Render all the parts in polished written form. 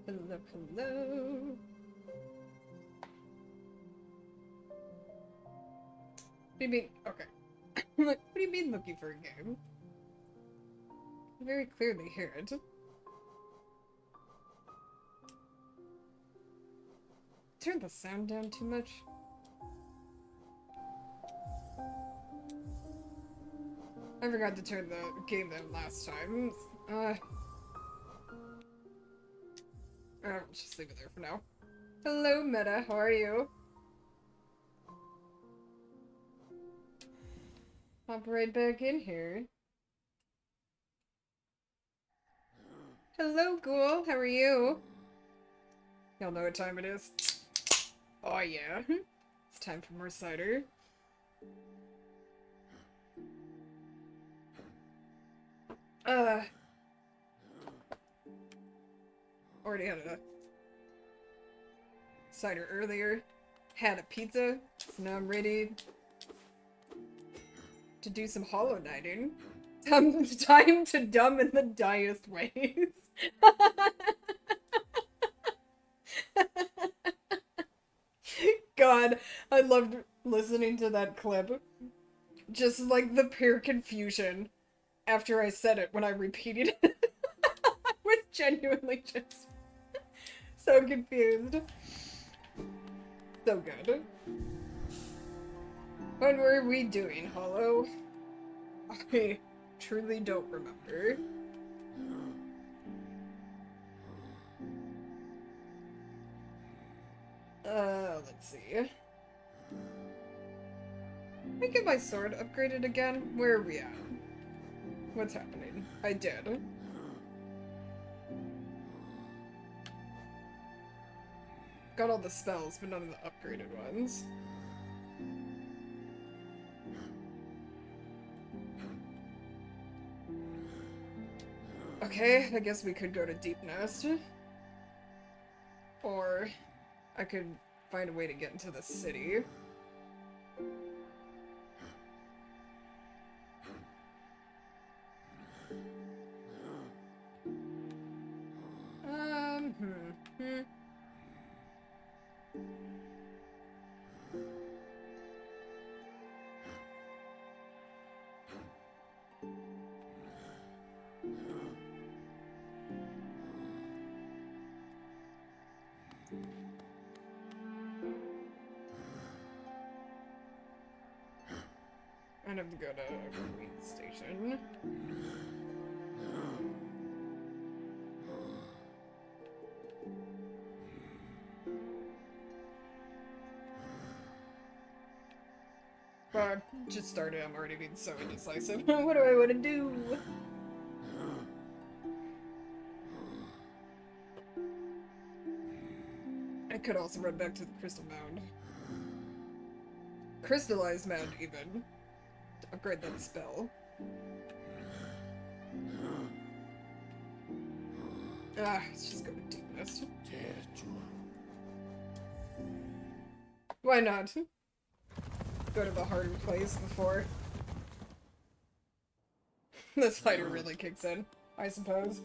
Hello, hello. What do you mean? Okay. What do you mean looking for a game? I very clearly hear it. Turn the sound down too much. I forgot to turn the game down last time. I'll just leave it there for now. Hello, Meta. How are you? Hop right back in here. Hello, Ghoul. How are you? Y'all know what time it is. Oh, yeah. It's time for more cider. Already had a cider earlier. Had a pizza. So now I'm ready to do some Hollow Knighting. Time to dumb in the diest ways. God, I loved listening to that clip. Just like the pure confusion after I said it when I repeated it. I was genuinely just so confused. So good. What were we doing, Hollow? I truly don't remember. Let's see. I get my sword upgraded again? Where are we at? What's happening? I did. Got all the spells, but none of the upgraded ones. Okay, I guess we could go to Deep Nest. Or I could find a way to get into the city. I'd have to go to Green Station. Well, I just started, I'm already being so indecisive. What do I want to do? I could also run back to the Crystal Mound. Crystallized Mound, even. To upgrade that spell. Let's just go to Deep Nest. Why not? Go to the harder place before the cider really kicks in, I suppose.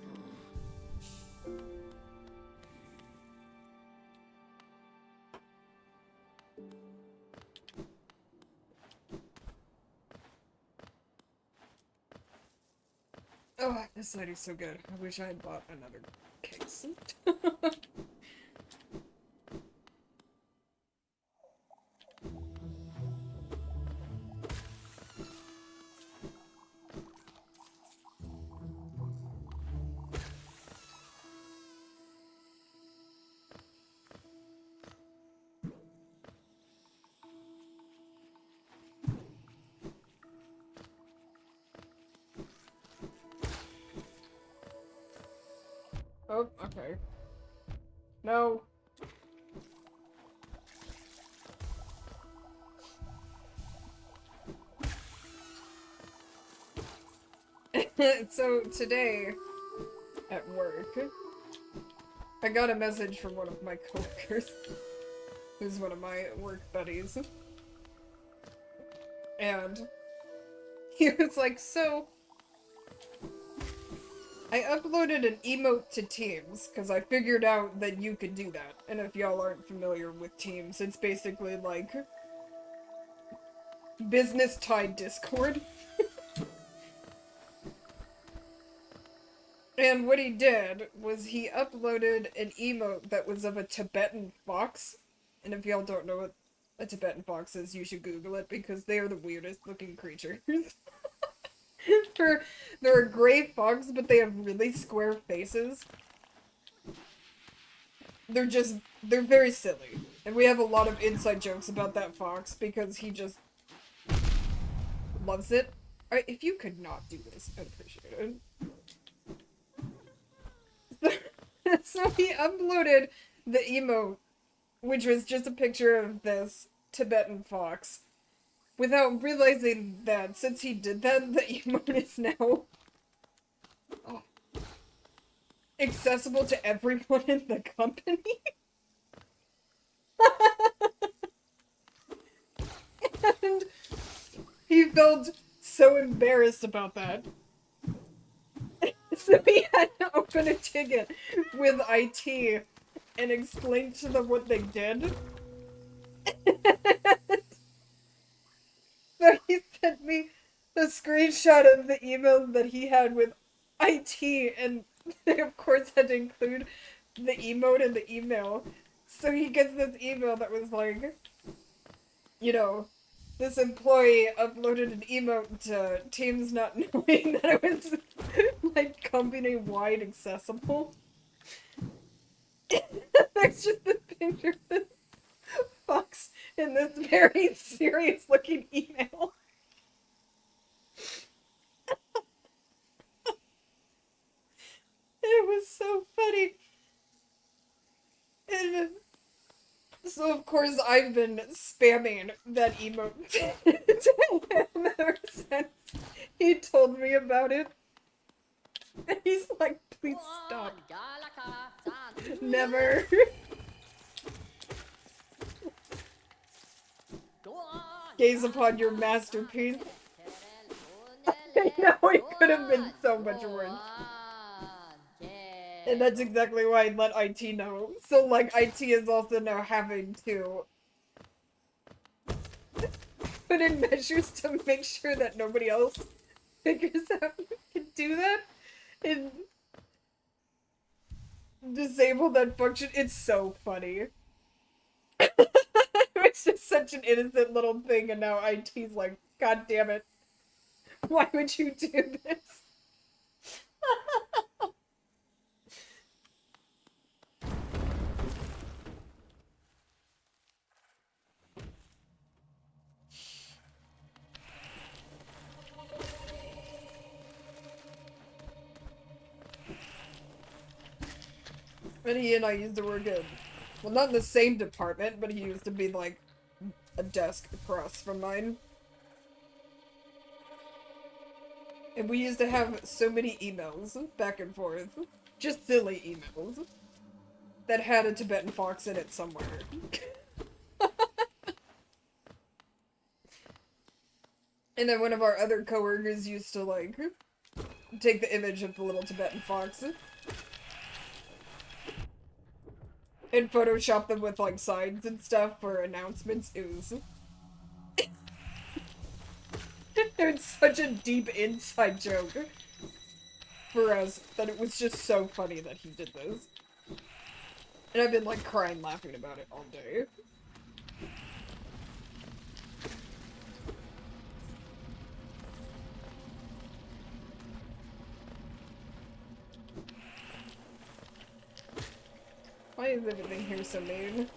Oh, this cider's so good. I wish I had bought another case. Oh, okay. No. So, today, at work, I got a message from one of my coworkers, who's one of my work buddies, and he was like, so, I uploaded an emote to Teams, because I figured out that you could do that. And if y'all aren't familiar with Teams, it's basically like business-tied Discord. And what he did was he uploaded an emote that was of a Tibetan fox. And if y'all don't know what a Tibetan fox is, you should Google it, because they are the weirdest looking creatures. They're a gray fox, but they have really square faces. They're very silly. And we have a lot of inside jokes about that fox, because he just loves it. If you could not do this, I'd appreciate it. So he uploaded the emote, which was just a picture of this Tibetan fox, without realizing that since he did that, the emote is now accessible to everyone in the company. And he felt so embarrassed about that. So he had to open a ticket with IT and explain to them what they did. So he sent me a screenshot of the email that he had with IT, and they of course had to include the emote in the email. So he gets this email that was like, you know, this employee uploaded an emote to Teams not knowing that it was like company-wide accessible. There's just this picture of this fox in this very serious looking email. It was so funny. And so of course I've been spamming that emote to him ever since he told me about it. And he's like, please stop. Never. Gaze upon your masterpiece. I know it could have been so much worse. And that's exactly why I let IT know. So, like, IT is also now having to put in measures to make sure that nobody else figures out who can do that and disable that function. It's so funny. It's just such an innocent little thing, and now IT's like, God damn it. Why would you do this? And he and I used to work in, well, not in the same department, but he used to be like a desk across from mine. And we used to have so many emails back and forth. Just silly emails. That had a Tibetan fox in it somewhere. And then one of our other coworkers used to, like, take the image of the little Tibetan fox and Photoshop them with, like, signs and stuff for announcements. It was... It's such a deep inside joke for us that it was just so funny that he did this. And I've been, like, crying laughing about it all day. Why is everything here so mean?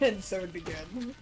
And so it began.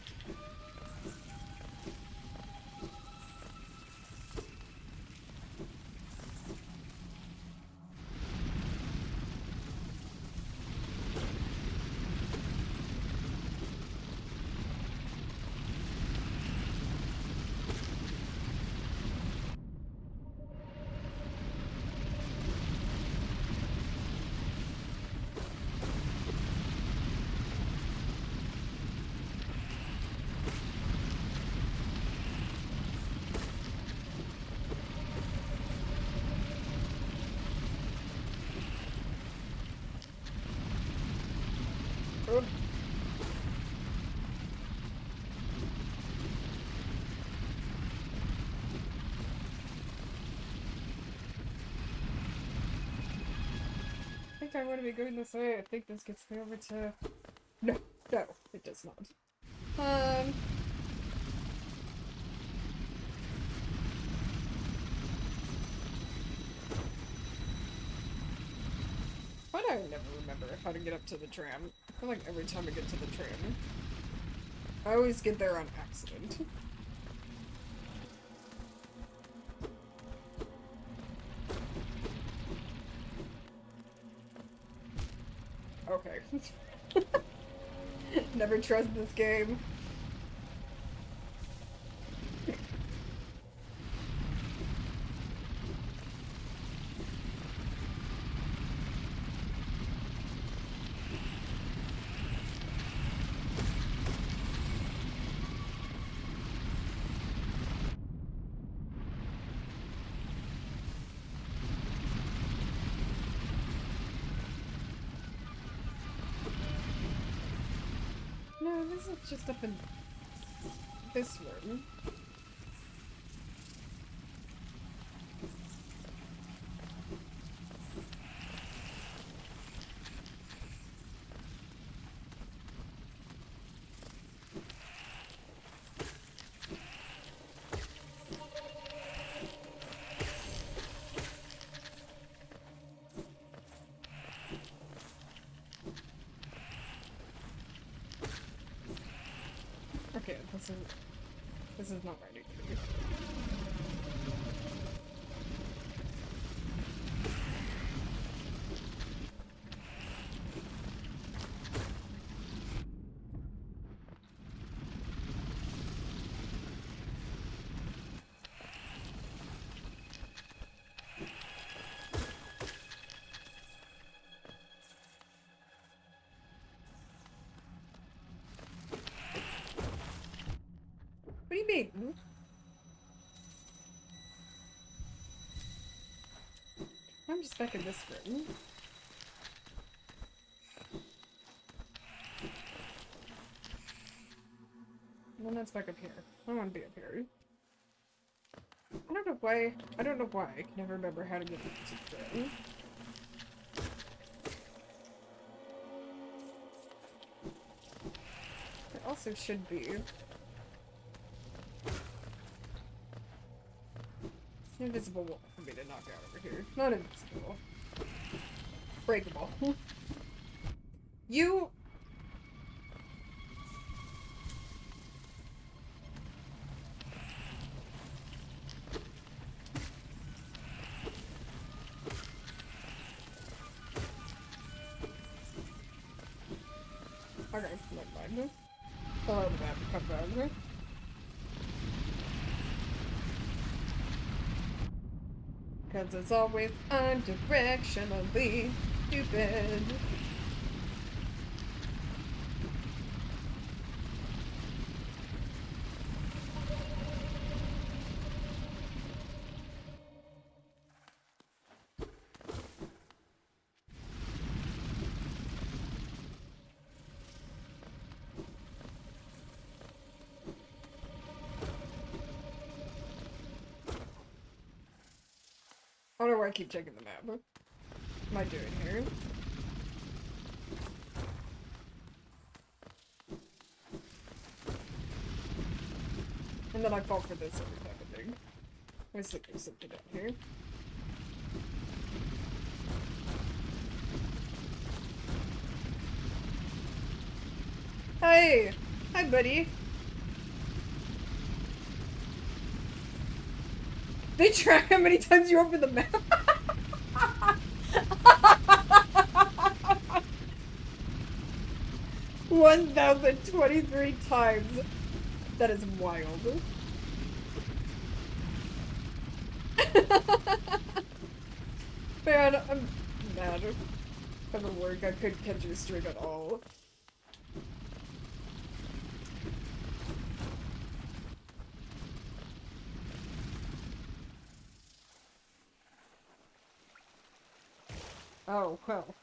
tram would be going this way. I think this gets me over to... No, no, it does not. Why do I never remember how to get up to the tram? I feel like every time I get to the tram, I always get there on accident. Okay. Never trust this game. No, this is just up in this room. Okay, this is not ready for me. What do you mean? I'm just back in this room. And then that's back up here. I don't want to be up here. I don't know why. I don't know why. I can never remember how to get into the room. There also should be an invisible wall for me to knock out over here. Not invisible. Breakable. You... Okay, never mind. Oh, the map come back. Cause it's always undirectionally stupid. I don't know why I keep checking the map. What am I doing here? And then I fall for this every time I think. Let me slip something down here. Hey! Hi, buddy! They track how many times you open the map. 1,023 times. That is wild. Man, I'm mad. From the work, I couldn't catch your stream at all. Oh, well.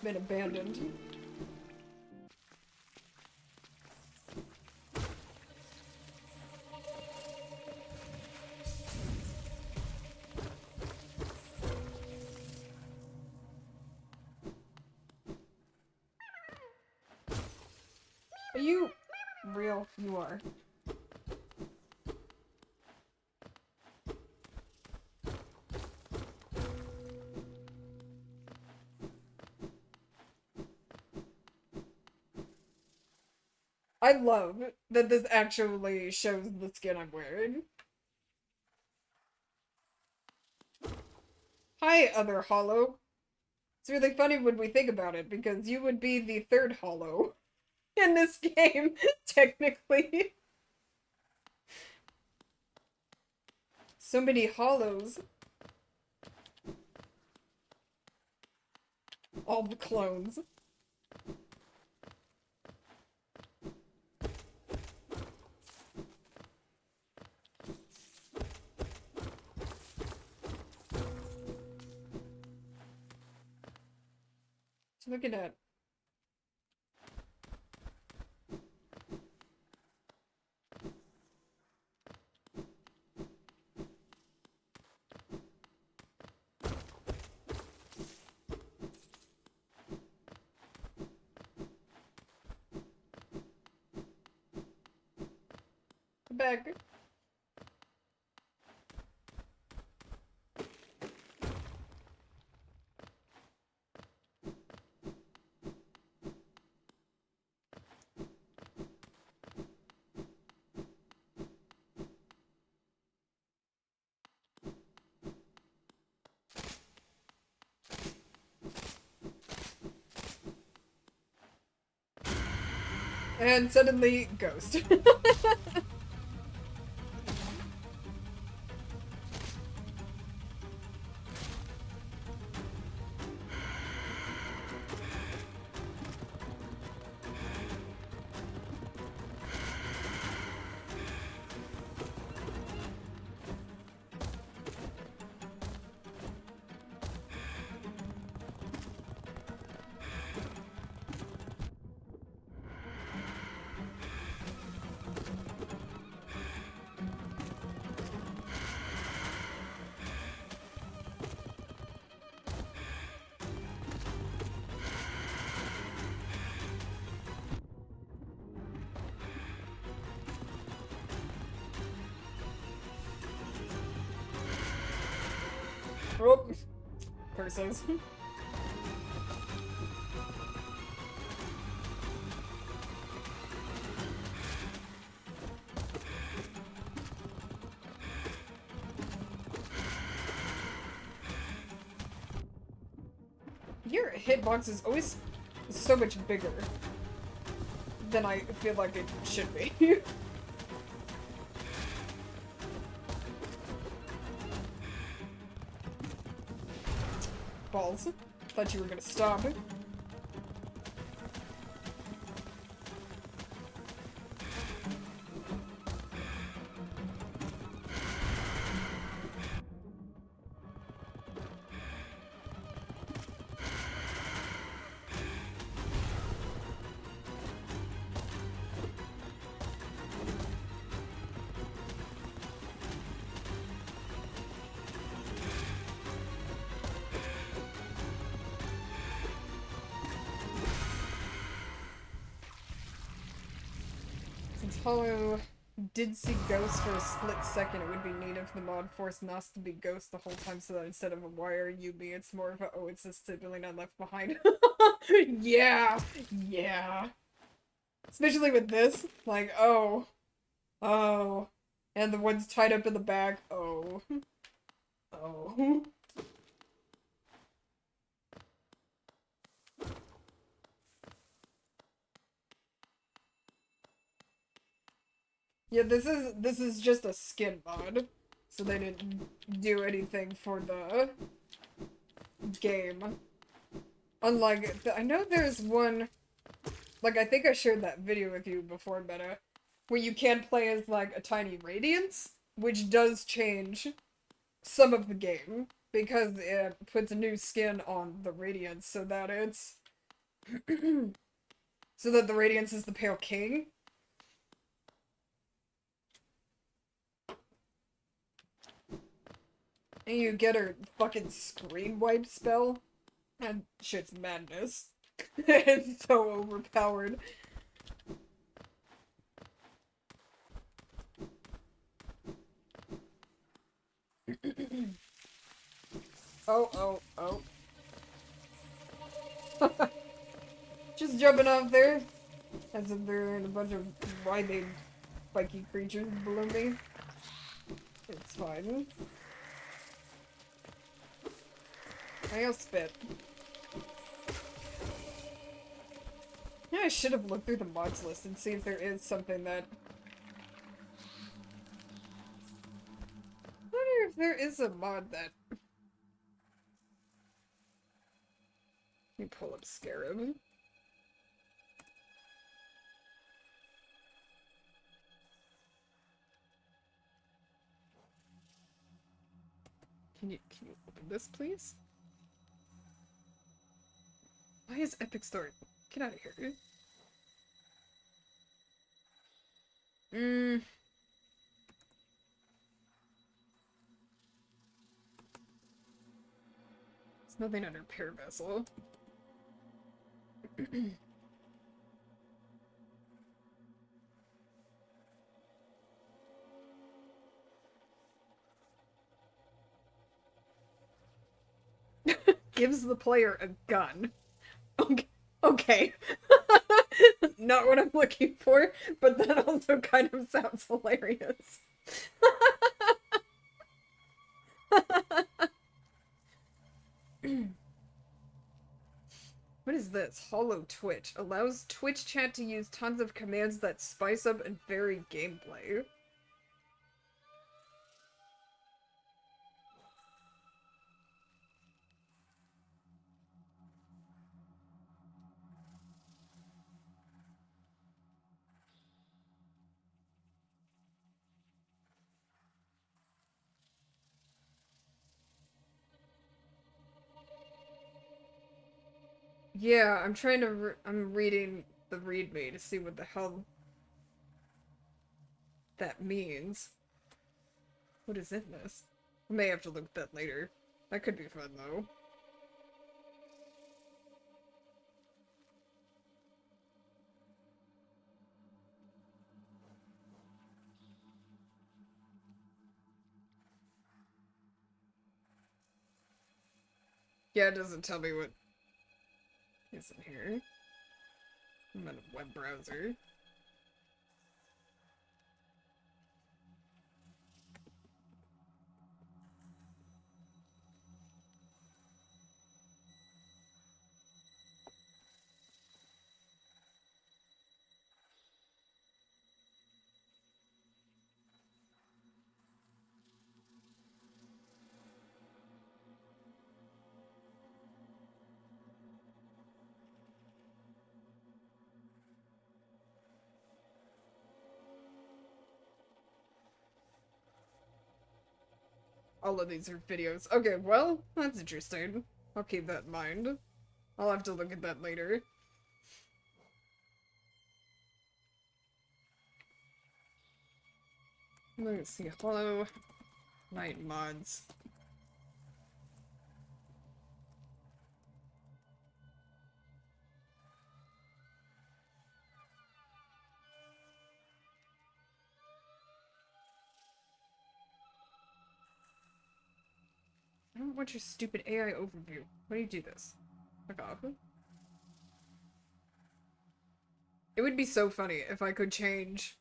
been abandoned. Are you real? You are. I love that this actually shows the skin I'm wearing. Hi, other Hollow. It's really funny when we think about it, because you would be the third Hollow in this game, technically. So many Hollows. All the clones. Look at that. Back. And suddenly, ghost. Oh, curses. Your hitbox is always so much bigger than I feel like it should be. Balls. Thought you were gonna stop. Since Hollow did see Ghost for a split second, it would be neat if the mod forced Nos to be Ghost the whole time, so that instead of a wire Yubi, it's more of a, oh, it's a sibling I left behind. Yeah! Yeah. Especially with this. Like, oh. Oh. And the ones tied up in the back. Oh. Oh. Yeah, this is just a skin mod. So they didn't do anything for the game. Unlike, I know there's one, like, I think I shared that video with you before, Meta, where you can play as, like, a tiny Radiance, which does change some of the game, because it puts a new skin on the Radiance so that it's So that the Radiance is the Pale King? And you get her fucking screen wipe spell? And shit's madness. It's so overpowered. Oh, oh, oh. Just jumping off there. As if there are a bunch of writhing, spiky creatures below me. It's fine. I'll spit. Yeah, I should have looked through the mods list and see if there is something that... I wonder if there is a mod that... Let me pull up Scarab. Can you open this, please? Why is Epic Store? Get out of here. There's nothing under Pair Vessel. Gives the player a gun. Okay. Okay. Not what I'm looking for, but that also kind of sounds hilarious. What is this? Hollow Twitch. Allows Twitch chat to use tons of commands that spice up and vary gameplay. Yeah, I'm trying to I'm reading the readme to see what the hell that means. What is in this? I may have to look at that later. That could be fun, though. Yeah, it doesn't tell me what is in here. I'm in a web browser. All of these are videos. Okay, well, that's interesting. I'll keep that in mind. I'll have to look at that later. Let's see. Hello. Night mods. I don't want your stupid AI overview. Why do you do this? Fuck off. It would be so funny if I could change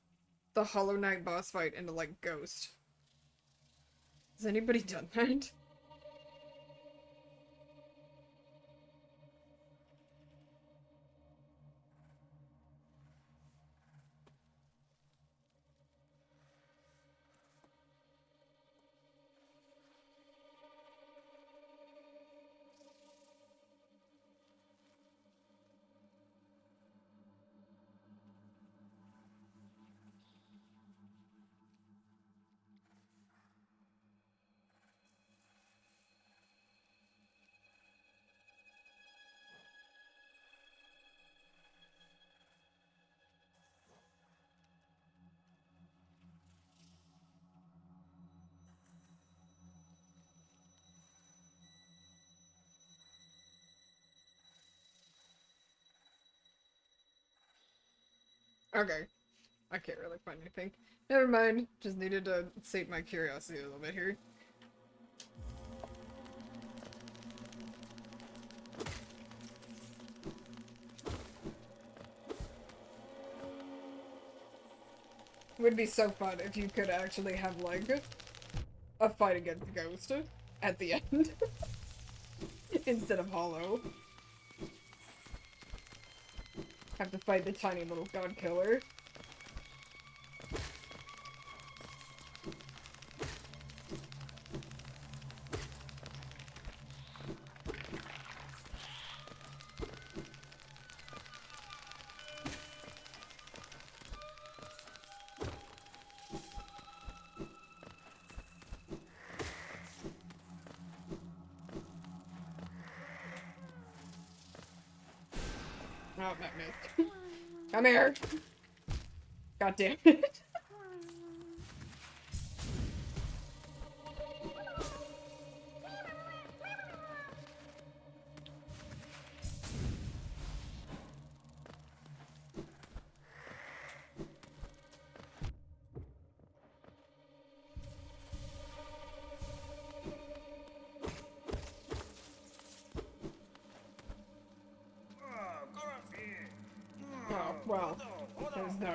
the Hollow Knight boss fight into, like, Ghost. Has anybody done that? Okay. I can't really find anything. Never mind. Just needed to sate my curiosity a little bit here. Would be so fun if you could actually have, like, a fight against Ghost at the end. Instead of Hollow. Have to fight the tiny little god killer. Oh, that missed. Come here! God damn it. Oh, well, there's no.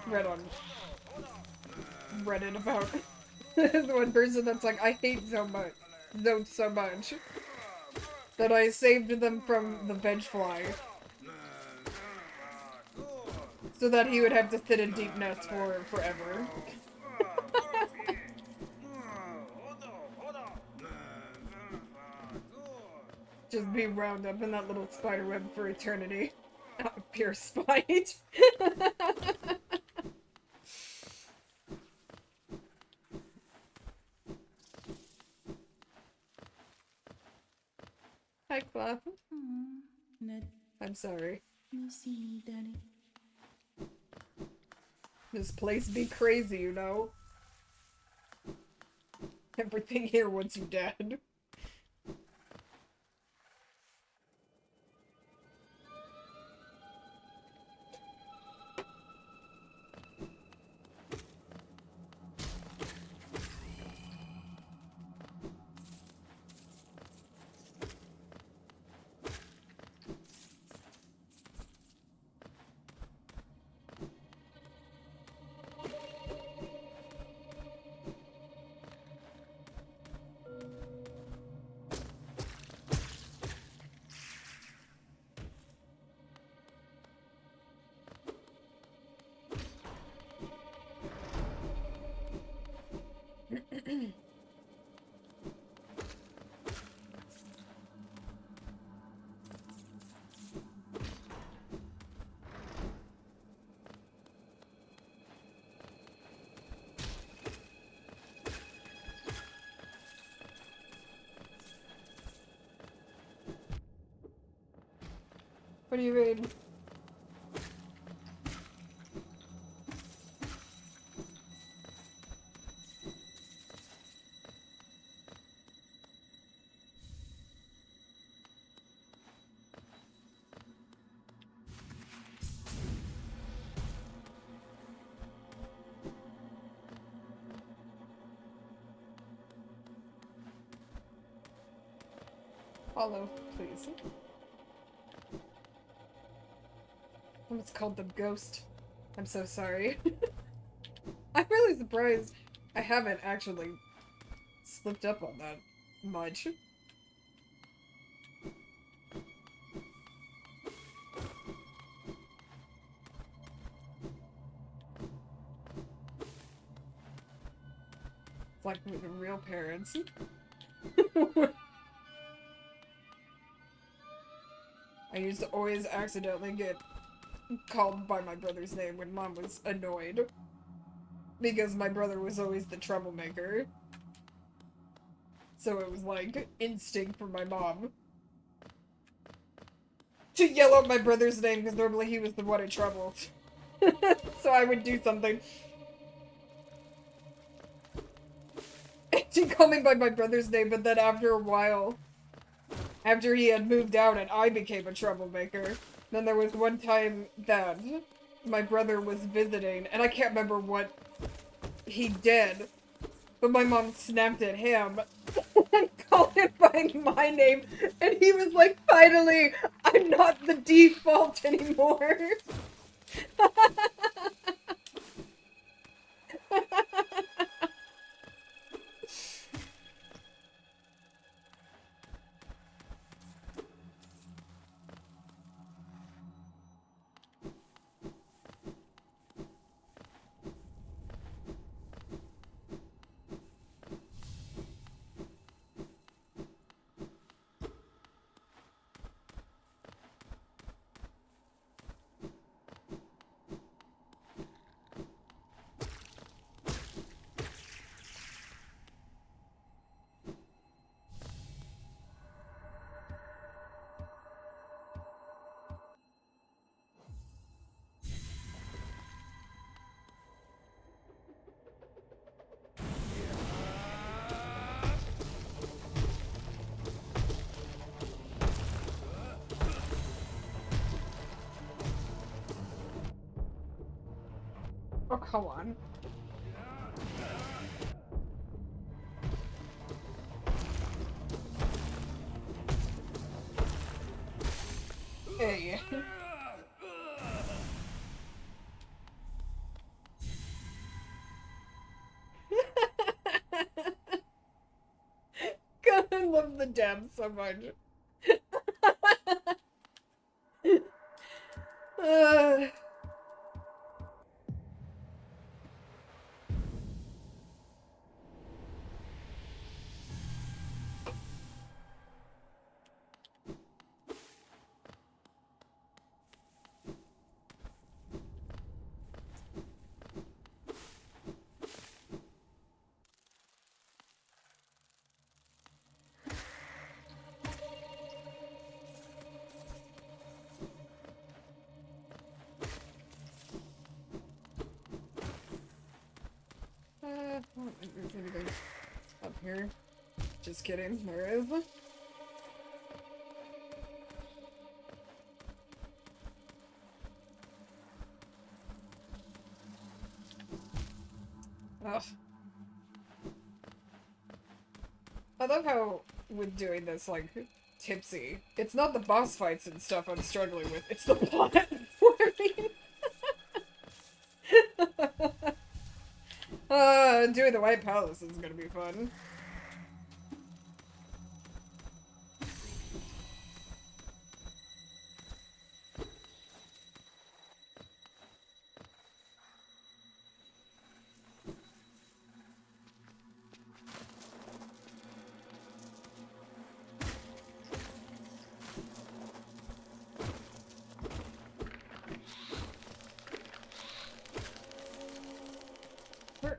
Read on Reddit about the one person that's like, I hate zones so much that I saved them from the veg fly so that he would have to sit in deep nest for forever. Just be wound up in that little spider web for eternity. Out of pure spite. Hi, Clef. I'm sorry. This place be crazy, you know? Everything here wants you dead. What do you mean? Follow, please. It's called the ghost. I'm so sorry. I'm really surprised I haven't actually slipped up on that much. It's like with the real parents. I used to always accidentally get called by my brother's name when Mom was annoyed. Because my brother was always the troublemaker. So it was like instinct from my mom to yell out my brother's name because normally he was the one in trouble. So I would do something. She'd call me by my brother's name, but then after a while, after he had moved out and I became a troublemaker, then there was one time that my brother was visiting, and I can't remember what he did, but my mom snapped at him and called him by my name, and he was like, finally, I'm not the default anymore. Oh, come on. Hey. God, I love the dam so much. uh... I don't think there's anything up here. Just kidding, there is. Ugh. I love how, with doing this, like, tipsy, it's not the boss fights and stuff I'm struggling with, it's the platforming! Doing the White Palace is gonna be fun.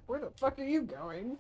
Where the fuck are you going?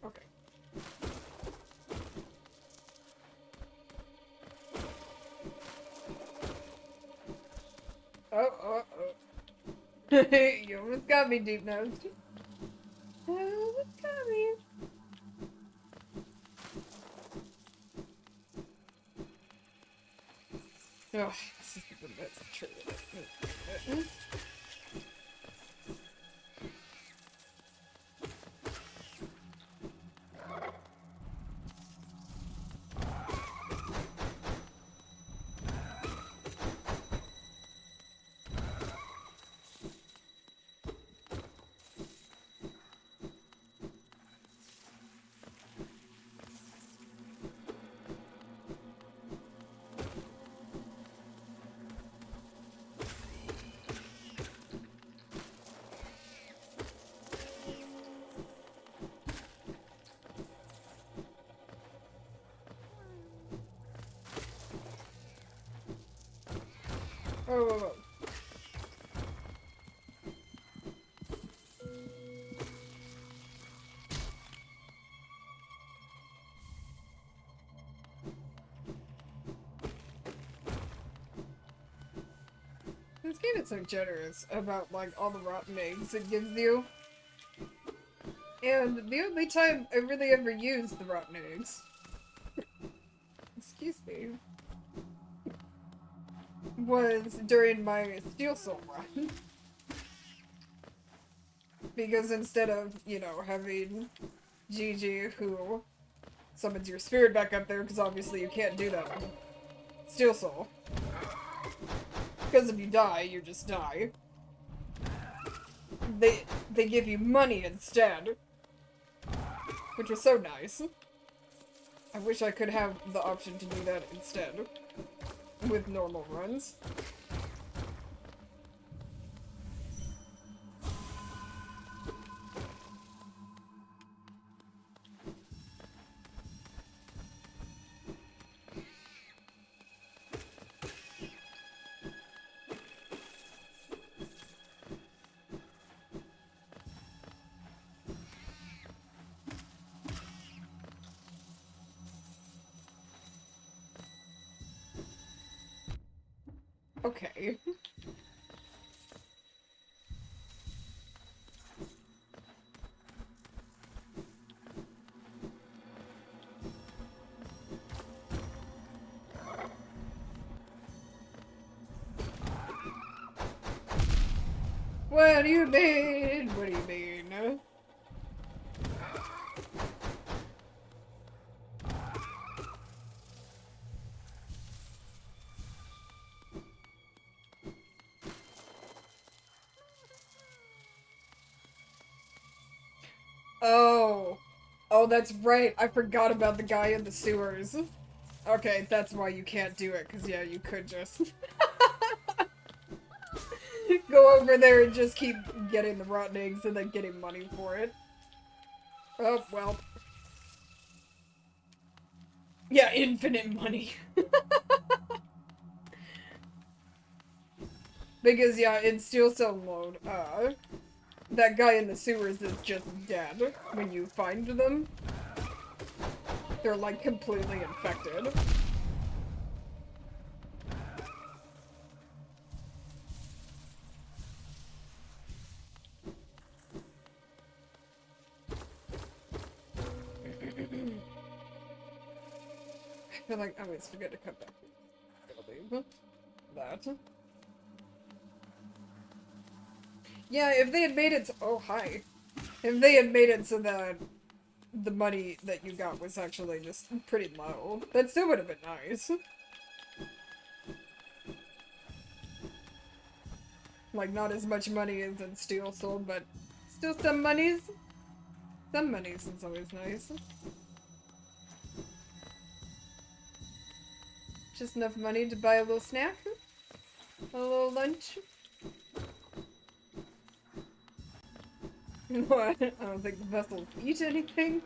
Okay. Oh. You almost got me, Deep Nose. You almost got me. Oh, this is the best trigger. Oh. This game is so generous about, like, all the rotten eggs it gives you. And the only time I really ever used the rotten eggs, excuse me, was during my Steel Soul run. Because instead of, you know, having Gigi who summons your spirit back up there, because obviously you can't do that with Steel Soul. Because if you die, you just die. They give you money instead. Which was so nice. I wish I could have the option to do that instead. With normal runs. Okay. What do you mean? What do you mean? Oh. Oh, that's right. I forgot about the guy in the sewers. Okay, that's why you can't do it, because yeah, you could just go over there and just keep getting the rotten eggs and then getting money for it. Oh, well. Yeah, infinite money. Because, yeah, in Steel Cell mode, that guy in the sewers is just dead when you find them. They're, like, completely infected. I feel like I always forget to come back to the building. That. Yeah, if they had made it so— oh, hi. If they had made it so that the money that you got was actually just pretty low, that still would have been nice. Like, not as much money as in Steel Soul, but still some monies. Some monies is always nice. Just enough money to buy a little snack? A little lunch? What? I don't think the vessels eat anything.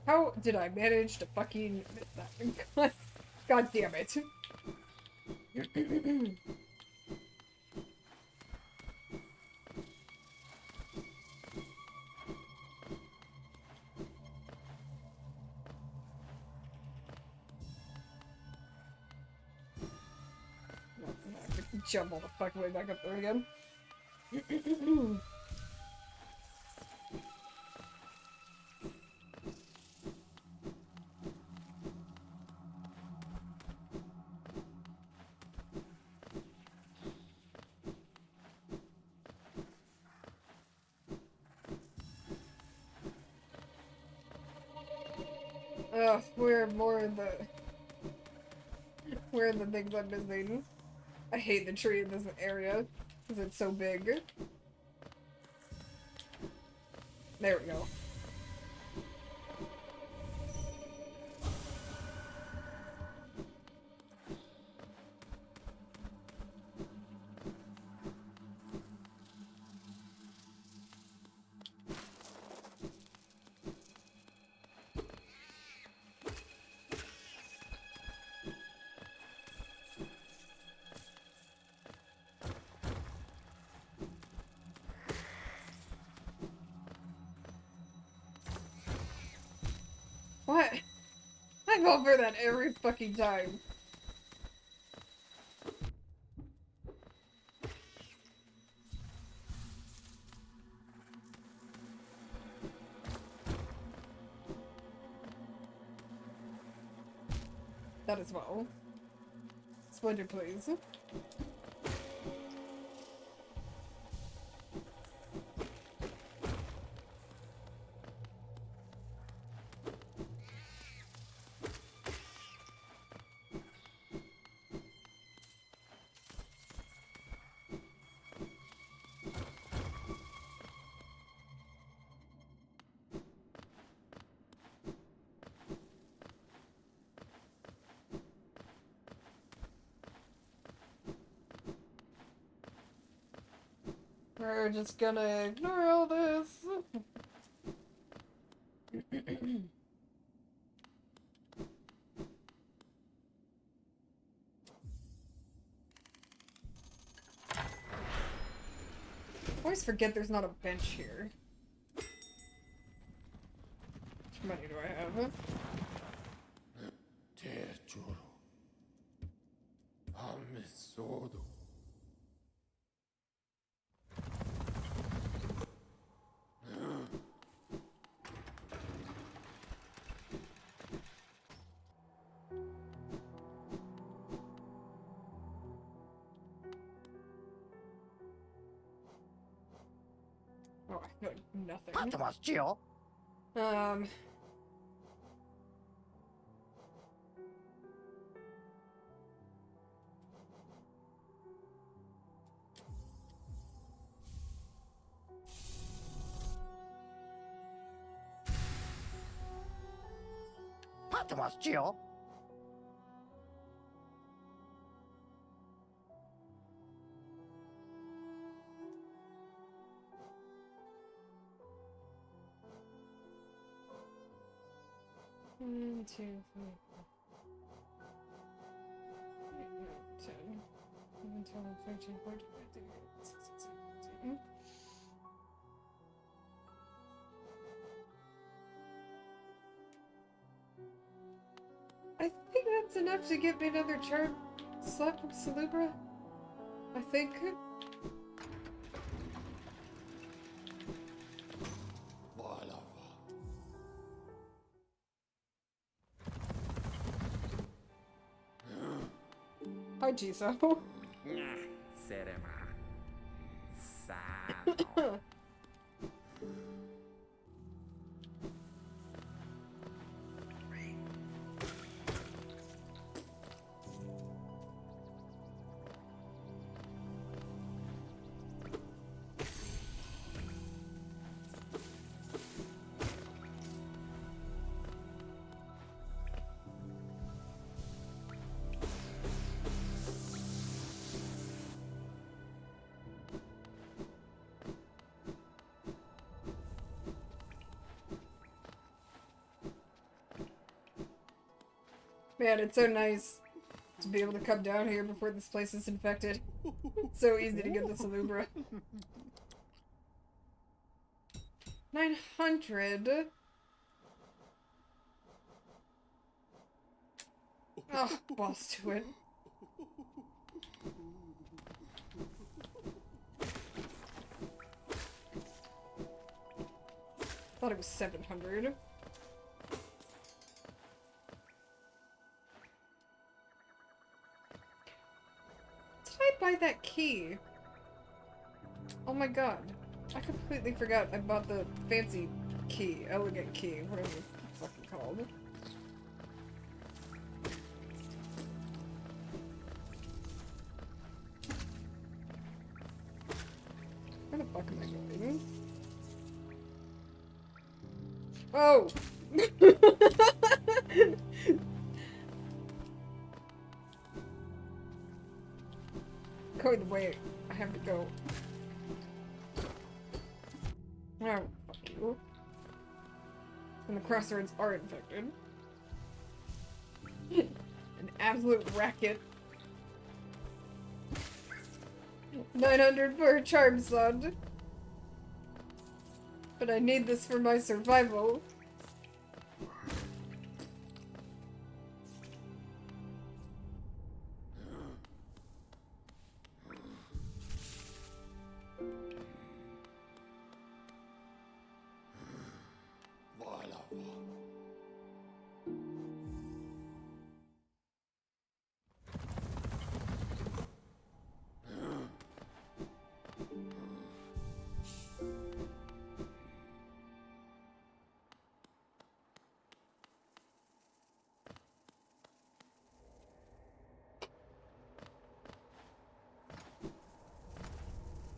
How did I manage to fucking miss that? God, God damn it. I have to jump all the fucking way back up there again. Ugh, where are the things I'm missing? I hate the tree in this area because it's so big. There we go. fall for that every fucking time. That as well. Splinter, please. We're just gonna ignore all this. I always forget there's not a bench here. How much money do I have? Oh, I feel like nothing. One, two, three, four. 10, 11, 12, 13, 14, 15, 16, 17. I think that's enough to get me another charm slap from Salubra. I think. Hi, Jiso. Man, it's so nice to be able to come down here before this place is infected. It's so easy to get the Salubra. 900. Oh, balls to it. Thought it was 700. Buy that key. Oh my god. I completely forgot I bought the fancy key, elegant key, whatever it's fucking called. Where the fuck am I going? Oh! Going the way I have to go. Oh, fuck you. And the crossroads are infected. An absolute racket. 900 for a charm slot. But I need this for my survival.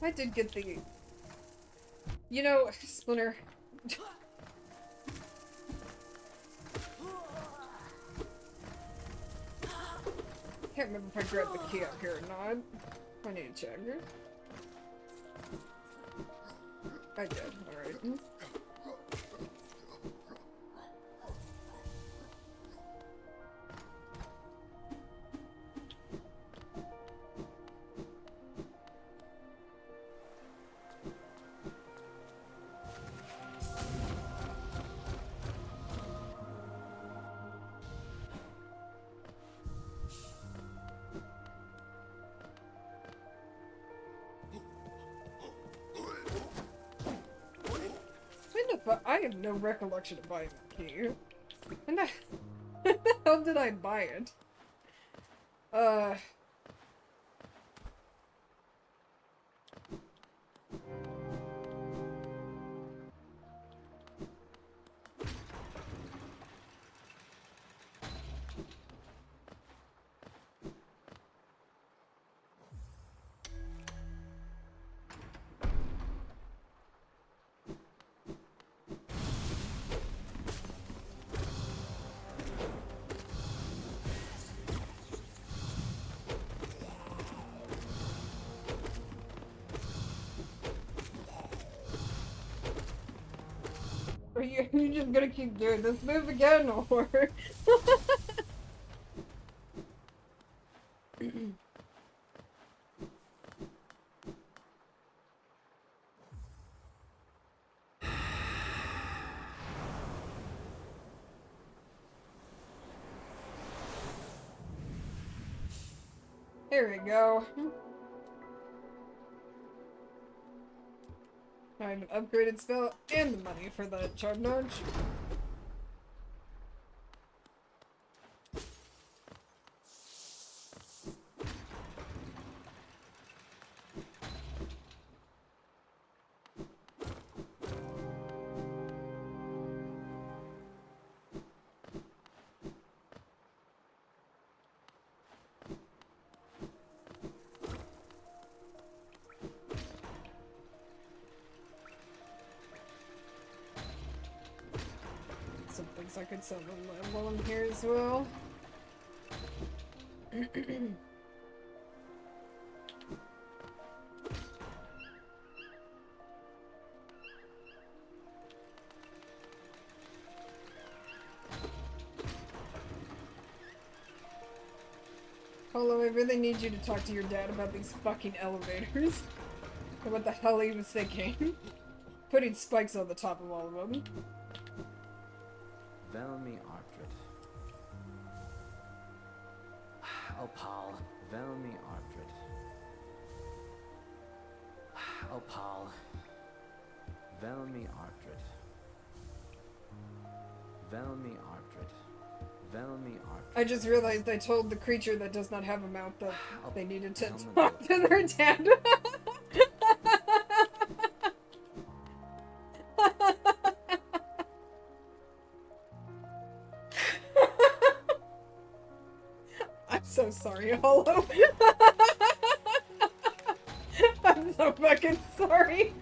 I did get the... You know, Splinter... Can't remember if I grabbed the key up here or not. I need to check. I did, alright. But I have no recollection of buying that key. When the hell did I buy it? Are you just gonna keep doing this move again, or? Here we go. I have an upgraded spell and the money for the charm notch. I could sell the level in here as well. Polo, I really need you to talk to your dad about these fucking elevators. And what the hell he was thinking. Putting spikes on the top of all of them. Velmi Artred. Opal. Velmi Artred. Opal. Velmi Artred. Velmi Artred. Velmi Artred. I just realized I told the creature that does not have a mouth that they needed to talk to their dad. I'm so sorry, Hollow. I'm so fucking sorry.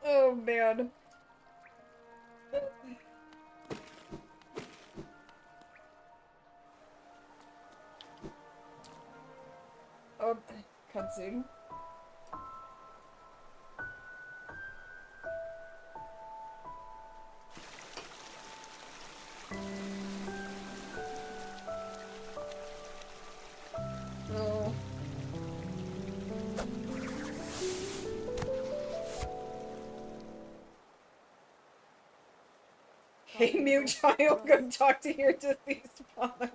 Oh man. Oh, cutscene. Oh. Hey, mute child, go talk to your deceased father.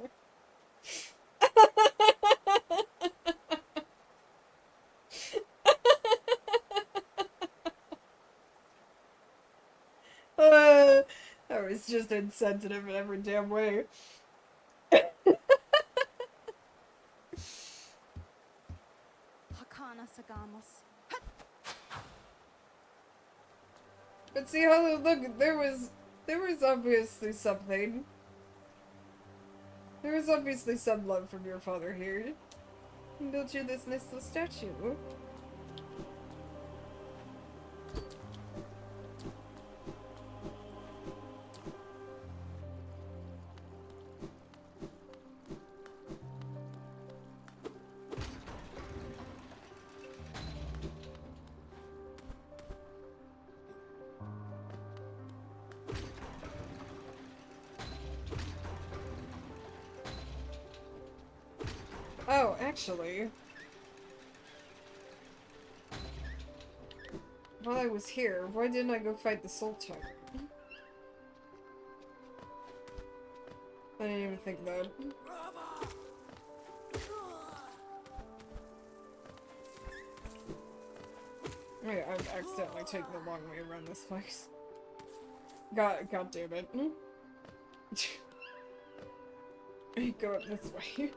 I was just insensitive in every damn way. las hagamos. But see how, look, there was obviously something. There was obviously some love from your father here. He built you this nice little statue. Oh, actually, while I was here, why didn't I go fight the Soul Tiger? I didn't even think of that. Wait, I've accidentally taken the long way around this place. God damn it. Go up this way.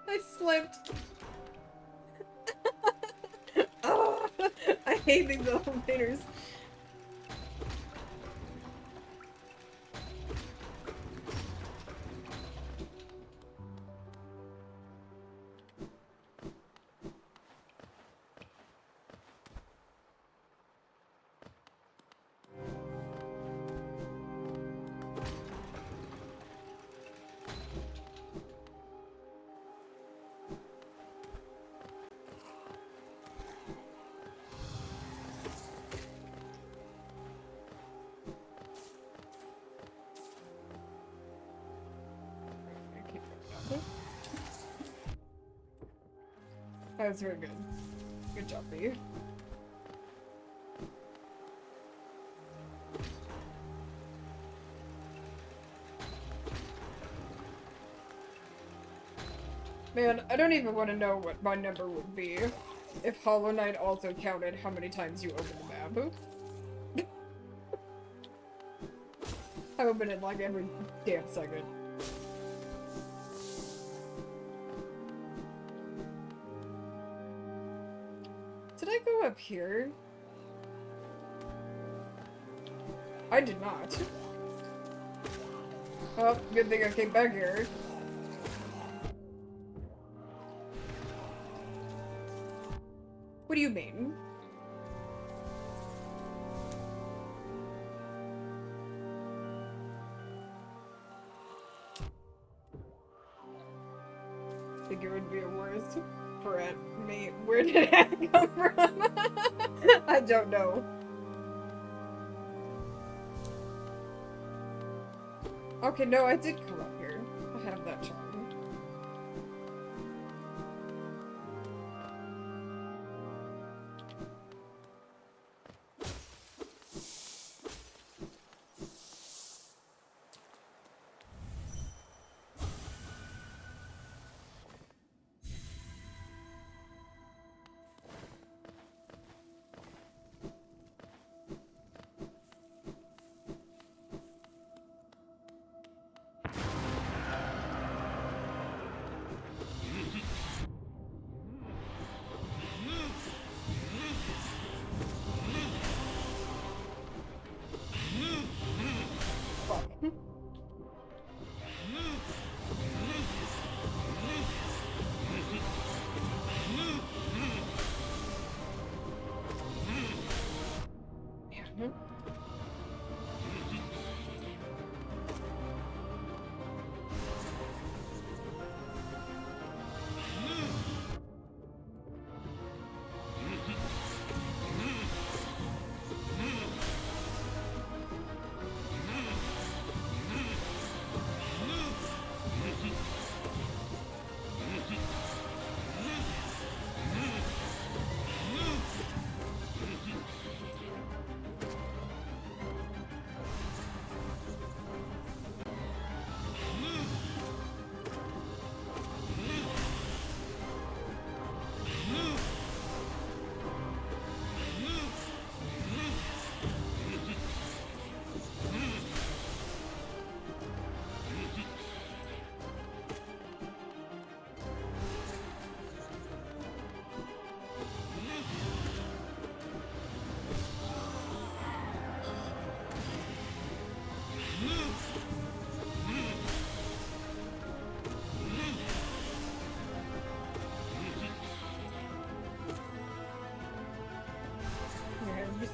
I slipped. Oh, I hate these elevators. That was very good. Good job, B. Man, I don't even want to know what my number would be if Hollow Knight also counted how many times you open the map. I open it like every damn second. Did I go up here? I did not. Oh, good thing I came back here. What do you mean? Think it would be a worse for me. Where did it come from? I don't know. Okay, no, I did come up here. I have that charm.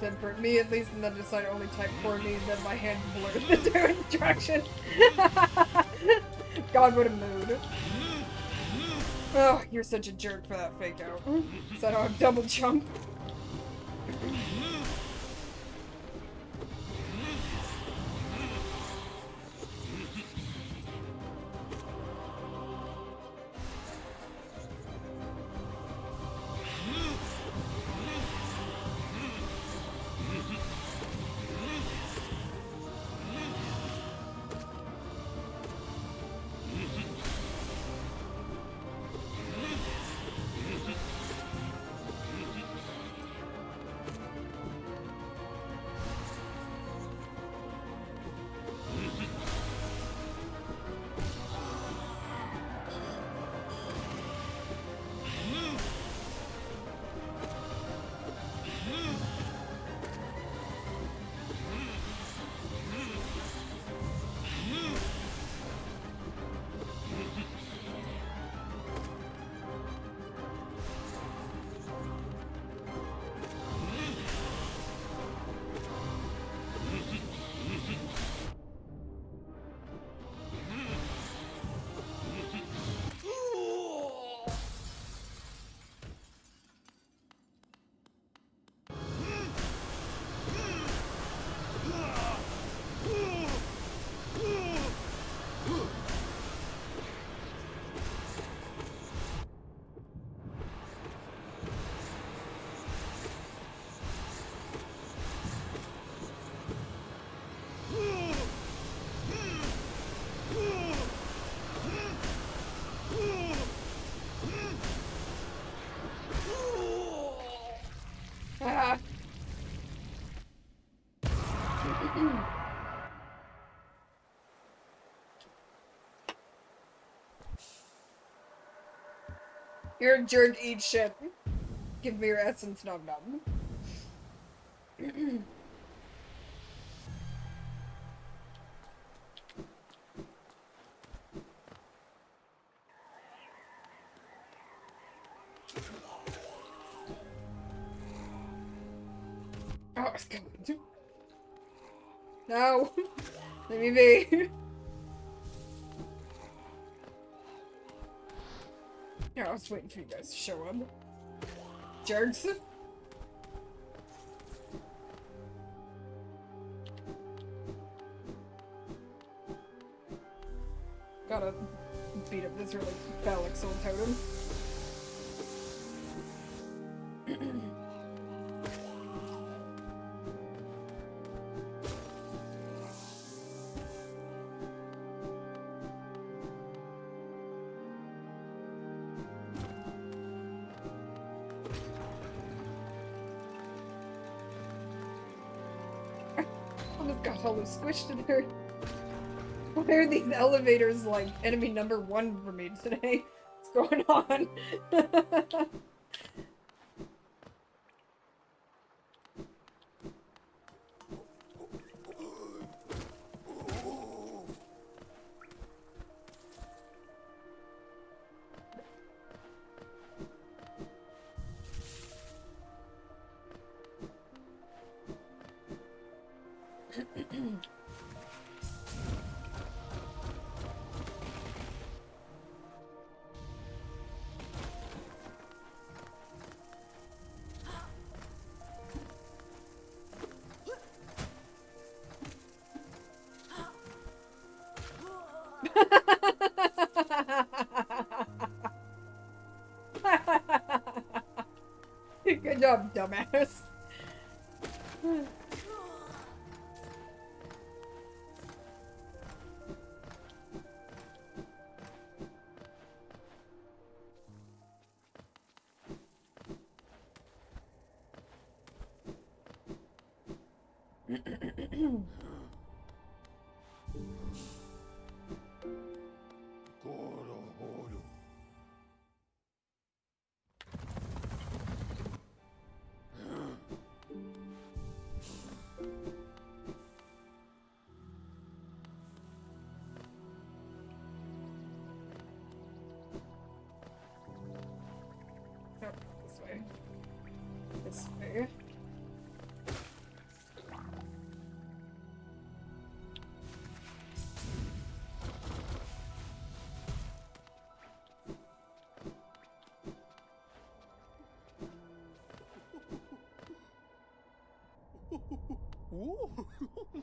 100% for me at least, and then decide only type for me, and then my hand blurred the two instructions. God, what a mood. Oh, you're such a jerk for that fake out. So I don't have double jump. Ah. You're a jerk, eat shit. Give me your essence, nom nom. Oh, it's good. No! Let me be. Yeah, I was waiting for you guys to show up. Jerks. Gotta beat up this really phallic soul totem. Almost got hollow squished in her. Why are these elevators like enemy number 1 for me today? What's going on? Good job, dumbass. This way.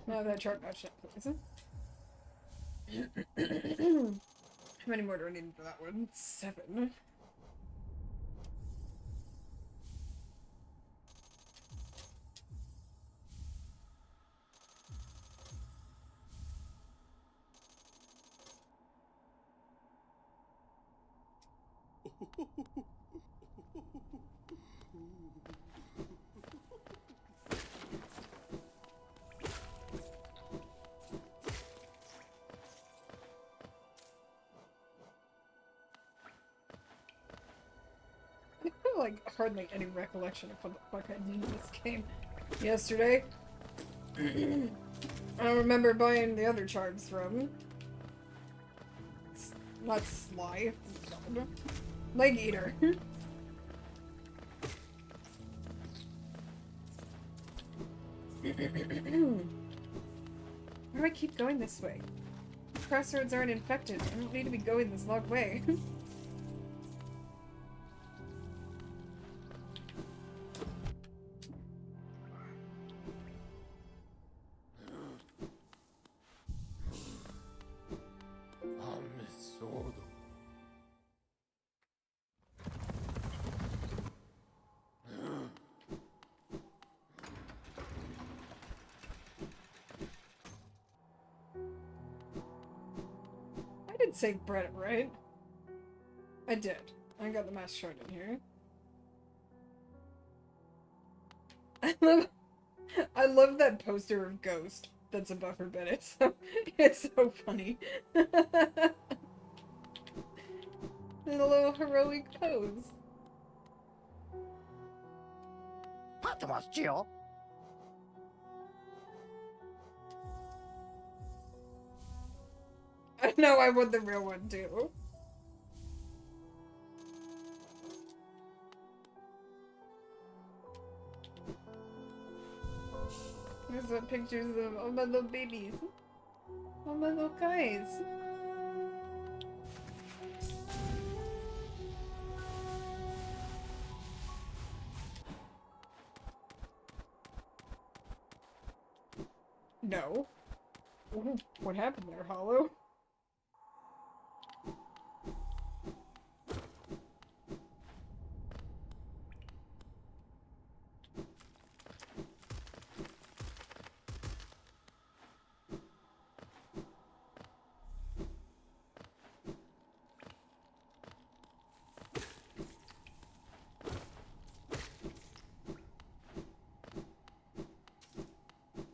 No, that chart not shit, please. How many more do I need for that one? 7. Like hardly any recollection of what the fuck I did in this game yesterday. I don't remember buying the other charms from. Not Sly. God. Leg Eater. Why do I keep going this way? Crossroads aren't infected. I don't need to be going this long way. I did save Brett, right? I did. I got the mask shard in here. I love that poster of Ghost that's above her bed. It's so funny. In a little heroic pose. I know I want the real one too. There's the pictures of all my little babies. All my little guys. No. Ooh, what happened there, Hollow?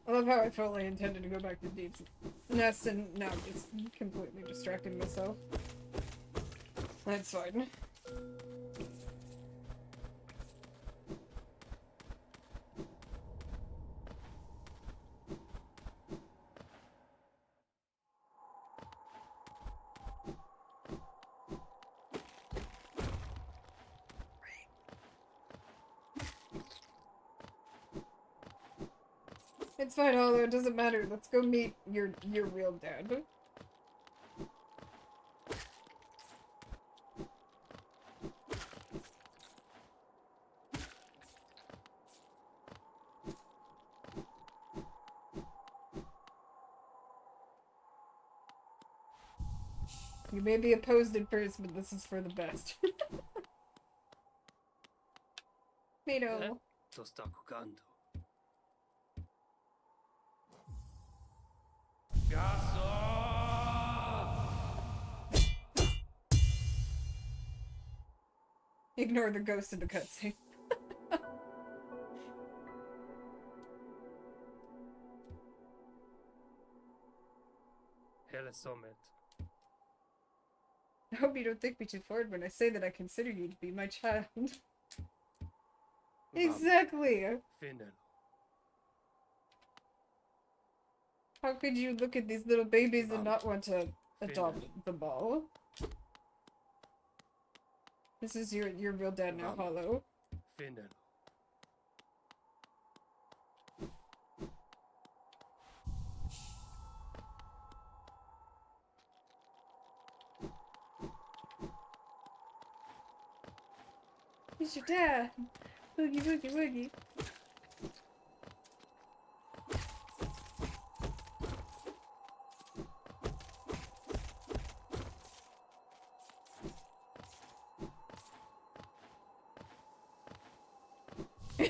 I love how I totally intended to go back to Deep's nest and now I'm just completely distracting myself. That's fine. It's fine, although it doesn't matter. Let's go meet your real dad. You may be opposed at first, but this is for the best. Mito. To sta cucando. Ignore the ghost in the cutscene. Hele somet. I hope you don't think me too forward when I say that I consider you to be my child. Exactly! Finel. How could you look at these little babies and not want to adopt them all? This is your real dad now, Hollow. Finel. He's your dad! Boogie, boogie, boogie.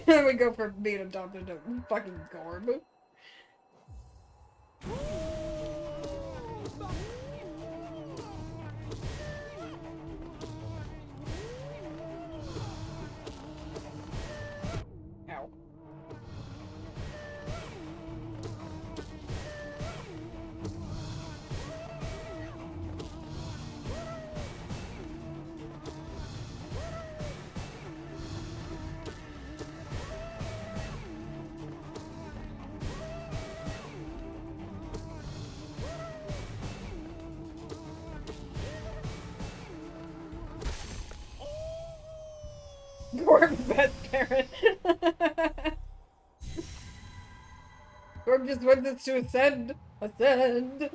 Then we go from being adopted to fucking Gorb. Ow. Gorb, best parent. Gorb just wants us to ascend. Ascend.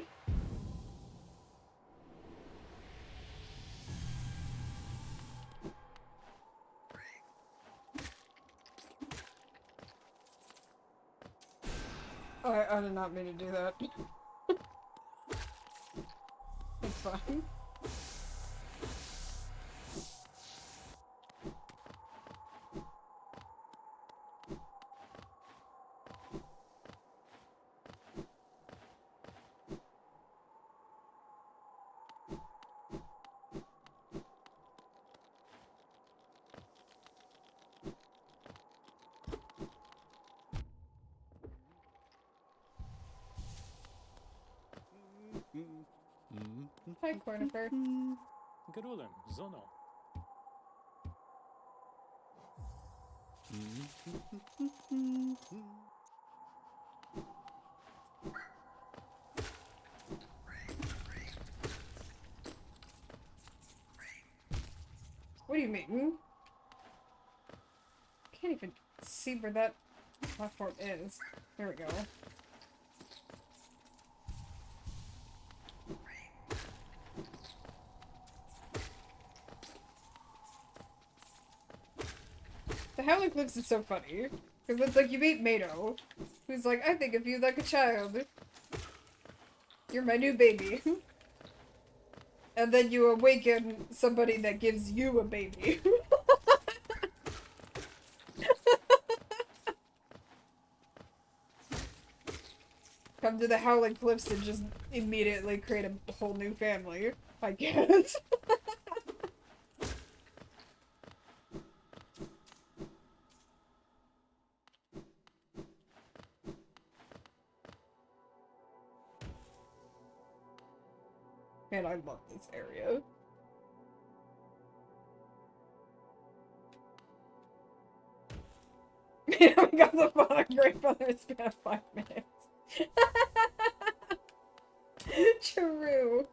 I did not mean to do that. It's fine. Hi, Cornifer. Gerulem, Zono. What do you mean? Can't even see where that platform is. There we go. The Howling Cliffs is so funny. Because it's like you meet Mato, who's like, I think of you like a child. You're my new baby. And then you awaken somebody that gives you a baby. Come to the Howling Cliffs and just immediately create a whole new family, I guess. Man, I love this area. Man, we got the father grandfather in span of 5 minutes. True.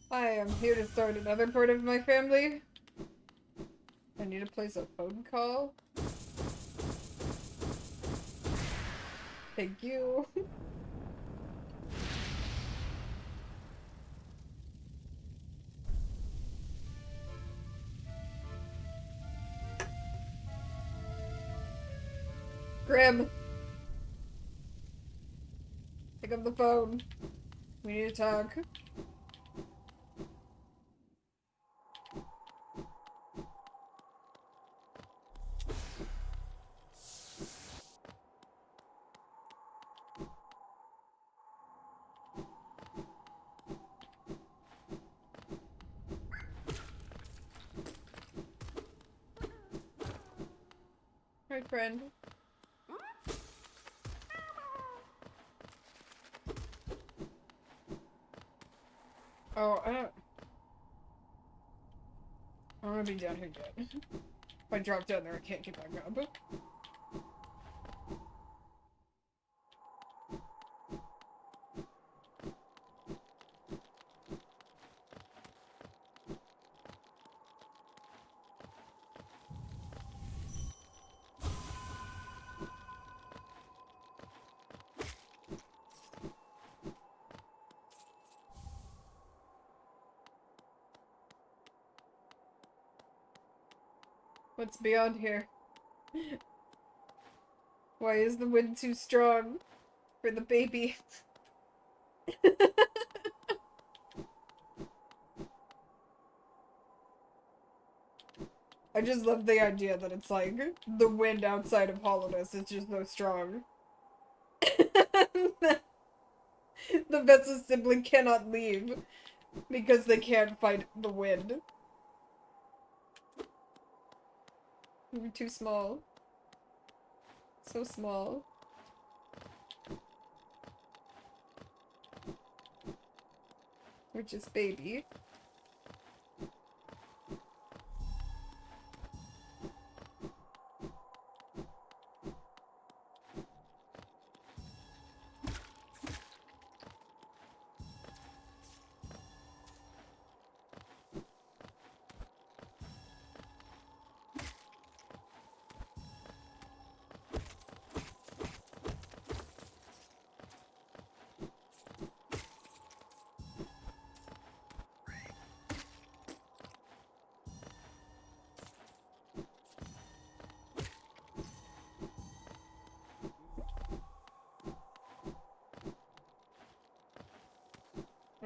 I am here to start another part of my family. I need to place a phone call. Thank you. Grim. Pick up the phone. We need to talk. My friend. Oh, I don't wanna be down here yet. If I drop down there, I can't get back up. What's beyond here? Why is the wind too strong for the baby? I just love the idea that it's like the wind outside of Hollowness is just so strong. The vessels simply cannot leave because they can't fight the wind. You're too small. So small. We're just baby.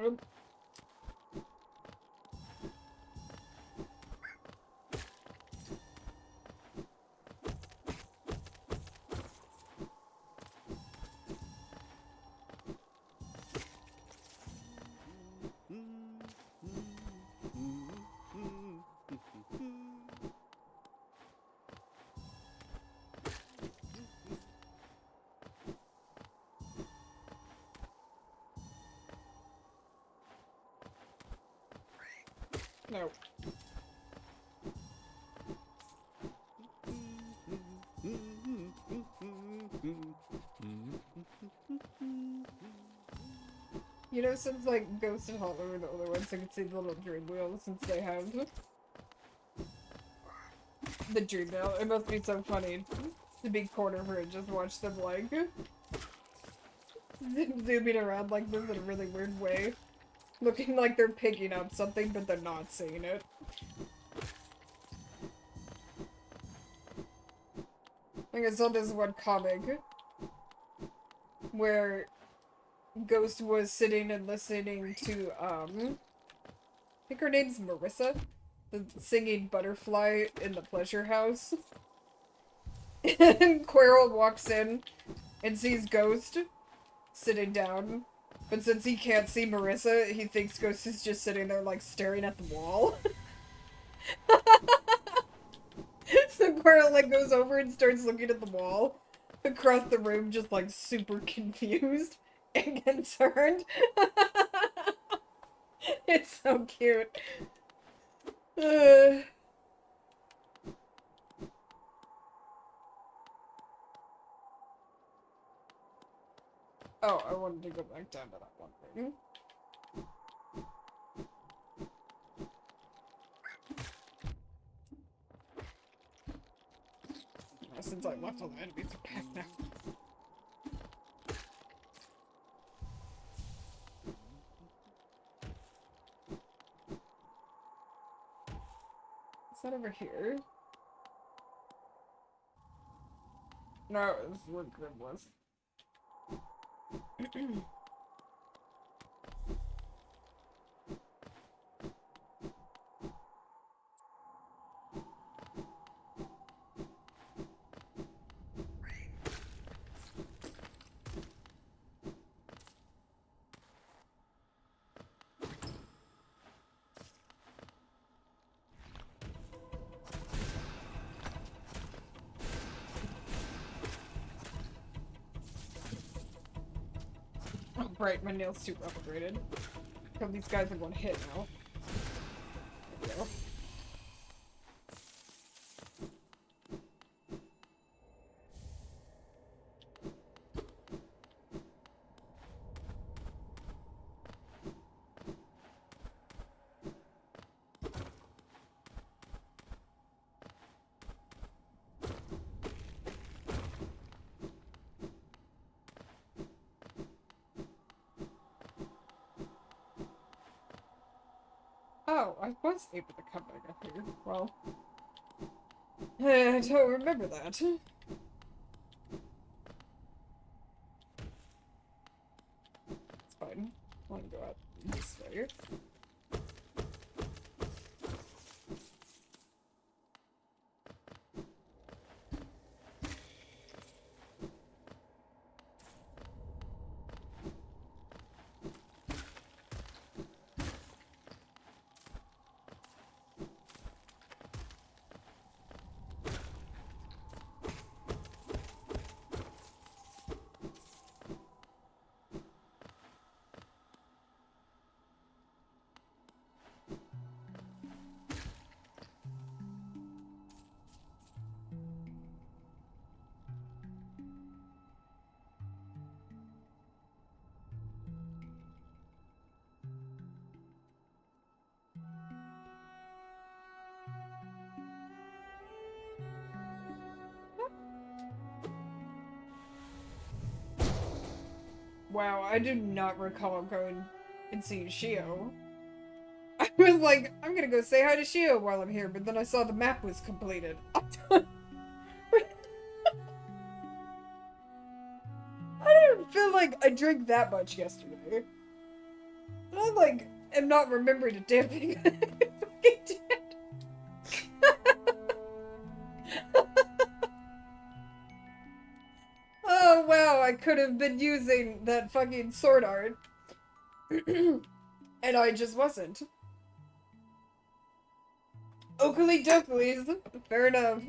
Oop. No. You know, since like Ghost and Hollow are the only ones that can see the little dream wheel, since they have the dream wheel, it must be so funny to be cornered for it, just watch them like zooming around like this in a really weird way. Looking like they're picking up something, but they're not seeing it. Like I saw this one comic where Ghost was sitting and listening to, I think her name's Marissa, the singing butterfly in the pleasure house. And Quirrell walks in and sees Ghost sitting down. But since he can't see Marissa, he thinks Ghost is just sitting there, like, staring at the wall. So Quirrell, like, goes over and starts looking at the wall across the room, just, like, super confused and concerned. It's so cute. Oh, I wanted to go back down to that one thing. Since I left, all the enemies are back now. Is that over here? No, this is where Grim was. Right, my nail's too upgraded. Kill these guys in one hit now. There we go. Oh, I was able to come back up here. Well, I don't remember that. It's fine. I want to go out this way. Wow, I do not recall going and seeing Shio. I was like, I'm gonna go say hi to Shio while I'm here, but then I saw the map was completed. I didn't feel like I drank that much yesterday. I, like, am not remembering a damn thing I fucking did. Oh, wow, I could have been using that fucking sword art. And I just wasn't. Oakley dokley's. Fair enough.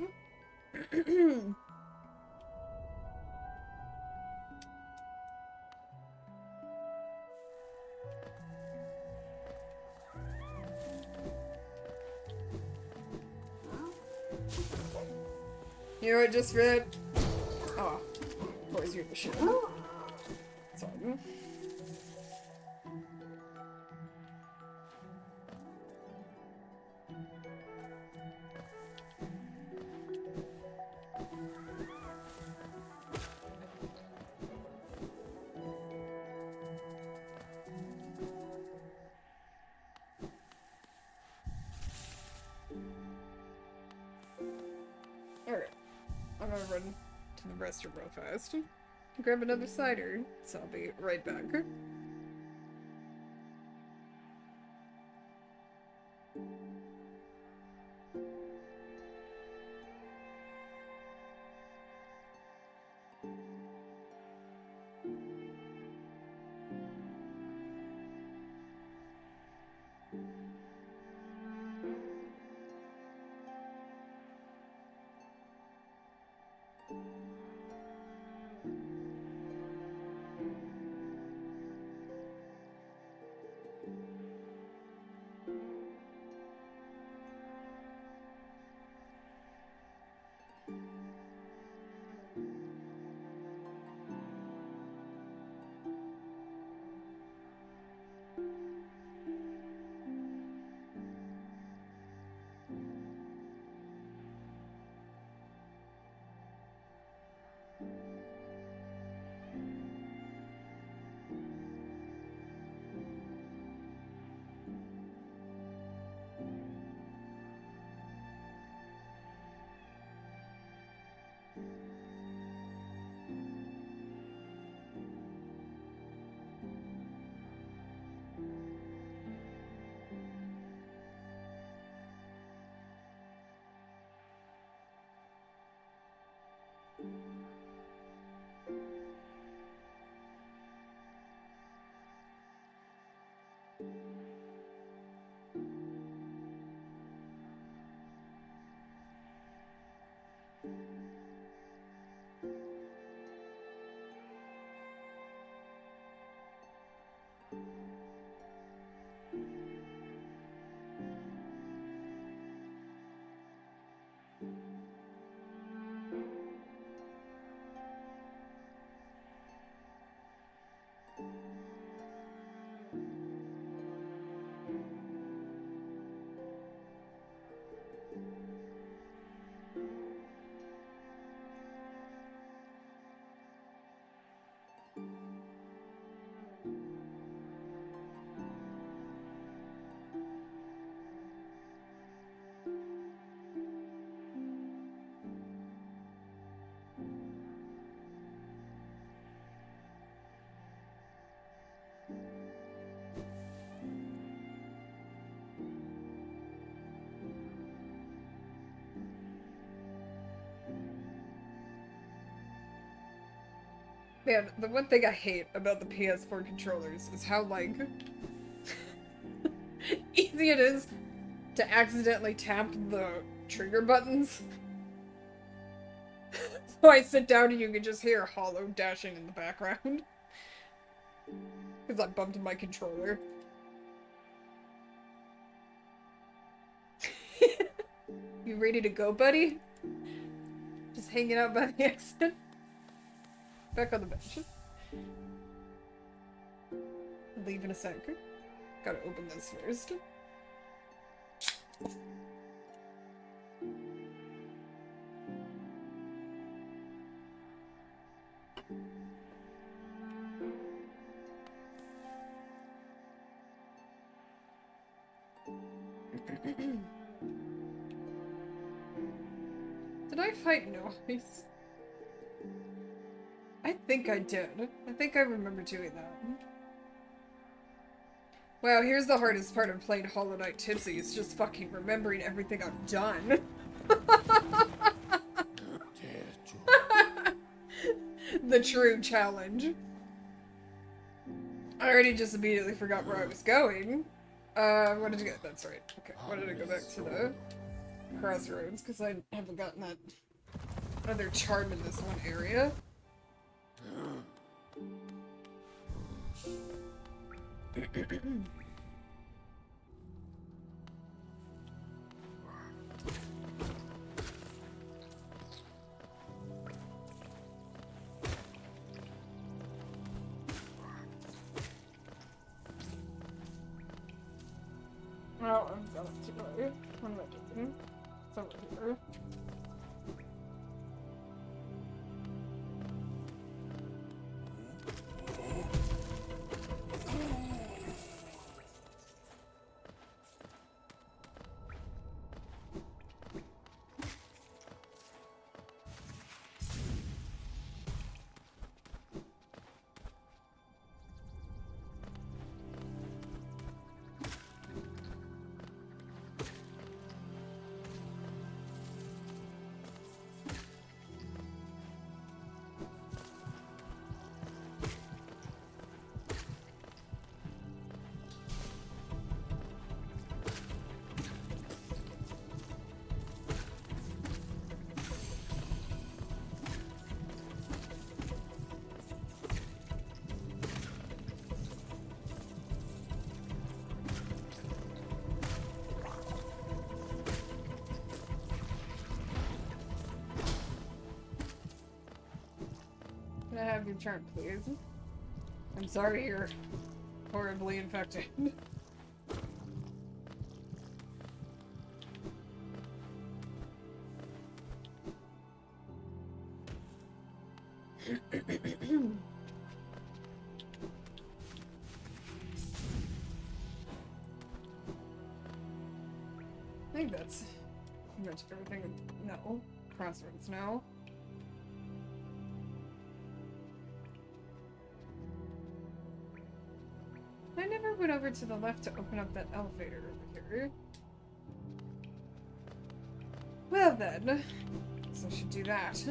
You know what just read? Oh, of course you're the shit. Sorry. Alright. I'm gonna run to the restroom real fast. Grab another cider, so I'll be right back. Man, the one thing I hate about the PS4 controllers is how, like, easy it is to accidentally tap the trigger buttons. So I sit down and you can just hear Hollow dashing in the background. Because I bumped my controller. You ready to go, buddy? Just hanging out by the exit? Back on the bench. I'll leave in a sec. Gotta open this first. Did I fight Noise? I think I did. I think I remember doing that. Wow, here's the hardest part of playing Hollow Knight Tipsy. It's just fucking remembering everything I've done. The true challenge. I already just immediately forgot where I was going. What did you get? That's right. Okay, why did I go back to the crossroads? Because I haven't gotten that other charm in this one area. Oh, I've got it too early. What am I doing? It's over here. Can I have your charm, please? I'm sorry you're horribly infected. I think that's pretty much everything. No. Crossroads, no. I never went over to the left to open up that elevator over here. Well then, so I should do that.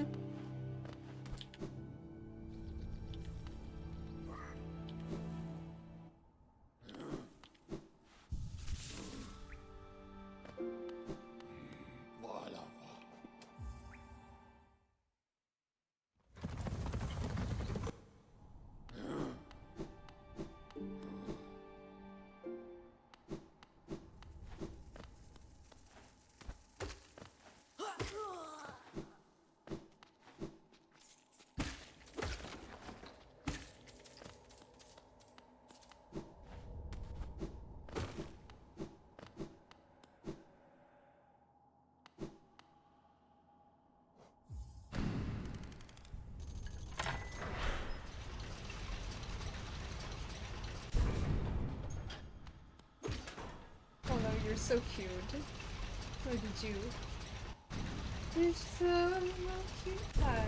you're so cute. Look at you. It's so cute. Hi.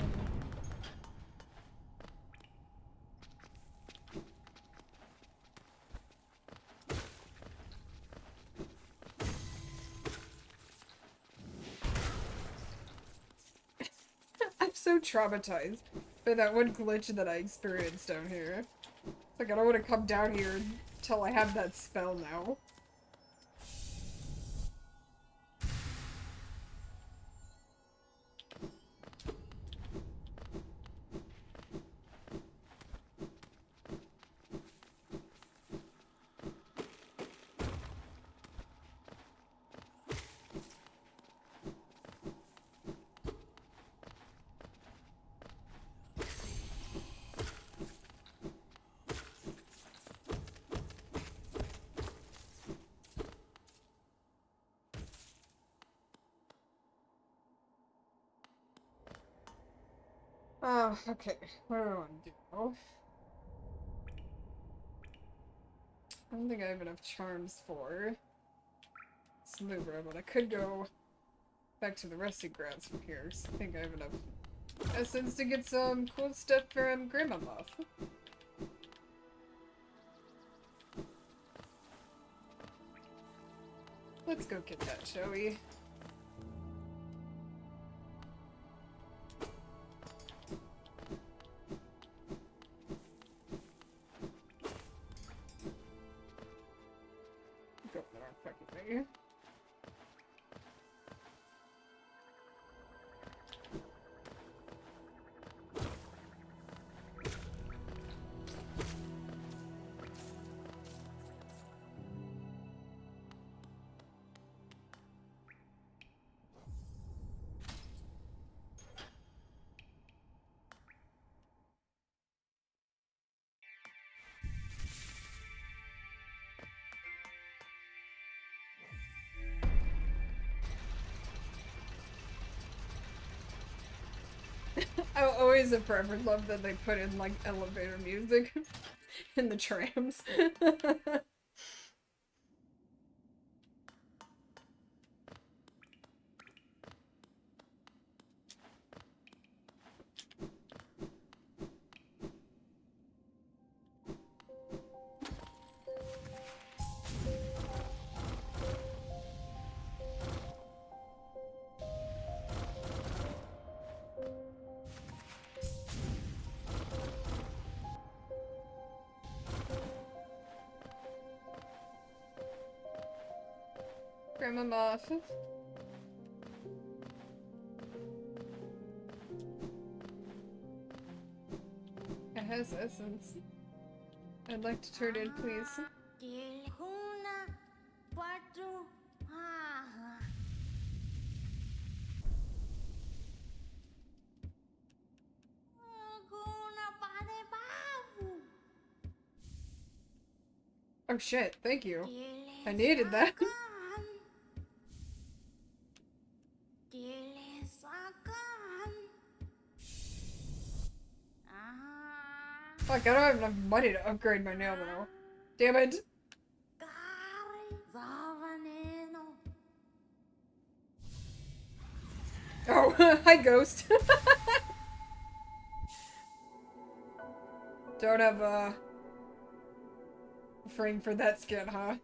I'm so traumatized by that one glitch that I experienced down here. It's like I don't want to come down here until I have that spell now. Oh, okay. What do I want to do? I don't think I have enough charms for Slubra, but I could go back to the resting grounds from here, so I think I have enough essence to get some cool stuff from Grandma Muff. Let's go get that, shall we? Go there, fucking way. I always have forever loved that they put in like elevator music in the trams. Grandma Muff. It has essence. I'd like to turn in, please. Oh shit, thank you. I needed that. Fuck, I don't have enough money to upgrade my nail though. Damn it. Oh, hi ghost. Don't have a frame for that skin, huh?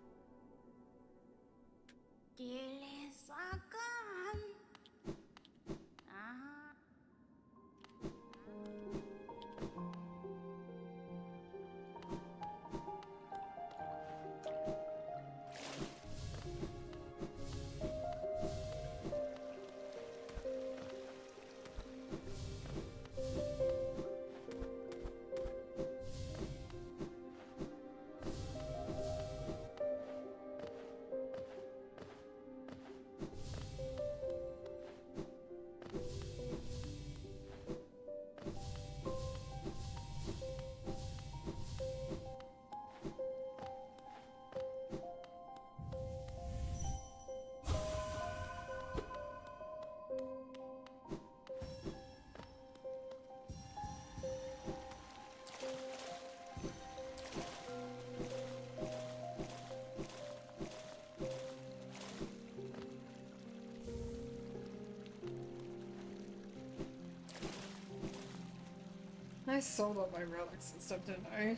I sold all my relics and stuff, didn't I?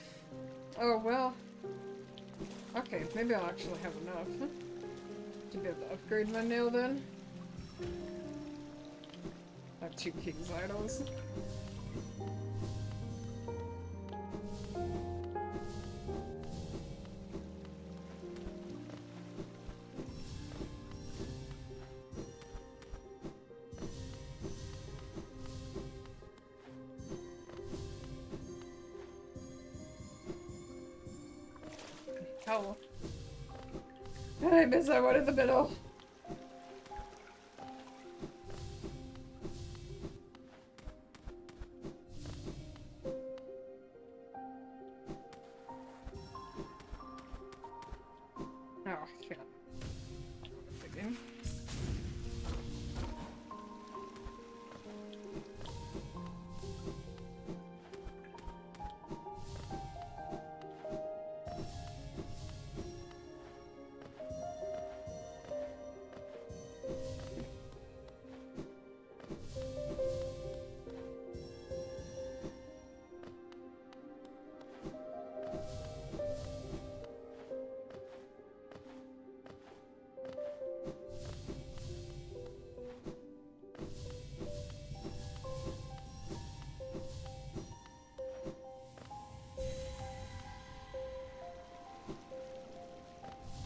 Oh, well. Okay, maybe I'll actually have enough to be able to upgrade my nail then. I have 2 king's idols. Oh. I miss that one in the middle. Oh, shit. Thinking.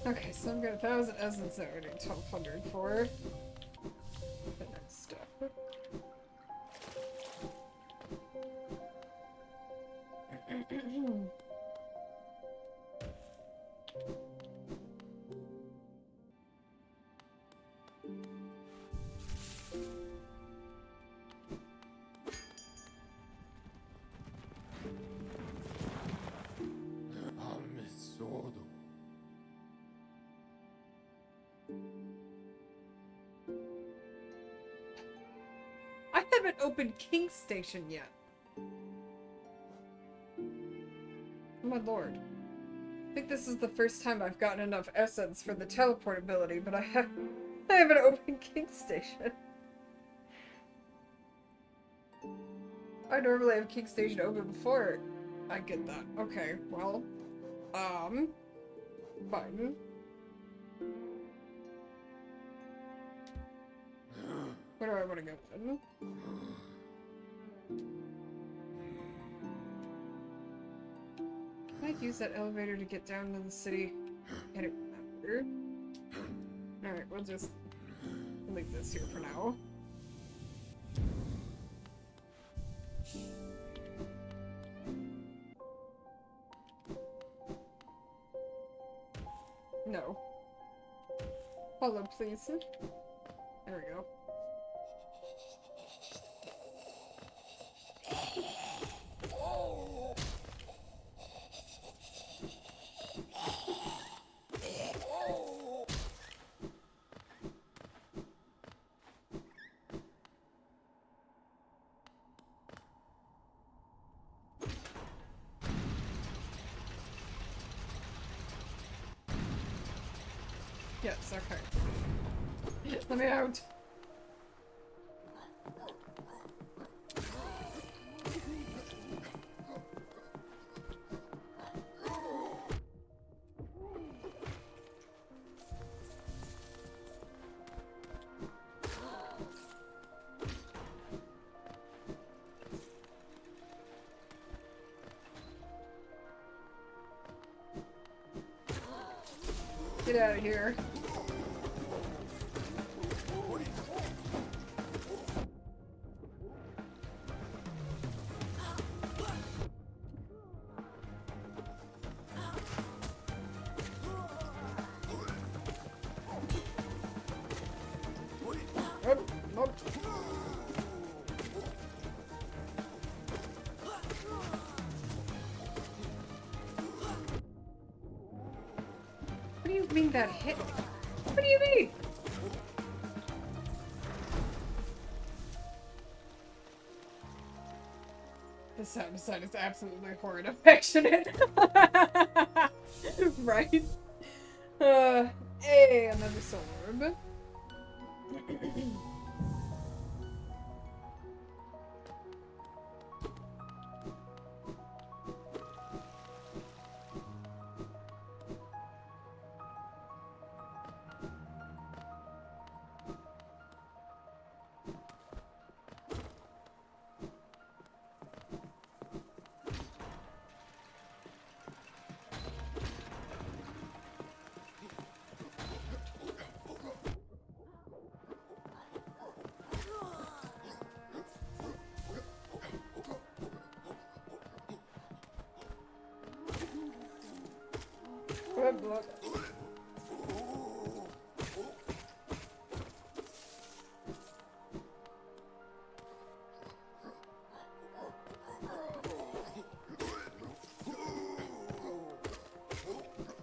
Okay, so I'm getting 1,000 essence that we're doing 1,200 for the next step. I haven't opened King Station yet. Oh my lord. I think this is the first time I've gotten enough essence for the teleport ability, but I haven't opened King Station. I normally have King Station open before I get that. Okay, well, fine. Where do I want to go then? Can I use that elevator to get down to the city? I don't remember. Alright, we'll just leave this here for now. No. Follow, please. There we go. Yes, okay. Let me out. Get out of here. Nope. What do you mean that hit? What do you mean? The sound design is absolutely horrid affectionate. Right? Hey, another soul orb. blah.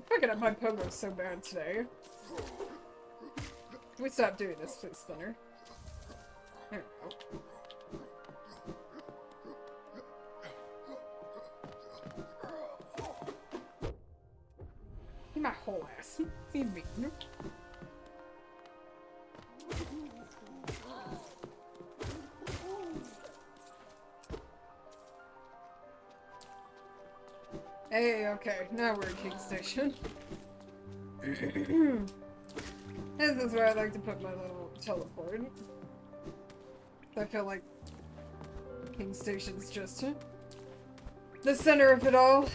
Fucking up my pogo so bad today. Can we stop doing this, please, Splinter? There we go. My whole ass. Be mean. Hey, okay, now we're at King Station. This is where I like to put my little teleport. I feel like King Station's just the center of it all.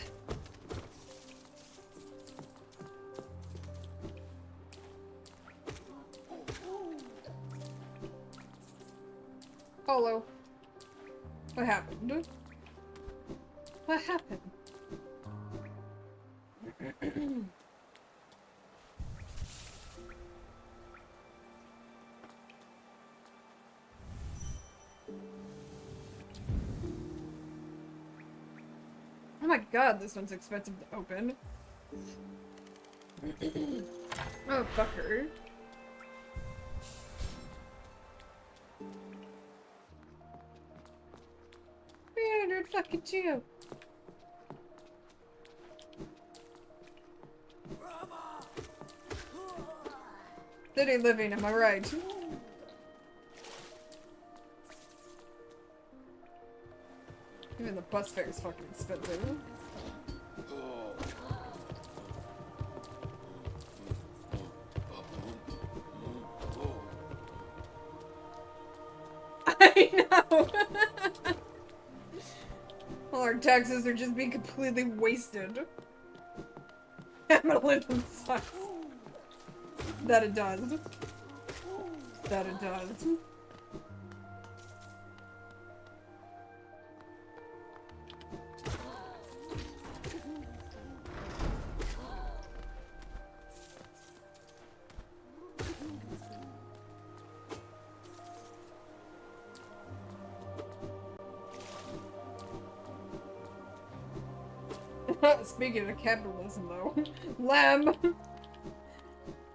Hello. What happened? What happened? Oh my god, this one's expensive to open. Oh, fucker. Fucking Geo. City living, am I right? Even the bus fare is fucking expensive. I know! All our taxes are just being completely wasted. Capitalism sucks. That it does. That it does. Speaking of capitalism, though. Lamb!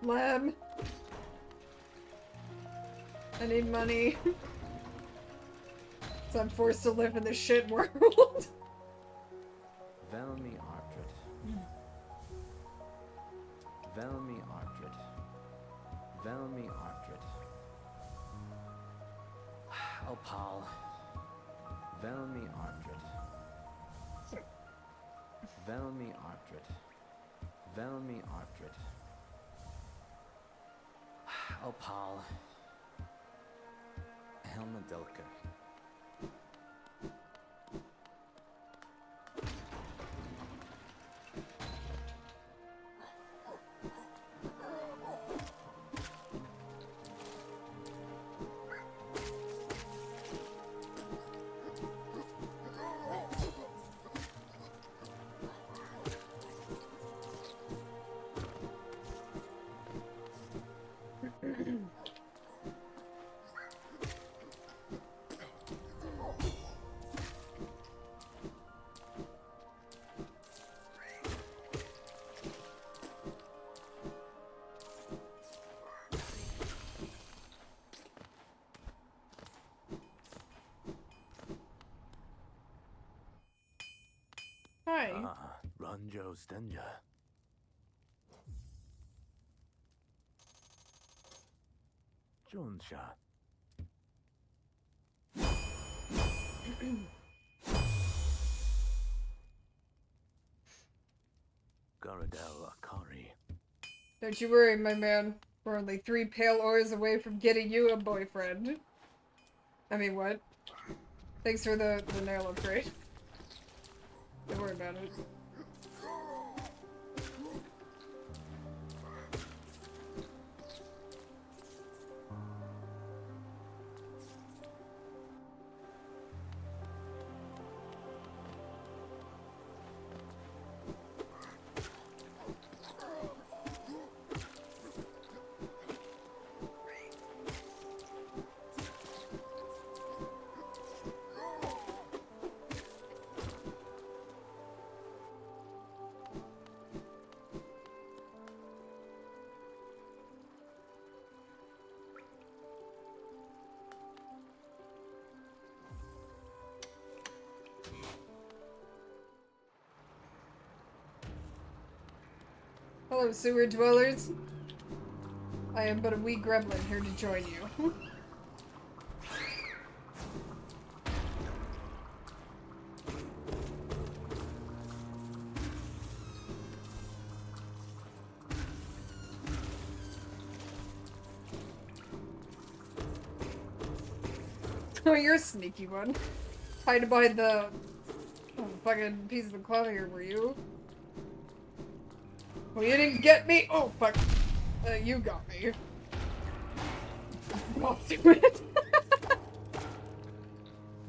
Lamb! I need money. So I'm forced to live in this shit world. Velmi Artred. Velmi Artred. Velmi Artred. Opal. Velmi Artred. Velmi Artred. Velmi Artred. Opal. Helmadilka. Hi. Ranjo Stenja. Jonsha. Garadel Akari. Don't you worry, my man. We're only 3 pale ores away from getting you a boyfriend. I mean, what? Thanks for the nail upgrade. Don't worry about it. Hello, sewer dwellers. I am but a wee gremlin here to join you. Oh, you're a sneaky one. Hide behind the fucking piece of the cloth here, were you? Well, you didn't get me. Oh, fuck. You got me. I'll do it.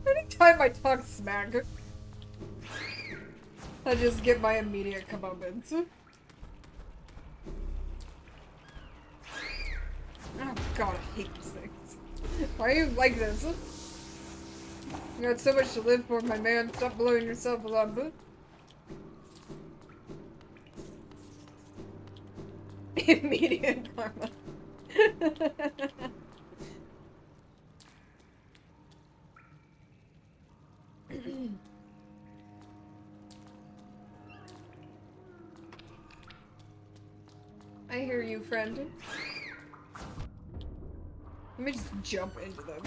Anytime I talk smack, I just get my immediate comeuppance. Oh god, I hate these things. Why are you like this? You got so much to live for, my man. Stop blowing yourself up. Immediate karma. I hear you, friend. Let me just jump into them.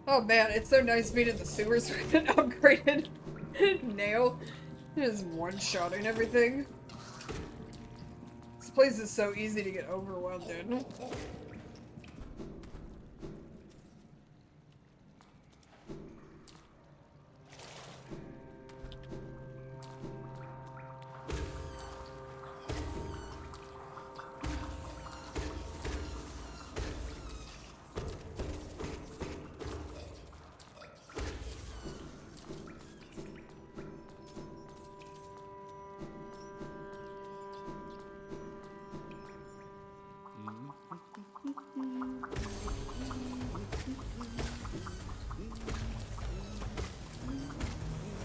Oh man, it's so nice being in the sewers with an upgraded nail. Just one-shotting everything. This place is so easy to get overwhelmed in.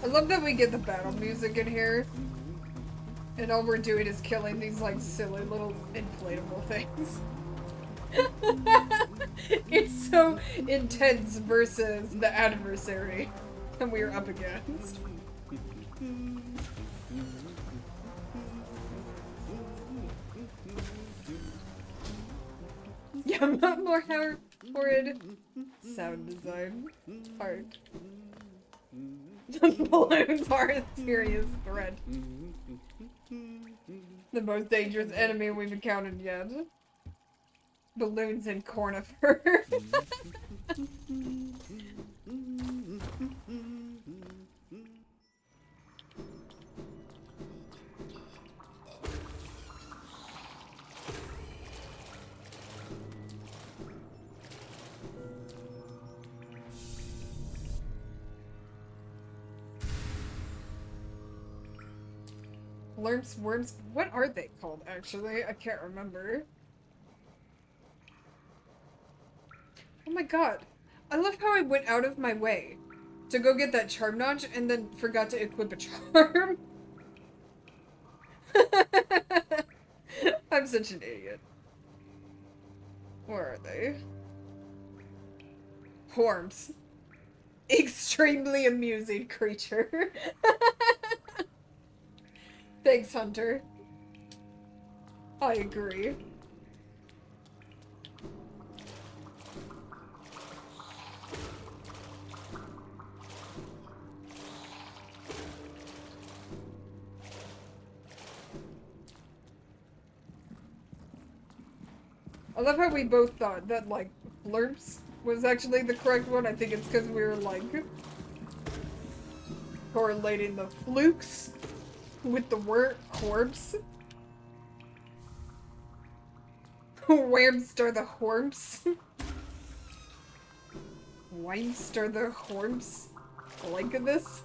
I love that we get the battle music in here. And all we're doing is killing these, like, silly little inflatable things. It's so intense versus the adversary that we are up against. Yeah, more horrid sound design part. The balloons are a serious threat. The most dangerous enemy we've encountered yet. Balloons and conifer. Lurms, worms, what are they called actually? I can't remember. Oh my god. I love how I went out of my way to go get that charm notch and then forgot to equip a charm. I'm such an idiot. Where are they? Worms. Extremely amusing creature. Thanks, Hunter. I agree. I love how we both thought that, like, Blurps was actually the correct one. I think it's because we were, like, correlating the flukes with the word corpse. Whamster the horms. Whamster the horms. Like this.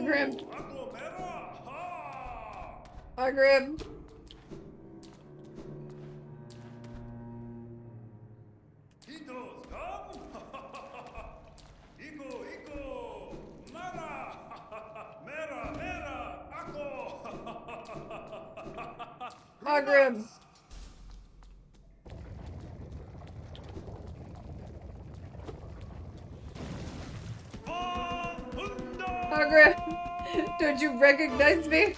Grim. Grim. Grim. Grim. Don't you recognize me?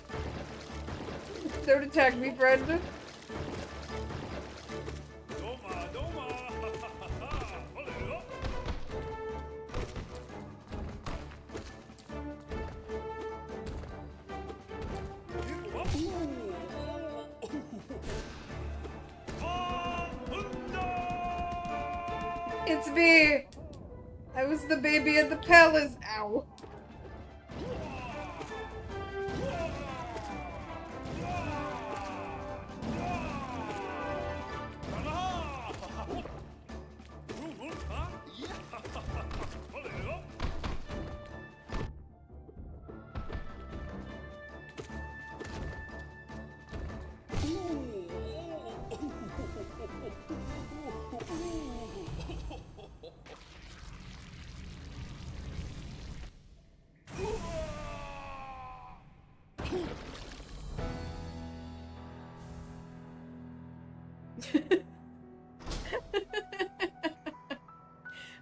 Don't attack me, friend. It's me! I was the baby at the palace. Ow.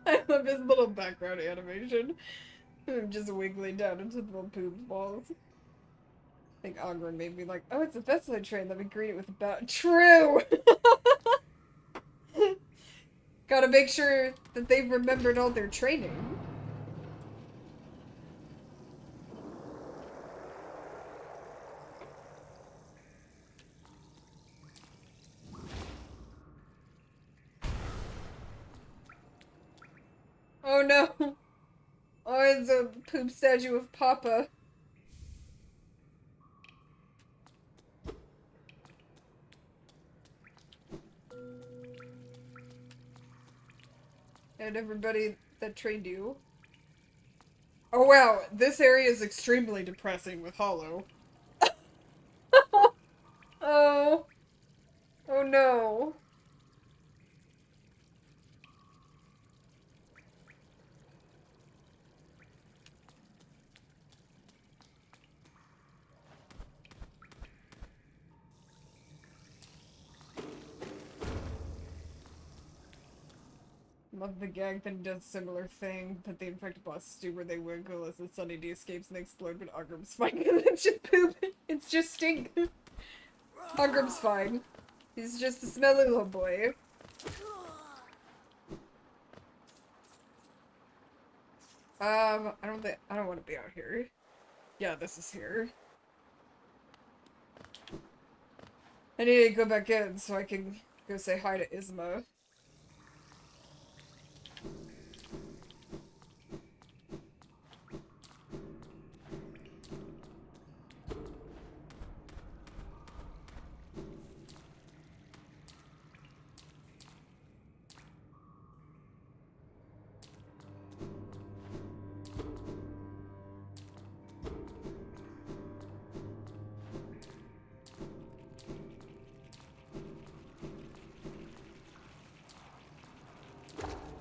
I love his little background animation. I'm just wiggling down into the little poop balls. I think Ogren made me like, oh, it's a festival train. Let me greet it with a bow. True! Gotta make sure that they've remembered all their training. Oh no! Oh, it's a poop statue of Papa. And everybody that trained you. Oh wow, this area is extremely depressing with Hollow. Oh. Oh no. Love the gag that does a similar thing that the infected bosses do where they wiggle as the Sunny D escapes and they explode, but Ogrim's fine. It's just poop. It's just stink. Ogrim's fine. He's just a smelly little boy. I don't want to be out here. Yeah, this is here. I need to go back in so I can go say hi to Isma.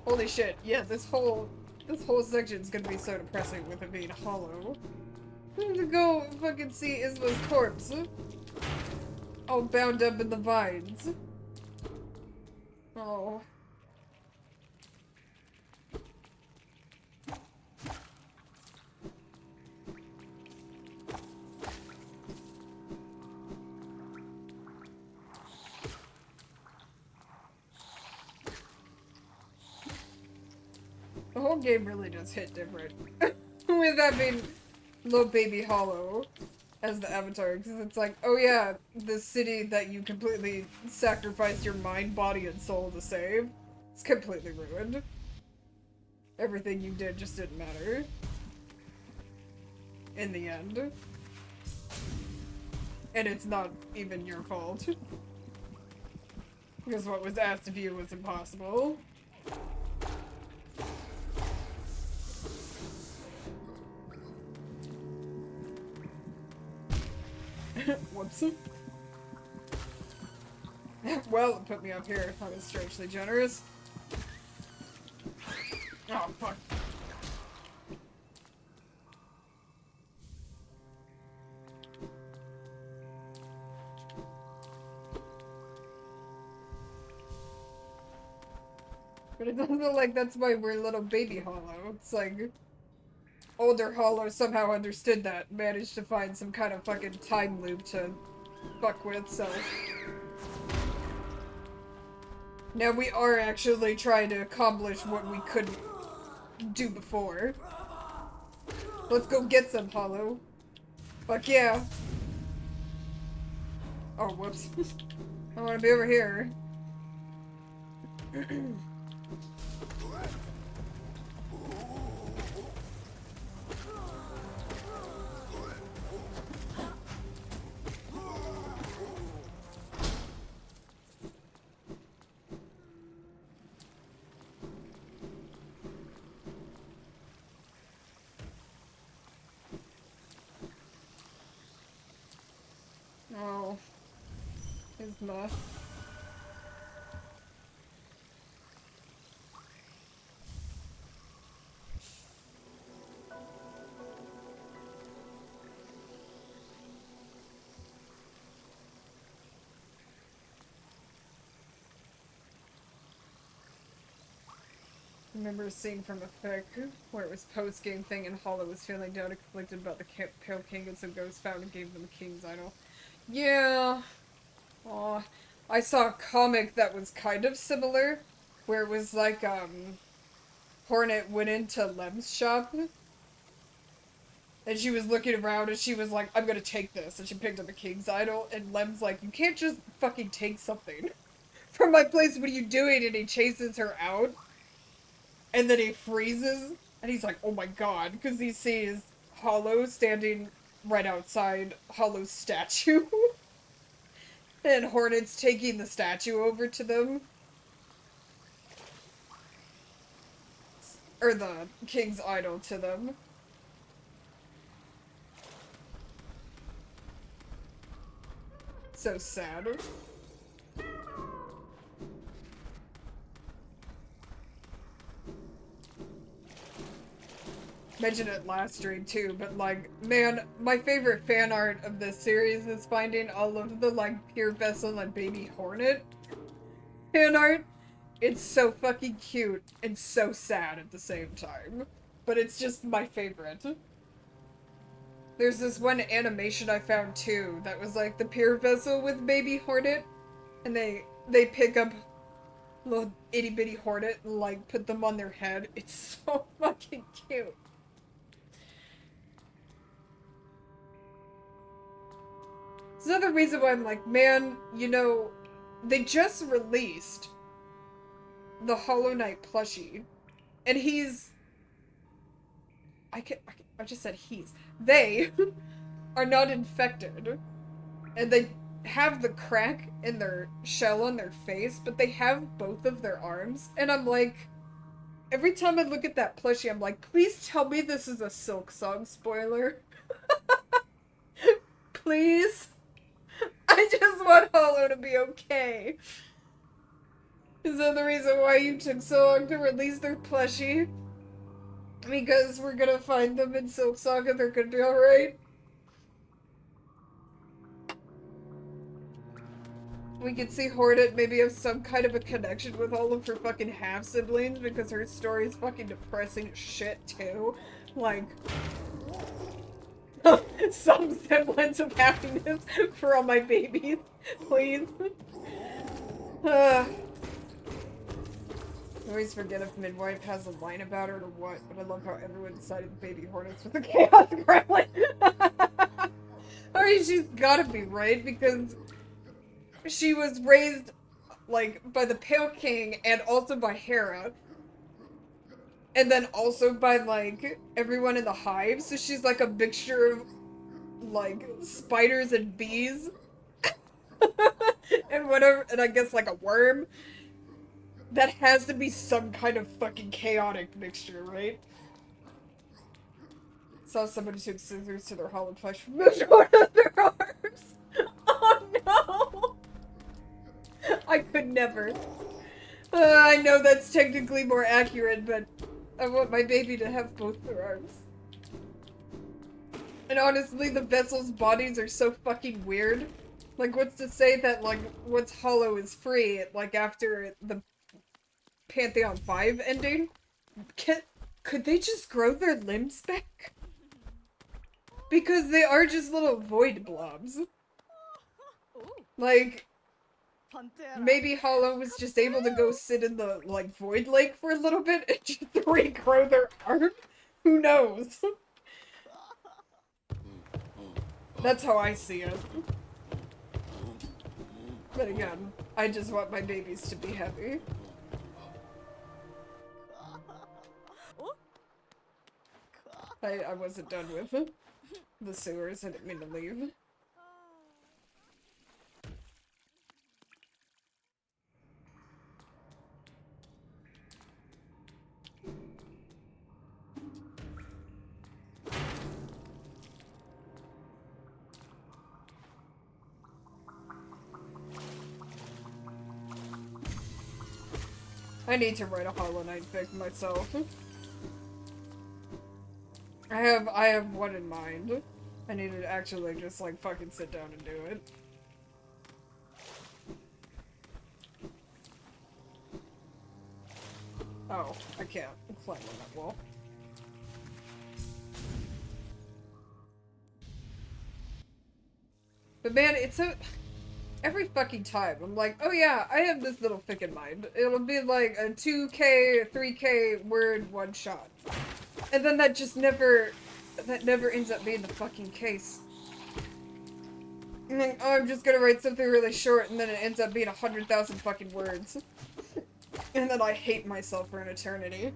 Holy shit, yeah, this whole section's gonna be so depressing with it being hollow. I'm gonna go fucking see Isma's corpse. All bound up in the vines. Oh. The whole game really does hit different. With that being little baby Hollow as the avatar, because it's like, oh yeah, the city that you completely sacrificed your mind, body, and soul to save, it's completely ruined. Everything you did just didn't matter. In the end. And it's not even your fault. Because what was asked of you was impossible. whoops. Well, it put me up here. I was strangely generous. Oh, fuck. But it doesn't look like that's why we're little baby Hollow. It's like older Hollow somehow understood that, managed to find some kind of fucking time loop to fuck with, so. Now we are actually trying to accomplish what we couldn't do before. Let's go get some Hollow. Fuck yeah. Oh, whoops. I wanna be over here. Oh. His muff. I remember seeing from a fic where it was post-game thing and Hollow was feeling down and conflicted about the Pale King and some ghost found and gave them the King's Idol. Yeah. Aw. I saw a comic that was kind of similar, where it was like, Hornet went into Lem's shop, and she was looking around and she was like, I'm gonna take this, and she picked up a King's Idol, and Lem's like, you can't just fucking take something from my place, what are you doing? And he chases her out. And then he freezes, and he's like, oh my god, because he sees Hollow standing right outside Hollow's statue. And Hornet's taking the statue over to them. Or the King's Idol to them. So sad. Mentioned it last stream too, but like, man, my favorite fan art of this series is finding all of the like Pure Vessel and Baby Hornet fan art. It's so fucking cute and so sad at the same time, but it's just my favorite. There's this one animation I found too that was like the Pure Vessel with Baby Hornet, and they pick up little itty bitty Hornet and like put them on their head. It's so fucking cute. It's another reason why I'm like, man, you know, they just released the Hollow Knight plushie, and he's, I just said he's, they are not infected, and they have the crack in their shell on their face, but they have both of their arms, and I'm like, every time I look at that plushie, I'm like, please tell me this is a Silk Song spoiler. Please. I just want Hollow to be okay. Is that the reason why you took so long to release their plushie? Because we're gonna find them in Silk Song and they're gonna be alright? We can see Hornet maybe have some kind of a connection with all of her fucking half-siblings because her story is fucking depressing as shit too. Like, some semblance of happiness for all my babies, please. I always forget if Midwife has a line about it or what, but I love how everyone decided Baby Hornets with the Chaos Gremlin. I mean, she's gotta be, right? Because she was raised, like, by the Pale King and also by Hera. And then also by, like, everyone in the hive, so she's like a mixture of, like, spiders and bees. And whatever, and I guess like a worm. That has to be some kind of fucking chaotic mixture, right? Saw somebody took scissors to their hollow flesh from moved one of their arms. No! I could never. I know that's technically more accurate, but I want my baby to have both their arms. And honestly, the vessels' bodies are so fucking weird. Like, what's to say that, like, what's hollow is free, like, after the Pantheon 5 ending? Could they just grow their limbs back? Because they are just little void blobs. Like, maybe Hollow was just able to go sit in the, like, void lake for a little bit and just regrow their arm? Who knows? That's how I see it. But again, I just want my babies to be happy. I wasn't done with the sewers. I didn't mean to leave. I need to write a Hollow Knight fic myself. I have one in mind. I need to actually just like fucking sit down and do it. Oh, I can't climb on that wall. But man, it's so... Every fucking time, I'm like, oh yeah, I have this little fic in mind. It'll be like a 2K, 3K word one shot. And then that just never... That never ends up being the fucking case. And then, oh, I'm just gonna write something really short, and then it ends up being 100,000 fucking words. And then I hate myself for an eternity.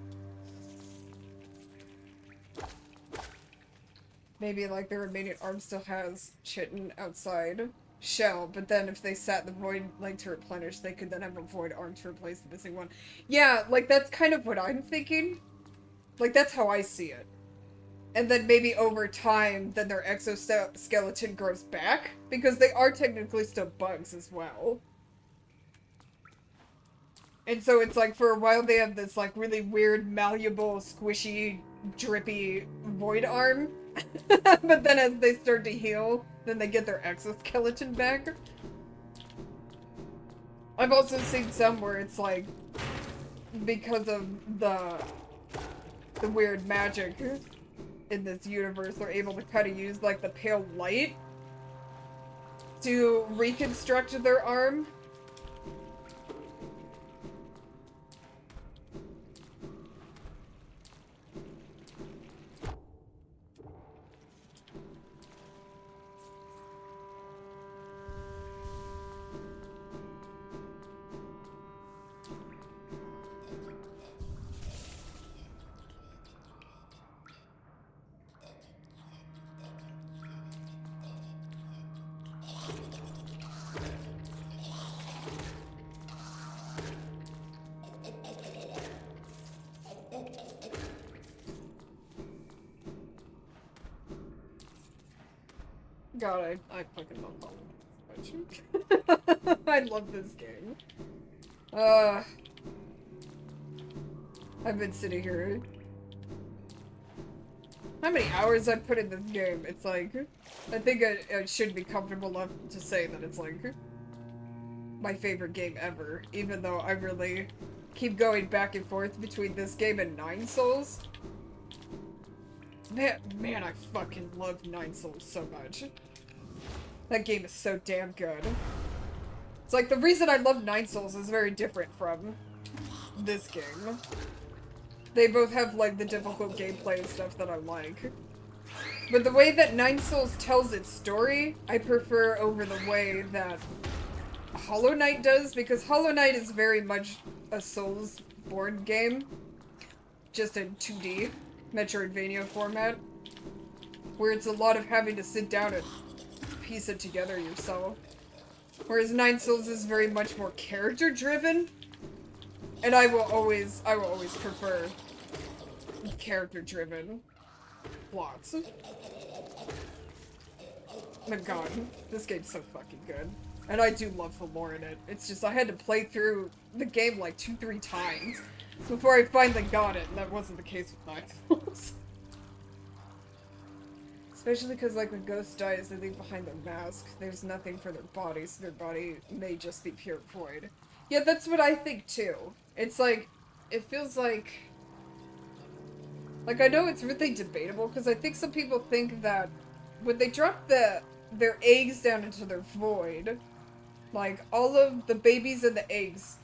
Maybe, like, the remaining arm still has chitin outside shell, but then if they sat the void, like, to replenish, they could then have a void arm to replace the missing one. Yeah, like, that's kind of what I'm thinking. Like, that's how I see it. And then maybe over time, then their exoskeleton grows back, because they are technically still bugs as well. And so it's like, for a while they have this, like, really weird, malleable, squishy, drippy void arm. But then as they start to heal, then they get their exoskeleton back. I've also seen some where it's like, because of the weird magic in this universe, they're able to kind of use, like, the pale light to reconstruct their arm. God, I fucking love Hollow Knight. I love this game. I've been sitting here. How many hours I've put in this game? It's like, I think I should be comfortable enough to say that it's like my favorite game ever, even though I really keep going back and forth between this game and Nine Souls. Man, I fucking love Nine Souls so much. That game is so damn good. It's like, the reason I love Nine Souls is very different from this game. They both have, like, the difficult gameplay and stuff that I like. But the way that Nine Souls tells its story, I prefer over the way that Hollow Knight does, because Hollow Knight is very much a Souls-born game. Just in 2D, Metroidvania format. Where it's a lot of having to sit down and piece it together yourself. Whereas Nine Souls is very much more character-driven. And I will always prefer character-driven plots. My god, this game's so fucking good. And I do love the lore in it. It's just I had to play through the game like 2-3 times before I finally got it, and that wasn't the case with Night Falls. Especially because, like, when ghosts dies, they leave behind their mask. There's nothing for their body, so their body may just be pure void. Yeah, that's what I think, too. It's like, it feels like... Like, I know it's really debatable, because I think some people think that when they drop their eggs down into their void, like, all of the babies and the eggs...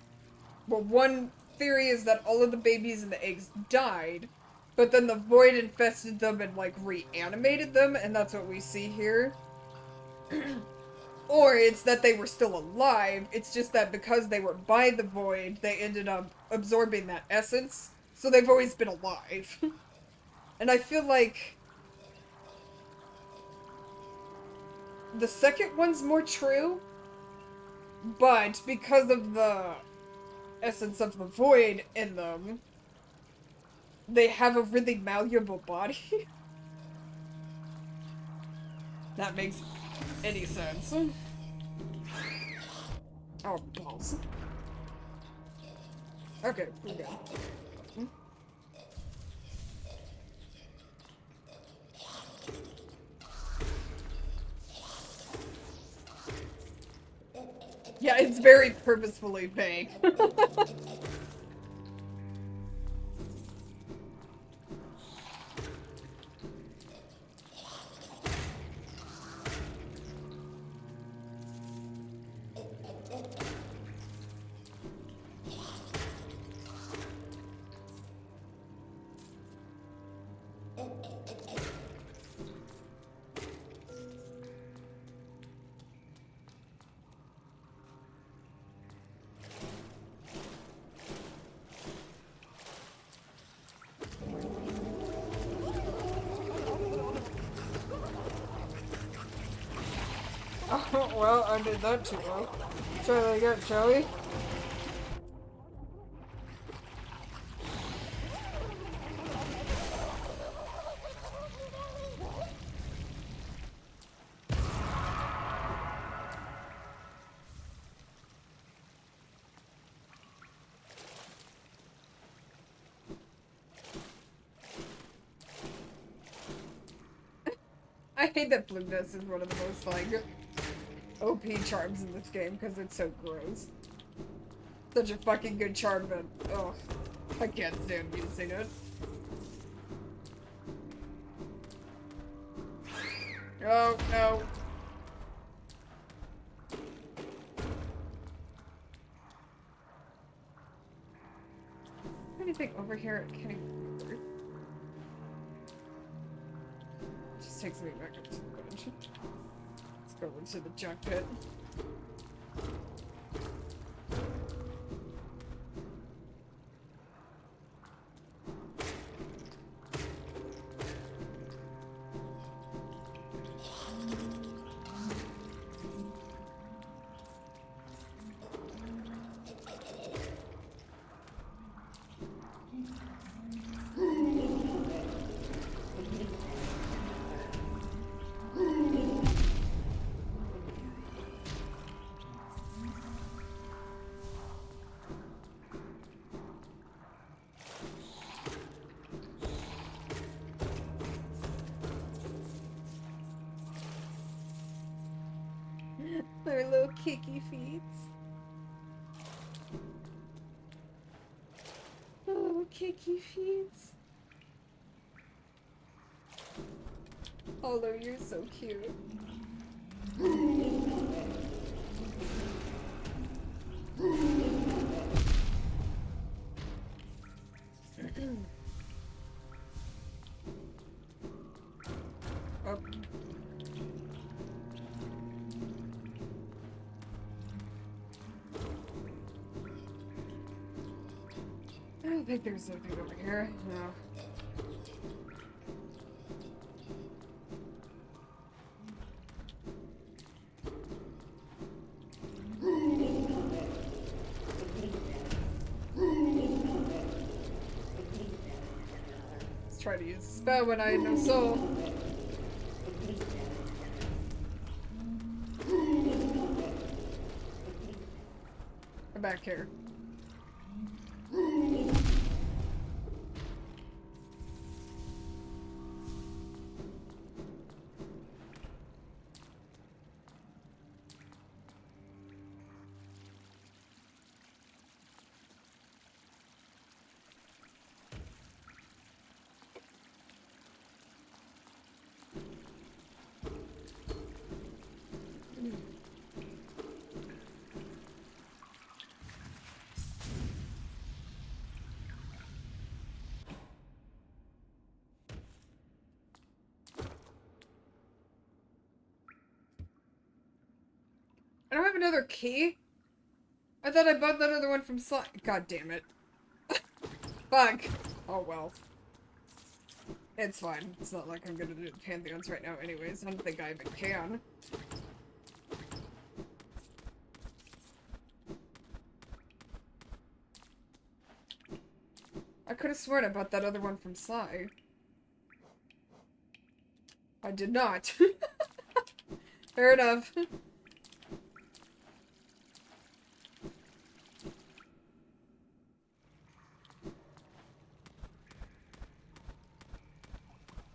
Well, one theory is that all of the babies and the eggs died, but then the void infested them and, like, reanimated them, and that's what we see here. Or it's that they were still alive, it's just that because they were by the void, they ended up absorbing that essence, so they've always been alive. And I feel like... the second one's more true, but because of the essence of the void in them, they have a really malleable body. That makes any sense. Oh, balls. Okay, we're good. Yeah, it's very purposefully vague. Well, I did that too well. Try that again, shall we? I hate that Blueness is one of the most, like, OP charms in this game because it's so gross. Such a fucking good charm, but oh, I can't stand using it. Oh no. Anything over here? I can't even remember. Just takes me back up to the village. Let's go into the junk pit. Their little kicky feet. Oh, kicky feet. Although you're so cute. Oh. I don't think there's something over here. No. Let's try to use a spell when I had no soul. back here. I don't have another key? I thought I bought that other one from God damn it. Fuck. Oh well. It's fine. It's not like I'm gonna do Pantheons right now anyways. I don't think I even can. I could have sworn I bought that other one from Sly. I did not. Fair enough.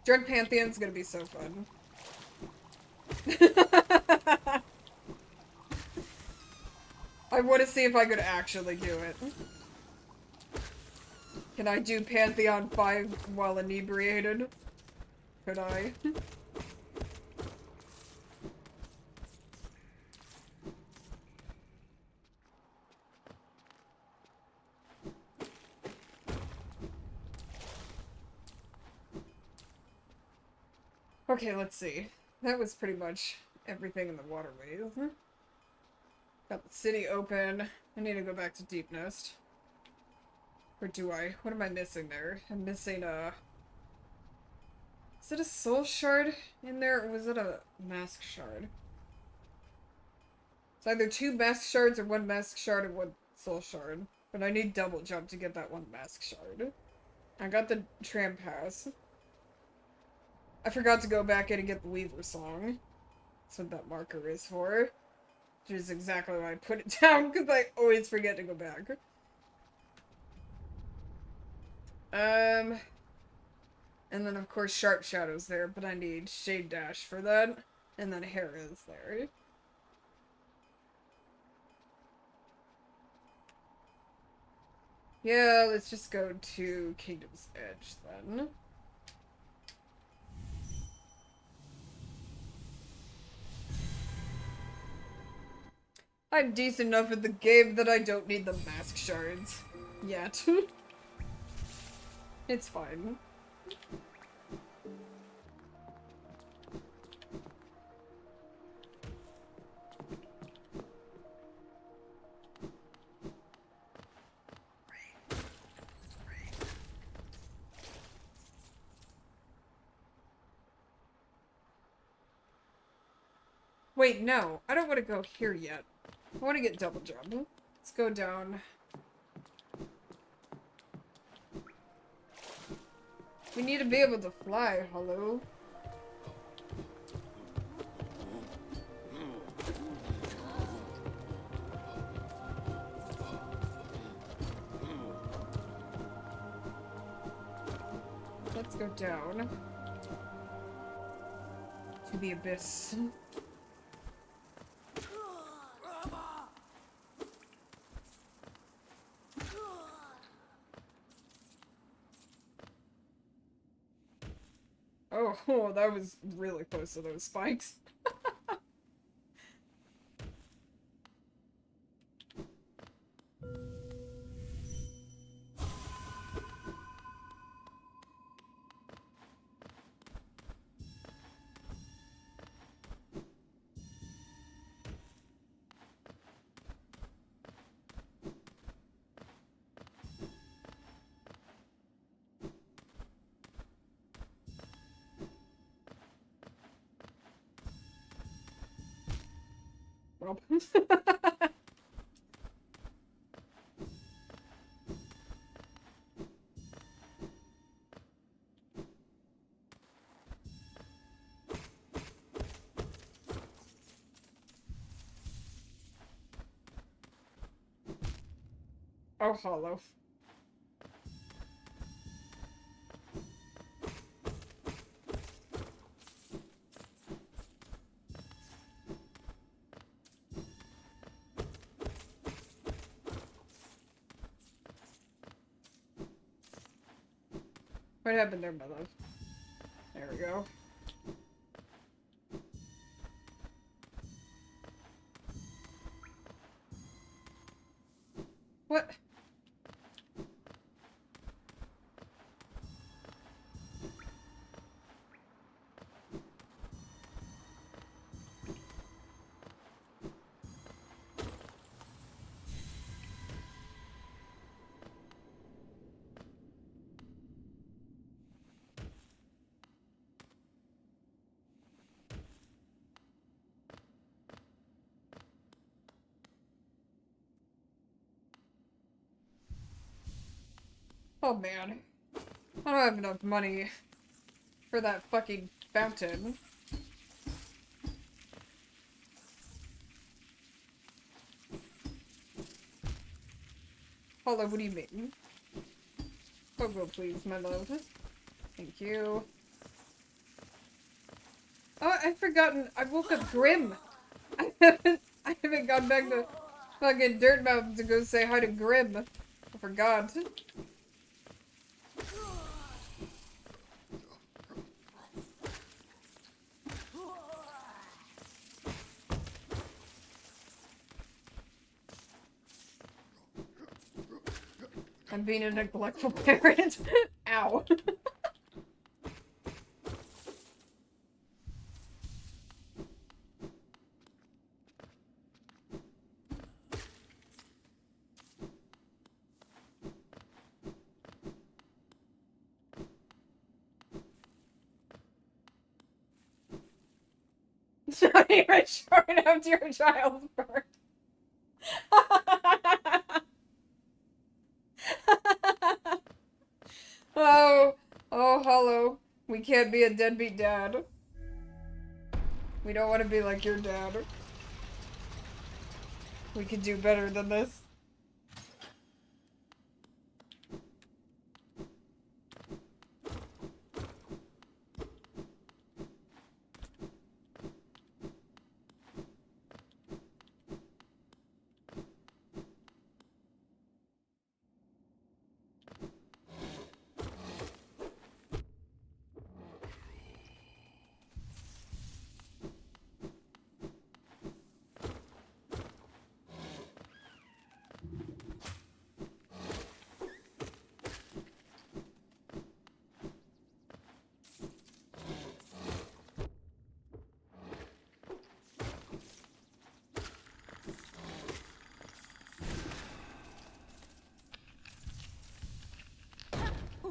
Drug Pantheon's gonna be so fun. I want to see if I could actually do it. Can I do Pantheon 5 while inebriated? Could I? Okay, let's see. That was pretty much everything in the waterways. Got the city open. I need to go back to Deep Nest. Or do I? What am I missing there? I'm missing a... Is it a soul shard in there, or was it a mask shard? It's either 2 mask shards or 1 mask shard and 1 soul shard. But I need double jump to get that 1 mask shard. I got the tram pass. I forgot to go back in and get the Weaver song. That's what that marker is for. Which is exactly why I put it down, because I always forget to go back. And then of course Sharp Shadow's there, but I need Shade Dash for that. And then Hera's there. Yeah, let's just go to Kingdom's Edge then. I'm decent enough at the game that I don't need the mask shards. Yet. It's fine. Wait, no. I don't want to go here yet. I want to get double jump. Let's go down. We need to be able to fly, hello? Let's go down. To the abyss. Oh, that was really close to those spikes. Well. Oh, hollow. What happened there, my love? There we go. What? Oh man. I don't have enough money for that fucking fountain. Paula, what do you mean? Pogo, please, my love. Thank you. Oh, I've forgotten. I woke up Grim. I haven't gone back to fucking Dirt Mountain to go say hi to Grim. I forgot. I'm being a neglectful parent. Ow. Not even short enough to your child's birth. Oh, oh, Hollow. We can't be a deadbeat dad. We don't want to be like your dad. We could do better than this.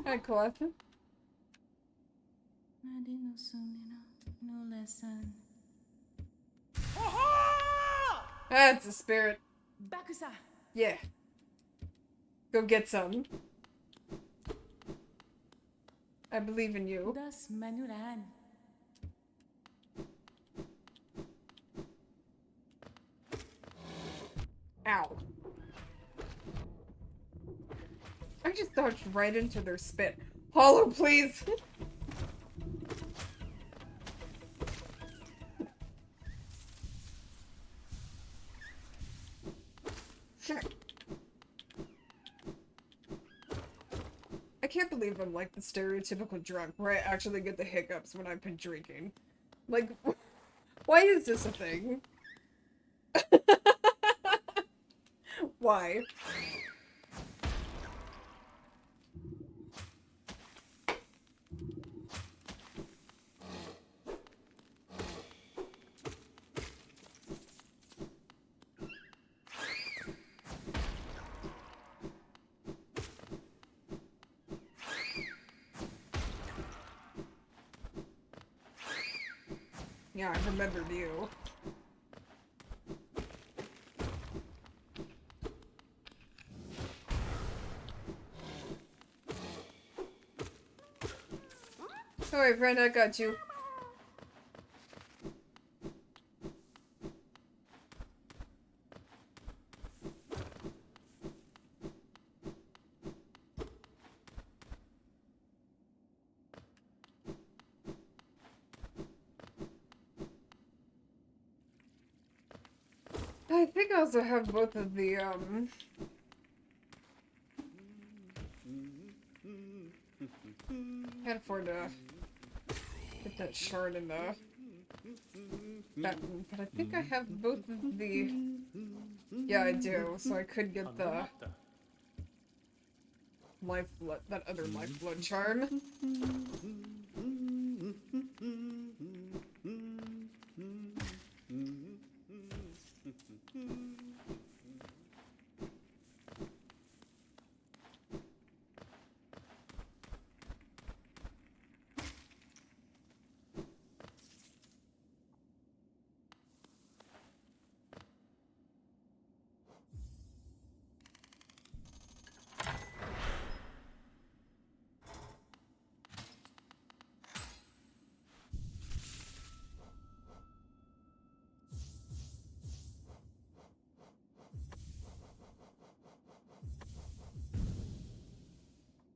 Hi, Cloth. No lesson. That's a spirit. Bakusa. Yeah. Go get some. I believe in you. Das manuran. Ow. I just dodged right into their spit. Hollow, please! I can't believe I'm like the stereotypical drunk where I actually get the hiccups when I've been drinking. Like, why is this a thing? Why? Yeah, I remembered you. Alright, friend, I got you. also have both of the, can't afford to get that shard in the button, but I think I have both of the... Yeah, I do, so I could get the Andamata. lifeblood, that other lifeblood charm.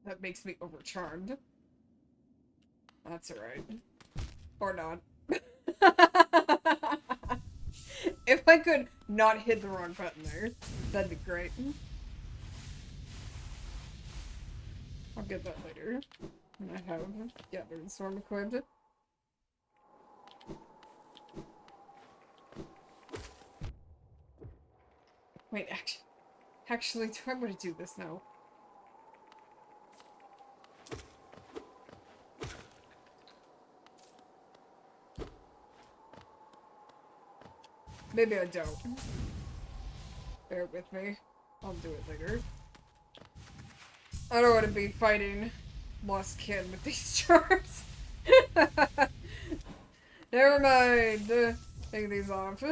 That makes me overcharmed. That's alright. Or not. If I could not hit the wrong button there, that'd be great. I'll get that later. And I have Gathering Storm equipped. Wait, actually, do I want to do this now? Maybe I don't. Bear with me. I'll do it later. I don't want to be fighting lost kin with these charms. Never mind. Take these off.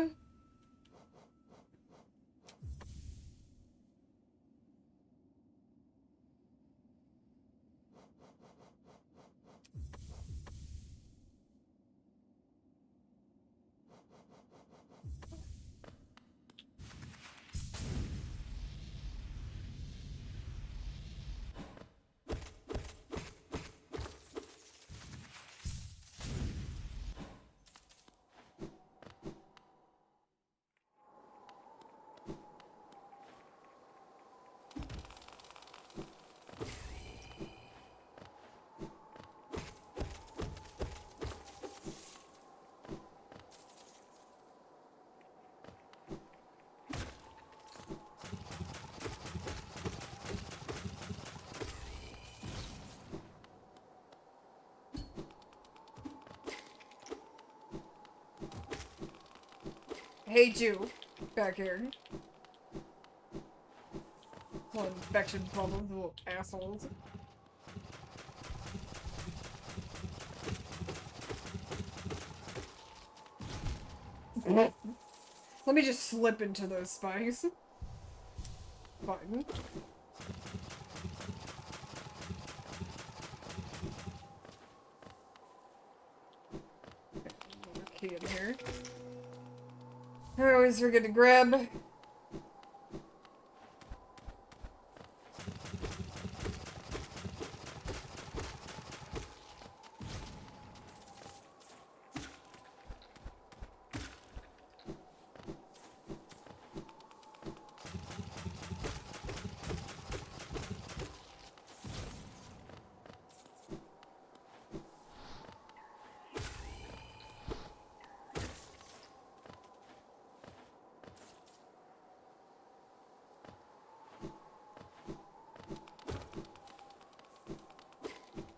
I hate you. Back here. Little infection bubbles, little assholes. Let me just slip into those spikes. Fine. Another key in here. I always forget to grab.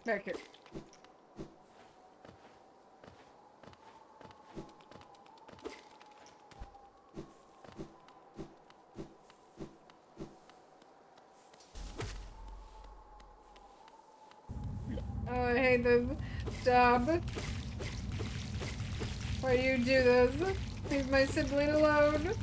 Back here. Oh, I hate this. Stop. Why do you do this? Leave my sibling alone.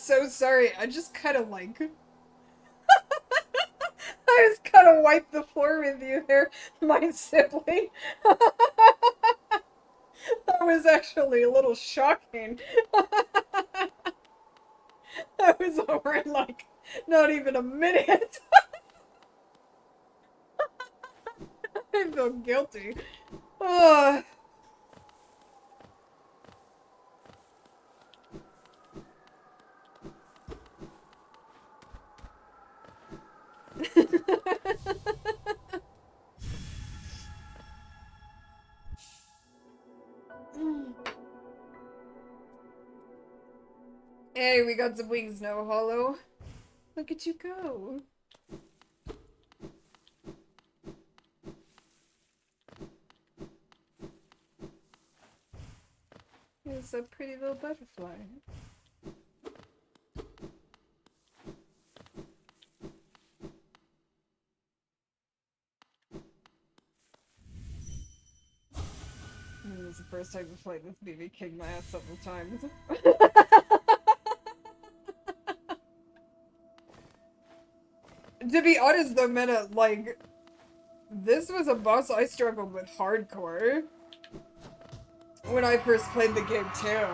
so sorry. I just kind of like... I just kind of wiped the floor with you there, my sibling. That was actually a little shocking. That was over in like not even a minute. I feel guilty. Oh. Hey, we got some wings now, Hollow. Look at you go. It's a pretty little butterfly. This is the first time I played this BB kicked my ass several times. To be honest though, Mena, like, this was a boss I struggled with hardcore when I first played the game too.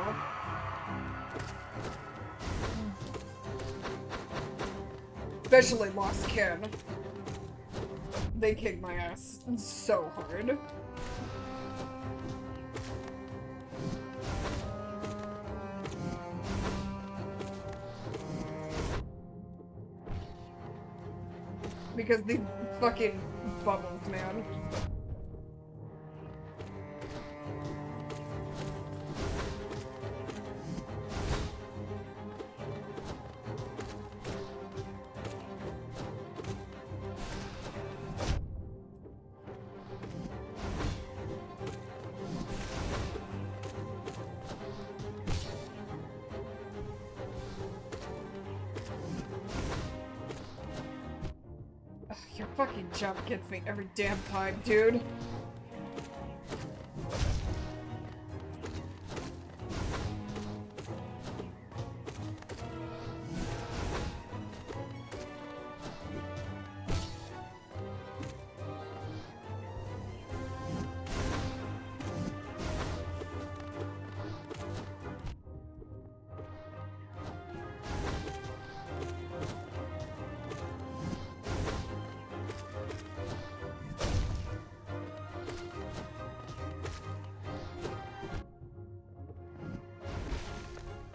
Especially Lost Kin. They kicked my ass so hard. Because these fucking bubbles, man. Ugh, your fucking jump gets me every damn time, dude.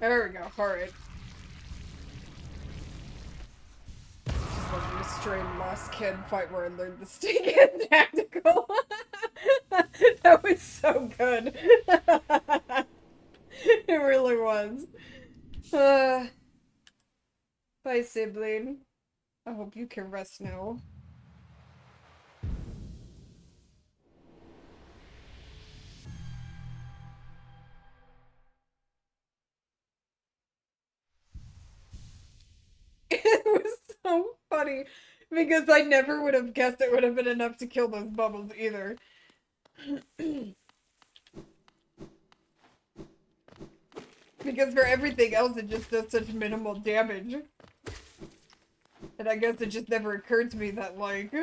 There we go, alright. Just like a restrained Lost Kid fight where I learned the stick and tactical. That was so good. It really was. Bye, sibling. I hope you can rest now. It was so funny because I never would have guessed it would have been enough to kill those bubbles either. Because for everything else it just does such minimal damage. And I guess it just never occurred to me that, like,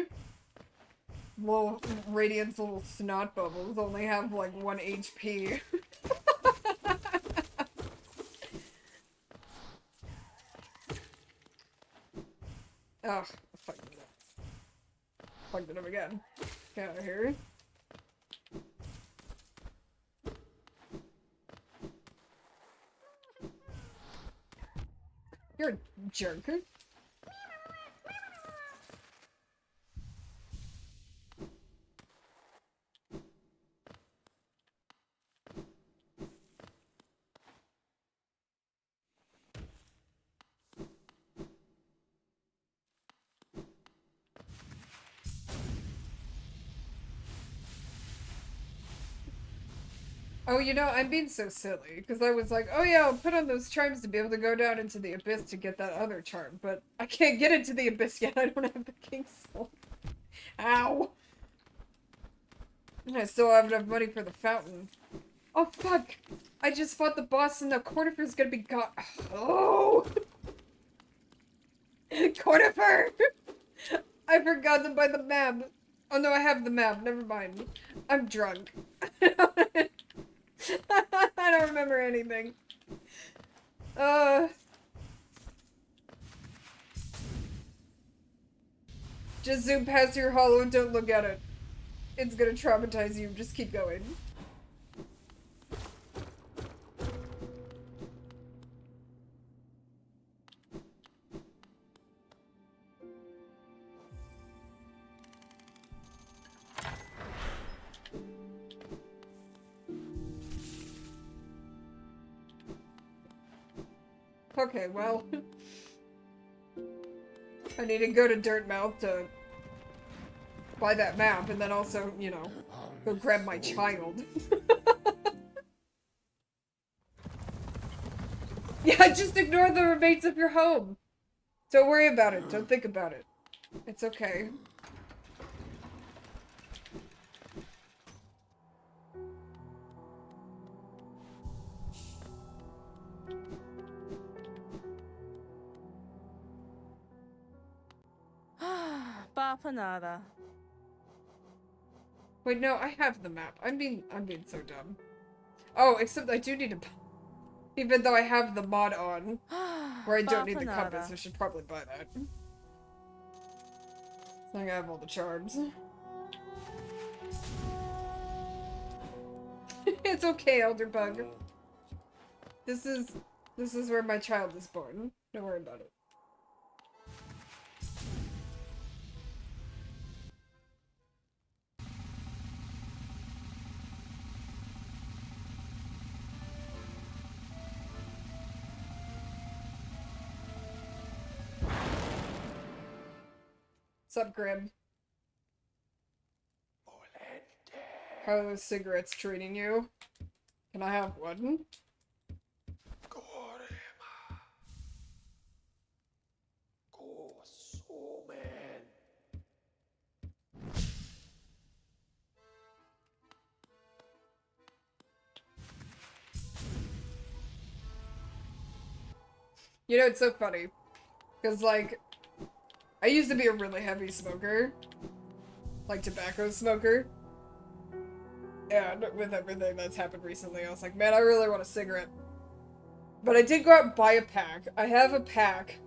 little Radiant's little snot bubbles only have like 1 HP. Oh, fucked it up. Fucked it up again. Get out of here. You're a jerk. Oh, you know, I'm being so silly, because I was like, oh yeah, I'll put on those charms to be able to go down into the abyss to get that other charm, but I can't get into the abyss yet, I don't have the King's Soul. Ow! And I still have enough money for the fountain. Oh, fuck. I just fought the boss and the Cornifer's gonna be gone. Oh! Cornifer! I forgot to buy the map. Oh no, I have the map. Never mind. I'm drunk. I don't remember anything. Just zoom past your hollow and don't look at it. It's gonna traumatize you. Just keep going. Okay, well. I need to go to Dirtmouth to buy that map, and then also, you know, go grab my child. Yeah, just ignore the remains of your home. Don't worry about it. Don't think about it. It's okay. Bapanada. Wait, no, I have the map. I'm being so dumb. Oh, except I do need to, even though I have the mod on, where I don't need the compass, I should probably buy that. So I have all the charms. It's okay, Elderbug. This is where my child is born. Don't worry about it. Sup, Grim? How are those cigarettes treating you? Can I have one? You know, it's so funny. Because, like, I used to be a really heavy smoker. Like, tobacco smoker. And with everything that's happened recently, I was like, man, I really want a cigarette. But I did go out and buy a pack. I have a pack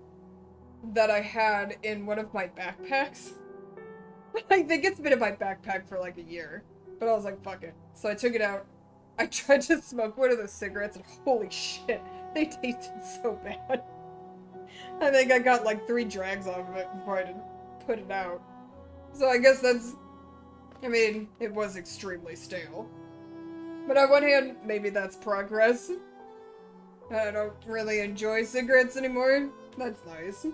that I had in one of my backpacks. I think it's been in my backpack for like a year. But I was like, fuck it. So I took it out. I tried to smoke one of those cigarettes and holy shit, they tasted so bad. I think I got like 3 drags off of it before I didn't put it out. So I guess that's... I mean, it was extremely stale. But on one hand, maybe that's progress. I don't really enjoy cigarettes anymore. That's nice.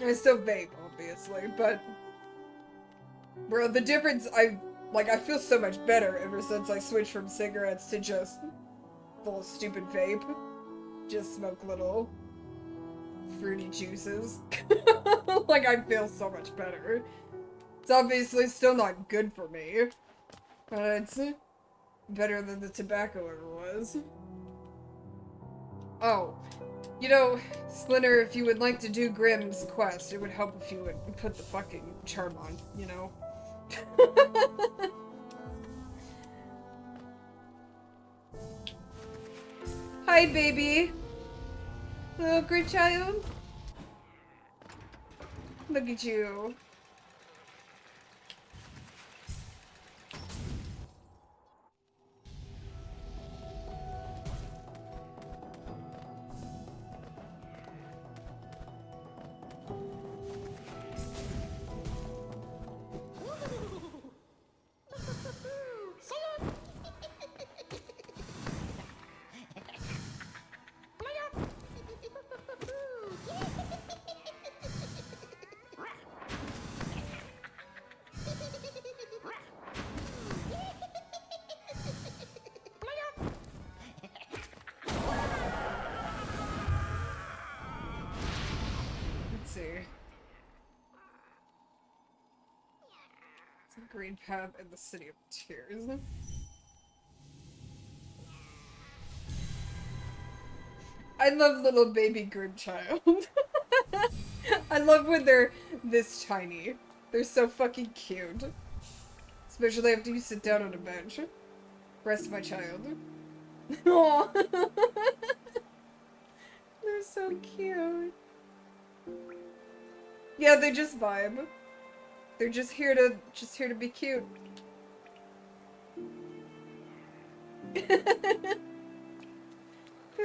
I still vape, obviously, but... Bro, the difference, I feel so much better ever since I switched from cigarettes to just full stupid vape. Just smoke little fruity juices. Like, I feel so much better. It's obviously still not good for me, but it's better than the tobacco ever was. Oh, you know, Splinter, if you would like to do Grimm's quest, it would help if you would put the fucking charm on, you know? Hi, baby. Little great child. Look at you. It's a green path in the City of Tears. I love little baby Grim Child. I love when they're this tiny. They're so fucking cute. Especially after you sit down on a bench. Rest my child. Aww. They're so cute. Yeah, they just vibe. They're just here to be cute. They're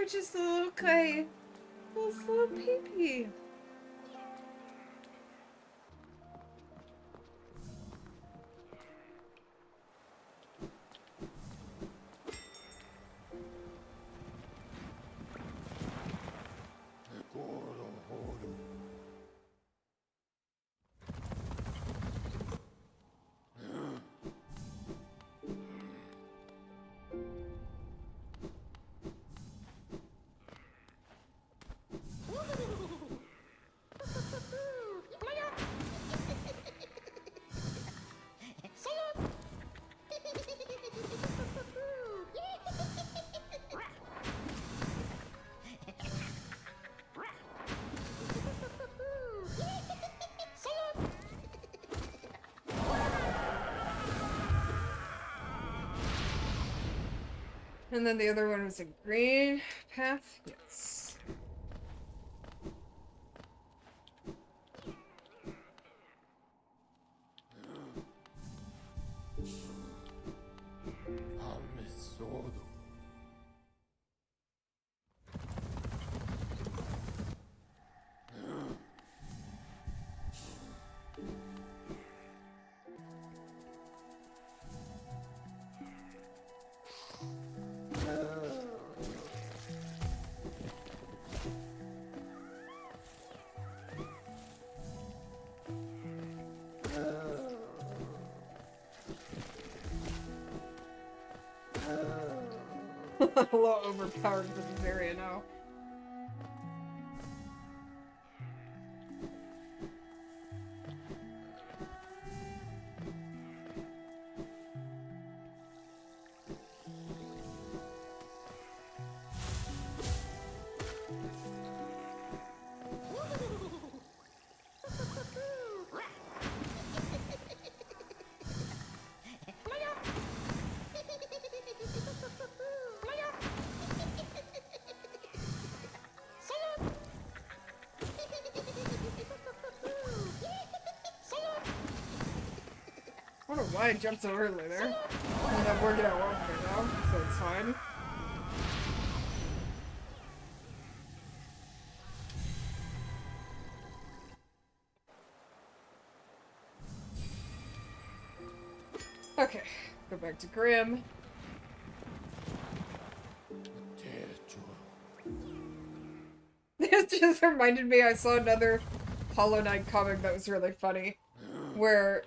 just a little clay. Little peepee. And then the other one was a green path? Yes. A little overpowered for this area now. I don't know why I jumped so early there. And I'm working out well right now, so it's fine. Okay, go back to Grim. This just reminded me, I saw another Hollow Knight comic that was really funny. Where,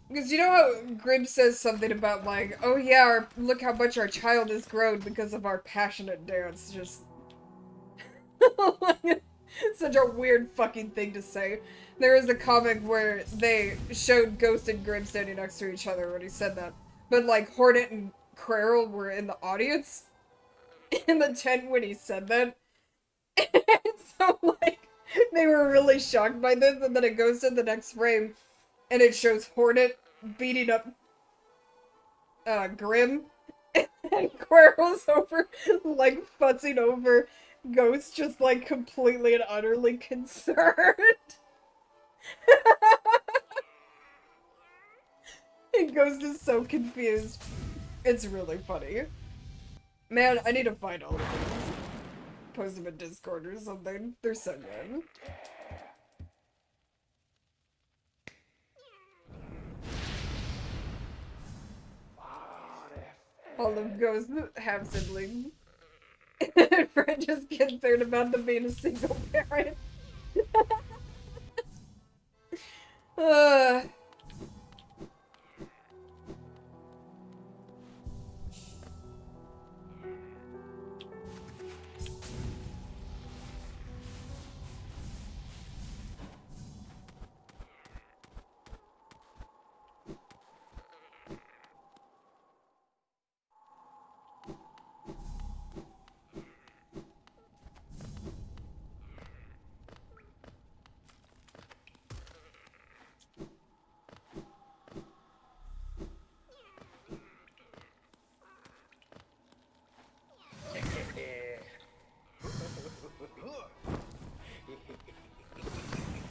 because you know how Grim says something about like, oh yeah, look how much our child has grown because of our passionate dance. Just such a weird fucking thing to say. There is a comic where they showed Ghost and Grim standing next to each other when he said that. But like Hornet and Quirrell were in the audience in the tent when he said that. And so like they were really shocked by this, and then it goes to the next frame and it shows Hornet beating up Grim, and Quirrell's over, like, fussing over Ghost, just, like, completely and utterly concerned. And Ghost is so confused. It's really funny. Man, I need to find all of these. Post them in Discord or something. They're so good. All of Ghost's half-siblings. And Fred just concerned about them being a single parent.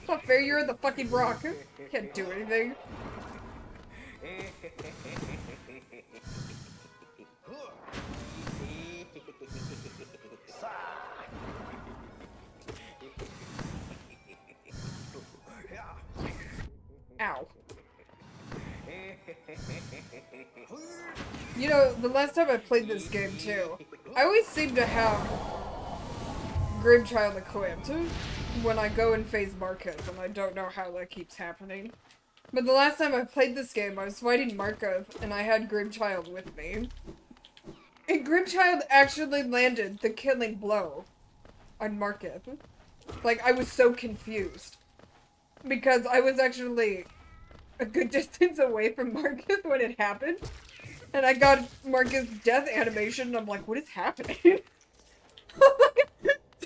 Not fair, you're in the fucking rock. Can't do anything. Ow. You know, the last time I played this game too, I always seem to have Grimchild equipped when I go and face Markov, and I don't know how that keeps happening. But the last time I played this game, I was fighting Markov, and I had Grimchild with me. And Grimchild actually landed the killing blow on Markov. Like, I was so confused. Because I was actually a good distance away from Marcus when it happened. And I got Marcus' death animation, and I'm like, what is happening?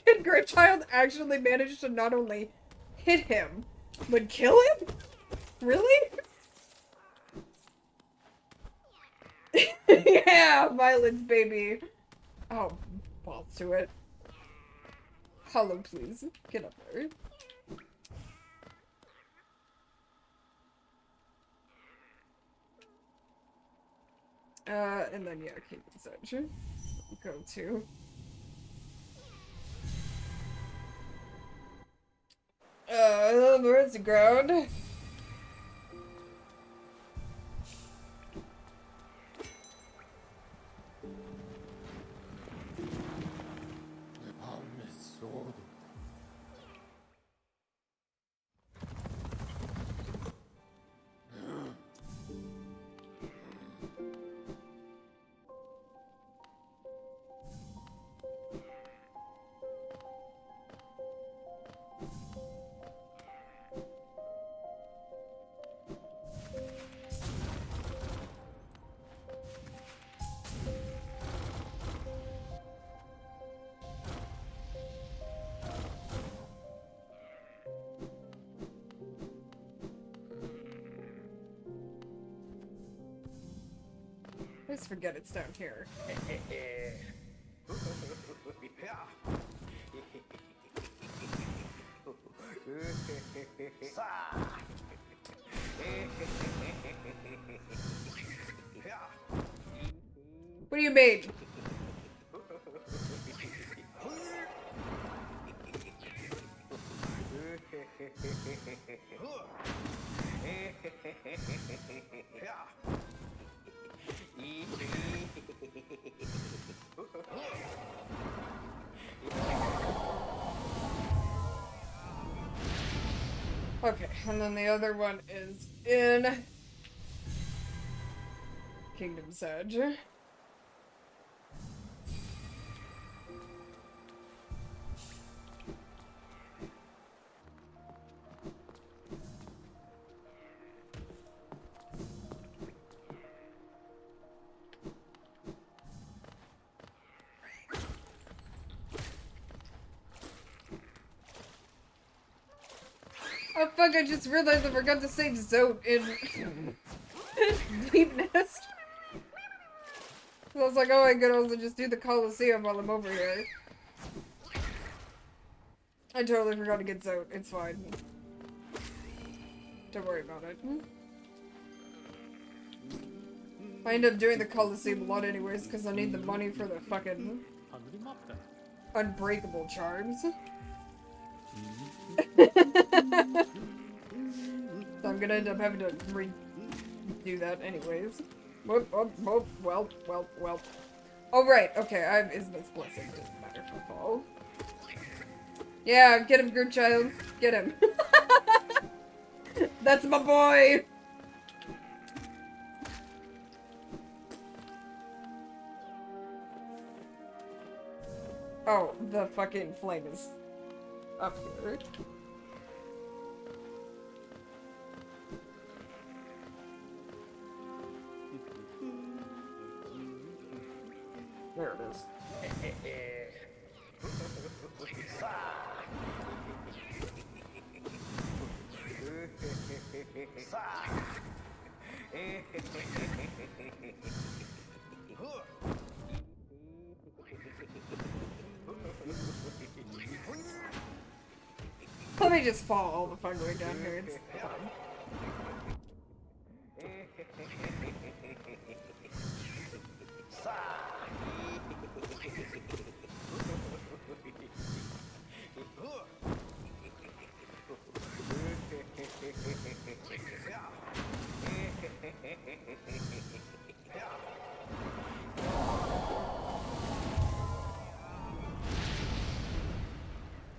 Did Greychild actually manage to not only hit him, but kill him? Really? Yeah, violence, baby. Oh, balls to it. Hello, please. Get up there. And then, yeah, Kingdom Sedge. Go to. Where's the ground? I always forget it's down here. What do you mean? Okay, and then the other one is in Kingdom's Edge. Oh fuck, I just realized I forgot to save Zote in Deep Nest. So I was like, oh, I could also just do the Coliseum while I'm over here. I totally forgot to get Zote. It's fine. Don't worry about it. I end up doing the Coliseum a lot anyways, because I need the money for the fucking unbreakable charms. So I'm gonna end up having to redo that anyways. Whoop, whoop, whoop, well. Oh right, okay, I have Isma's blessing, doesn't matter if I fall. Yeah, get him, group child. Get him. That's my boy! Oh, the fucking flame is up here. There it is. Let me just fall all the fucking way down here. It's fine.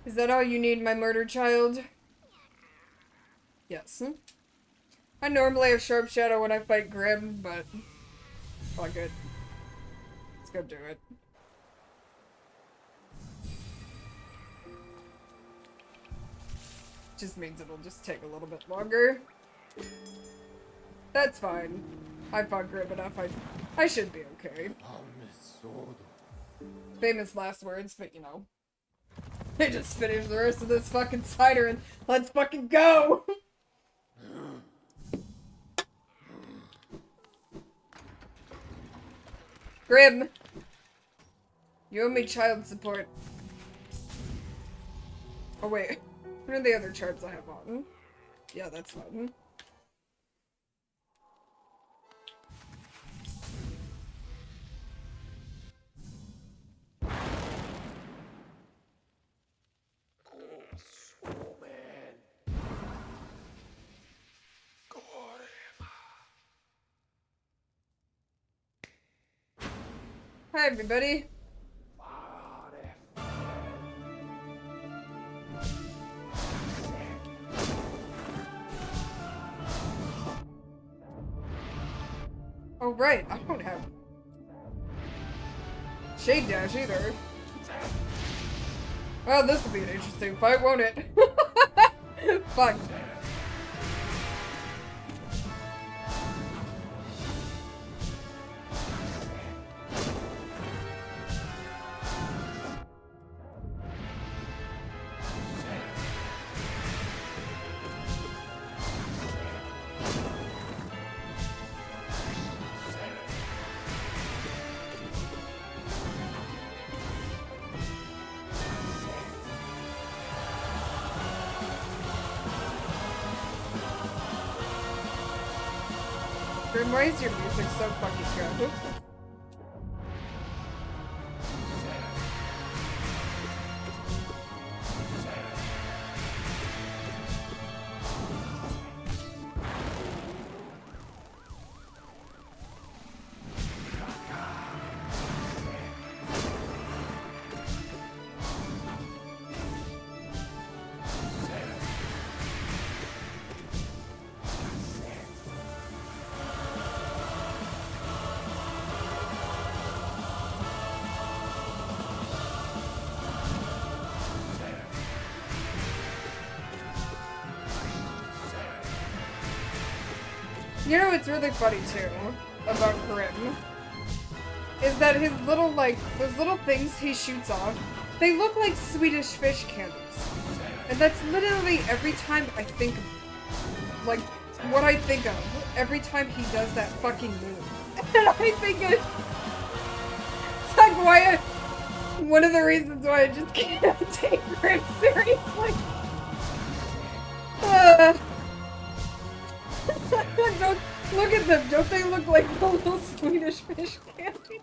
Is that all you need, my murdered child? Yes. I normally have Sharp Shadow when I fight Grim, but fuck it. Let's go do it. Just means it'll just take a little bit longer. That's fine. I fought Grim enough. I should be okay. Famous last words, but you know. They just finish the rest of this fucking cider and let's fucking go! Grim! You owe me child support. Oh wait, what are the other charts I have on? Yeah, that's fun. Hi everybody. Oh right, I don't have Shade Dash either. Well, this will be an interesting fight, won't it? Fuck. Grim, why is your music so fucking good? You know what's really funny too about Grim is that his little those little things he shoots off, they look like Swedish fish candles. And that's literally every time I think of, like, what I think of every time he does that fucking move. And I think it's like why one of the reasons why I just can't take Grim seriously. Don't look at them. Don't they look like the little Swedish fish candy?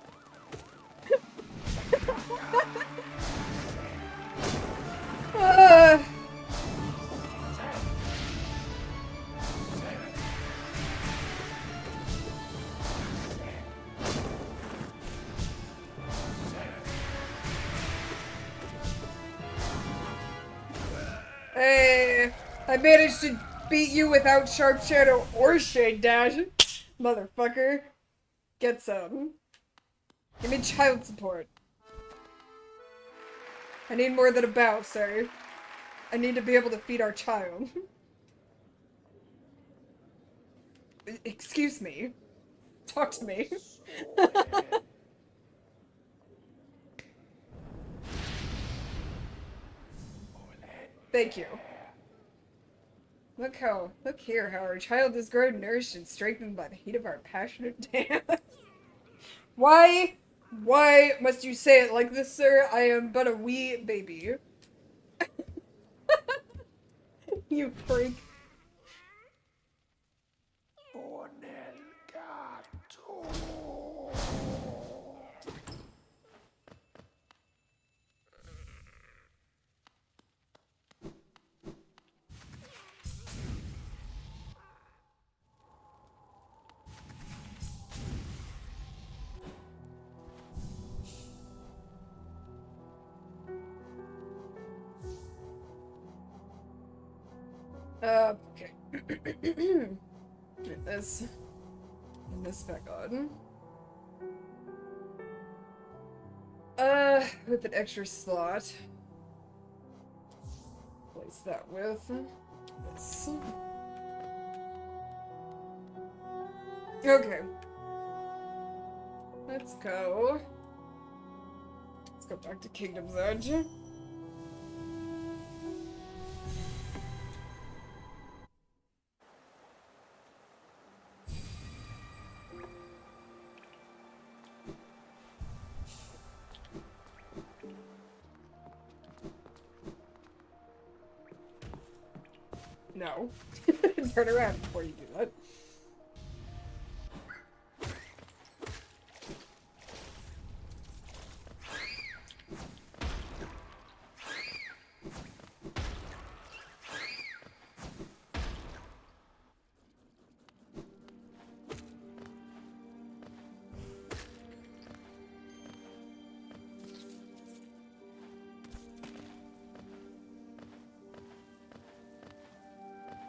Hey, I managed to beat you without Sharp Shadow or Shade Dash. Motherfucker. Get some. Give me child support. I need more than a bow, sir. I need to be able to feed our child. Excuse me. Talk to me. Thank you. Look here how our child is grown, nourished, and strengthened by the heat of our passionate dance. Why must you say it like this, sir? I am but a wee baby. You freak. Okay. Get this. And this back on. With an extra slot. Place that with this. Okay. Let's go. Let's go back to Kingdom's Edge. No. Turn around before you do that.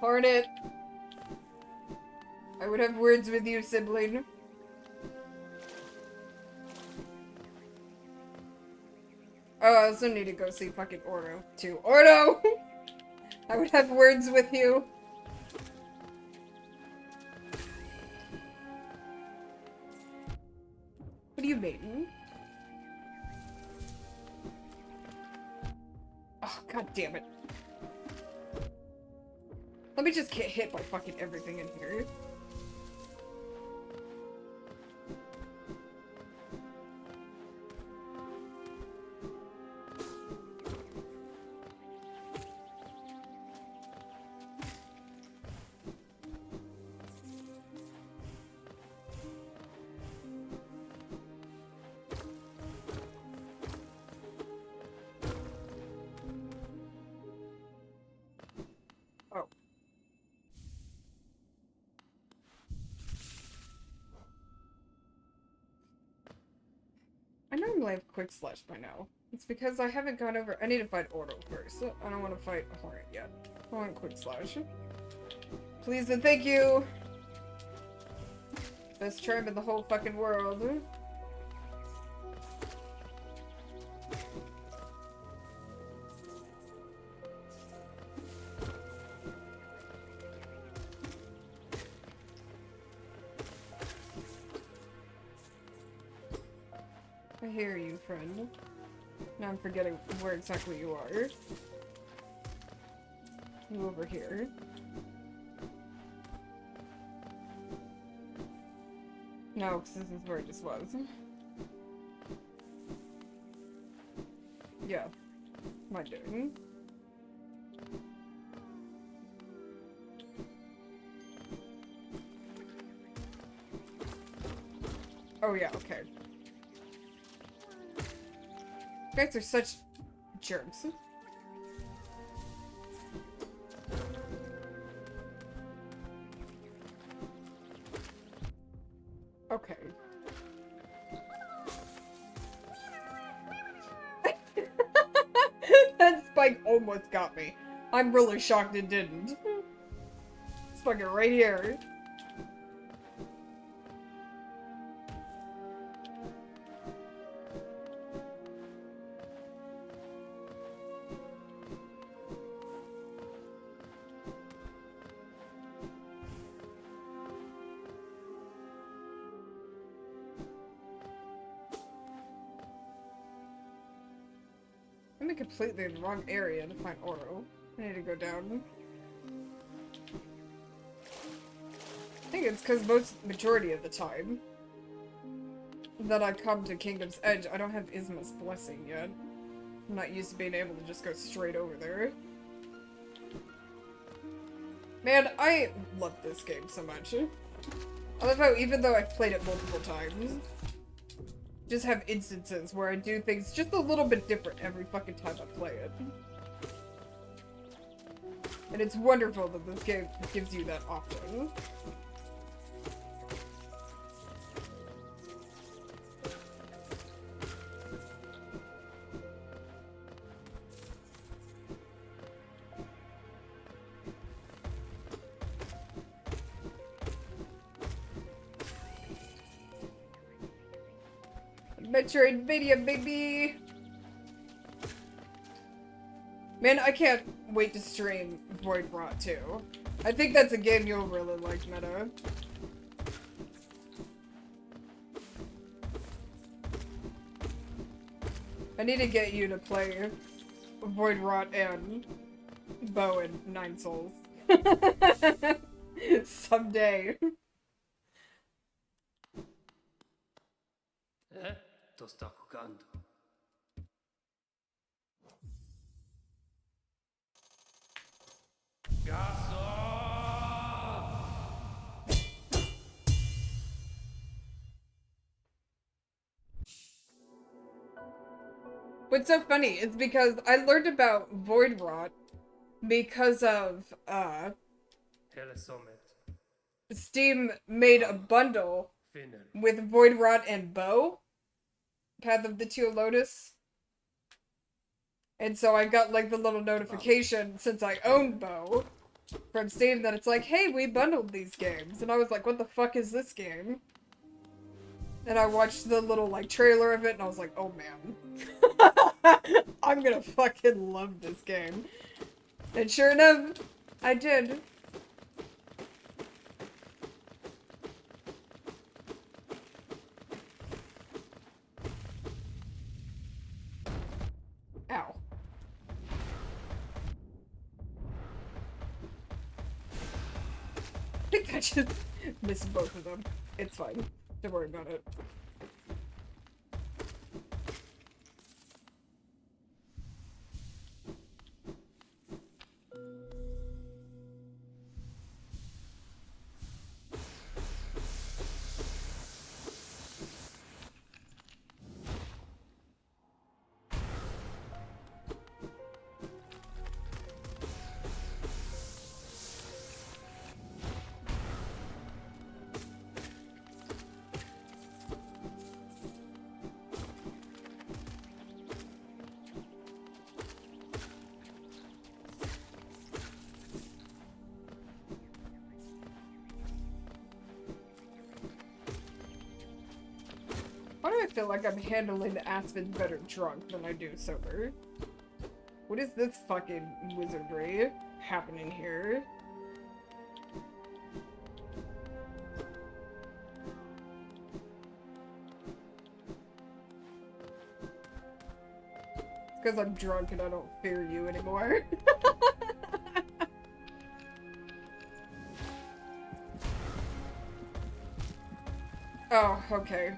Hornet. I would have words with you, sibling. Oh, I also need to go see fucking Ordo, too. Ordo! I would have words with you. What do you mean? Oh, god damn it. Let me just get hit by fucking everything in here. I normally have quick slash by now. It's because I haven't gone over. I need to fight Ordo first. I don't want to fight a Hornet yet. I want quick slash. Please and thank you. Best tribe in the whole fucking world. I hear you, friend. Now I'm forgetting where exactly you are. You over here. No, because this is where it just was. Yeah. My doing. Oh yeah, okay. You guys are such jerks. Okay. That spike almost got me. I'm really shocked it didn't. It's fucking right here. I'm in completely the wrong area to find Oro. I need to go down. I think it's because majority of the time that I come to Kingdom's Edge, I don't have Isma's Blessing yet. I'm not used to being able to just go straight over there. Man, I love this game so much. I love how even though I've played it multiple times, just have instances where I do things just a little bit different every fucking time I play it. And it's wonderful that this game gives you that option. Metroidvania, baby! Man, I can't wait to stream Void Rot 2. I think that's a game you'll really like, Meta. I need to get you to play Void Rot and Bow and Nine Souls. Someday. To sta jugando. What's so funny is because I learned about Void Rot because of, Telesomet. Steam made a bundle Finner. with Void Rot and Bow, Path of the Teal Lotus. And so I got like the little notification since I own Bow from Steam that it's like, hey, we bundled these games. And I was like, what the fuck is this game? And I watched the little like trailer of it and I was like, oh man. I'm gonna fucking love this game. And sure enough, I did. Ow. I think I just missed both of them. It's fine. Don't worry about it. Why do I feel like I'm handling the Aspen better drunk than I do sober? What is this fucking wizardry happening here? It's because I'm drunk and I don't fear you anymore. Oh, okay.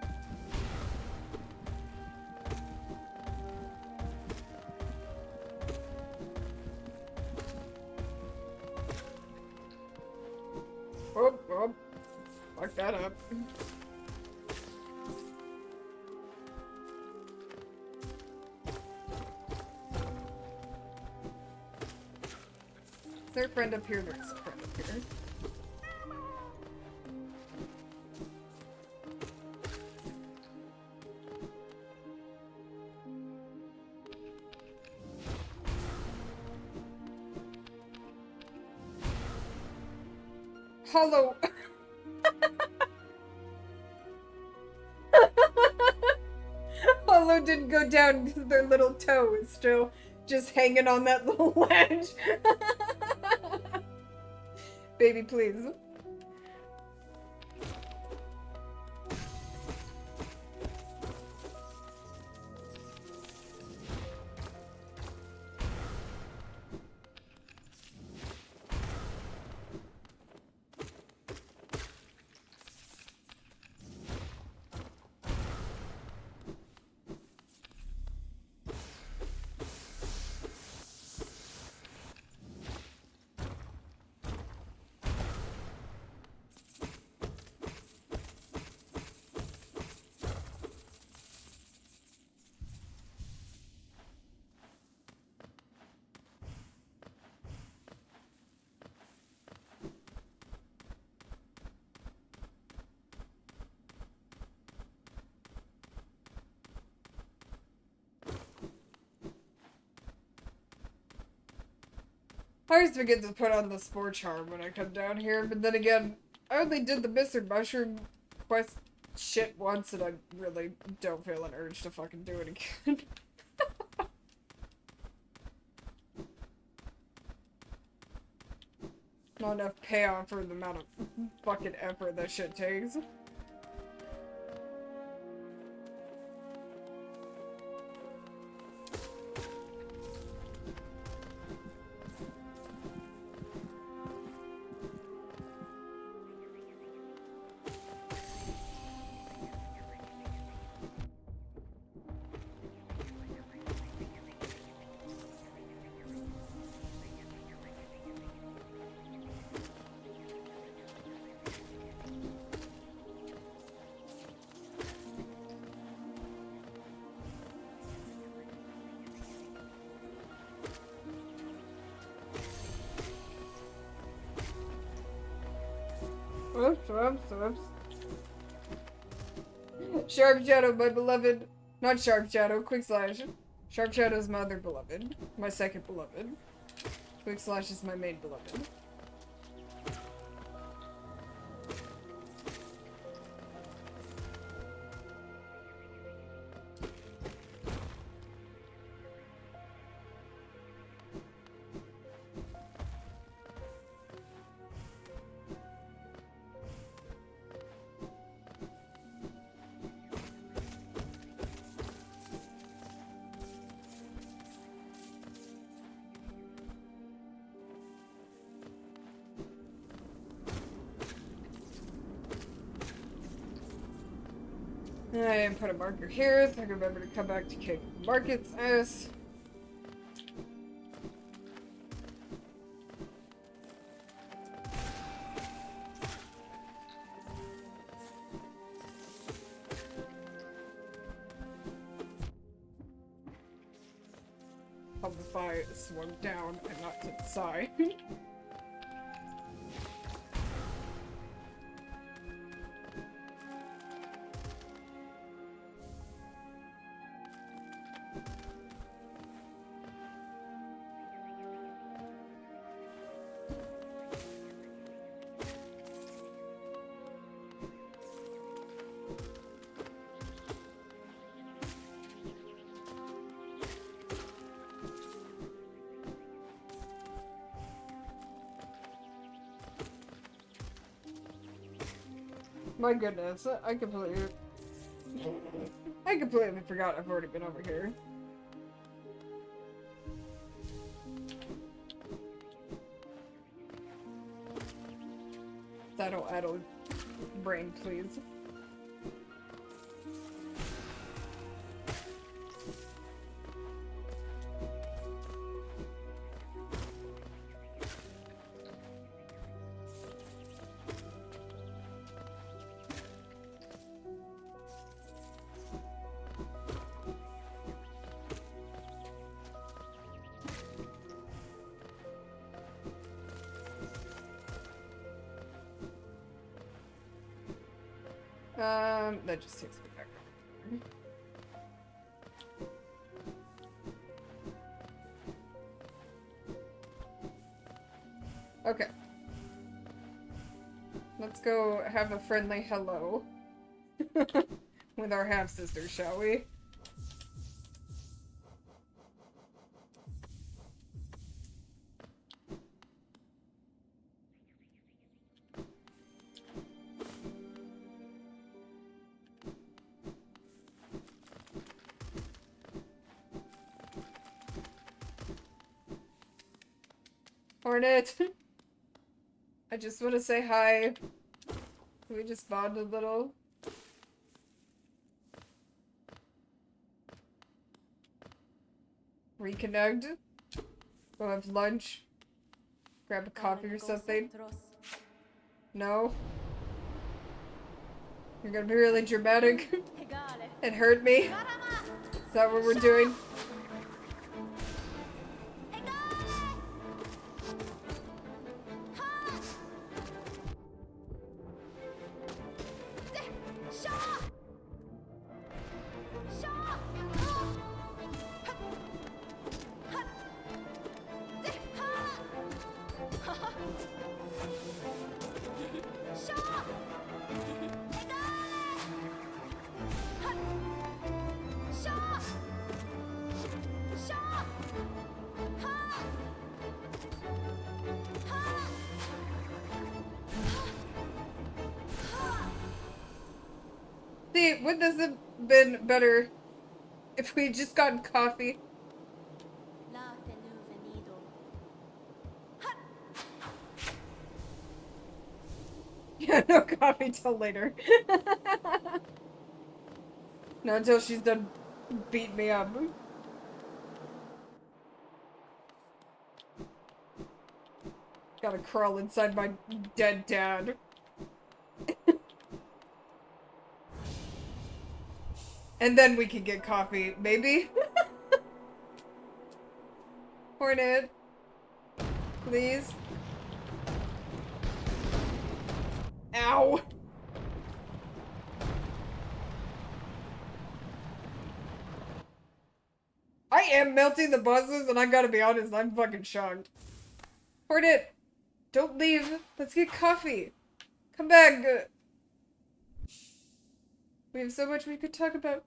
Oh, fuck that up. Is there a friend up here? There's a friend up here. Hollow. Hollow didn't go down because their little toe is still just hanging on that little ledge. Baby, please. I always forget to put on the spore charm when I come down here, but then again, I only did the Mr. Mushroom quest shit once, and I really don't feel an urge to fucking do it again. Not enough payoff for the amount of fucking effort that shit takes. Whoops. Sharp Shadow, my beloved. Not Sharp Shadow, Quick Slash. Sharp Shadow is my other beloved. My second beloved. Quick Slash is my main beloved. I didn't put a marker here, so I can remember to come back to kick Market's ass. Help if I swung down and not to the side. My goodness, I completely forgot I've already been over here. That'll addle brain, please. That just takes me back. Okay. Let's go have a friendly hello with our half-sisters, shall we? Hornet! I just want to say hi. Can we just bond a little? Reconnect? Go have lunch? Grab a coffee or something? No? You're gonna be really dramatic and hurt me? Is that what we're doing? See, wouldn't this have been better if we had just gotten coffee? La venido. Yeah, no coffee till later. Not until she's done beating me up. Gotta crawl inside my dead dad. And then we can get coffee, maybe? Hornet. Please. Ow. I am melting the buses, and I gotta be honest, I'm fucking shocked. Hornet, don't leave. Let's get coffee. Come back. We have so much we could talk about.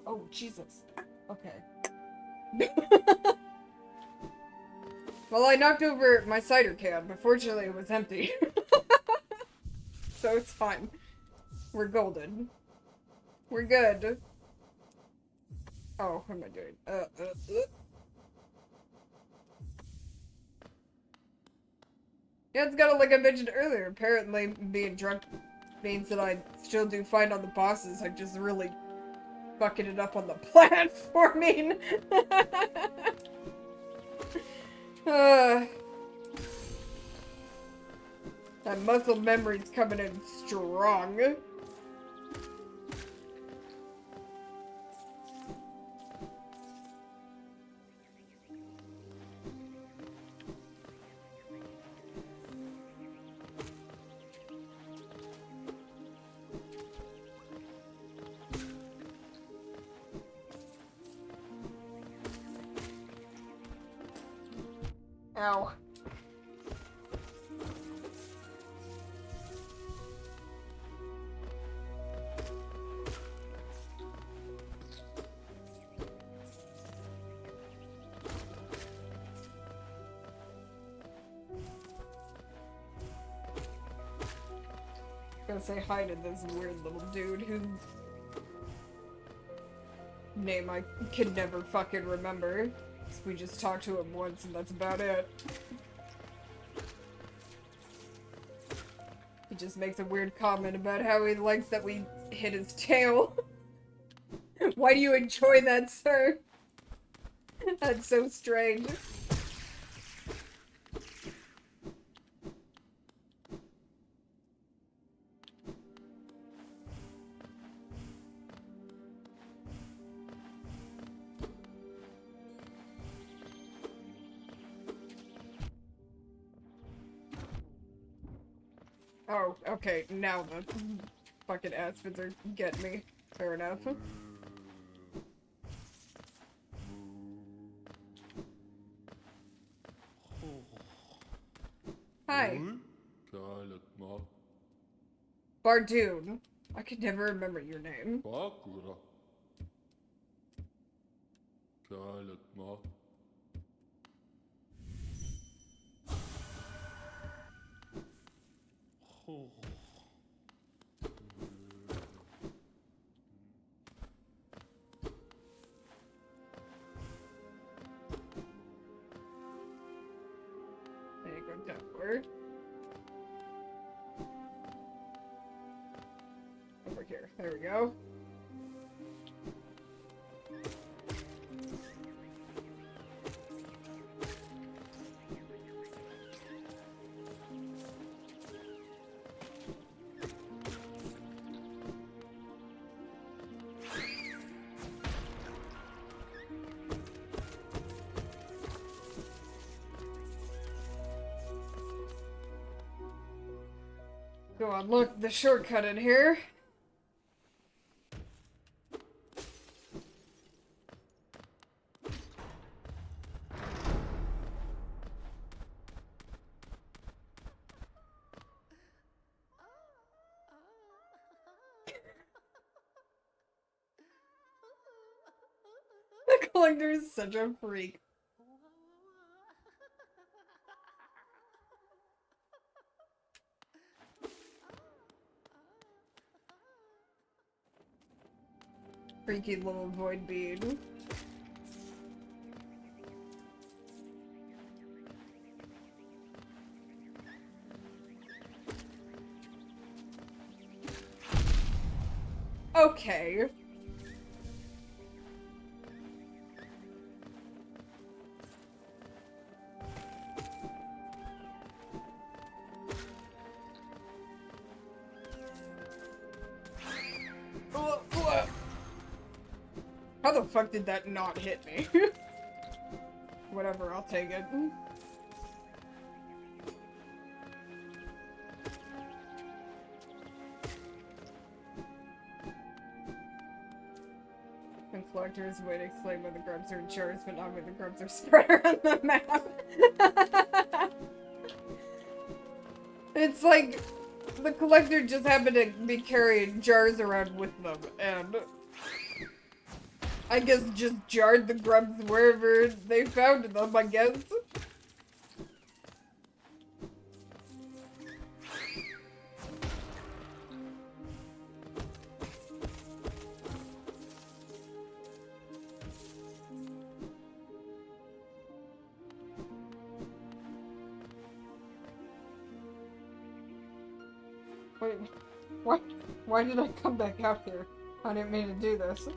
Oh, Jesus. Okay. Well, I knocked over my cider can, but fortunately it was empty. So it's fine. We're golden. We're good. Oh, what am I doing? Yeah, it's got like I mentioned earlier. Apparently, being drunk means that I still do fine on the bosses. I'm just really fucking it up on the platforming. That muscle memory's coming in strong. Ow. Gonna say hi to this weird little dude whose name I can never fucking remember. We just talked to him once and that's about it. He just makes a weird comment about how he likes that we hit his tail. Why do you enjoy that, sir? That's so strange. Oh, okay, now the fucking aspids are getting me. Fair enough. Hi. Bardoon. I could never remember your name. There you go, downward. Over here. There we go. Go on, look, the shortcut in here. Collector is such a freak. Freaky little void being. Okay. How the fuck did that not hit me? Whatever, I'll take it. And Collector is a way to explain where the grubs are in jars, but not where the grubs are spread around the map. It's like the Collector just happened to be carrying jars around with them, and I guess just jarred the grubs wherever they found them, I guess. Wait, why did I come back out here? I didn't mean to do this.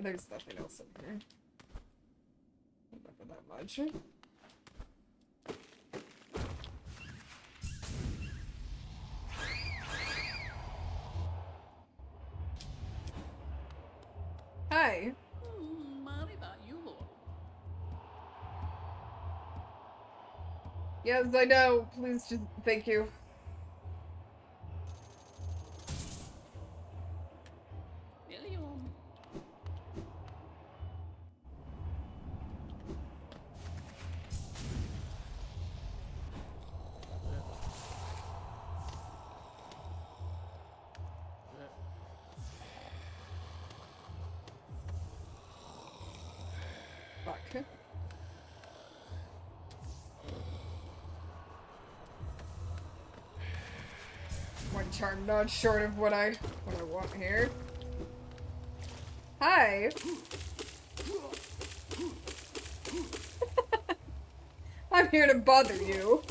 There's nothing else in here. Not for that much. Hi. Yes, I know. Please just thank you. Fuck. One charm nod short of what I want here. Hi. I'm here to bother you.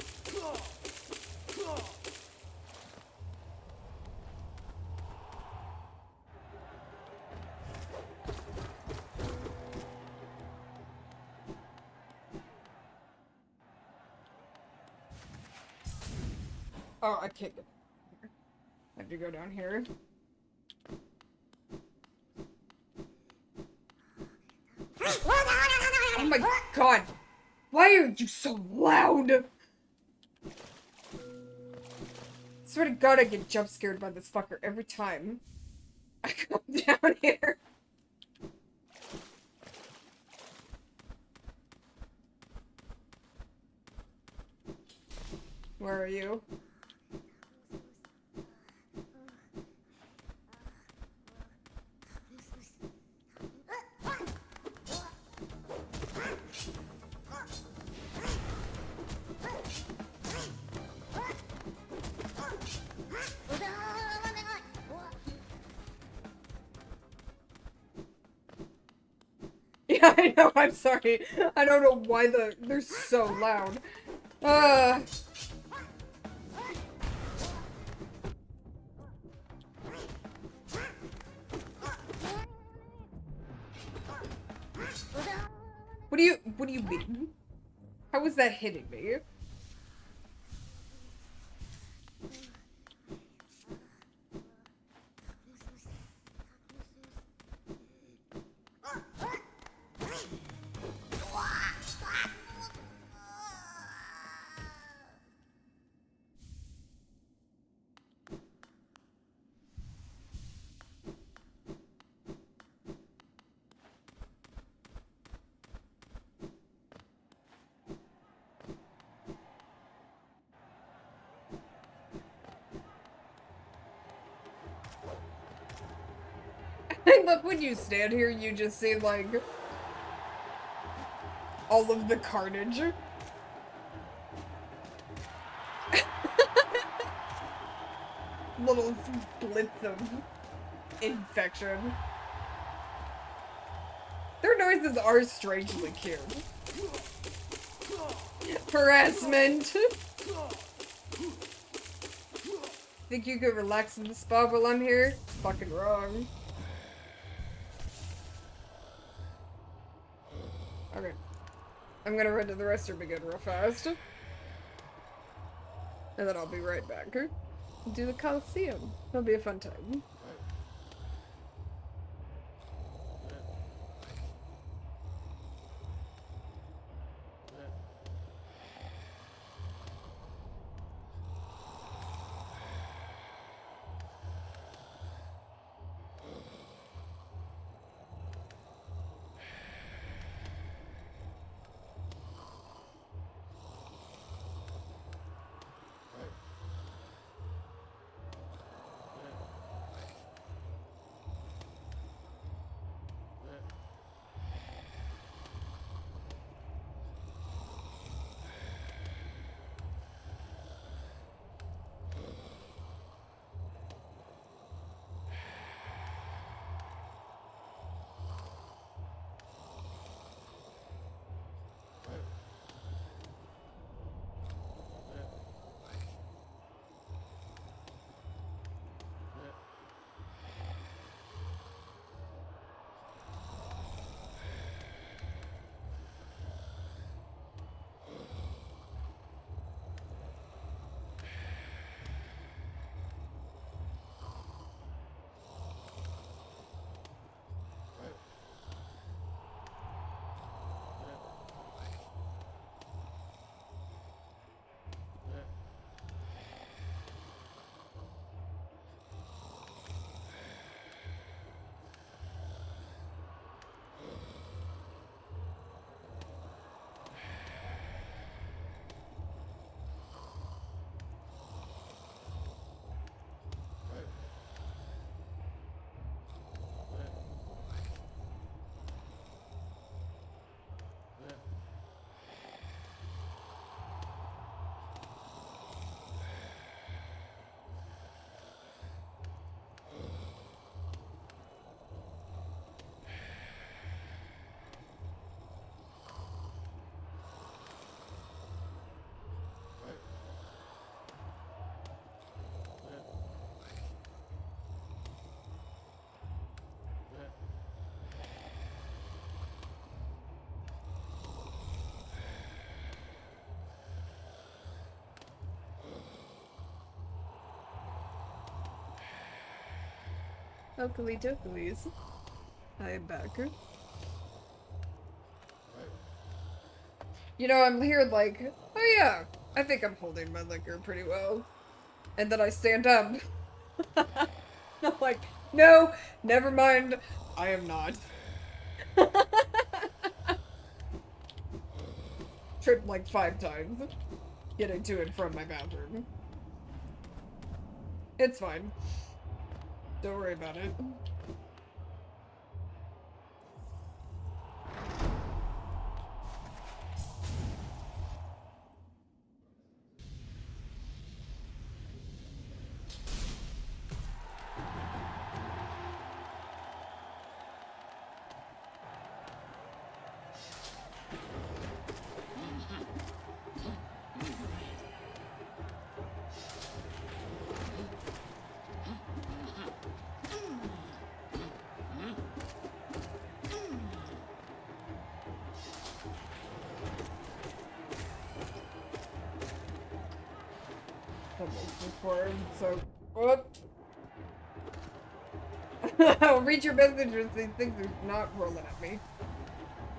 Oh, I can't get. I have to go down here. Oh my god! Why are you so loud? Swear to god I get jump scared by this fucker every time I come down here. Where are you? Yeah, I know, I'm sorry. I don't know why they're so loud. What do you mean? How was that hitting me? I love when you stand here, you just see, like, all of the carnage. Little blitz of infection. Their noises are strangely cute. Harassment! Think you could relax in the spa while I'm here? Fucking wrong. Okay. I'm gonna run to the restroom again real fast. And then I'll be right back. Do the Coliseum. It'll be a fun time. Oakley dokleys. I am back. You know, I'm here like, oh yeah, I think I'm holding my liquor pretty well. And then I stand up. I'm like, no, never mind, I am not. Tripped like 5 times getting to and from my bathroom. It's fine. Don't worry about it. So, whoop. I'll read your messages. These things are not rolling at me.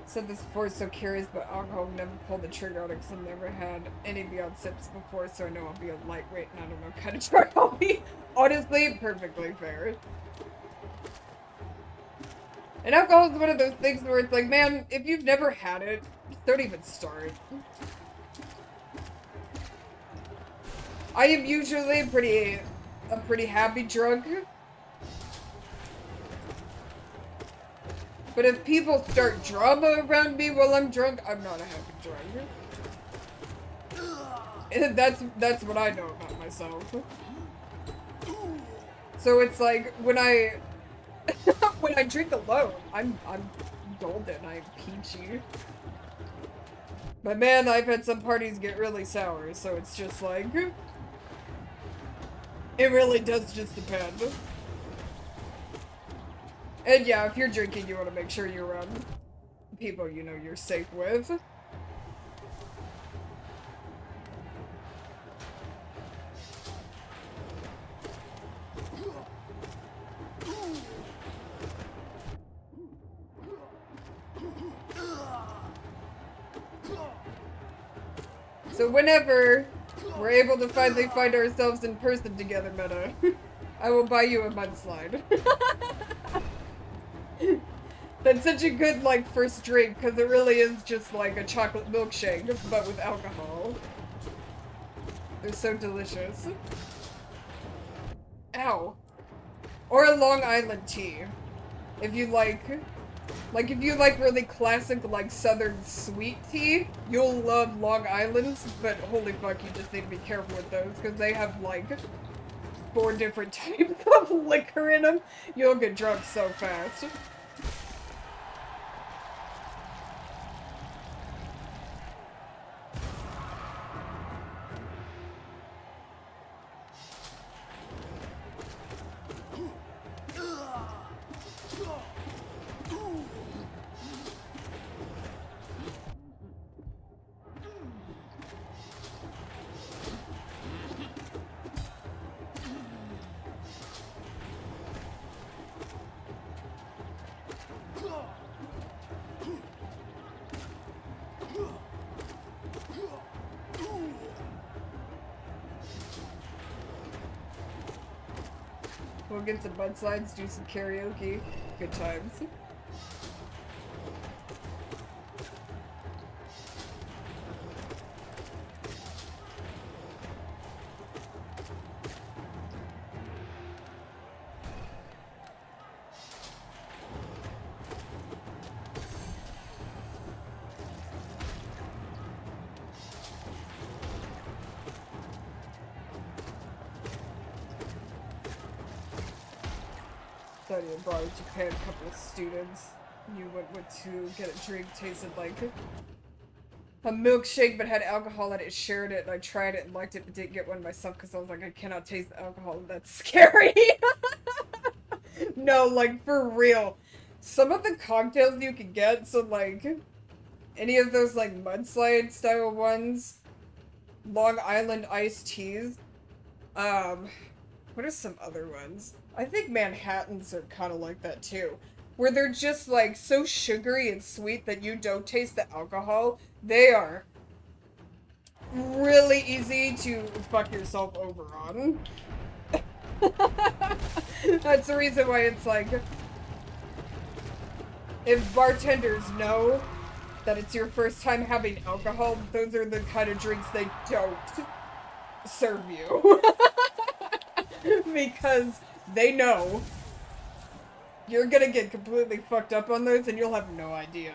Said this before, so curious, but alcohol never pulled the trigger on it because I've never had any beyond sips before, so I know I'll be a lightweight and I don't know what kind of drug I'll be. Honestly, perfectly fair. And alcohol is one of those things where it's like, man, if you've never had it, don't even start. I am usually a pretty happy drunk. But if people start drama around me while I'm drunk, I'm not a happy drunk. And that's what I know about myself. So it's like when I when I drink alone, I'm golden, I'm peachy. But man, I've had some parties get really sour, so it's just like it really does just depend. And yeah, if you're drinking, you want to make sure you're around people you know you're safe with. So whenever we're able to finally find ourselves in person together, Meta, I will buy you a mudslide. That's such a good, like, first drink, because it really is just like a chocolate milkshake, but with alcohol. They're so delicious. Ow. Or a Long Island tea. If you like really classic, like, southern sweet tea, you'll love Long Island's, but holy fuck, you just need to be careful with those, because they have, like, 4 different types of liquor in them. You'll get drunk so fast. We'll get some mudslides, do some karaoke. Good times. Study abroad in Japan, a couple of students. You went to get a drink, tasted like a milkshake but had alcohol in it, shared it, and I tried it and liked it but didn't get one myself because I was like, I cannot taste the alcohol, and that's scary. No, like, for real. Some of the cocktails you can get, so like, any of those like mudslide style ones, Long Island iced teas, what are some other ones? I think Manhattans are kind of like that too. Where they're just like so sugary and sweet that you don't taste the alcohol. They are really easy to fuck yourself over on. That's the reason why it's like, if bartenders know that it's your first time having alcohol, those are the kind of drinks they don't serve you. Because they know you're gonna get completely fucked up on those and you'll have no idea.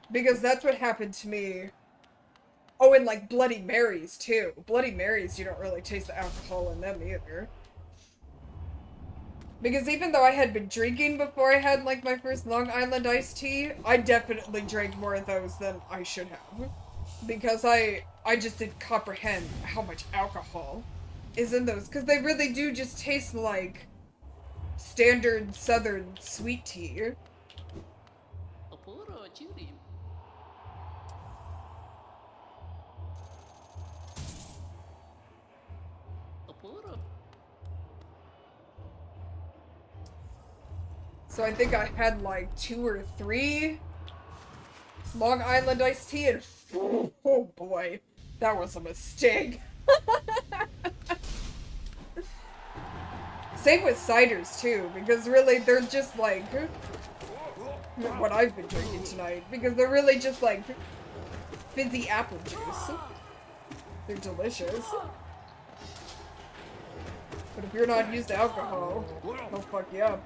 Because that's what happened to me. Oh, and like Bloody Marys too. Bloody Marys, you don't really taste the alcohol in them either. Because even though I had been drinking before I had like my first Long Island iced tea, I definitely drank more of those than I should have. Because I just didn't comprehend how much alcohol is in those. Because they really do just taste like standard southern sweet tea. So I think I had like 2 or 3 Long Island iced tea and oh boy, that was a mistake. Same with ciders too, because really they're just like what I've been drinking tonight, because they're really just like fizzy apple juice. They're delicious. But if you're not used to alcohol, they'll fuck you up.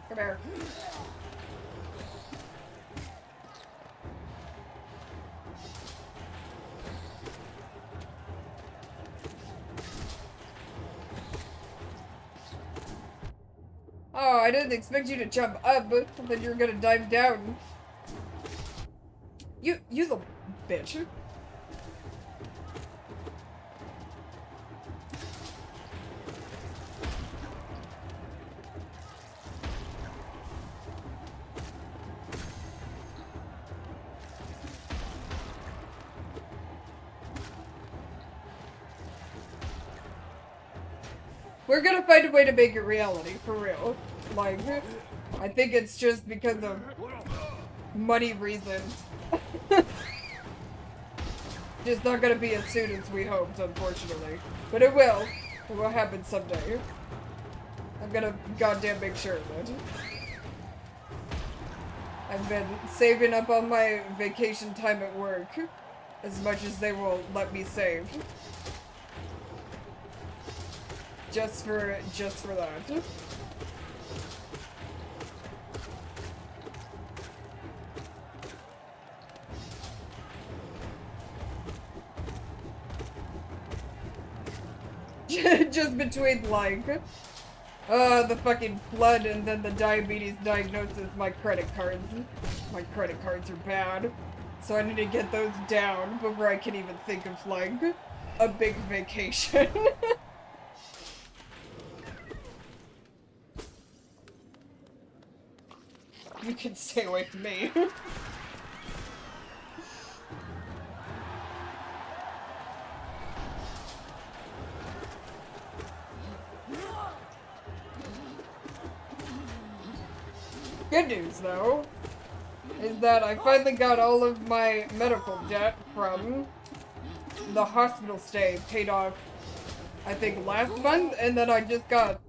Come here. Oh, I didn't expect you to jump up, but then you're gonna dive down. You little bitch. We're gonna find a way to make it reality, for real. Like, I think it's just because of money reasons. Just not gonna be as soon as we hoped, unfortunately. But it will. It will happen someday. I'm gonna goddamn make sure of it. I've been saving up on my vacation time at work as much as they will let me save. Just for that. Just between, like, the fucking flood and then the diabetes diagnosis, my credit cards. My credit cards are bad. So I need to get those down before I can even think of, like, a big vacation. You can stay away from me. Good news, though, is that I finally got all of my medical debt from the hospital stay paid off, I think, last month, and then I just got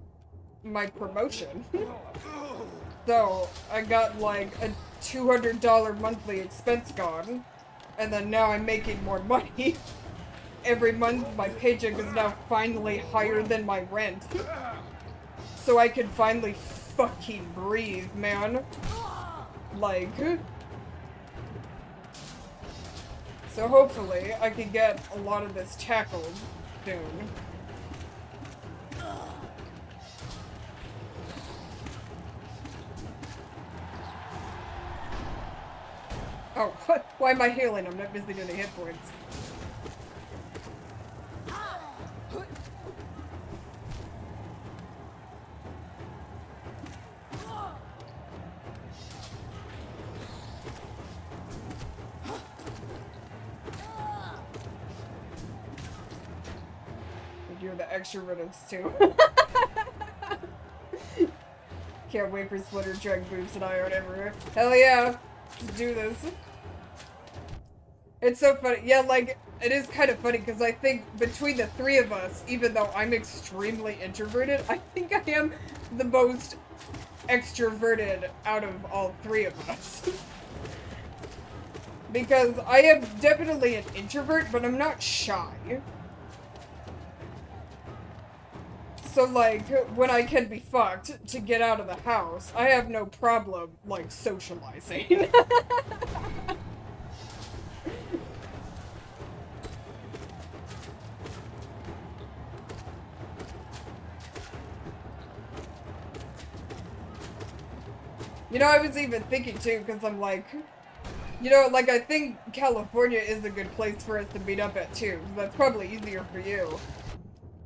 my promotion. So, I got like a $200 monthly expense gone, and then now I'm making more money. Every month, my paycheck is now finally higher than my rent. So I can finally fucking breathe, man. Like... So hopefully, I can get a lot of this tackled soon. Oh, what? Why am I healing? I'm not busy doing hit points. You're the extroverts too. Can't wait for Splinter, drag boobs, and I out everywhere. Hell yeah! Let's do this. It's so funny. Yeah, like, it is kind of funny because I think between the three of us, even though I'm extremely introverted, I think I am the most extroverted out of all three of us. Because I am definitely an introvert, but I'm not shy. So, like, when I can be fucked to get out of the house, I have no problem, like, socializing. You know, I was even thinking too, because I'm like, you know, like, I think California is a good place for us to meet up at too. That's probably easier for you.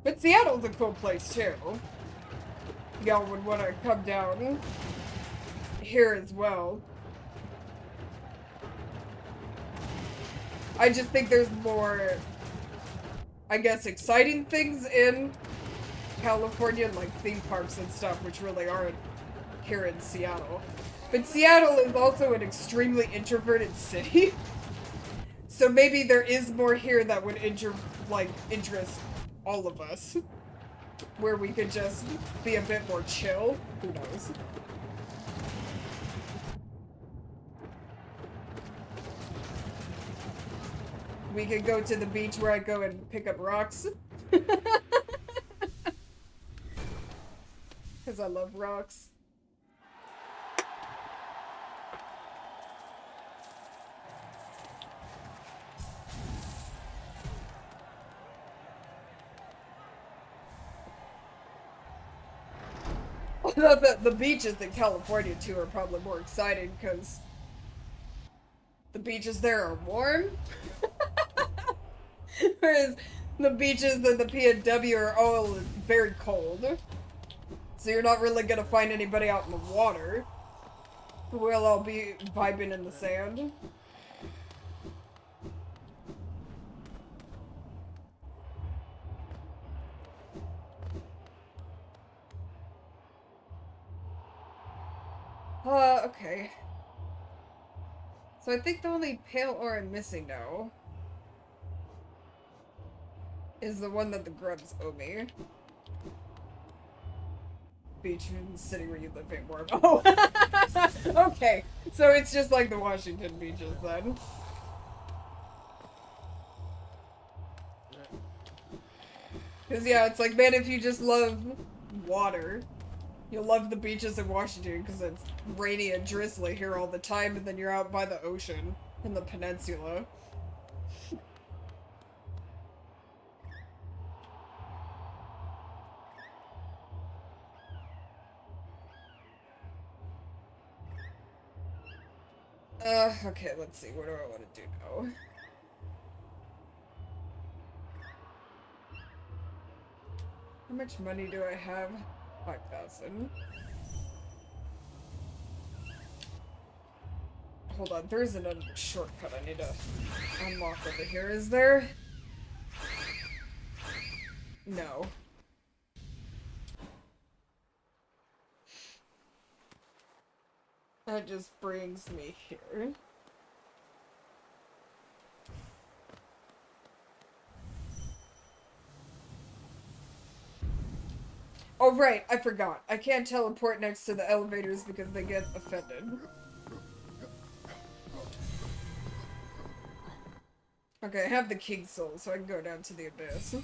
But Seattle's a cool place too. Y'all would want to come down here as well. I just think there's more, I guess, exciting things in California, like theme parks and stuff, which really aren't here in Seattle. But Seattle is also an extremely introverted city. So maybe there is more here that would interest all of us. Where we could just be a bit more chill. Who knows? We could go to the beach where I go and pick up rocks. Because I love rocks. Although the beaches in California too are probably more exciting because the beaches there are warm. Whereas the beaches in the PNW are all very cold. So you're not really gonna find anybody out in the water. We'll all be vibing in the sand. Okay. So I think the only pale ore I'm missing now is the one that the grubs owe me. Beach in the city where you live ain't warm. Oh! Okay, so it's just like the Washington beaches then. Because yeah, it's like, man, if you just love water, you'll love the beaches in Washington because it's rainy and drizzly here all the time, and then you're out by the ocean in the peninsula. Okay, let's see, what do I want to do now? How much money do I have? 5,000. Hold on, there's another shortcut I need to unlock over here, is there? No. That just brings me here. Oh right, I forgot. I can't teleport next to the elevators because they get offended. Okay, I have the King Soul, so I can go down to the abyss.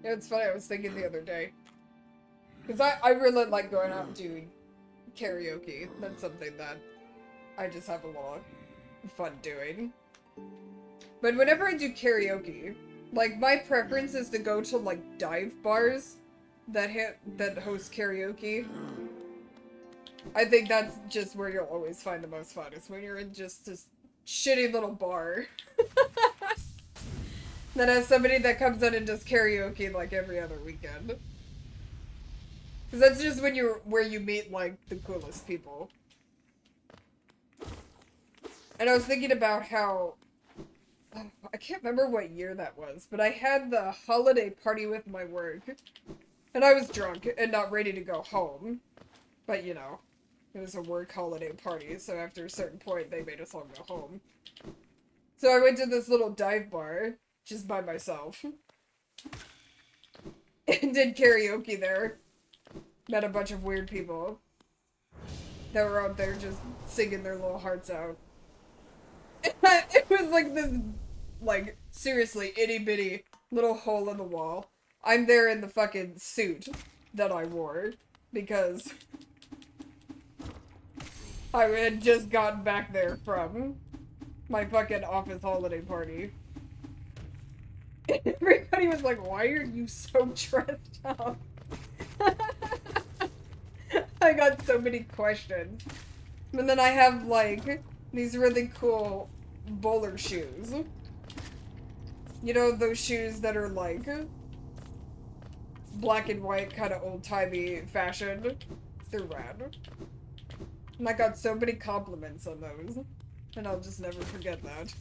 Yeah, it's funny, I was thinking the other day. Because I really like going out and doing karaoke. That's something that I just have a lot of fun doing. But whenever I do karaoke, like, my preference is to go to, like, dive bars that host karaoke. I think that's just where you'll always find the most fun, is when you're in just this shitty little bar. That has somebody that comes in and does karaoke like every other weekend. Because that's just when where you meet like the coolest people. And I was thinking about how, I can't remember what year that was, but I had the holiday party with my work. And I was drunk and not ready to go home. But you know, it was a work holiday party, so after a certain point they made us all go home. So I went to this little dive bar. Just by myself. And did karaoke there. Met a bunch of weird people. That were out there just singing their little hearts out. It was like this, like, seriously, itty bitty little hole in the wall. I'm there in the fucking suit that I wore. Because I had just gotten back there from my fucking office holiday party. Everybody was like, why are you so dressed up? I got so many questions. And then I have, like, these really cool bowler shoes. You know, those shoes that are, like, black and white, kind of old-timey fashion. They're rad. And I got so many compliments on those. And I'll just never forget that.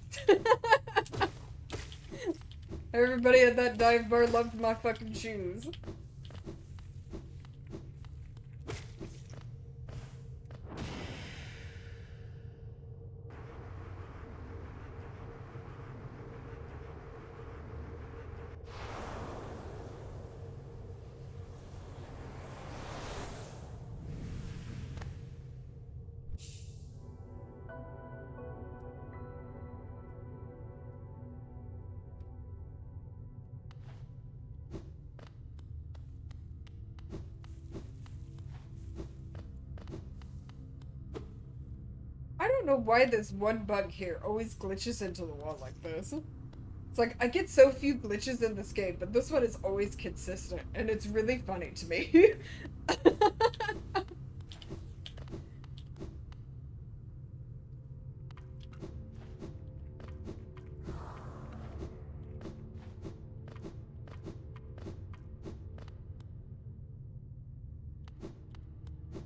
Everybody at that dive bar loved my fucking shoes. I don't know why this one bug here always glitches into the wall like this. It's like, I get so few glitches in this game, but this one is always consistent, and it's really funny to me.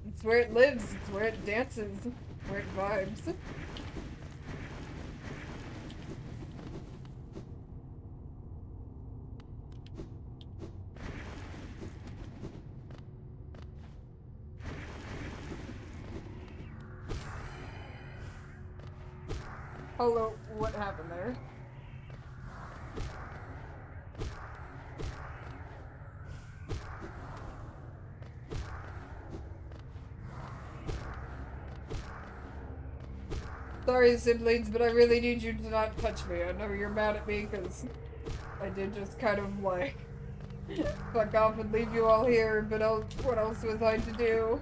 It's where it lives, it's where it dances, where it vibes. Hello, what happened there? Sorry, siblings, but I really need you to not touch me. I know you're mad at me because I did just kind of like fuck off and leave you all here, but what else was I to do?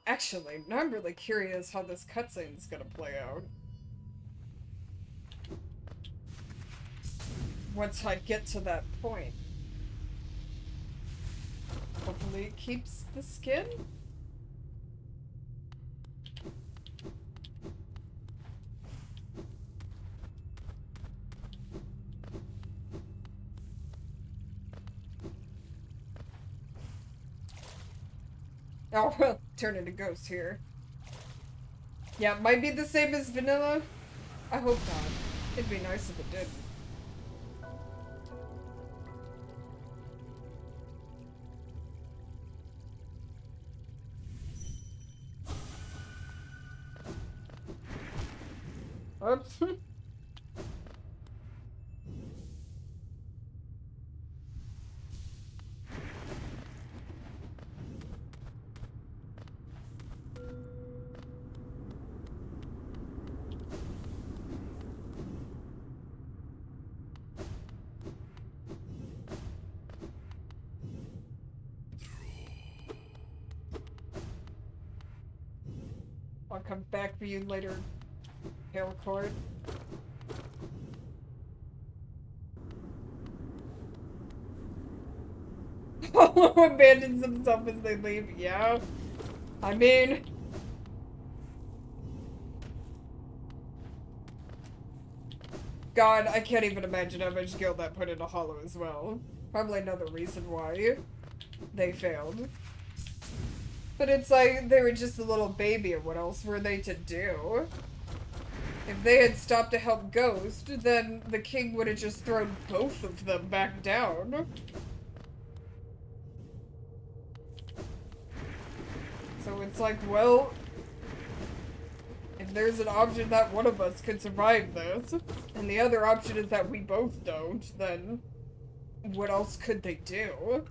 Actually, now I'm really curious how this cutscene's gonna play out. Once I get to that point. Hopefully it keeps the skin? Oh, well, turn into ghost here. Yeah, it might be the same as vanilla. I hope not. It'd be nice if it did. Oops. I'll come back for you later, Pale Court. Hollow abandons himself as they leave. Yeah. I mean... God, I can't even imagine how much guilt that put into Hollow as well. Probably another reason why they failed. But it's like, they were just a little baby, and what else were they to do? If they had stopped to help Ghost, then the king would have just thrown both of them back down. So it's like, well, if there's an option that one of us could survive this, and the other option is that we both don't, then what else could they do?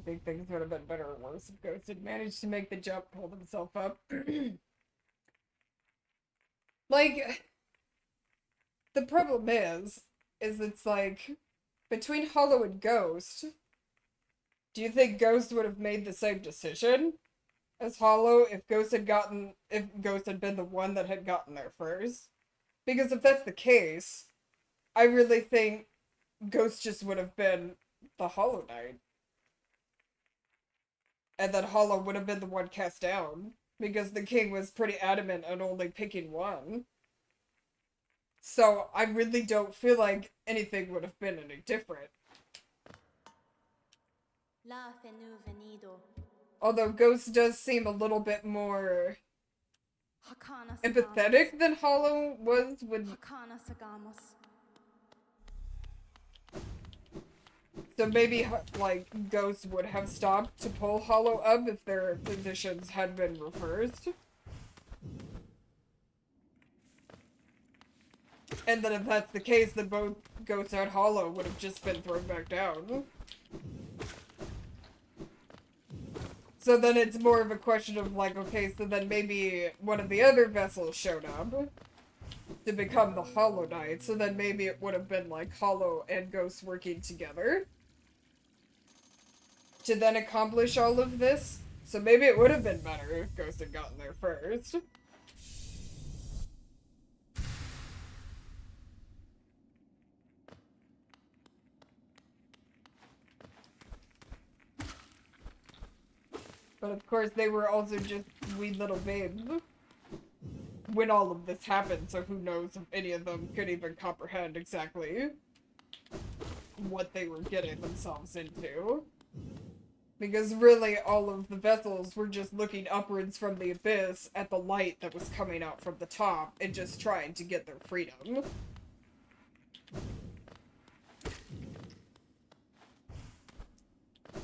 think things would have been better or worse if Ghost had managed to make the jump, pull himself up. Like, the problem is it's like, between Hollow and Ghost, do you think Ghost would have made the same decision as Hollow if Ghost had been the one that had gotten there first? Because if that's the case, I really think Ghost just would have been the Hollow Knight. And then Hollow would have been the one cast down, because the king was pretty adamant on only picking one. So I really don't feel like anything would have been any different. La fenu venido. Although Ghost does seem a little bit more Hakana empathetic than Hollow was with. Hakana sagamos. So maybe, like, Ghost would have stopped to pull Hollow up if their positions had been reversed. And then if that's the case, then both Ghost and Hollow would have just been thrown back down. So then it's more of a question of, like, okay, so then maybe one of the other vessels showed up to become the Hollow Knight, so then maybe it would have been, like, Hollow and Ghost working together to then accomplish all of this. So maybe it would have been better if Ghost had gotten there first. But of course, they were also just wee little babes when all of this happened, so who knows if any of them could even comprehend exactly what they were getting themselves into. Because really, all of the vessels were just looking upwards from the abyss at the light that was coming out from the top and just trying to get their freedom.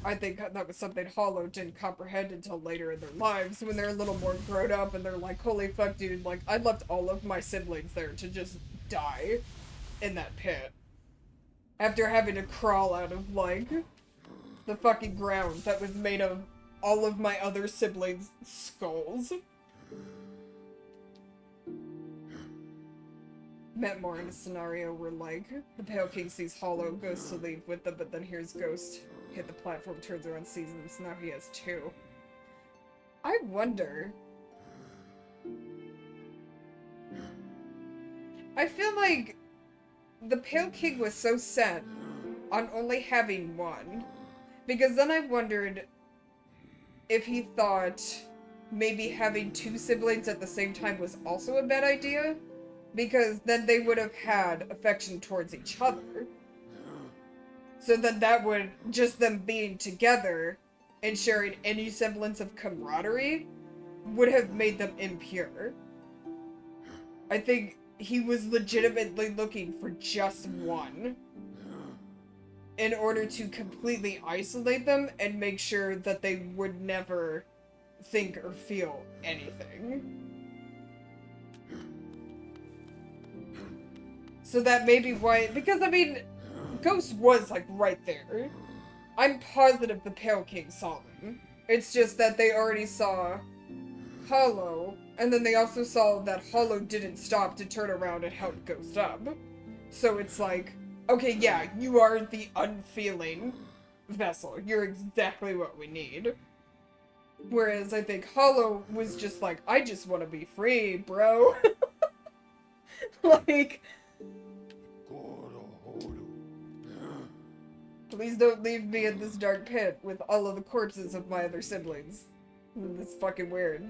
I think that was something Hollow didn't comprehend until later in their lives, when they're a little more grown up and they're like, holy fuck, dude, like, I left all of my siblings there to just die in that pit. After having to crawl out of, like, the fucking ground that was made of all of my other siblings' skulls. Met more in a scenario where, like, the Pale King sees Hollow, goes to leave with them, but then hears Ghost hit the platform, turns around, sees him, so now he has two. I wonder... I feel like the Pale King was so set on only having one, because then I wondered if he thought maybe having two siblings at the same time was also a bad idea, because then they would have had affection towards each other. So then that would, just them being together and sharing any semblance of camaraderie would have made them impure. I think he was legitimately looking for just one in order to completely isolate them and make sure that they would never think or feel anything. So that may be why, because I mean, Ghost was like right there. I'm positive the Pale King saw them. It's just that they already saw Hollow, and then they also saw that Hollow didn't stop to turn around and help Ghost up. So it's like, okay, yeah, you are the unfeeling vessel. You're exactly what we need. Whereas I think Hollow was just like, I just want to be free, bro. Like, please don't leave me in this dark pit with all of the corpses of my other siblings. That's fucking weird.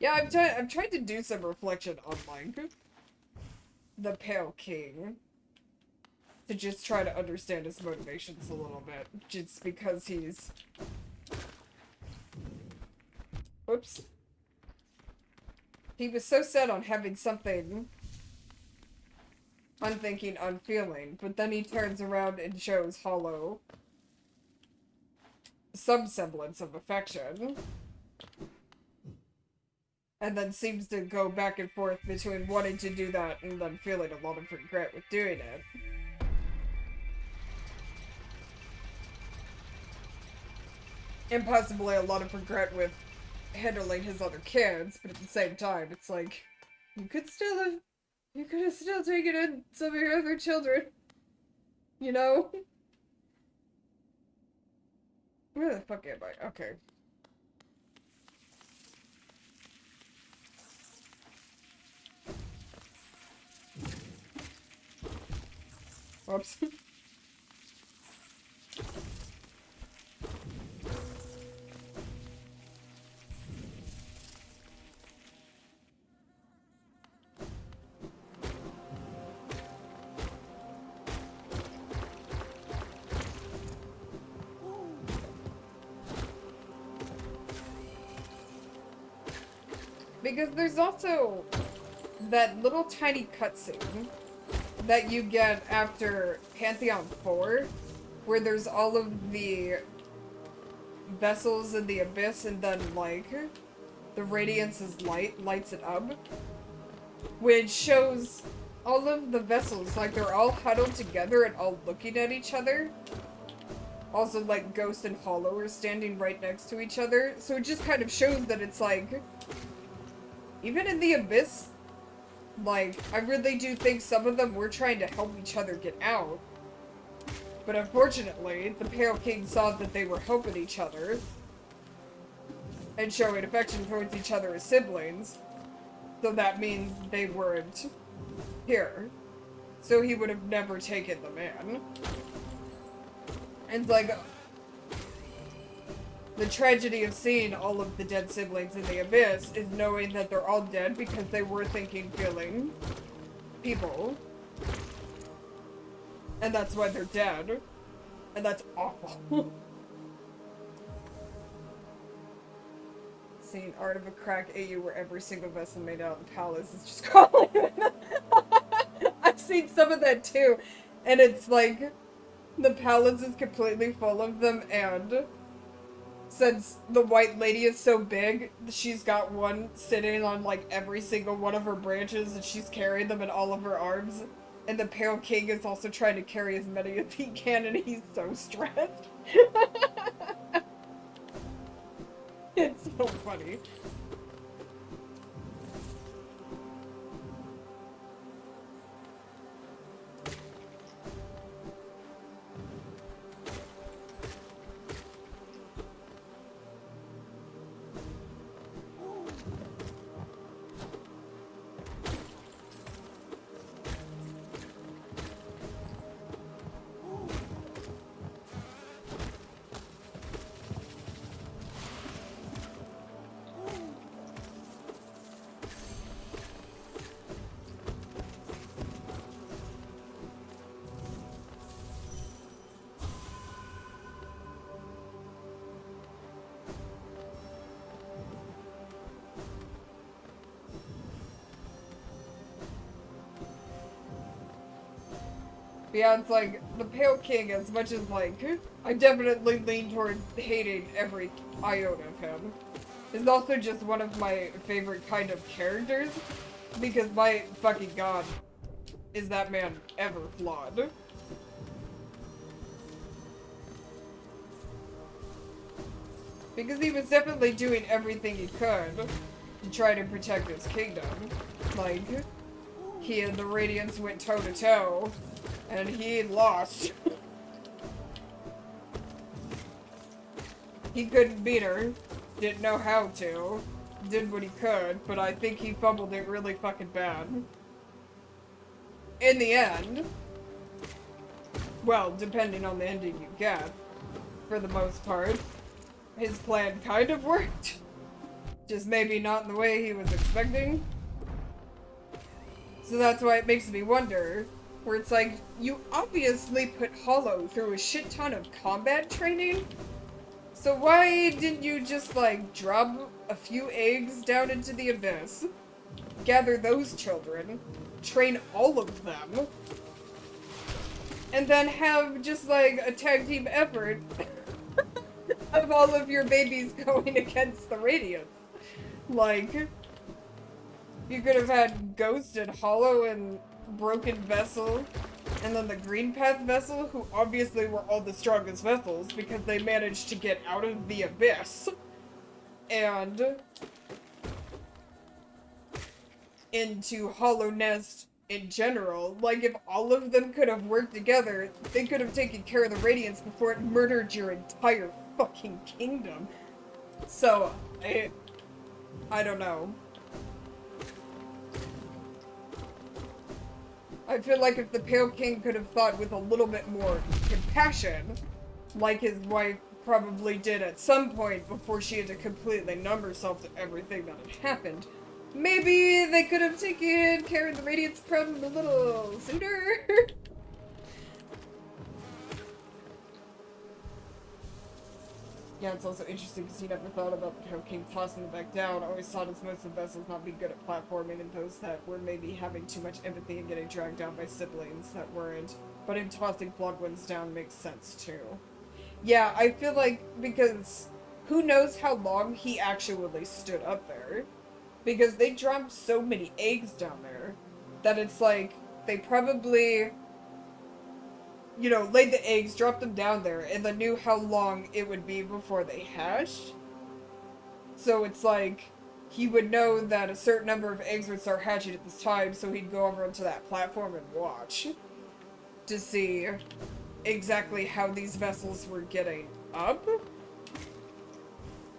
Yeah, I've tried to do some reflection on, like, the Pale King. To just try to understand his motivations a little bit. Just because he's... Whoops. He was so set on having something unthinking, unfeeling, but then he turns around and shows Hollow some semblance of affection. And then seems to go back and forth between wanting to do that and then feeling a lot of regret with doing it. And possibly a lot of regret with handling his other kids, but at the same time, it's like, you could have still taken in some of your other children. You know? Where the fuck am I? Okay. Whoops. Because there's also that little tiny cutscene that you get after Pantheon 4, where there's all of the vessels in the abyss and then, like, the Radiance's light lights it up, which shows all of the vessels, like, they're all huddled together and all looking at each other. Also, like, Ghost and Hollow are standing right next to each other, so it just kind of shows that it's like, even in the abyss, like, I really do think some of them were trying to help each other get out. But unfortunately, the Pale King saw that they were helping each other and showing affection towards each other as siblings. So that means they weren't here. So he would have never taken them in. And like, the tragedy of seeing all of the dead siblings in the abyss is knowing that they're all dead because they were thinking, feeling people. And that's why they're dead. And that's awful. Seeing Art of a Crack AU where every single vessel made out of the palace is just crawling. I've seen some of that too. And it's like, the palace is completely full of them, and since the white lady is so big, she's got one sitting on, like, every single one of her branches, and she's carrying them in all of her arms. And the Pale King is also trying to carry as many as he can, and he's so stressed. It's so funny. Yeah, it's like, the Pale King, as much as, like, I definitely lean toward hating every iota of him, is also just one of my favorite kind of characters, because my fucking god, is that man ever flawed. Because he was definitely doing everything he could to try to protect his kingdom. Like, he and the Radiance went toe-to-toe, and he lost. He couldn't beat her, didn't know how to, did what he could, but I think he fumbled it really fucking bad. In the end, well, depending on the ending you get, for the most part, his plan kind of worked. Just maybe not in the way he was expecting. So that's why it makes me wonder, where it's like, you obviously put Hollow through a shit ton of combat training, so why didn't you just, like, drop a few eggs down into the abyss, gather those children, train all of them, and then have just like a tag team effort of all of your babies going against the Radiance. Like, you could have had Ghost and Hollow and Broken Vessel, and then the Green Path Vessel, who obviously were all the strongest vessels because they managed to get out of the abyss. And into Hollow Nest in general. Like, if all of them could have worked together, they could have taken care of the Radiance before it murdered your entire fucking kingdom. So, I don't know. I feel like if the Pale King could have thought with a little bit more compassion, like his wife probably did at some point before she had to completely numb herself to everything that had happened, maybe they could have taken care of the Radiance problem a little sooner. Yeah, it's also interesting because you never thought about the Pale King tossing it back down. I always thought as most of the vessels not being good at platforming and those that were maybe having too much empathy and getting dragged down by siblings that weren't. But him tossing blood ones down makes sense too. Yeah, I feel like because who knows how long he actually stood up there. Because they dropped so many eggs down there that it's like they probably, you know, laid the eggs, dropped them down there, and then knew how long it would be before they hatched. So it's like, he would know that a certain number of eggs would start hatching at this time, so he'd go over onto that platform and watch to see exactly how these vessels were getting up.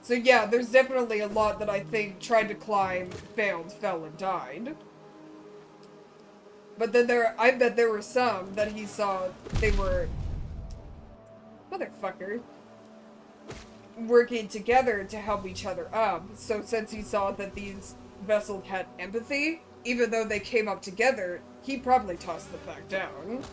So yeah, there's definitely a lot that I think tried to climb, failed, fell, and died. But then I bet there were some that he saw they were, motherfucker, working together to help each other up. So since he saw that these vessels had empathy, even though they came up together, he probably tossed them back down.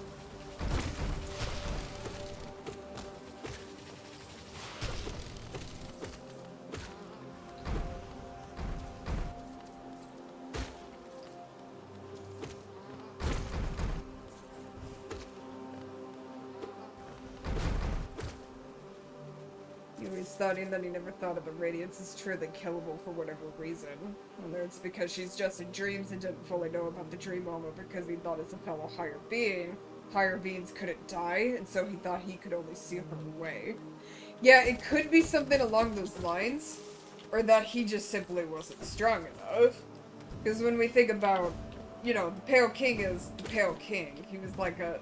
Studying that he never thought of the Radiance is truly killable for whatever reason. Whether it's because she's just in dreams and didn't fully know about the dream moment because he thought as a fellow higher being, higher beings couldn't die, and so he thought he could only seal her away. Yeah, it could be something along those lines, or that he just simply wasn't strong enough. Because when we think about, you know, the Pale King is the Pale King. He was like a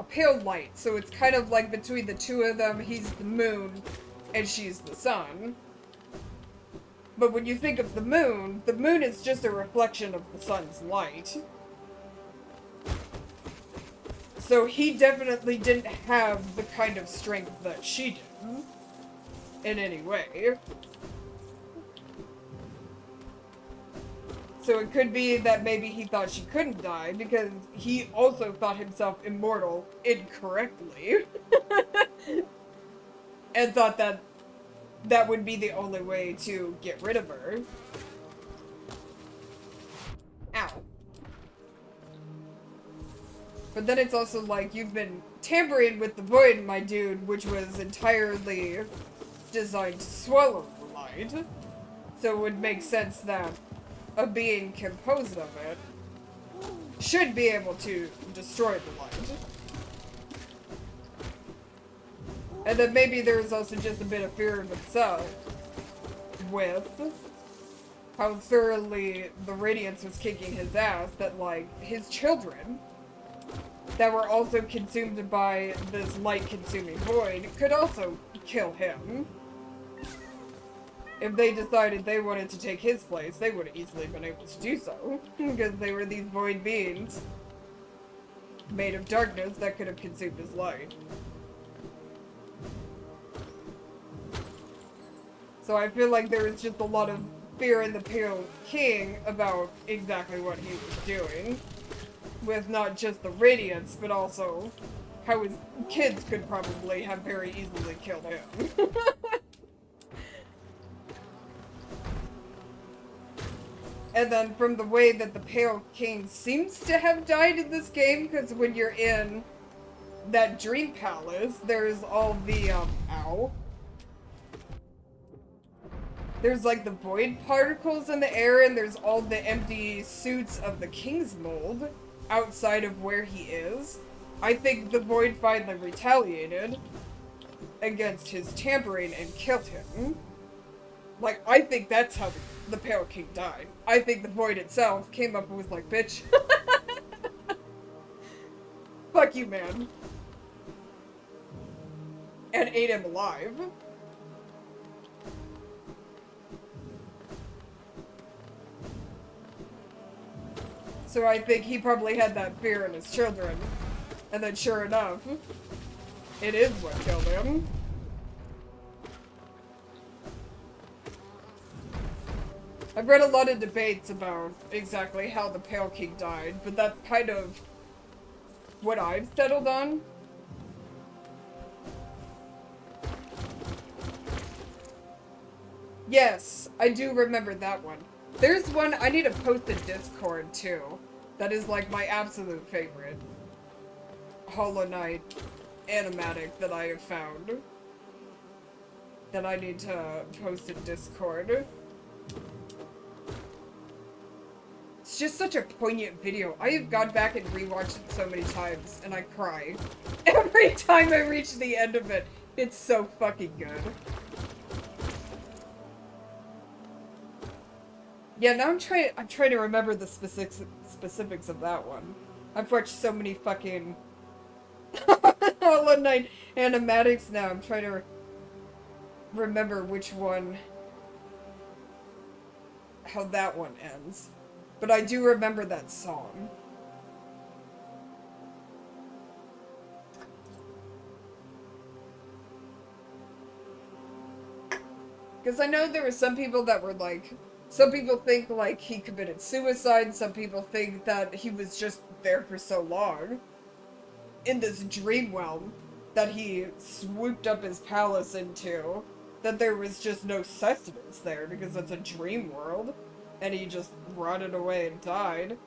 pale light, so it's kind of like between the two of them, he's the moon, and she's the sun. But when you think of the moon is just a reflection of the sun's light. So he definitely didn't have the kind of strength that she did. In any way. So it could be that maybe he thought she couldn't die because he also thought himself immortal incorrectly. And thought that that would be the only way to get rid of her. Ow. But then it's also like, you've been tampering with the void, my dude, which was entirely designed to swallow the light. So it would make sense that a being composed of it should be able to destroy the light. And then maybe there's also just a bit of fear of itself with how thoroughly the Radiance was kicking his ass, that like his children that were also consumed by this light-consuming void could also kill him. If they decided they wanted to take his place, they would have easily been able to do so, because they were these void beings made of darkness that could have consumed his light. So I feel like there is just a lot of fear in the Pale King about exactly what he was doing. With not just the Radiance, but also how his kids could probably have very easily killed him. And then from the way that the Pale King seems to have died in this game, because when you're in that dream palace, there's all the, ow. There's like the void particles in the air, and there's all the empty suits of the King's Mold outside of where he is. I think the void finally retaliated against his tampering and killed him. Like, I think that's how the Pale King died. I think the void itself came up and was like, bitch. Fuck you, man. And ate him alive. So I think he probably had that fear in his children. And then sure enough, it is what killed him. I've read a lot of debates about exactly how the Pale King died, but that's kind of what I've settled on. Yes, I do remember that one. There's one I need to post in Discord too. That is like my absolute favorite Hollow Knight animatic that I have found. That I need to post in Discord. It's just such a poignant video. I have gone back and rewatched it so many times, and I cry. Every time I reach the end of it, it's so fucking good. Yeah, now I'm trying to remember the specifics of that one. I've watched so many fucking Hollow Knight animatics now. I'm trying to remember which one, how that one ends. But I do remember that song. Because I know there were some people that were like, some people think like he committed suicide, some people think that he was just there for so long in this dream realm that he swooped up his palace into, that there was just no sustenance there because it's a dream world, and he just rotted away and died.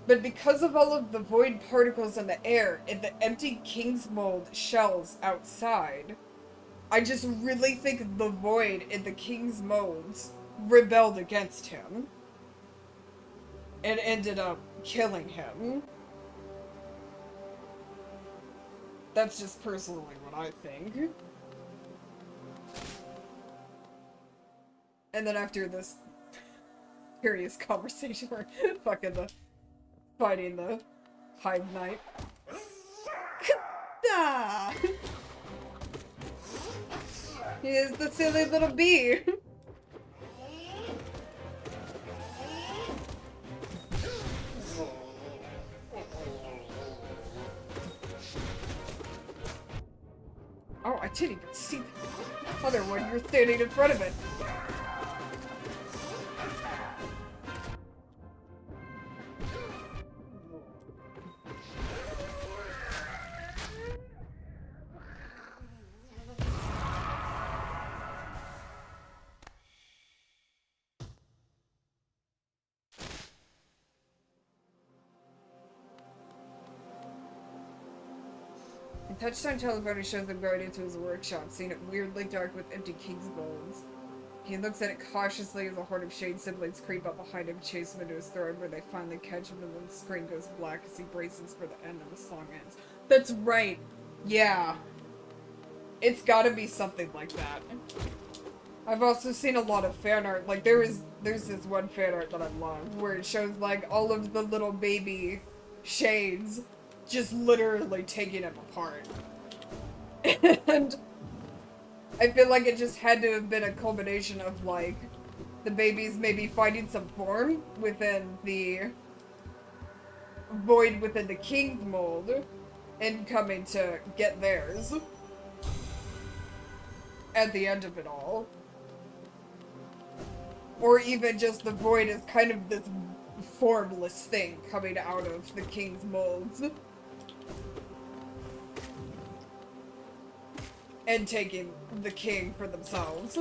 But because of all of the void particles in the air and the empty King's Mold shells outside, I just really think the void in the King's Molds rebelled against him and ended up killing him. That's just personally what I think. And then after this curious conversation, we're fucking fighting the Hive Knight. Ah! He is the silly little bee. Oh, I didn't even see the other one. You're standing in front of it. Touchstone teleporter shows them going into his workshop, seeing it weirdly dark with empty King's Bowls. He looks at it cautiously as a horde of shade siblings creep up behind him, chase him into his throne, where they finally catch him, and then the screen goes black as he braces for the end and the song ends. That's right! Yeah. It's gotta be something like that. I've also seen a lot of fan art, like there's this one fan art that I love, where it shows like all of the little baby shades just literally taking him apart. And I feel like it just had to have been a culmination of like the babies maybe finding some form within the void within the King's Mold and coming to get theirs at the end of it all. Or even just the void is kind of this formless thing coming out of the King's Molds and taking the king for themselves.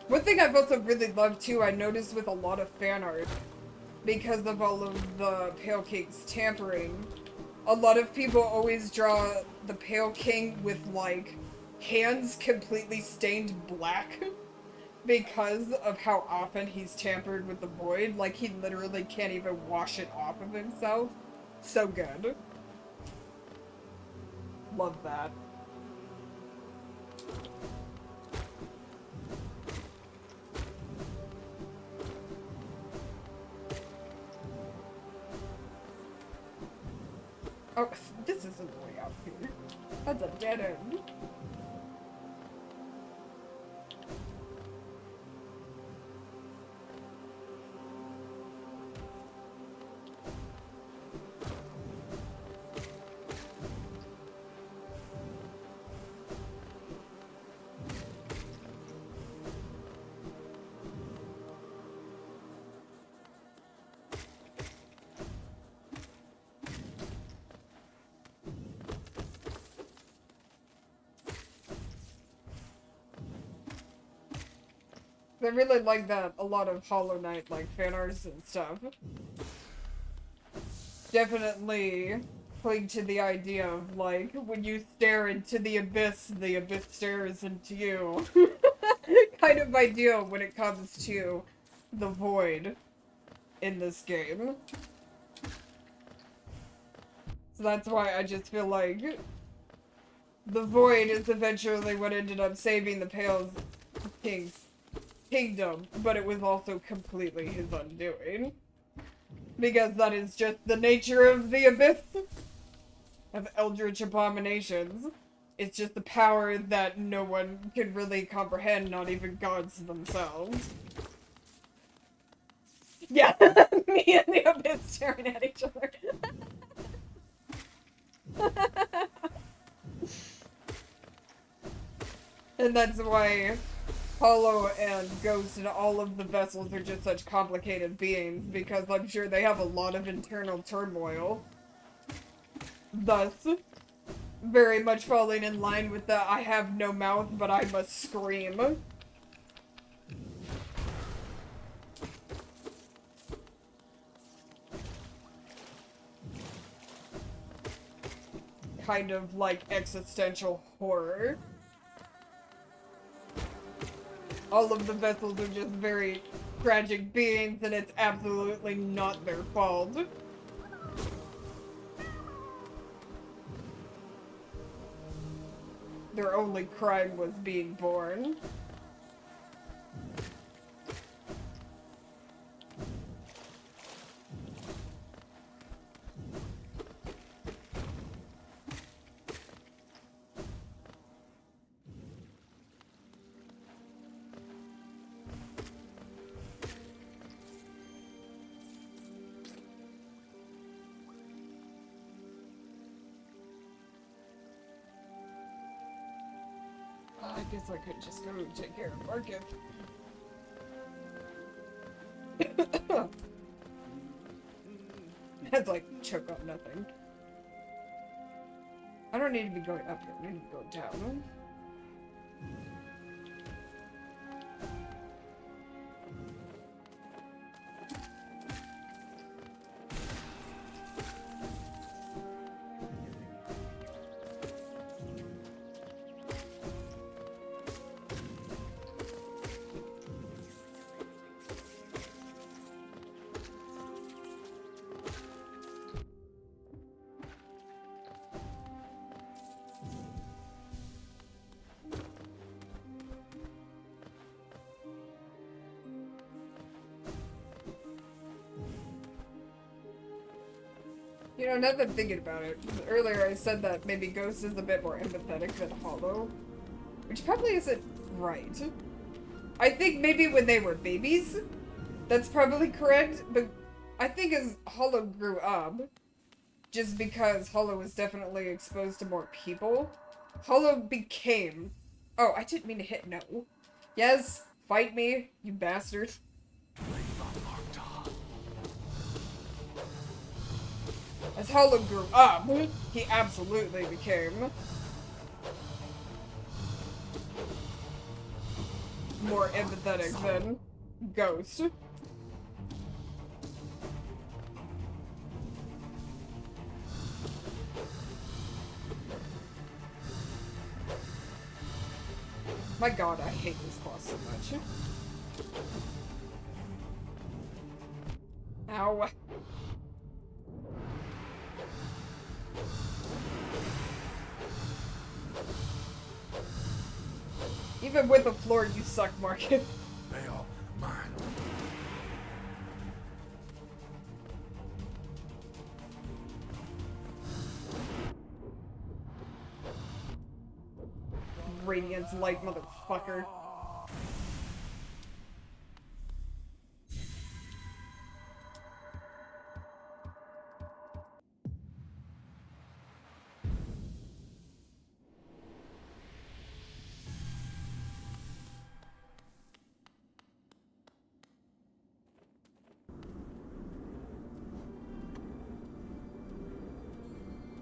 One thing I've also really loved too, I noticed with a lot of fan art, because of all of the Pale King's tampering, a lot of people always draw the Pale King with, like, hands completely stained black because of how often he's tampered with the void. Like, he literally can't even wash it off of himself. So good. Love that. Oh, this isn't the way out here. That's a dead end. I really like that a lot of Hollow Knight, like, fan arts and stuff. Definitely playing to the idea of, like, when you stare into the abyss stares into you. Kind of ideal when it comes to the void in this game. So that's why I just feel like the void is eventually what ended up saving the Pale King's kingdom, but it was also completely his undoing. Because that is just the nature of the abyss of eldritch abominations. It's just the power that no one can really comprehend, not even gods themselves. Yeah, me and the abyss staring at each other. And that's why Hollow and Ghost and all of the vessels are just such complicated beings, because I'm sure they have a lot of internal turmoil. Thus, very much falling in line with the I have no mouth, but I must scream. Kind of like existential horror. All of the vessels are just very tragic beings, and it's absolutely not their fault. Their only crime was being born. I guess I could just go take care of Market. That's like choke on nothing. I don't need to be going up here, I need to go down. You know, now that I'm thinking about it, earlier I said that maybe Ghost is a bit more empathetic than Hollow, which probably isn't right. I think maybe when they were babies, that's probably correct, but I think as Hollow grew up, just because Hollow was definitely exposed to more people, Hollow became... Oh, I didn't mean to hit no. Yes, fight me, you bastard. As Hollow grew up, he absolutely became more empathetic than Ghost. My god, I hate this boss so much. Ow. Even with the floor, you suck, Marcus. They are mine. Radiance light, motherfucker.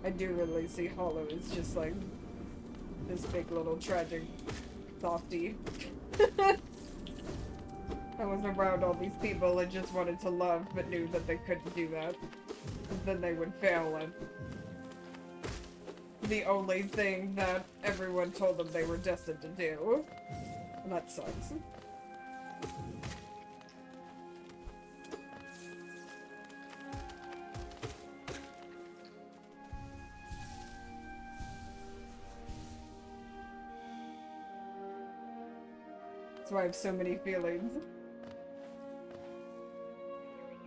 I do really see Hollow as just like this big little tragic softie. I was around all these people and just wanted to love, but knew that they couldn't do that. Then they would fail at the only thing that everyone told them they were destined to do. And that sucks. That's why I have so many feelings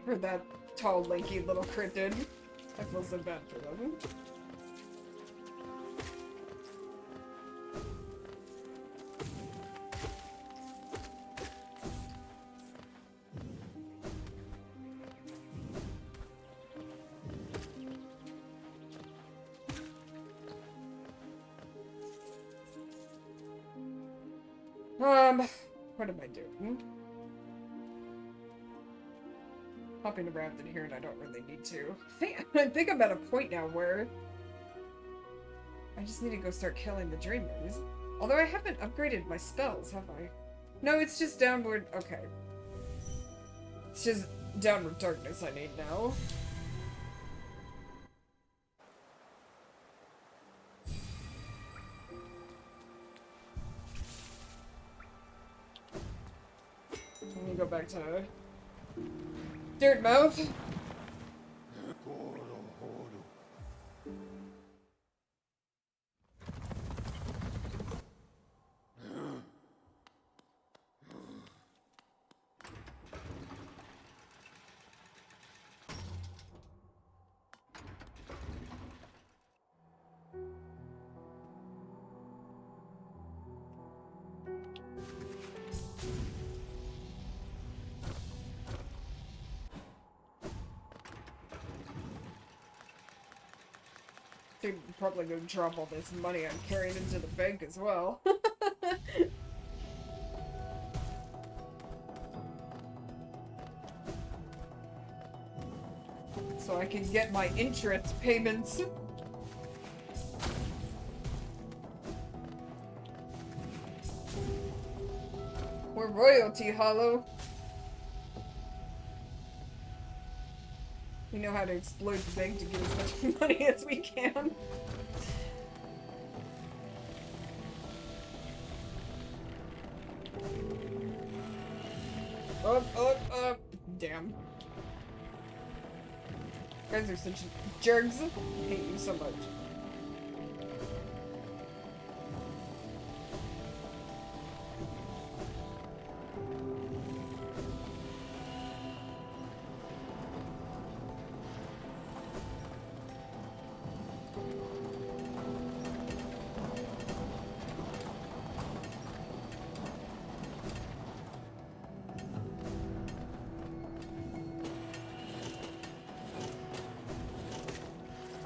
for that tall, lanky little cryptid. I feel so bad for them. What am I doing? Hopping around in here and I don't really need to. I think I'm at a point now where I just need to go start killing the dreamers. Although I haven't upgraded my spells, have I? No, it's just downward. Okay. It's just downward darkness I need now. Let me go back to Dirt Mouth. They're probably gonna drop all this money I'm carrying into the bank as well. So I can get my interest payments. We're royalty, Hollow. We know how to exploit the bank to get as much money as we can. Up. Damn. You guys are such jerks. I hate you so much.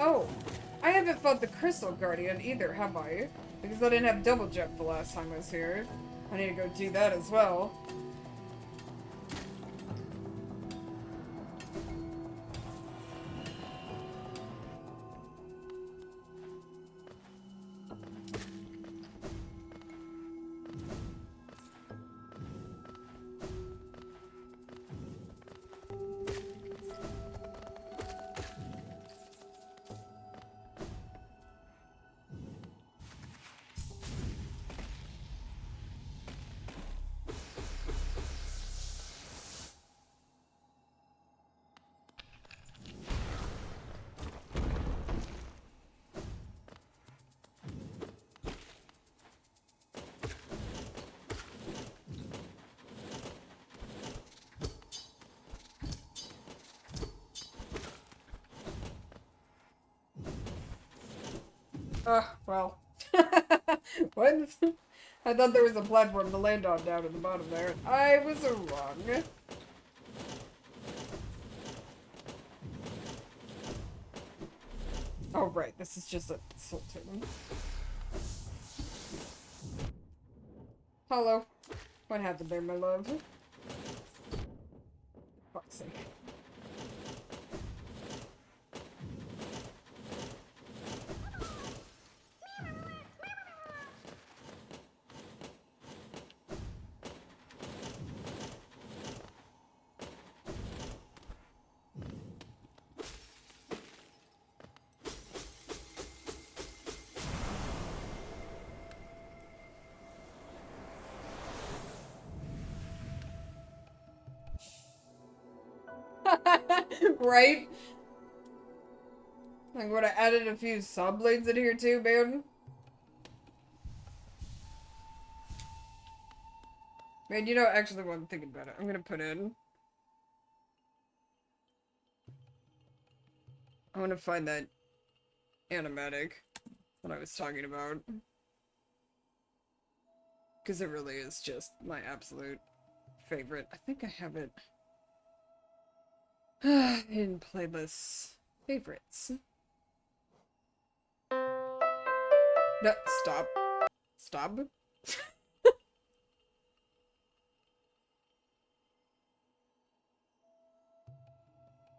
Oh, I haven't fought the Crystal Guardian either, have I? Because I didn't have double jump the last time I was here. I need to go do that as well. Well. What? I thought there was a platform to land on down at the bottom there. I was wrong. Oh, right. This is just a sultan. Hello. What happened there, my love? Fuck's sake. Right? I would have added a few saw blades in here too, man. Man, you know, actually, while I'm thinking about it, I'm gonna put in. I want to find that animatic that I was talking about. Because it really is just my absolute favorite. I think I have it in playlists favorites. No, stop. Stop.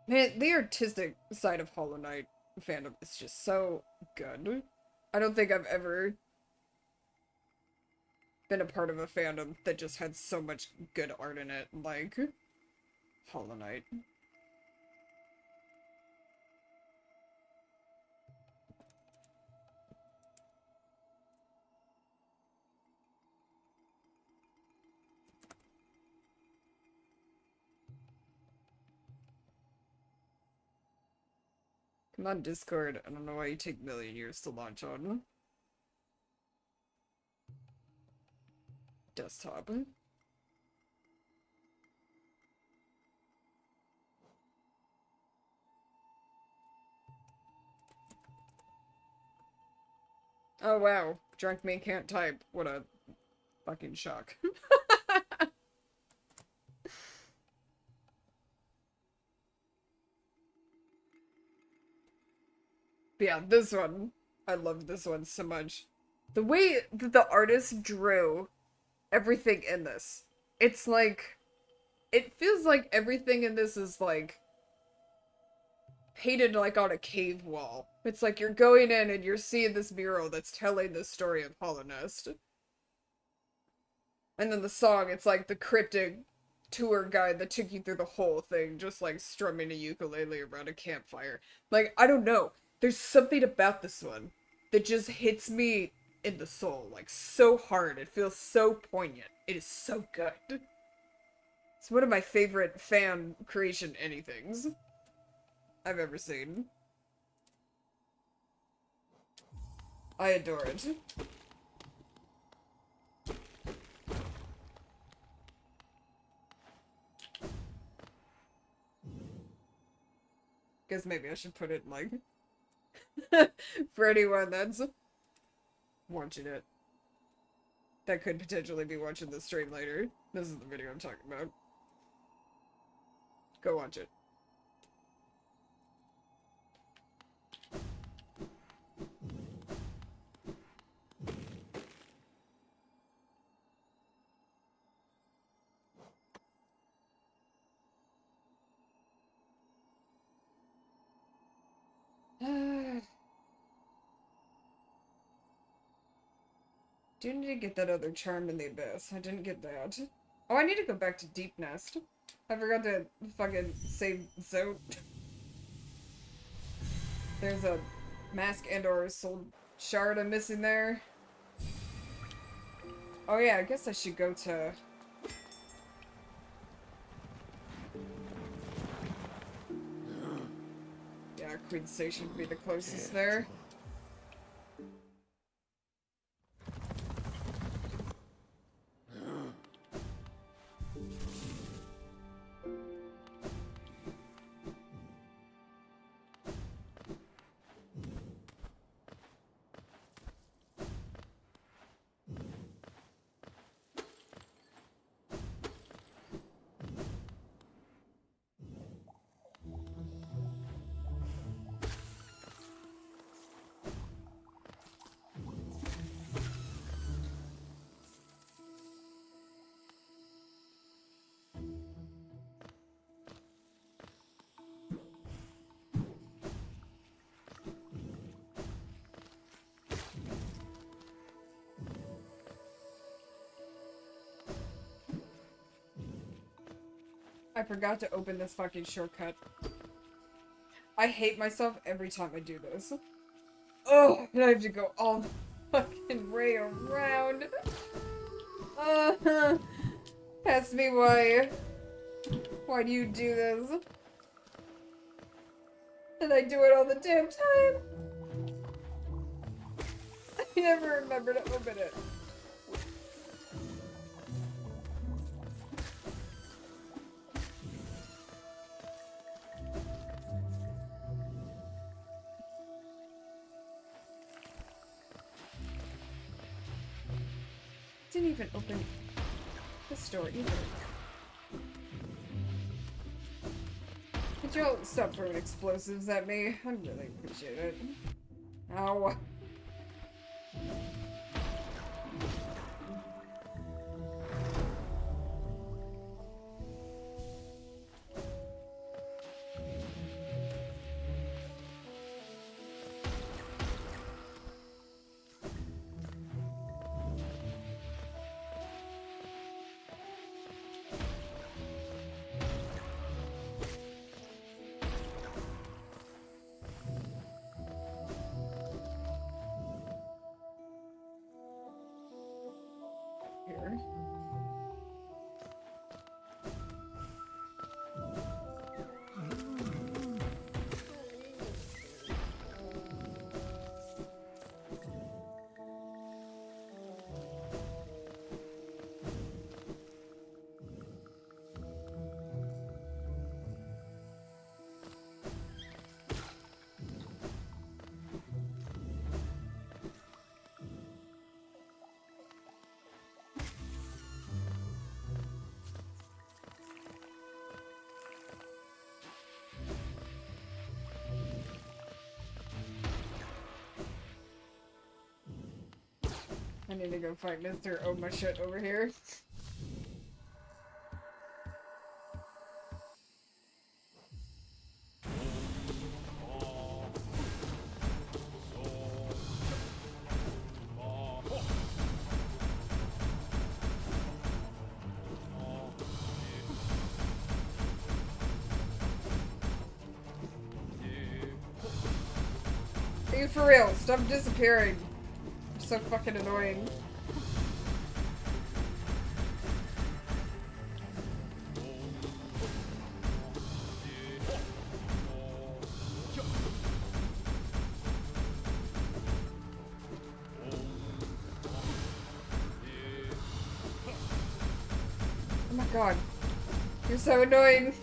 Man, the artistic side of Hollow Knight fandom is just so good. I don't think I've ever been a part of a fandom that just had so much good art in it, like Hollow Knight. Come on, Discord. I don't know why you take a million years to launch on desktop. Oh wow, drunk me can't type. What a fucking shock. But yeah, this one. I love this one so much. The way that the artist drew everything in this. It's like, it feels like everything in this is like painted like on a cave wall. It's like you're going in and you're seeing this mural that's telling the story of Hollow Nest. And then the song, it's like the cryptic tour guide that took you through the whole thing, just like strumming a ukulele around a campfire. Like, I don't know. There's something about this one that just hits me in the soul, like so hard. It feels so poignant. It is so good. It's one of my favorite fan creation anythings I've ever seen. I adore it. Guess maybe I should put it in, like, for anyone that's watching it. That could potentially be watching the stream later. This is the video I'm talking about. Go watch it. Do need to get that other charm in the abyss. I didn't get that. Oh, I need to go back to Deep Nest. I forgot to fucking save Zote. There's a mask and or soul shard I'm missing there. Oh yeah, I guess I should go to... Yeah, Queen Station would be the closest there. I forgot to open this fucking shortcut. I hate myself every time I do this. Oh, and I have to go all the fucking way around. Ask me why. Why do you do this? And I do it all the damn time. I never remember to open it. Didn't even open the store either. Could y'all stop throwing explosives at me? I really appreciate it. Ow. Here. I need to go find Mr. Oh my shit over here. Are you for real? Stop disappearing. You're so fucking annoying. Oh my god. You're so annoying.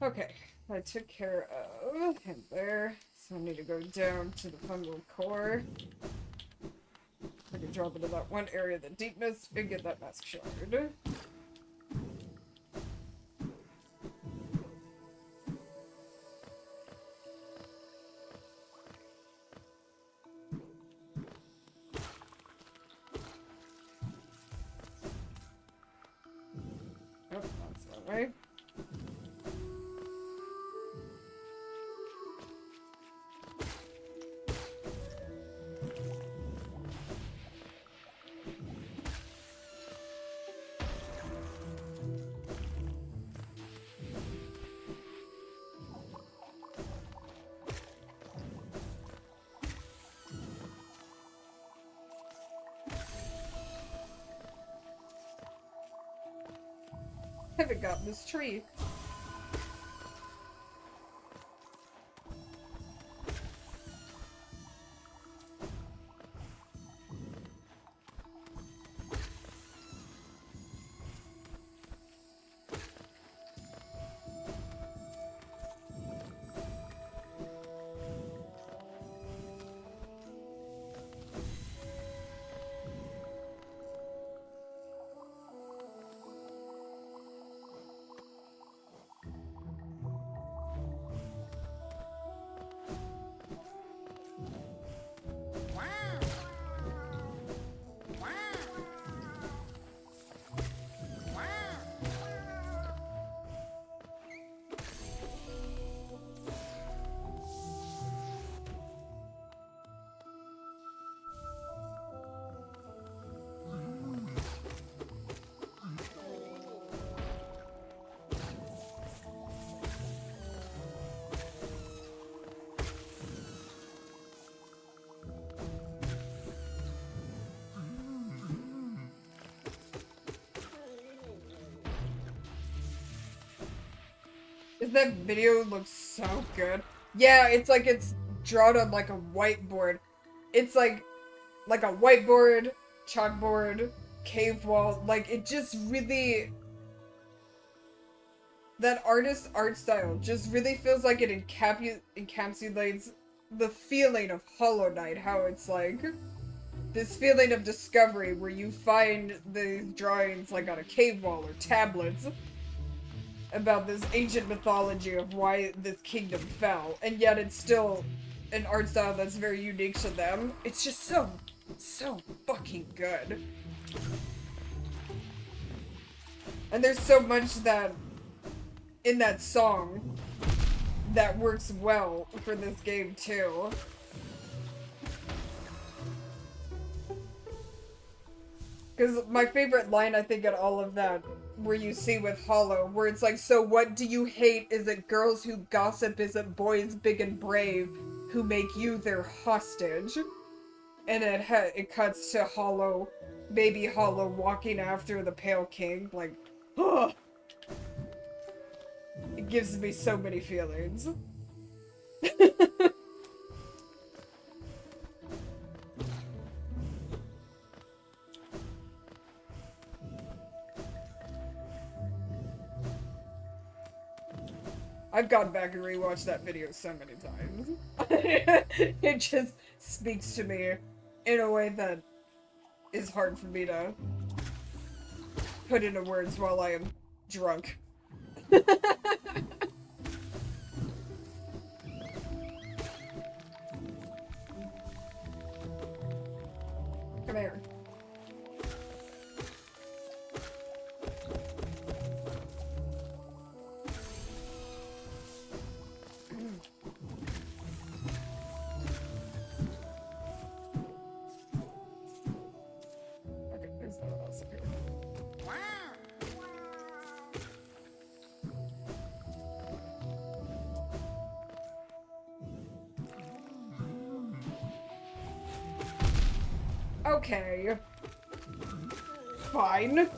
Okay, I took care of him there, so I need to go down to the fungal core. I can drop into that one area of the deepness and get that mask shard. Oh, that's that way. Haven't gotten this tree. That video looks so good. Yeah, it's like it's drawn on like a whiteboard. It's like a whiteboard, chalkboard, cave wall. Like, it just really... That artist's art style just really feels like it encapsulates the feeling of Hollow Knight. How it's like this feeling of discovery where you find these drawings like on a cave wall or tablets about this ancient mythology of why this kingdom fell, and yet it's still an art style that's very unique to them. It's just so fucking good. And there's so much that in that song that works well for this game too. Because my favorite line, I think, in all of that, where you see with Hollow, where it's like, so what do you hate? Is it girls who gossip? Is it boys big and brave who make you their hostage? And it cuts to Hollow, baby Hollow, walking after the Pale King, like, ugh! It gives me so many feelings. I've gone back and rewatched that video so many times. It just speaks to me in a way that is hard for me to put into words while I am drunk. Come here. Okay, there's no one else up here. Okay. Fine.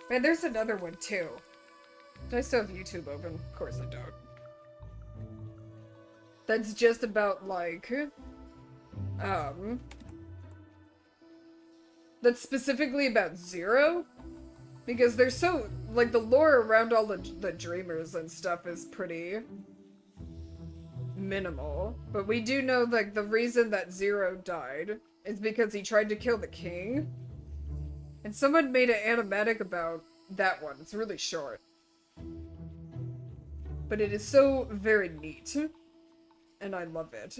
Man, there's another one too. Do I still have YouTube open? Of course I don't. That's just about like, that's specifically about Zero? Because they're so, like, the lore around all the dreamers and stuff is pretty minimal. But we do know, like, the reason that Zero died is because he tried to kill the king. And someone made an animatic about that one. It's really short. But it is so very neat. And I love it.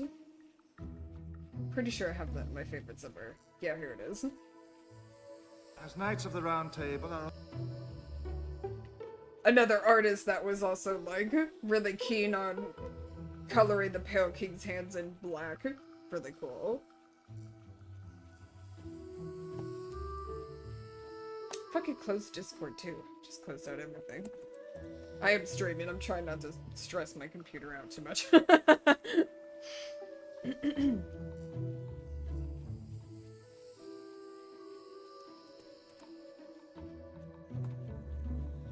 Pretty sure I have that in my favorites somewhere. Yeah, here it is. As Knights of the Round Table are... Another artist that was also, like, really keen on coloring the Pale King's hands in black. Really cool. Fucking closed Discord too. Just closed out everything. I am streaming. I'm trying not to stress my computer out too much.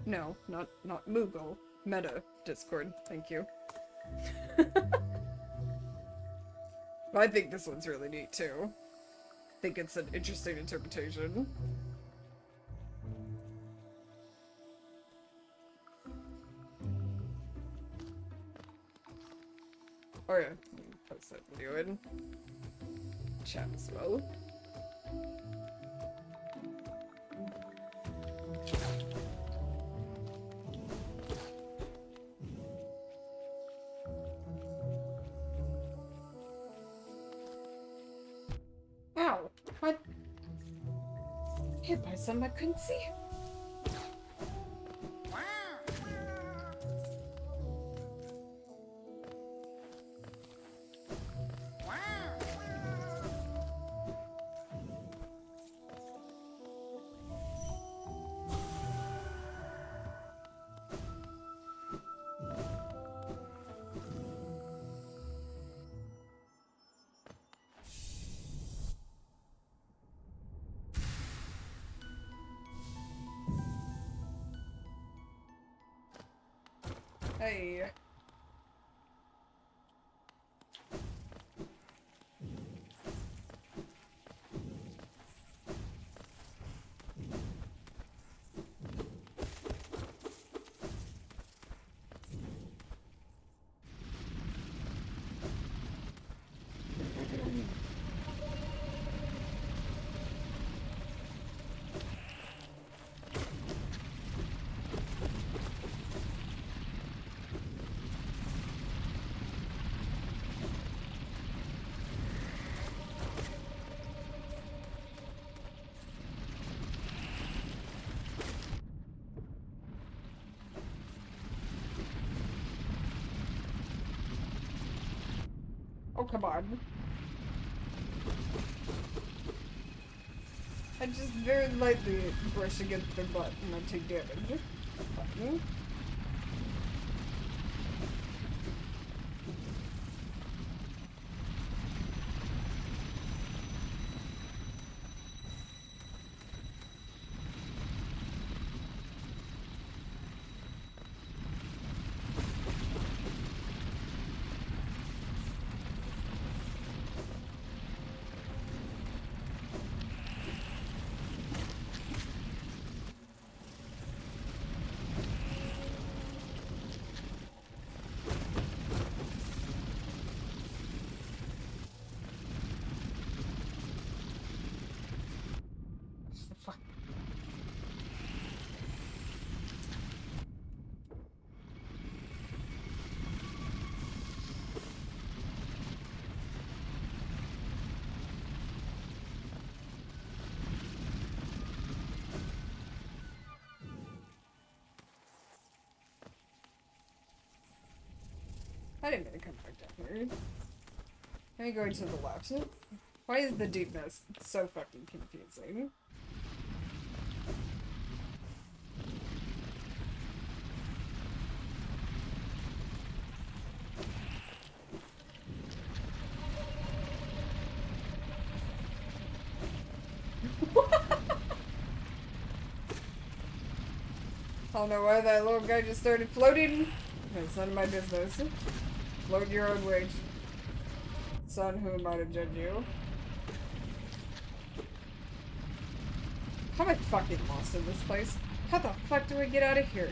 No, not Moogle. Meta Discord. Thank you. I think this one's really neat too. I think it's an interesting interpretation. Oh yeah, post that video in chat as well. Ow! What? Hit by something I couldn't see. Hey. Oh, come on. I just very lightly brush against the butt and I take damage. Button. Fuck. I didn't mean to come back down here. Let me go to the left. Why is the deepness so fucking confusing? I don't know why that little guy just started floating. It's none of my business. Float your own wage. Son, who am I to judge you? How am I fucking lost in this place? How the fuck do I get out of here?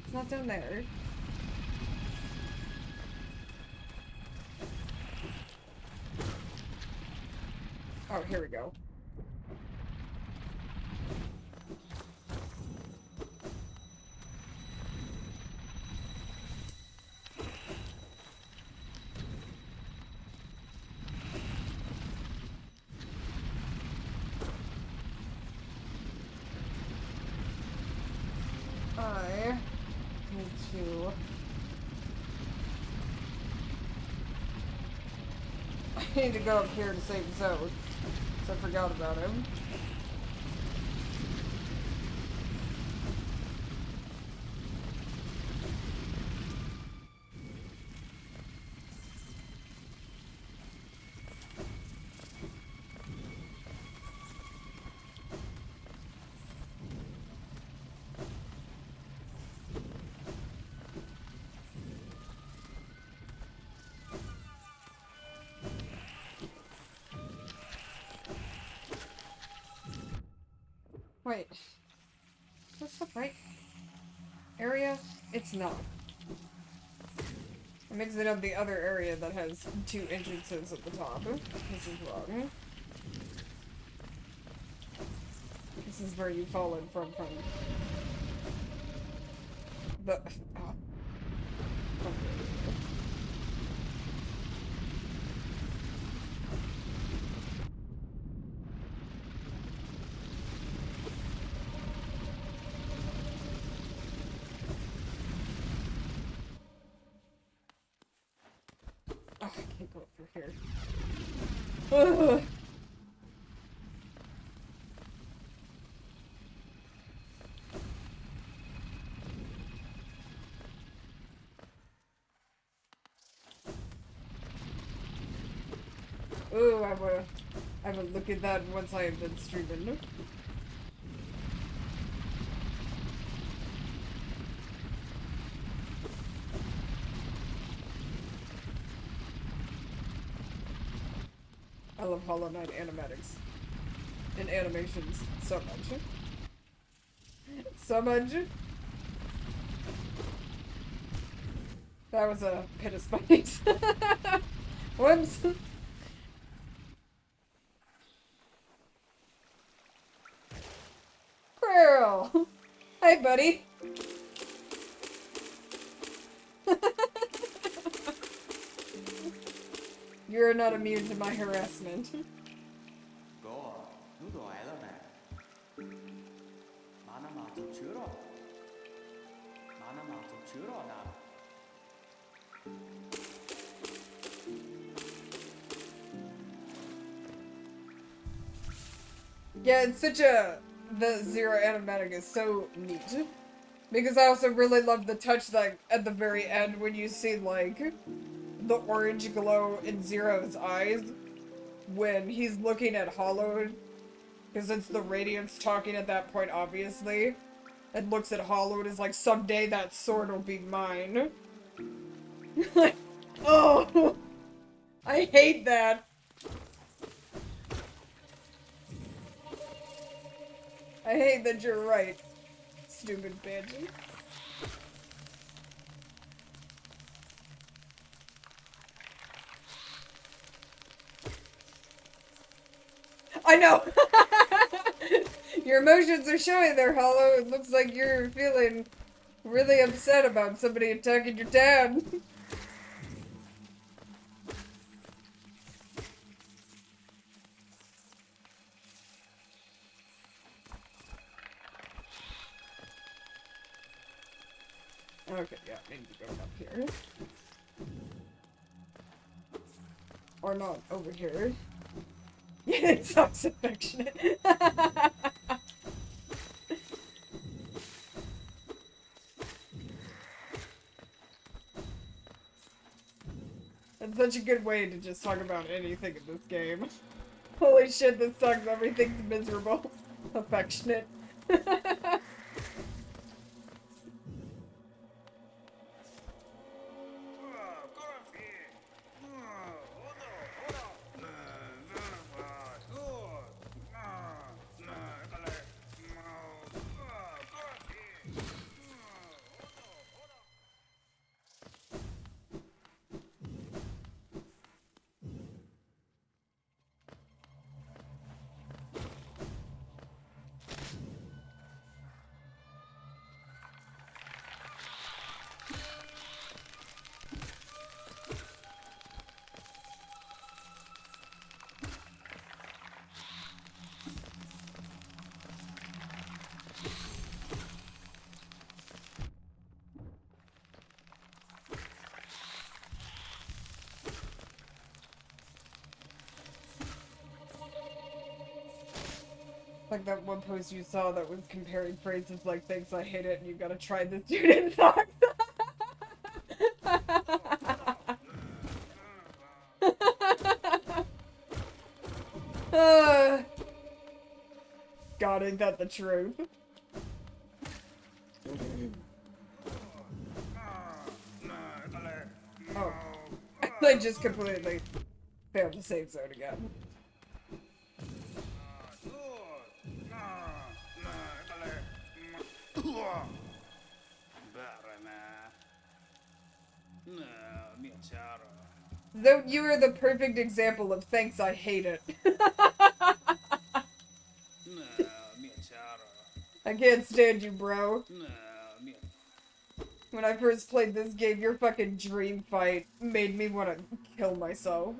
It's not down there. Oh, here we go. I need to... I need to go up here to save Zoe. So I forgot about him. Wait. Is this the right area? It's not. I'm mixing up the other area that has two entrances at the top. This is wrong. This is where you've fallen from the... Oh. Oh, I can't go up through here. Ugh. Ooh, I would've I will look at that once I have been streaming. I love Hollow Knight animatics and animations so much. So much. That was a pit of spikes. Whoops. Pearl! Hi, buddy. You're not immune to my harassment. Yeah, it's such a... The Zero animatic is so neat. Because I also really love the touch that at the very end when you see, like, the orange glow in Zero's eyes when he's looking at Hollowed. Because it's the Radiance talking at that point, obviously. And looks at Hollowed as like, someday that sword will be mine. Like, oh! I hate that. I hate that you're right, stupid bitch. I know! Your emotions are showing there, Hollow. It looks like you're feeling really upset about somebody attacking your dad. Okay, yeah, I need to go up here. Or not, over here. Yeah, it sucks affectionate. That's such a good way to just talk about anything in this game. Holy shit, this sucks. Everything's miserable. Affectionate. Like that one post you saw that was comparing phrases like "thanks, I hate it," and you gotta try this dude in socks. God, ain't that the truth? Oh, I just completely failed to save zone again. Though you are the perfect example of thanks, I hate it. I can't stand you, bro. When I first played this game, your fucking dream fight made me want to kill myself.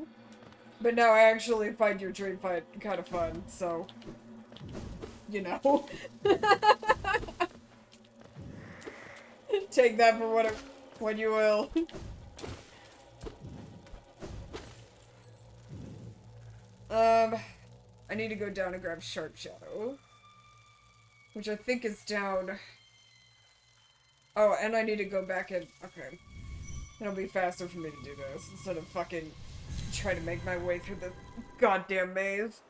But now I actually find your dream fight kind of fun, so... You know. Take that for what you will. I need to go down and grab Sharp Shadow. Which I think is down... Oh, and I need to go back and... Okay. It'll be faster for me to do this, instead of fucking trying to make my way through the goddamn maze.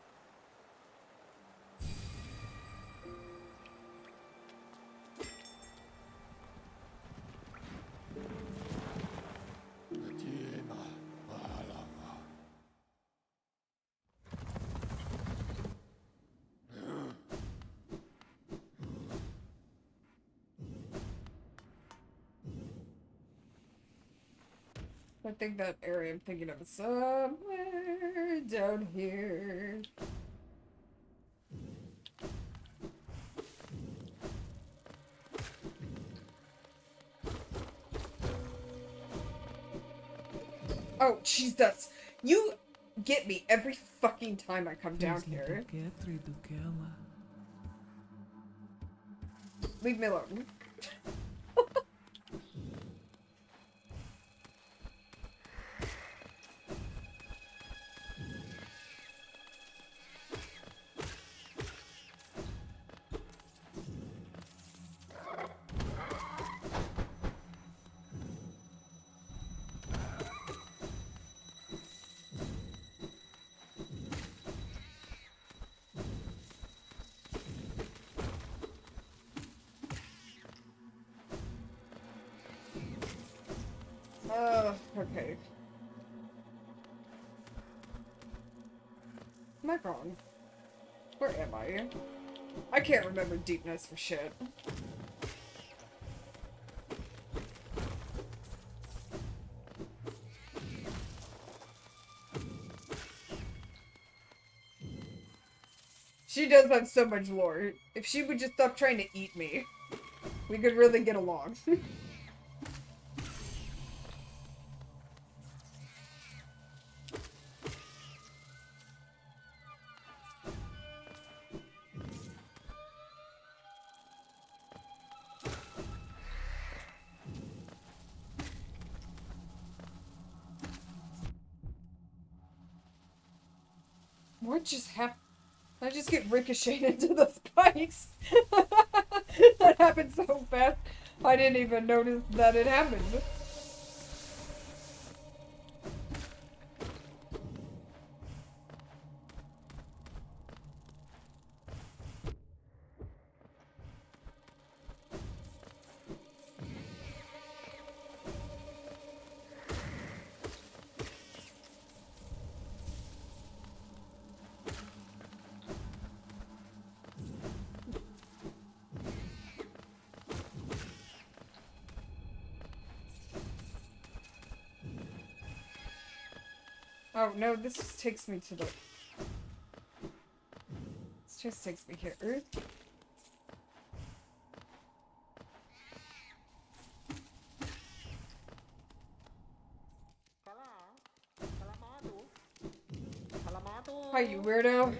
I think that area I'm thinking of is somewhere down here. Oh, jeez, that's... You get me every fucking time I come down here. Leave me alone. Okay. Am I wrong? Where am I? I can't remember deepness for shit. She does have so much lore. If she would just stop trying to eat me, we could really get along. What just happened? I just get ricocheted into the spikes. That happened so fast, I didn't even notice that it happened. Oh no, this just takes me to the... This just takes me here. Hi, you weirdo.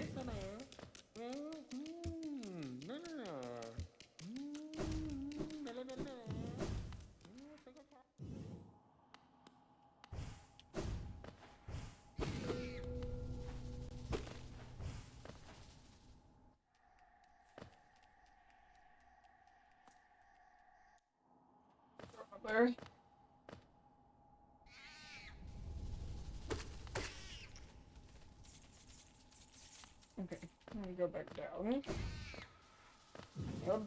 There. Okay, I'm gonna go back down. Yep.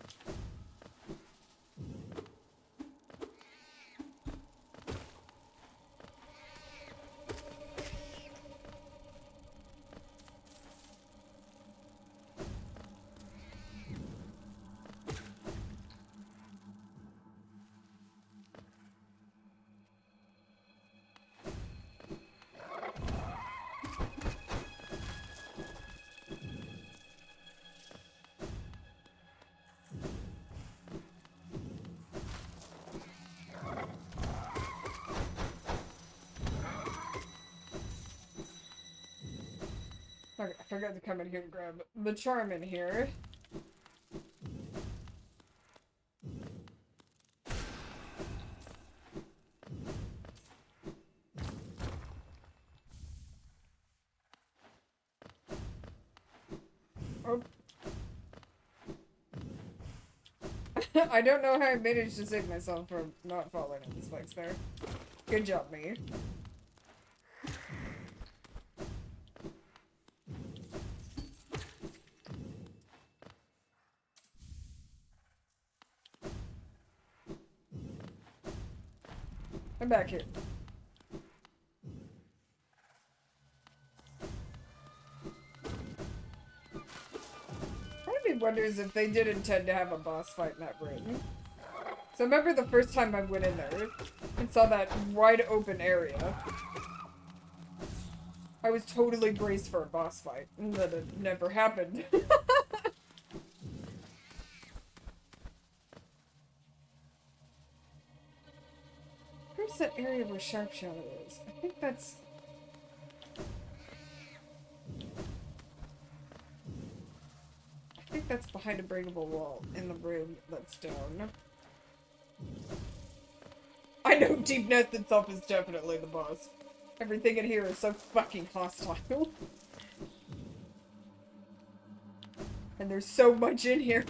Okay, I forgot to come in here and grab the charm in here. Oh. I don't know how I managed to save myself from not falling in the spikes there. Good job, me. I'm back here. Part of me wonders if they did intend to have a boss fight in that room. So I remember the first time I went in there and saw that wide open area. I was totally braced for a boss fight, and that it never happened. Where's that area where Sharp Shadow is? I think that's... I think that's behind a breakable wall in the room that's down. I know Deep Nest itself is definitely the boss. Everything in here is so fucking hostile. And there's so much in here.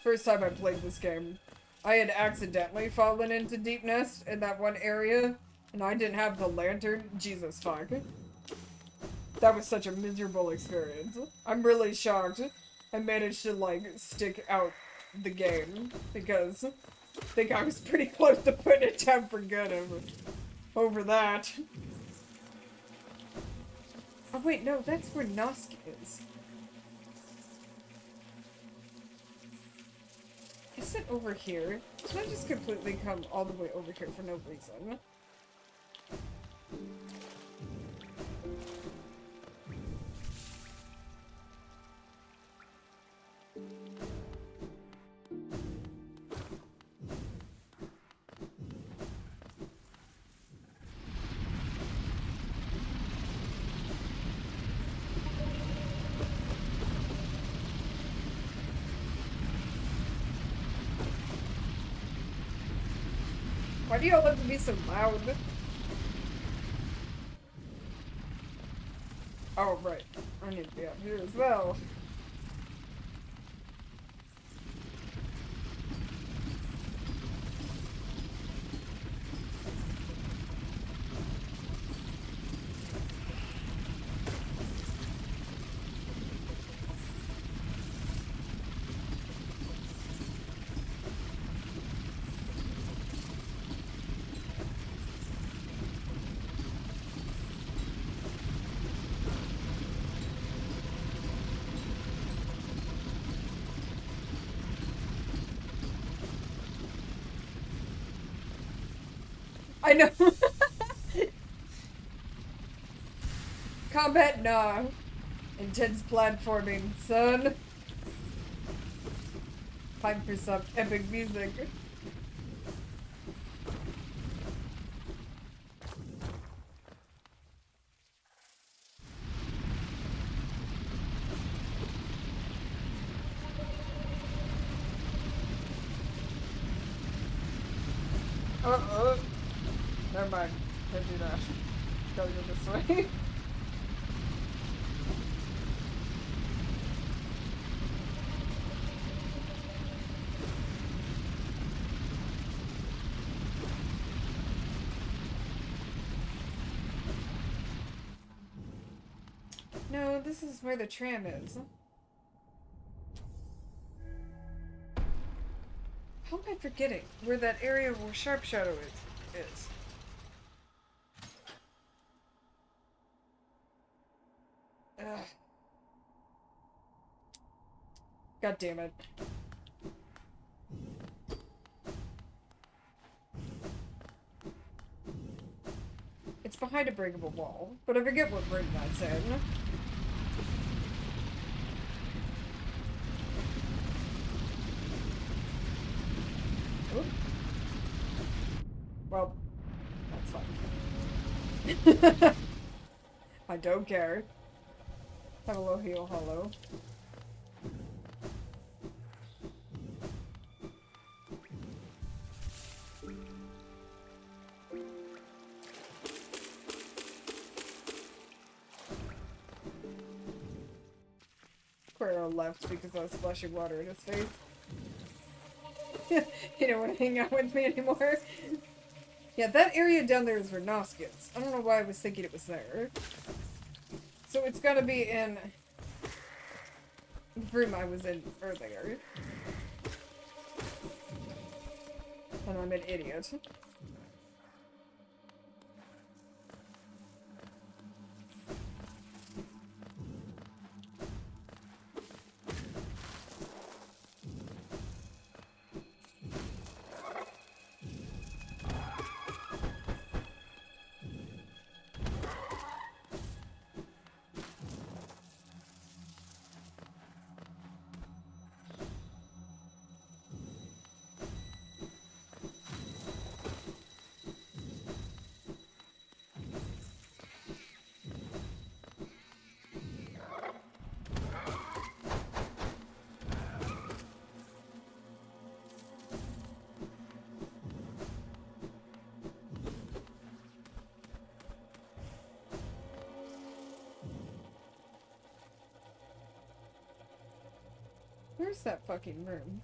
First time I played this game, I had accidentally fallen into Deep Nest in that one area, and I didn't have the lantern. Jesus fuck. That was such a miserable experience. I'm really shocked I managed to, like, stick out the game, because I think I was pretty close to putting it down for good over that. Oh wait, no, that's where Nosk is. Is it over here? Did I just completely come all the way over here for no reason? Why do y'all have to be so loud? Oh, right. I need to be up here as well. I know. Combat, nah. Intense platforming, son. Time for some epic music. Uh-oh. Never mind. Can't do that. Gotta go this way. No, this is where the tram is. How am I forgetting where that area where Sharp Shadow is? Ugh. God damn it. It's behind a breakable wall, but I forget what room that's in. Ooh. Well, that's fine. I don't care. Hello, heal, hello. Quero left because I was splashing water in his face. He don't want to hang out with me anymore. Yeah, that area down there is where Nosk is. I don't know why I was thinking it was there. So it's gotta be in the room I was in earlier. And I'm an idiot. Where's that fucking room?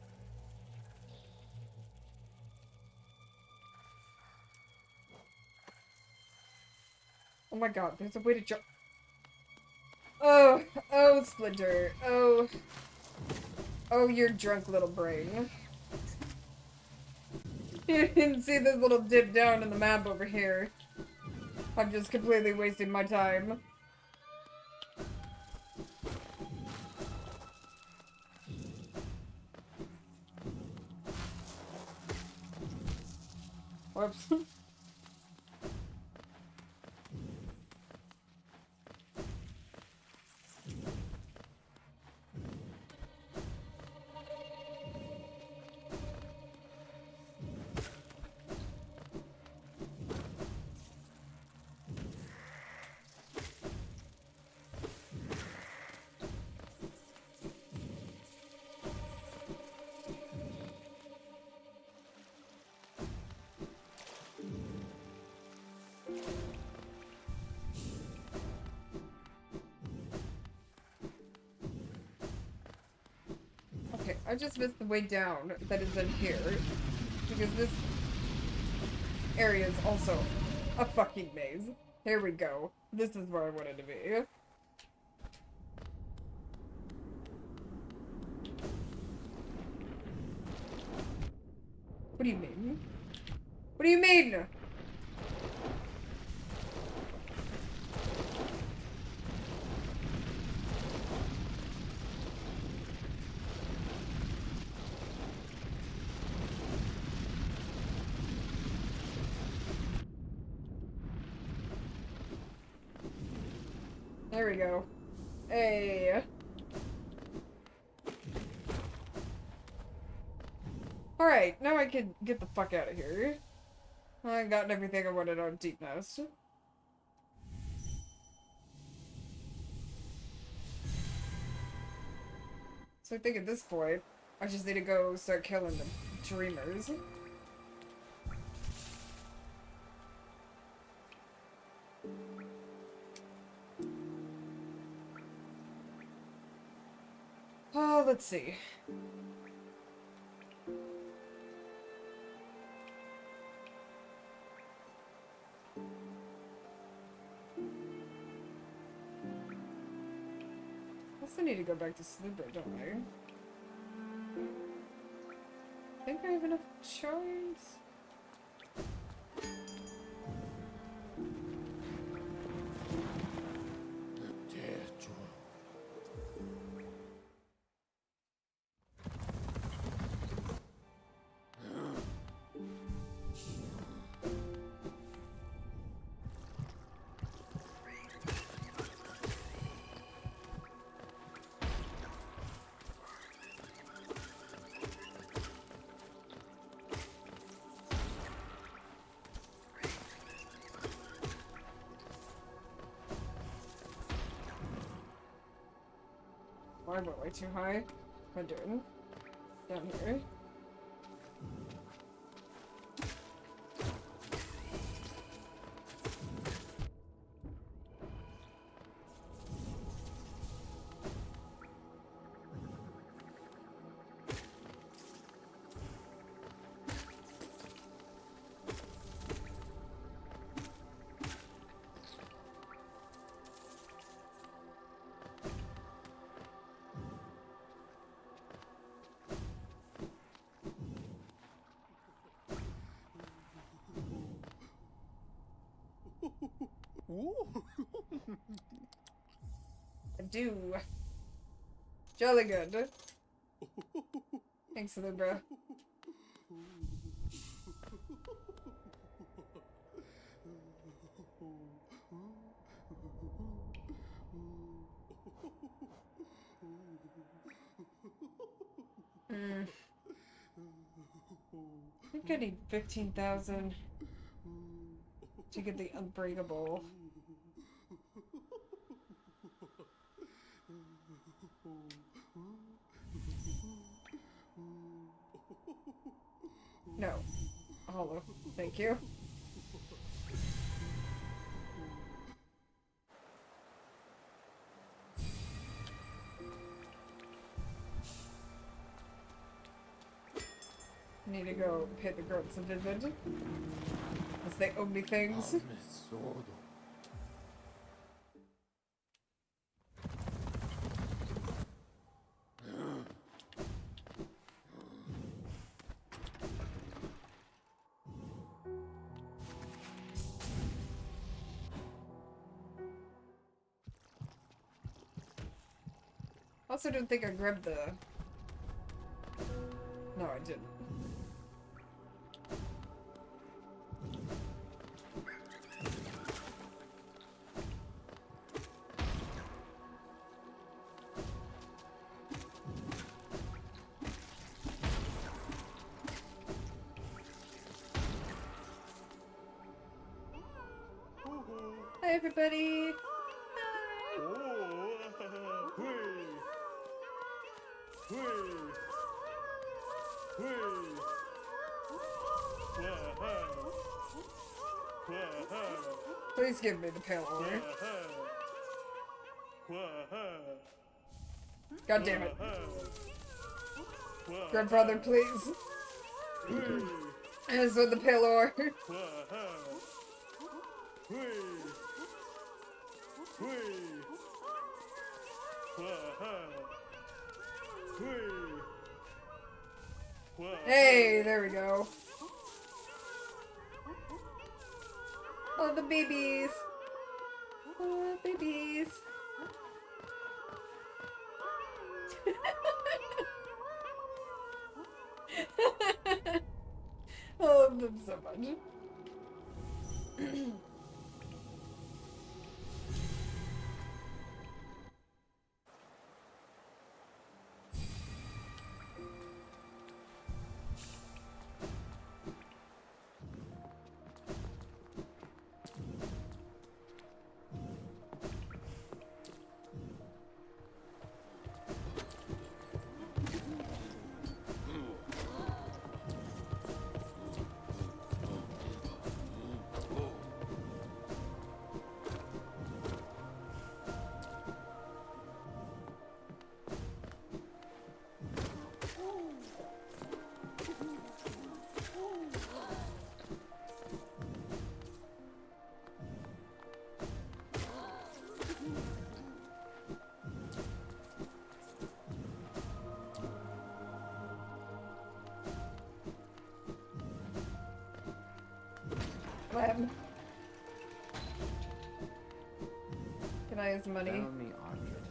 Oh my god, there's a way to jump. Oh, oh, Splinter. Oh. Oh, your drunk little brain. You didn't see this little dip down in the map over here. I'm just completely wasting my time. Whoops. Okay, I just missed the way down that is in here. Because this area is also a fucking maze. Here we go. This is where I wanted to be. What do you mean? What do you mean? There we go. Hey. Alright, now I can get the fuck out of here. I got everything I wanted on Deep Nest. So I think at this point, I just need to go start killing the dreamers. Oh, let's see. Also need to go back to Splinter, don't I? Think I have enough charms? Oh, I went way too high. What am I doing? Down here. I do. Jolly good. Thanks, Libra. I think I need 15,000 to get the unbreakable. No. Hollow. Thank you. need to go pay the girls a visit. As they owe me things. Also didn't think I grabbed the... No, I didn't. Hi, everybody! Please give me the pale ore. God damn it. Grandfather, please. As with the pale ore. Hey, there we go. Oh, the babies. Oh, babies. I love them so much. Can I use money? Velmi Artred.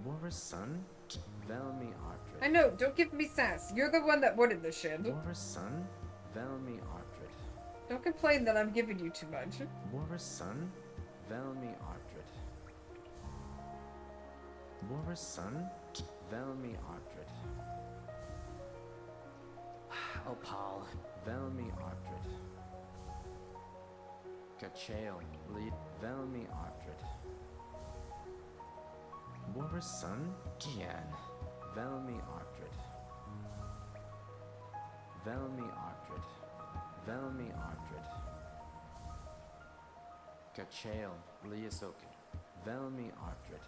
War's son? Velmi Artred. I know, don't give me sass. You're the one that wanted this shit. War's son? Velmi Artred. Don't complain that I'm giving you too much. War's son? Velmi Artred. War's son? Velmi Artred. Opal. Velmi Artred. Kachael. Lead. Velmi Artred. War's son? Gian. Velmi Artred. Velmi Artred. Velmi Artred. Kachael. Liasoke. Velmi Artred.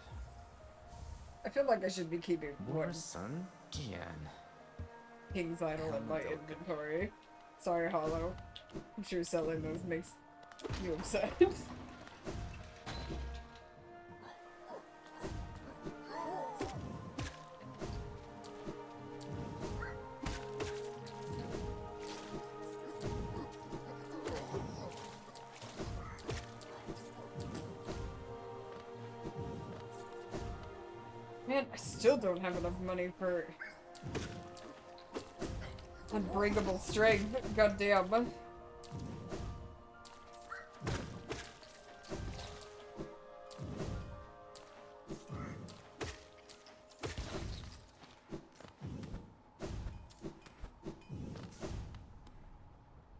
I feel like I should be keeping one War's son? Gian. King's Idol in my inventory. Sorry, Hollow. I'm sure selling those makes you upset. Man, I still don't have enough money for unbreakable strength. Goddamn.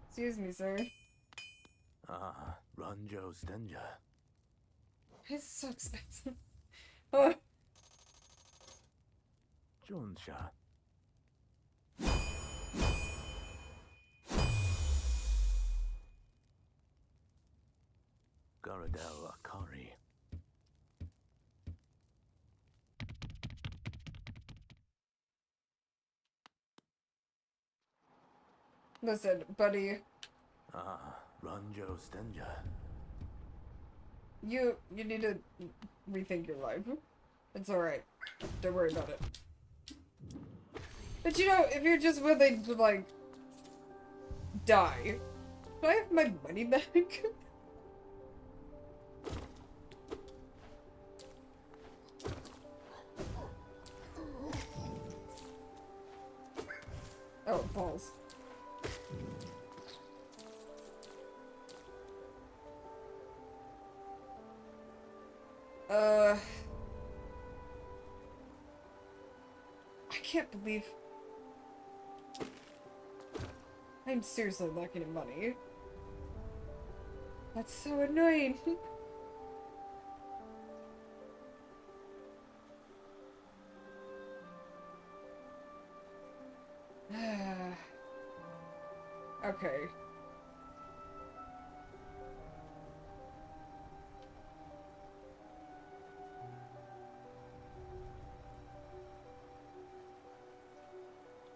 Excuse me, sir. Ah, Ranjo Stenja. It's so expensive. Oh. Jonsha. Garadel Akari. Listen, buddy. Ranjo Stenja. You need to rethink your life. It's alright. Don't worry about it. But you know, if you're just willing to, like, die, can I have my money back? Oh, balls. I can't believe I'm seriously lacking in money. That's so annoying. Okay.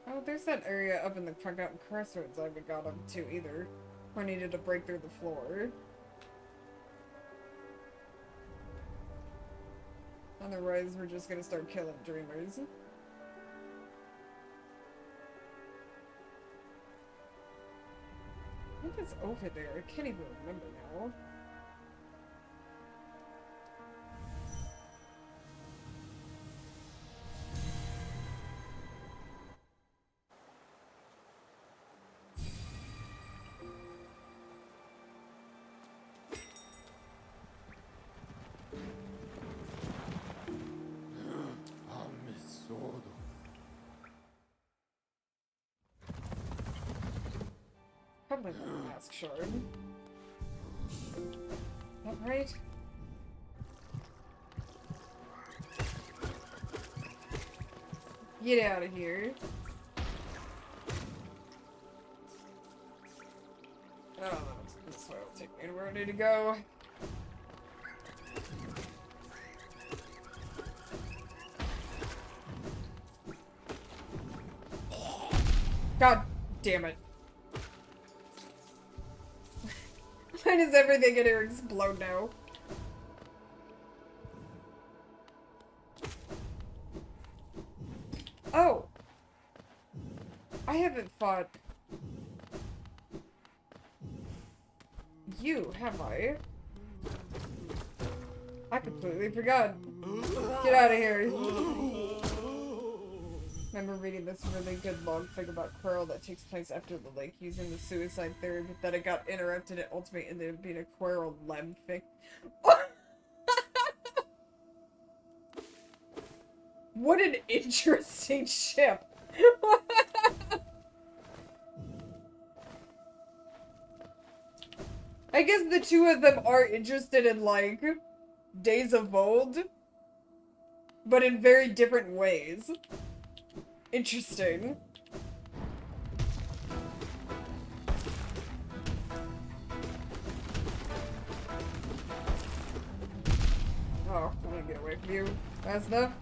Oh, there's that area up in the Forgotten Crossroads I haven't got up to either. I needed to break through the floor. Otherwise, we're just gonna start killing dreamers. I think it's over there. I can't even remember now. Probably the mask shard. That right? Get out of here. Oh, this way will take me to where I need to go. God damn it. Why does everything in here explode now? Oh! I haven't fought you, have I? I completely forgot. Get out of here. Remember reading this really good log thing about Quirrell that takes place after the lake using the suicide theory, but then it got interrupted and ultimately ended up being a Quirrell lem fic. What an interesting ship. I guess the two of them are interested in, like, Days of Old, but in very different ways. Interesting. Oh, I'm gonna get away from you. Fast enough.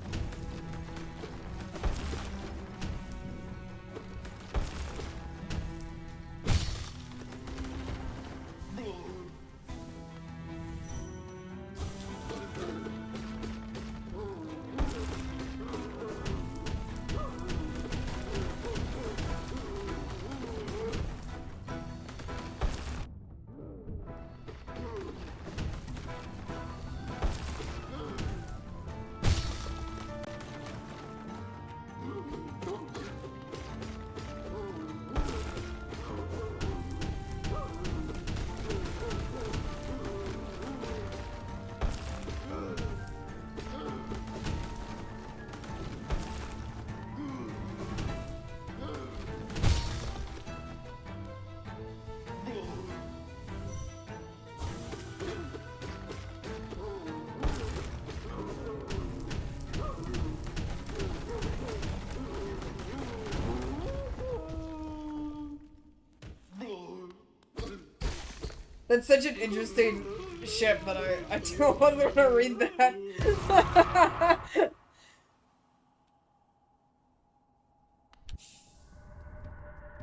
That's such an interesting ship that I don't want to read that.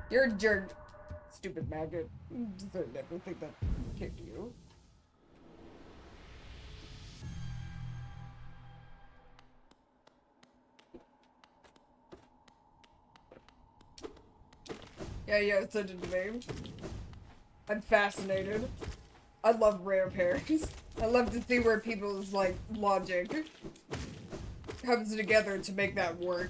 You're a jerk. Stupid maggot. You deserved everything that came to you. Yeah, send it to me. I'm fascinated. I love rare pairs. I love to see where people's, like, logic comes together to make that work.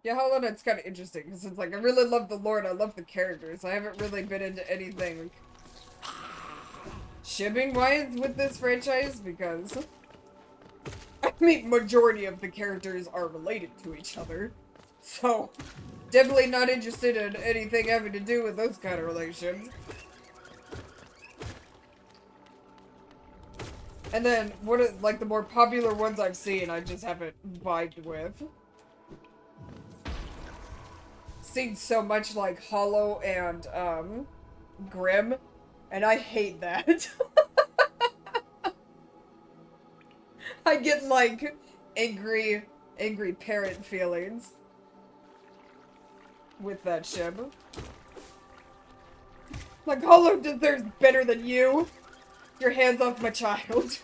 Yeah, Hollow Knight's kind of interesting, because it's like, I really love the lore and I love the characters. I haven't really been into anything shipping-wise with this franchise, because, I mean, majority of the characters are related to each other. So, definitely not interested in anything having to do with those kind of relations. And then, one of, like, the more popular ones I've seen, I just haven't vibed with. Seen so much like Hollow and Grim, and I hate that. I get like angry parent feelings with that ship. Like, Hollow deserves better than you. Your hands off my child.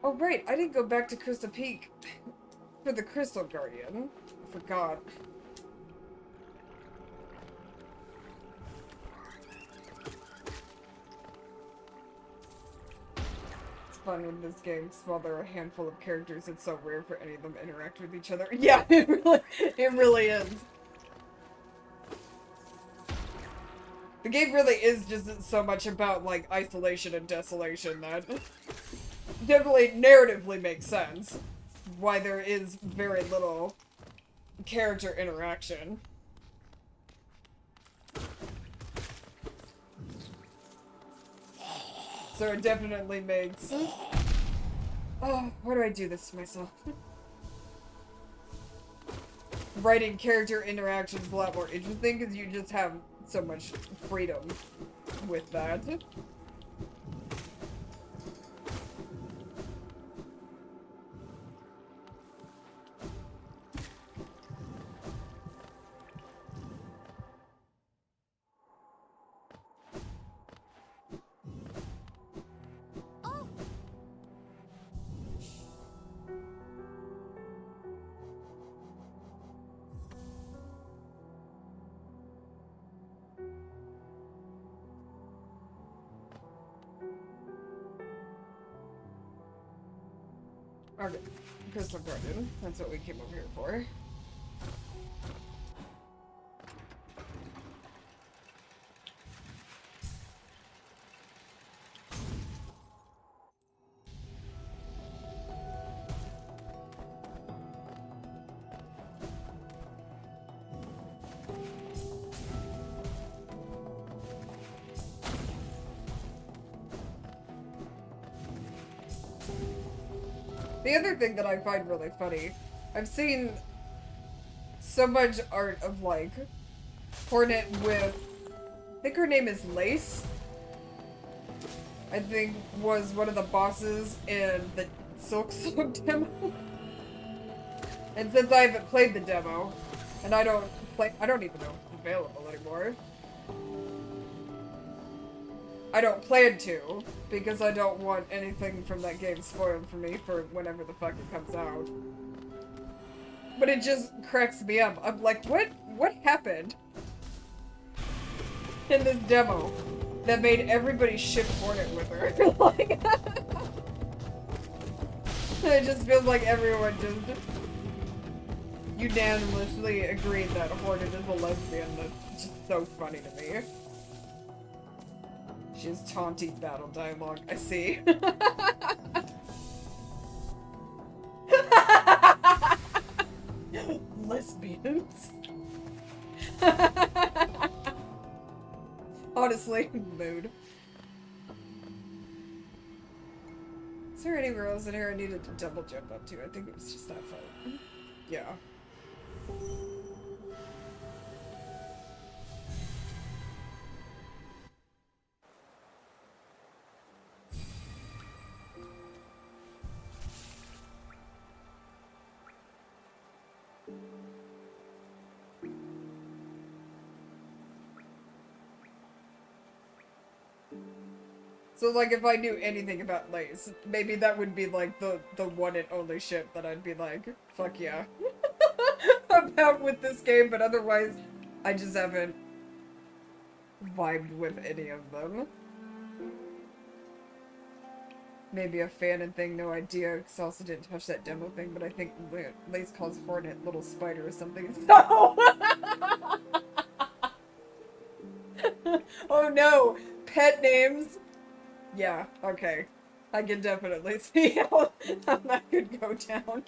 Oh right, I didn't go back to Crystal Peak for the Crystal Guardian. I forgot. It's fun in this game, while there are a handful of characters, it's so rare for any of them to interact with each other. Yeah, it really is. The game really is just so much about, like, isolation and desolation that definitely narratively makes sense why there is very little character interaction. So it definitely makes... Oh, why do I do this to myself? Writing character interactions a lot more interesting because you just have so much freedom with that. Okay, Crystal Guardian. That's what we came over here for. The other thing that I find really funny, I've seen so much art of, like, Hornet with, I think her name is Lace, I think was one of the bosses in the Silk Song demo. And since I haven't played the demo, and I don't even know if it's available anymore. I don't plan to, because I don't want anything from that game spoiled for me for whenever the fuck it comes out. But it just cracks me up. I'm like, what happened in this demo? that made everybody ship Hornet with her. Like, it just feels like everyone just unanimously agreed that Hornet is a lesbian. That's just so funny to me. She has taunting battle dialogue. I see. Lesbians. Honestly, mood. Is there any girls in here I needed to double jump up to? I think it was just that fight. Yeah. So, like, if I knew anything about Lace, maybe that would be, like, the one and only ship that I'd be like, fuck yeah. About with this game, but otherwise, I just haven't vibed with any of them. Maybe a fanon thing, no idea, because I also didn't touch that demo thing, but I think Lace calls Hornet Little Spider or something. No! Oh no! Pet names! Yeah, okay. I can definitely see how that could go down.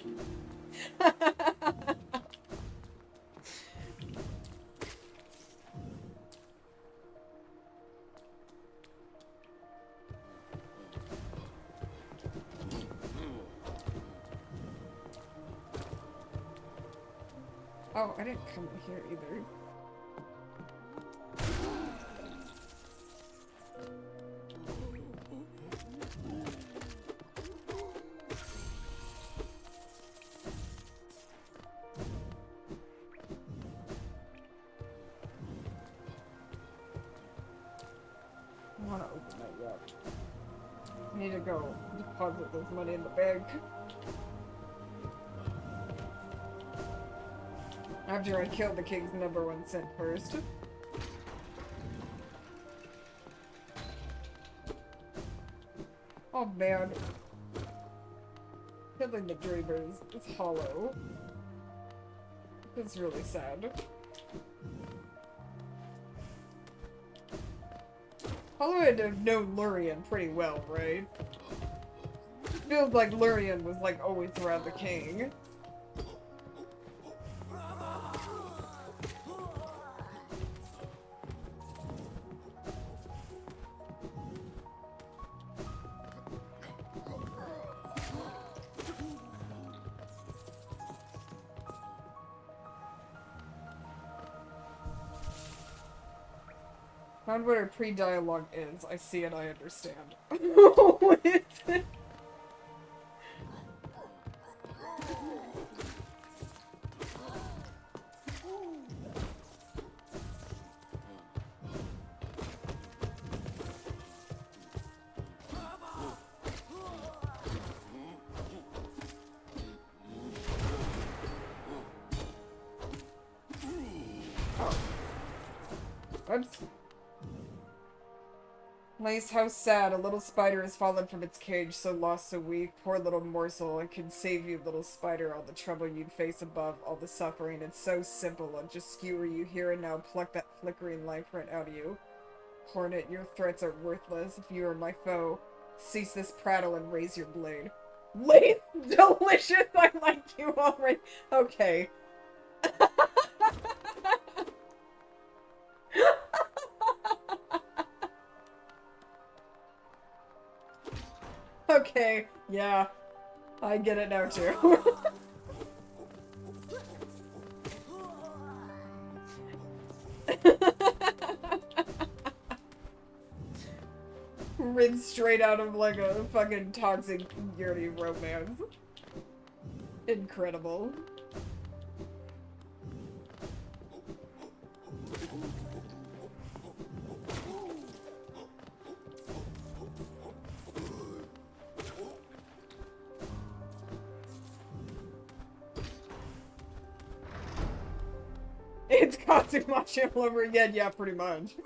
Oh, I didn't come here either. I want to open that yet. I need to go deposit this money in the bank. After I killed the king's #1 cent first. Oh man. Killing the dreamers is hollow. It's really sad. Hollow had to have known Lurian pretty well, right? Feels like Lurian was like always around the king. Found what our pre-dialogue is. I see it, I understand. What is it? Oh. Oops. Lace, how sad. A little spider has fallen from its cage, so lost, so weak. Poor little morsel. I can save you, little spider. All the trouble you'd face above, all the suffering. It's so simple. I'll just skewer you here and now, pluck that flickering life right out of you. Hornet, your threats are worthless. If you are my foe, cease this prattle and raise your blade. Lace, delicious. I like you already. Okay. Okay, yeah. I get it now too. Rid straight out of like a fucking toxic yearly romance. Incredible. It's Katsumachi all over again, yeah, pretty much.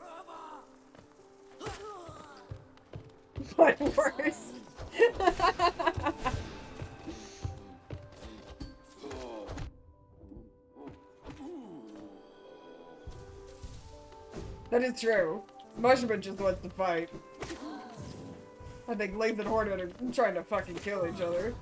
but worse. That is true. Mushroom just wants to fight. I think Lath and Hornet are trying to fucking kill each other.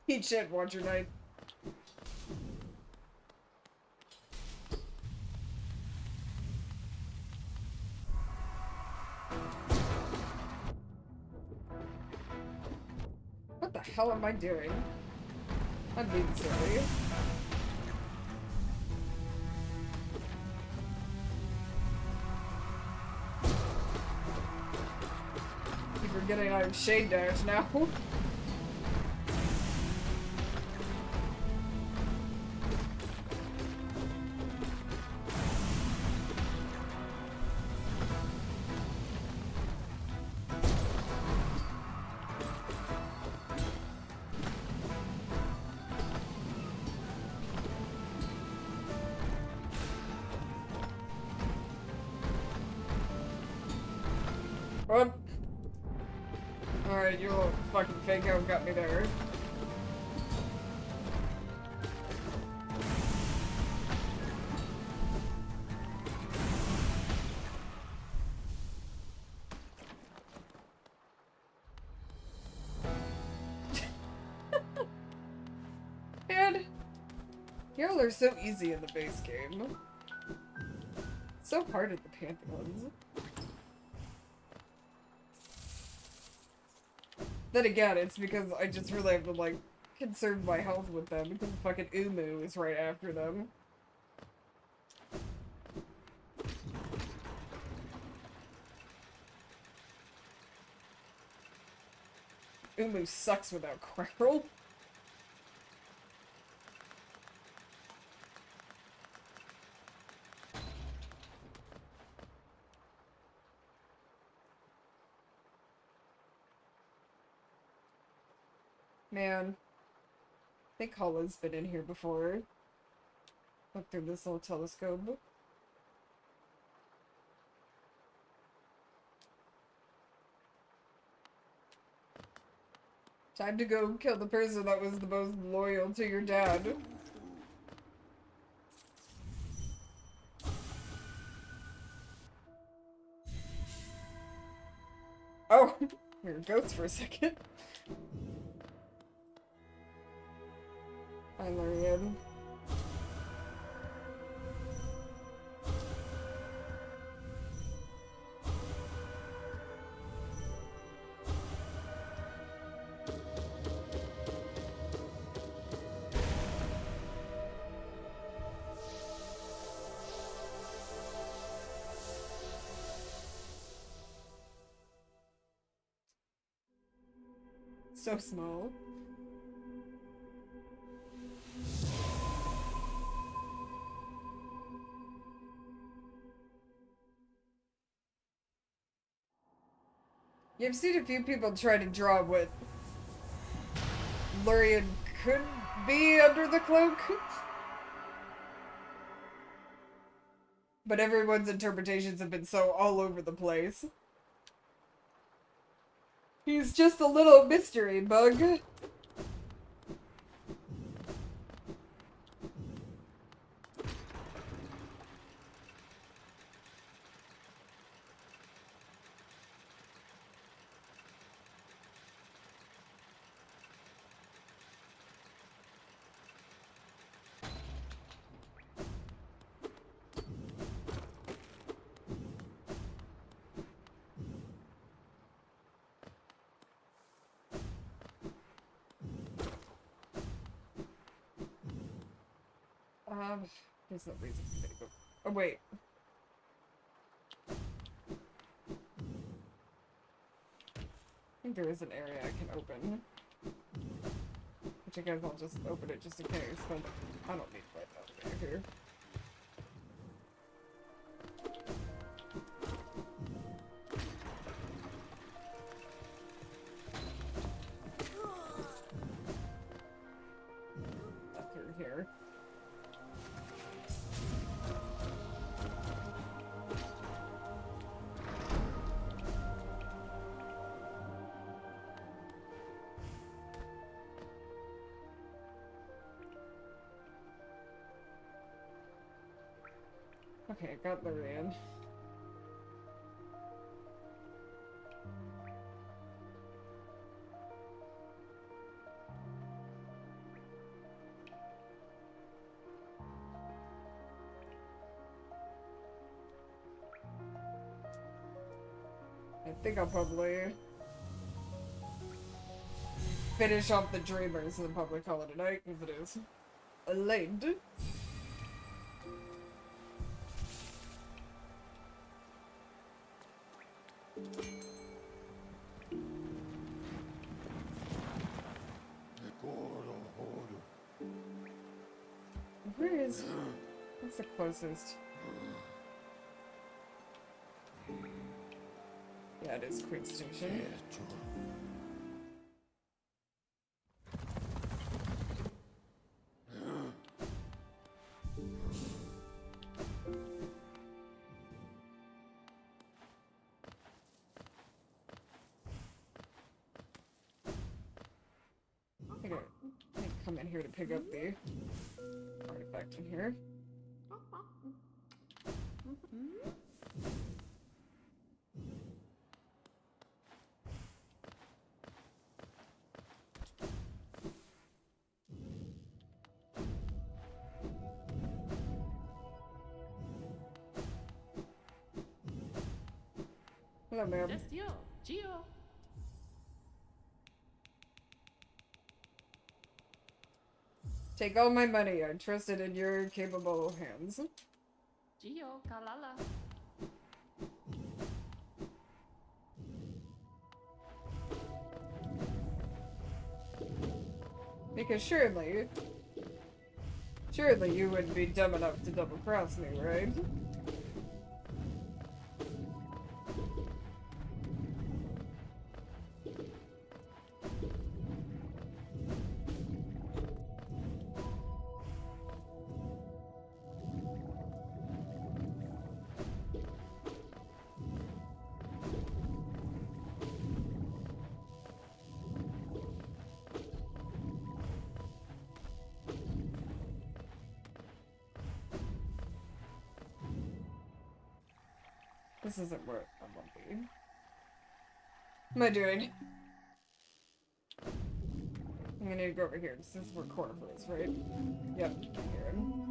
Eat shit, Watcher Knight. What the hell am I doing? I'm being silly. Keep forgetting I have Shade Dash now. Oh. Alright, you little fucking fake out got me there. Man, y'all are so easy in the base game. So hard at the Pantheons. Then again, it's because I just really have to, like, conserve my health with them because the fucking Umu is right after them. Umu sucks without Quirrell. Man, I think Holland's been in here before. Look through this little telescope. Time to go kill the person that was the most loyal to your dad. Oh, we were goats for a second. Hi, Larian. So small. You've seen a few people try to draw what Lurian could be under the cloak. But everyone's interpretations have been so all over the place. He's just a little mystery bug. There's no reason for me to go. Oh, wait. I think there is an area I can open. Which I guess I'll just open it just in case, but I don't need to write that over here. Not through here. Okay, I got Lurian. I think I'll probably finish off the Dreamers and then probably call it a night, because it is late. Where is... What's the closest? Yeah, it is Queen Station. I think I come in here to pick up the artifact in here. Hello, ma'am. Just yo, Gio. Take all my money. I trust it in your capable hands. Gio, Kalala. Because surely you wouldn't be dumb enough to double-cross me, right? This isn't where I want to be. What am I doing? I'm gonna need to go over here. This is where Cornifer is, right? Yep, I hear him.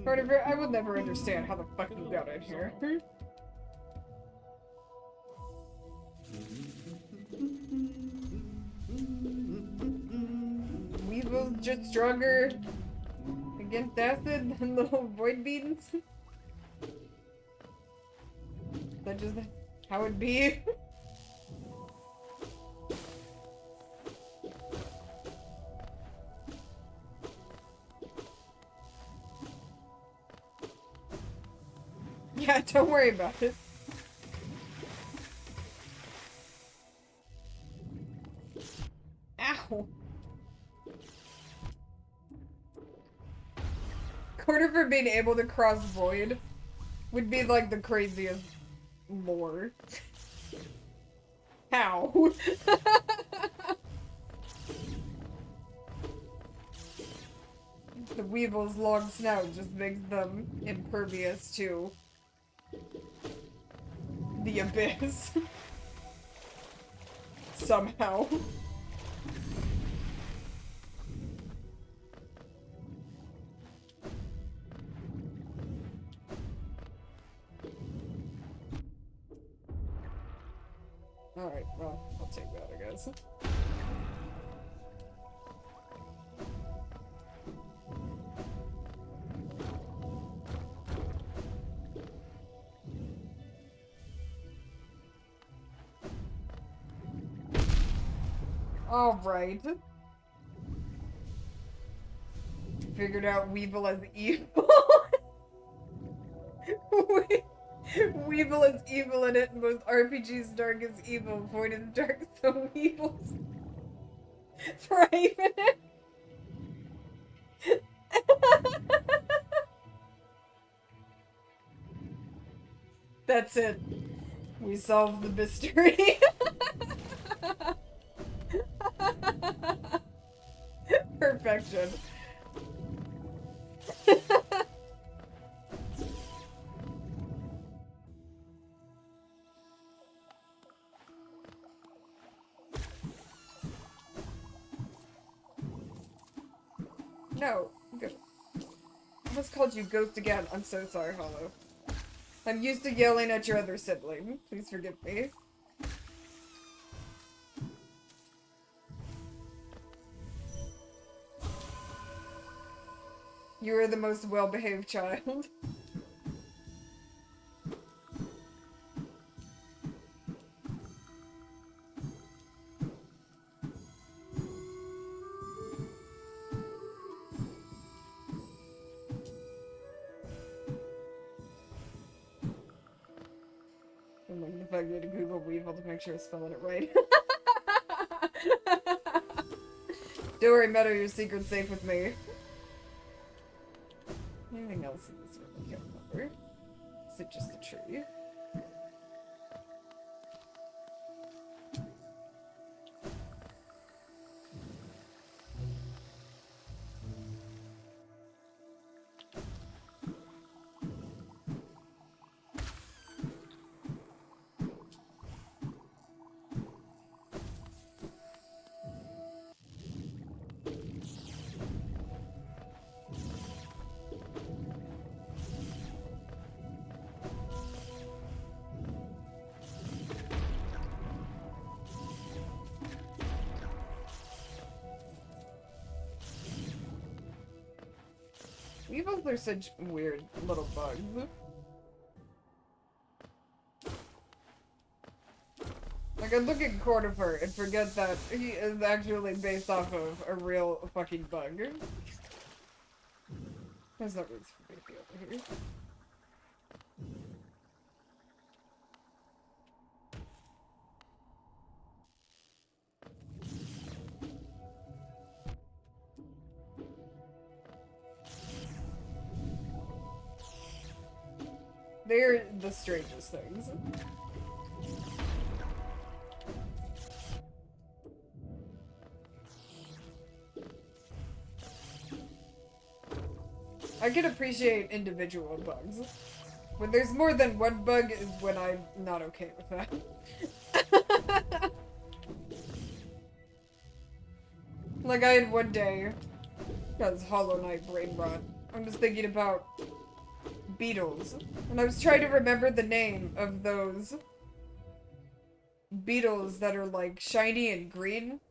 Cornifer, I will never understand how the fuck you got in here. Weevil's just stronger against acid than little void beans. That's just how it be. Yeah, don't worry about it. Ow. Quarter for being able to cross void would be like the craziest lore. How? The Weevil's long snout just makes them impervious to the abyss. Somehow. Alright, well, I'll take that, I guess. Alright. Figured out Weevil as evil. Weevil is evil in it, and most RPGs dark is evil. Void is dark, so Weevil's thriving it. That's it. We solved the mystery. Perfection. No, good. I almost called you Ghost again. I'm so sorry, Hollow. I'm used to yelling at your other sibling. Please forgive me. You are the most well-behaved child. I'm like the fact that Google Weevil to make sure I'm spelling it right. Don't worry, Meadow, your secret's safe with me. Anything else in this room? I can't remember. Is it just a tree? Weevils are such weird little bugs. Like, I look at Cornifer and forget that he is actually based off of a real fucking bug. There's no reason for me to be over here. They're the strangest things. I can appreciate individual bugs. When there's more than one bug is when I'm not okay with that. Like, I had one day, because Hollow Knight brain rot, I was thinking about beetles. And I was trying to remember the name of those beetles that are like shiny and green.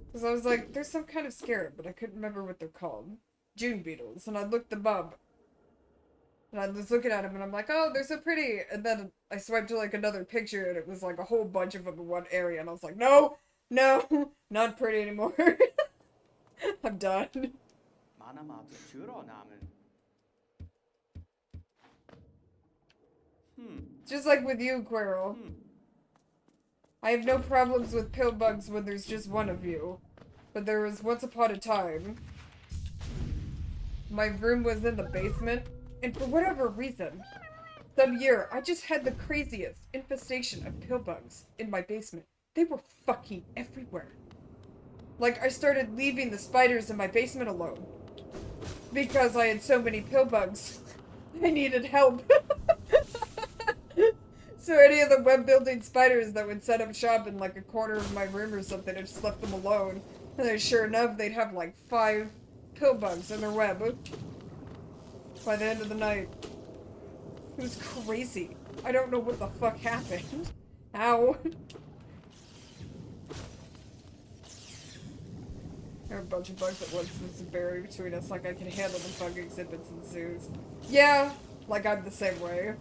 Because I was like, there's some kind of scarab, but I couldn't remember what they're called. June beetles. And I looked them up. And I was looking at them and I'm like, oh, they're so pretty. And then I swiped to like another picture and it was like a whole bunch of them in one area. And I was like, no, no, not pretty anymore. I'm done. Just like with you, Quirrell. I have no problems with pill bugs when there's just one of you. But there was once upon a time, my room was in the basement, and for whatever reason, some year, I just had the craziest infestation of pill bugs in my basement. They were fucking everywhere. Like, I started leaving the spiders in my basement alone. Because I had so many pill bugs. I needed help. So any of the web building spiders that would set up shop in like a corner of my room or something, I just left them alone. And then sure enough, they'd have like 5 pill bugs in their web by the end of the night. It was crazy. I don't know what the fuck happened. Ow. There are a bunch of bugs at once. There's a barrier between us, like I can handle the bug exhibits and zoos. Yeah, like I'm the same way.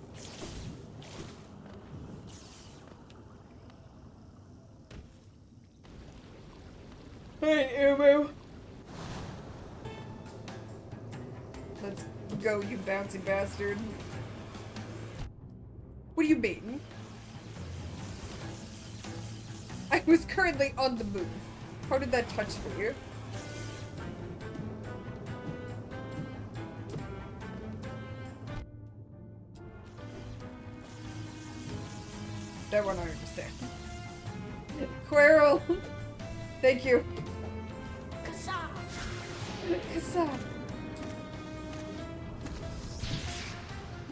Hey, Umu. Let's go, you bouncy bastard. What do you mean? I was currently on the move. How did that touch me? That one I understand. Quirrell! Thank you. Kasa! Kasa.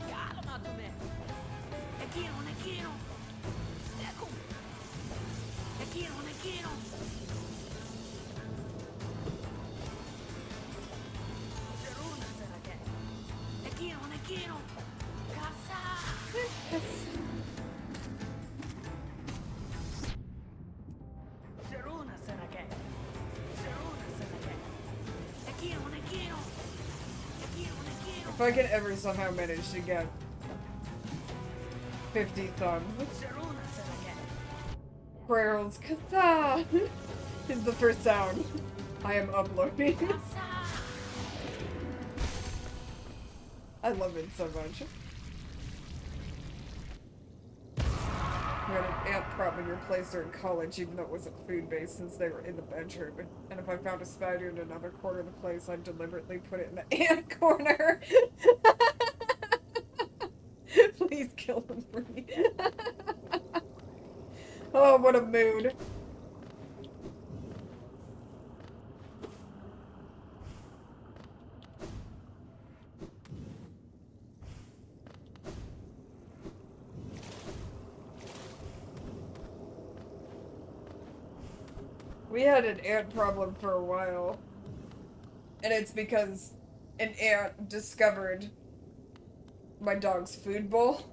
Calma, Tomé! Aquilo, naquilo! Eco! Aquilo, naquilo! Zeruna, Sarake! Aquilo, naquilo! Kasa! Zeruna, Sarake! Zeruna, Sarake! Aquilo, naquilo! Aquilo, naquilo! If I can ever somehow manage to get 50 thumbs, Zeruna, Sarake! Quirrell's Kasa is the first sound I am uploading. I love it so much. We had an ant problem replaced her in college, even though it wasn't food-based, since they were in the bedroom. And if I found a spider in another corner of the place, I'd deliberately put it in the ant corner. Please kill them for me. Oh, what a mood. We had an ant problem for a while. And it's because an ant discovered my dog's food bowl.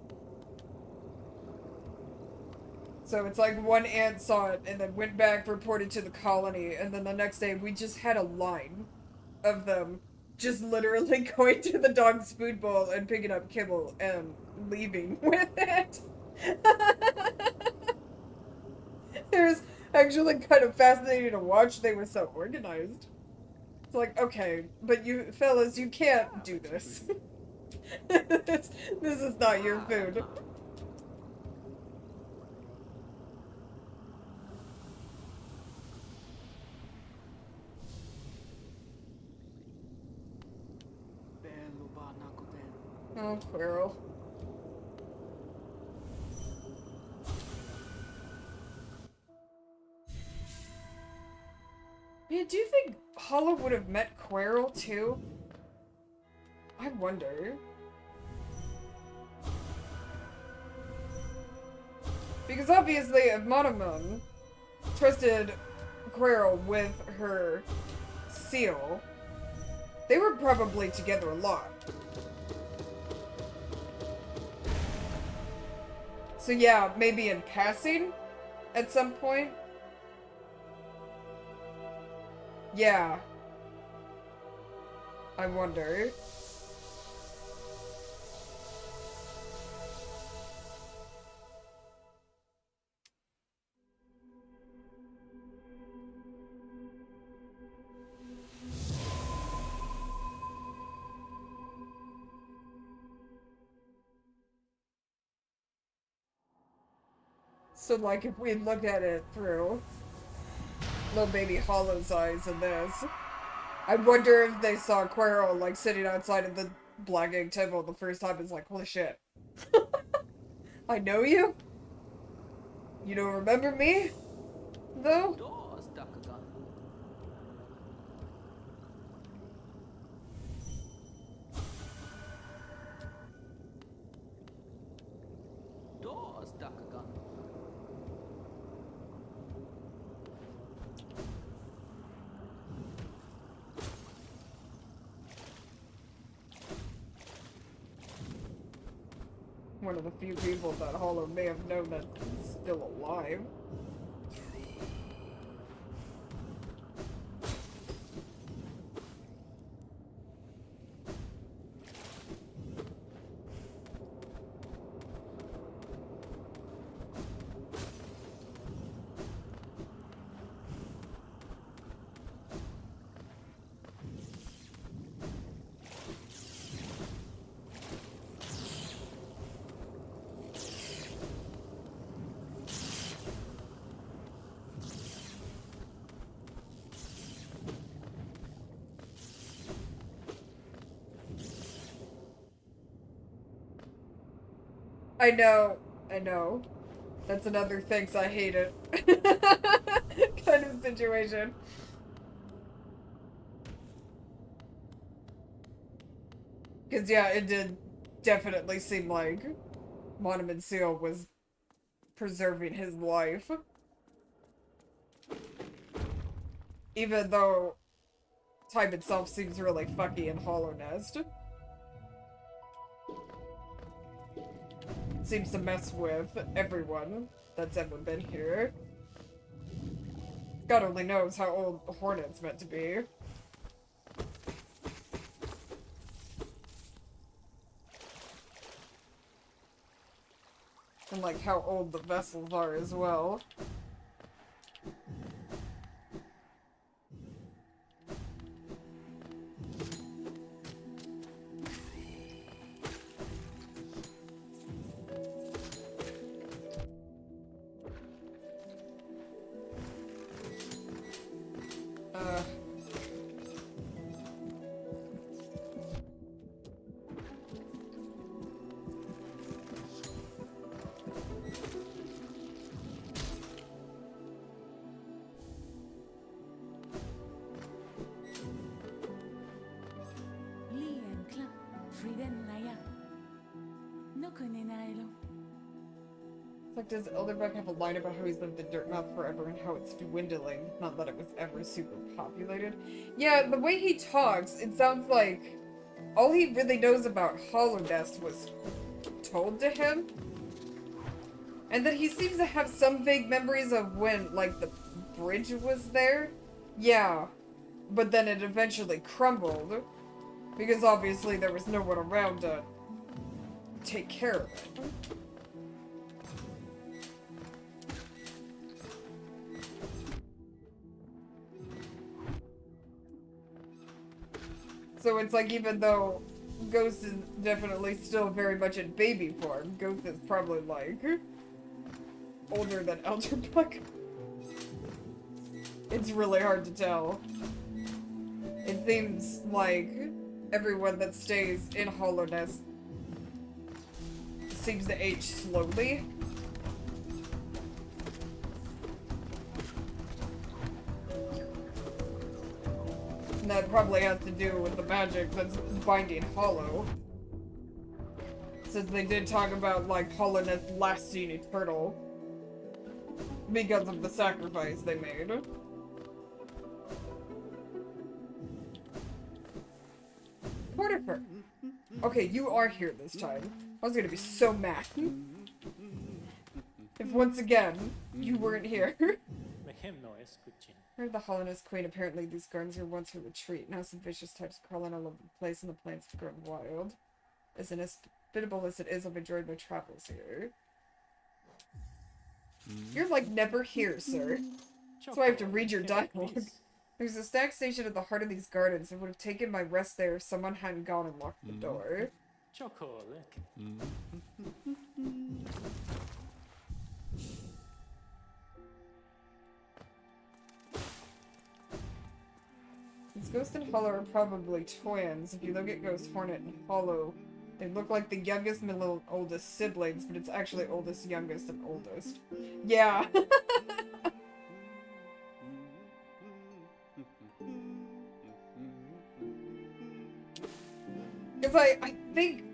So it's like one ant saw it and then went back, reported to the colony, and then the next day we just had a line of them just literally going to the dog's food bowl and picking up kibble and leaving with it. It was actually kind of fascinating to watch. They were so organized. It's like, okay, but you fellas, you can't do this. this is not your food. Oh, Quirrell. Man, do you think Hollow would have met Quirrell too? I wonder. Because obviously, if Monomon trusted Quirrell with her seal, they were probably together a lot. So yeah, maybe in passing at some point. Yeah. I wonder. So, like, if we look at it through little baby Hollow's eyes in this, I wonder if they saw Quirrell, like, sitting outside of the Black Egg Temple the first time. It's like, holy shit. I know you? You don't remember me? Though? one of the few people that Hollow may have known that's still alive. I know. That's another thanks I hate it kind of situation. Because, yeah, it did definitely seem like Monument Seal was preserving his life. Even though time itself seems really fucky in Hollow Nest. Seems to mess with everyone that's ever been here. God only knows how old the Hornet's meant to be. And like how old the vessels are as well. It's like, does Elderbuck have a line about how he's lived the Dirtmouth forever and how it's dwindling? Not that it was ever super populated. Yeah, the way he talks, it sounds like all he really knows about Hollow Nest was told to him. And that he seems to have some vague memories of when, like, the bridge was there. Yeah. But then it eventually crumbled. Because obviously there was no one around to take care of it. So it's like, even though Ghost is definitely still very much in baby form, Ghost is probably like older than Elderbuck. It's really hard to tell. It seems like everyone that stays in Hollow Nest seems to age slowly. And that probably has to do with the magic that's binding Hollow. Since they did talk about, like, Hollow Nest lasting eternal. Because of the sacrifice they made. Portifer. Okay, you are here this time. I was gonna be so mad. If once again, you weren't here. Heard the Hollow Nest Queen, apparently these gardens were once her retreat. Now some vicious types crawling all over the place and the plants have grown wild. As inhospitable as it is, I've enjoyed my travels here. You're like never here, sir. That's why I have to read your dialogue. There's a stack station at the heart of these gardens. I would have taken my rest there if someone hadn't gone and locked the door. Since Ghost and Hollow are probably twins, if you look at Ghost, Hornet, and Hollow, they look like the youngest, middle, and oldest siblings, but it's actually oldest, youngest, and oldest. Yeah. Because I think...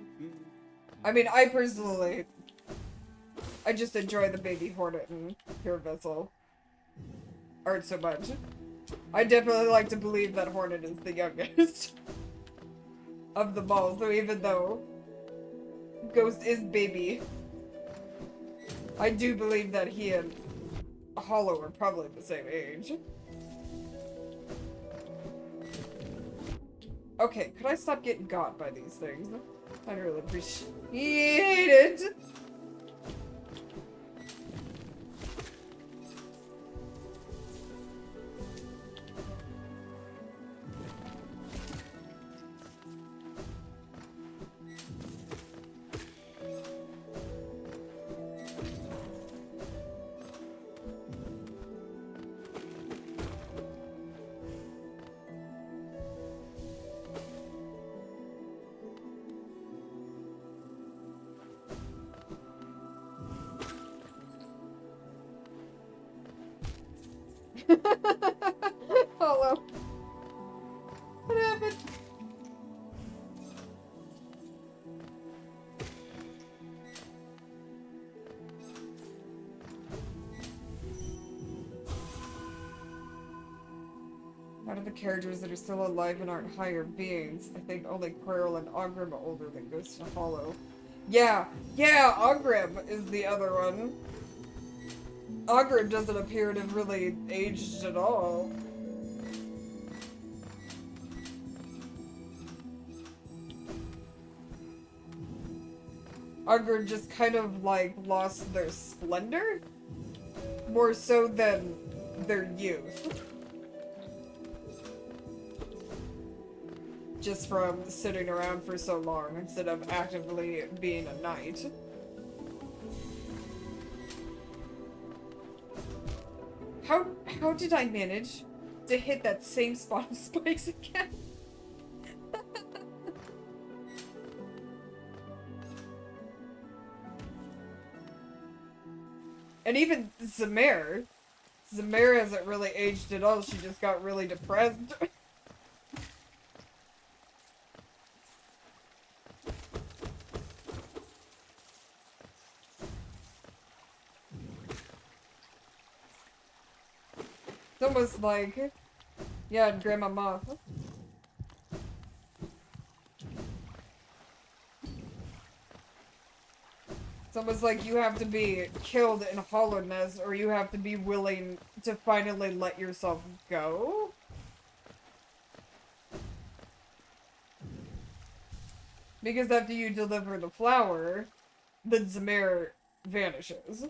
I mean, I personally... I just enjoy the baby Hornet and Pure Vessel art so much. I definitely like to believe that Hornet is the youngest of them all, so even though Ghost is baby. I do believe that he and Hollow are probably the same age. Okay, could I stop getting got by these things? I'd really appreciate it. Hollow. What happened? Out of the characters that are still alive and aren't higher beings, I think only Quirrell and Ogrim are older than Ghost and Hollow. Yeah, Ogrim is the other one. Ogrim doesn't appear to have really aged at all. Ogrim just kind of like lost their splendor? More so than their youth. Just from sitting around for so long instead of actively being a knight. How did I manage to hit that same spot of spikes again? And even Zamir hasn't really aged at all, she just got really depressed. It's almost like, yeah, Grandma Moth. It's almost like you have to be killed in hollowness, or you have to be willing to finally let yourself go. Because after you deliver the flower, then Zamir vanishes.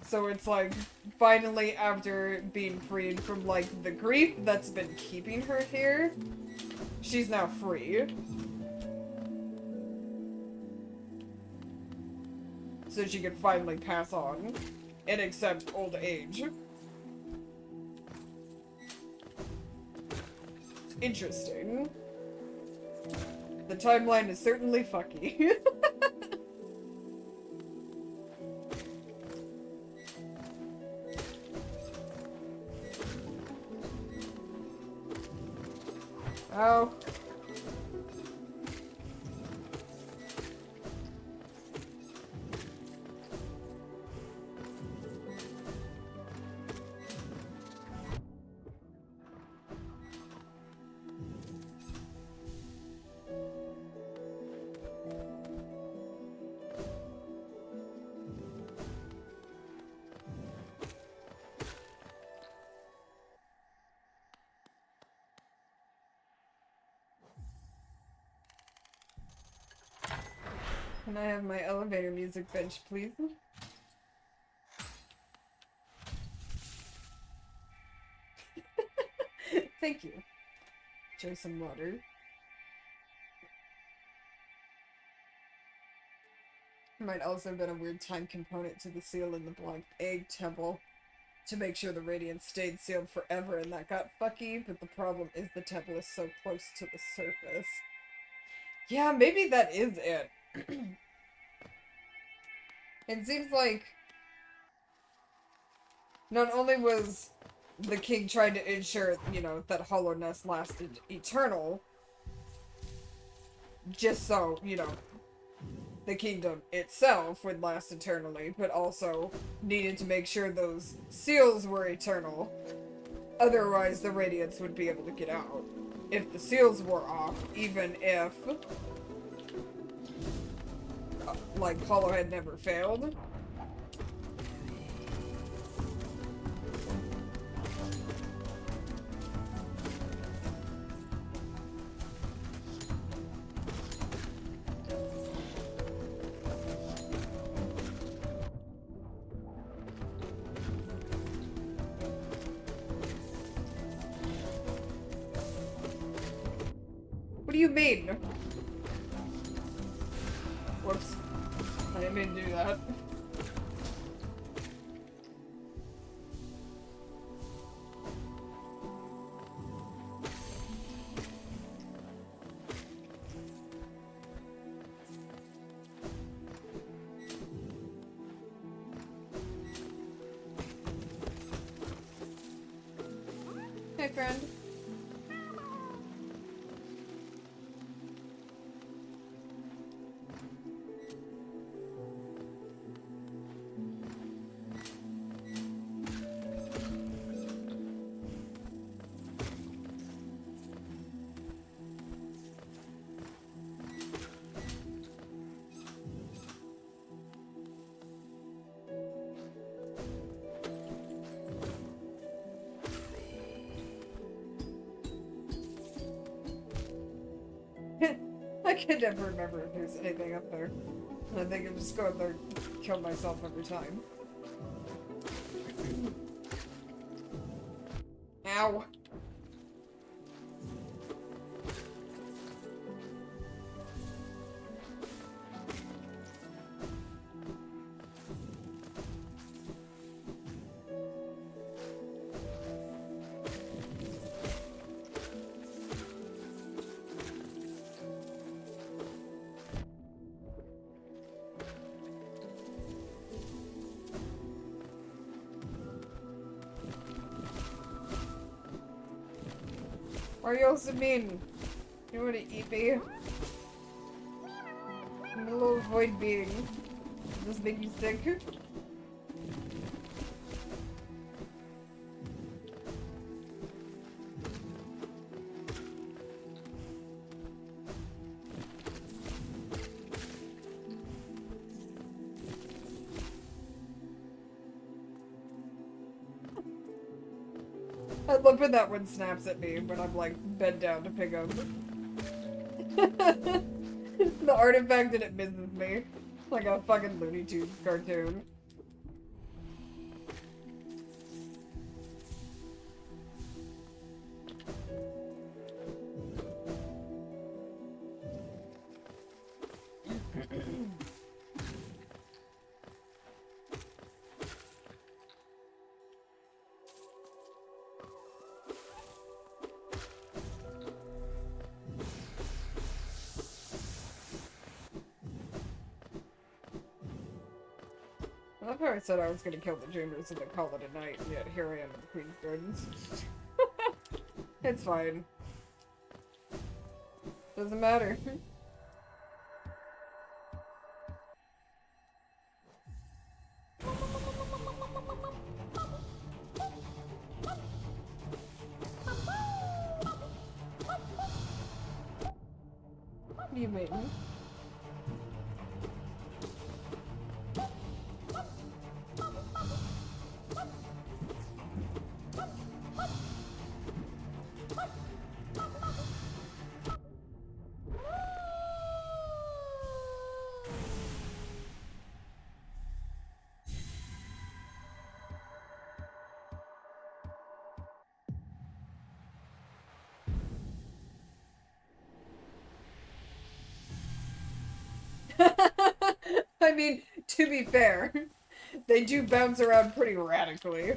So it's like, finally after being freed from like the grief that's been keeping her here, she's now free. So she can finally pass on and accept old age. It's interesting. The timeline is certainly fucky. Oh. Can I have my elevator music bench, please? Thank you. Enjoy some water. Might also have been a weird time component to the seal in the Black Egg Temple to make sure the radiance stayed sealed forever, and that got fucky, but the problem is the temple is so close to the surface. Yeah, maybe that is it. It seems like not only was the king trying to ensure, you know, that hollowness lasted eternal, just so, you know, the kingdom itself would last eternally, but also needed to make sure those seals were eternal. Otherwise, the radiance would be able to get out. If the seals were off, even if like, Hollow had never failed. What do you mean? Whoops. I didn't mean to do that. Hey, friend. I can never remember if there's anything up there. I think I'm just going there and kill myself every time. Ow. Why are you all so mean? You wanna eat me? I'm a little void being. Does this make you sick? I love when that one snaps at me when I'm like bent down to pick up. The artifact that it misses me. Like a fucking Looney Tunes cartoon. I love how I said I was gonna kill the dreamers and then call it a night, and yet here I am in the Queen's Gardens. It's fine. Doesn't matter. What do you mean? I mean, to be fair, they do bounce around pretty radically.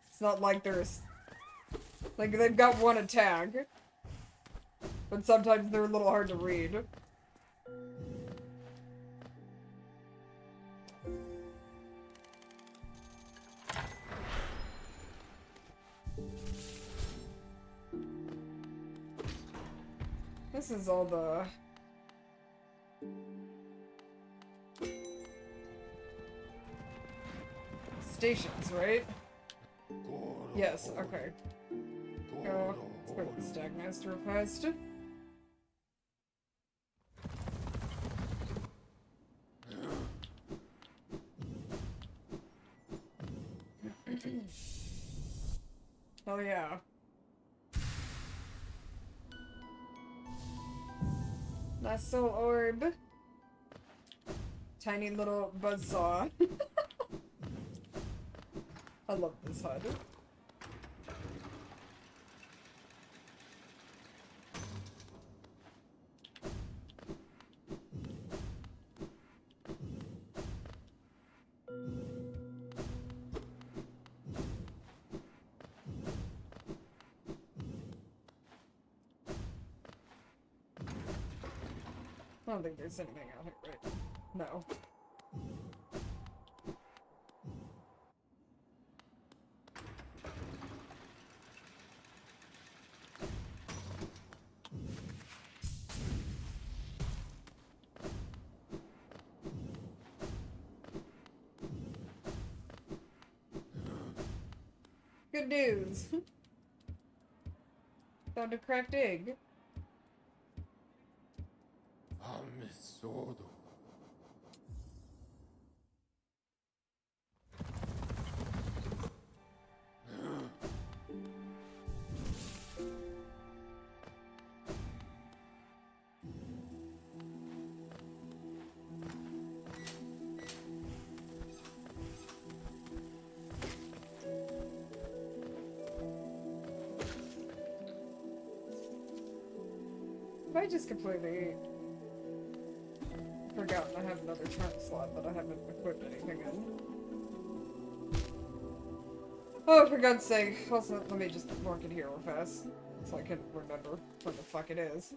It's not like there's... Like, they've got one attack. But sometimes they're a little hard to read. This is all the... stations, right? Yes, okay. Let's go to the Stagmaster first. Oh yeah. Nice soul orb. Tiny little buzzsaw. I love this HUD. I don't think there's anything out here, right? No. Good news. Found a cracked egg. I just completely forgotten I have another trunk slot that I haven't equipped anything in. Oh, for God's sake. Also, let me just walk in here real fast so I can remember where the fuck it is.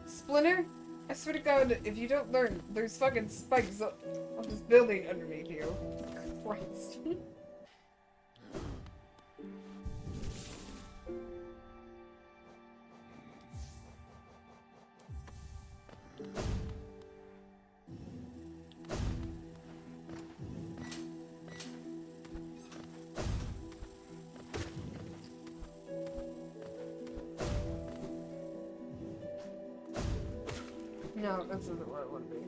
Splinter? I swear to God, if you don't learn, there's fucking spikes on this building underneath you. Christ. No, this isn't where I want to be.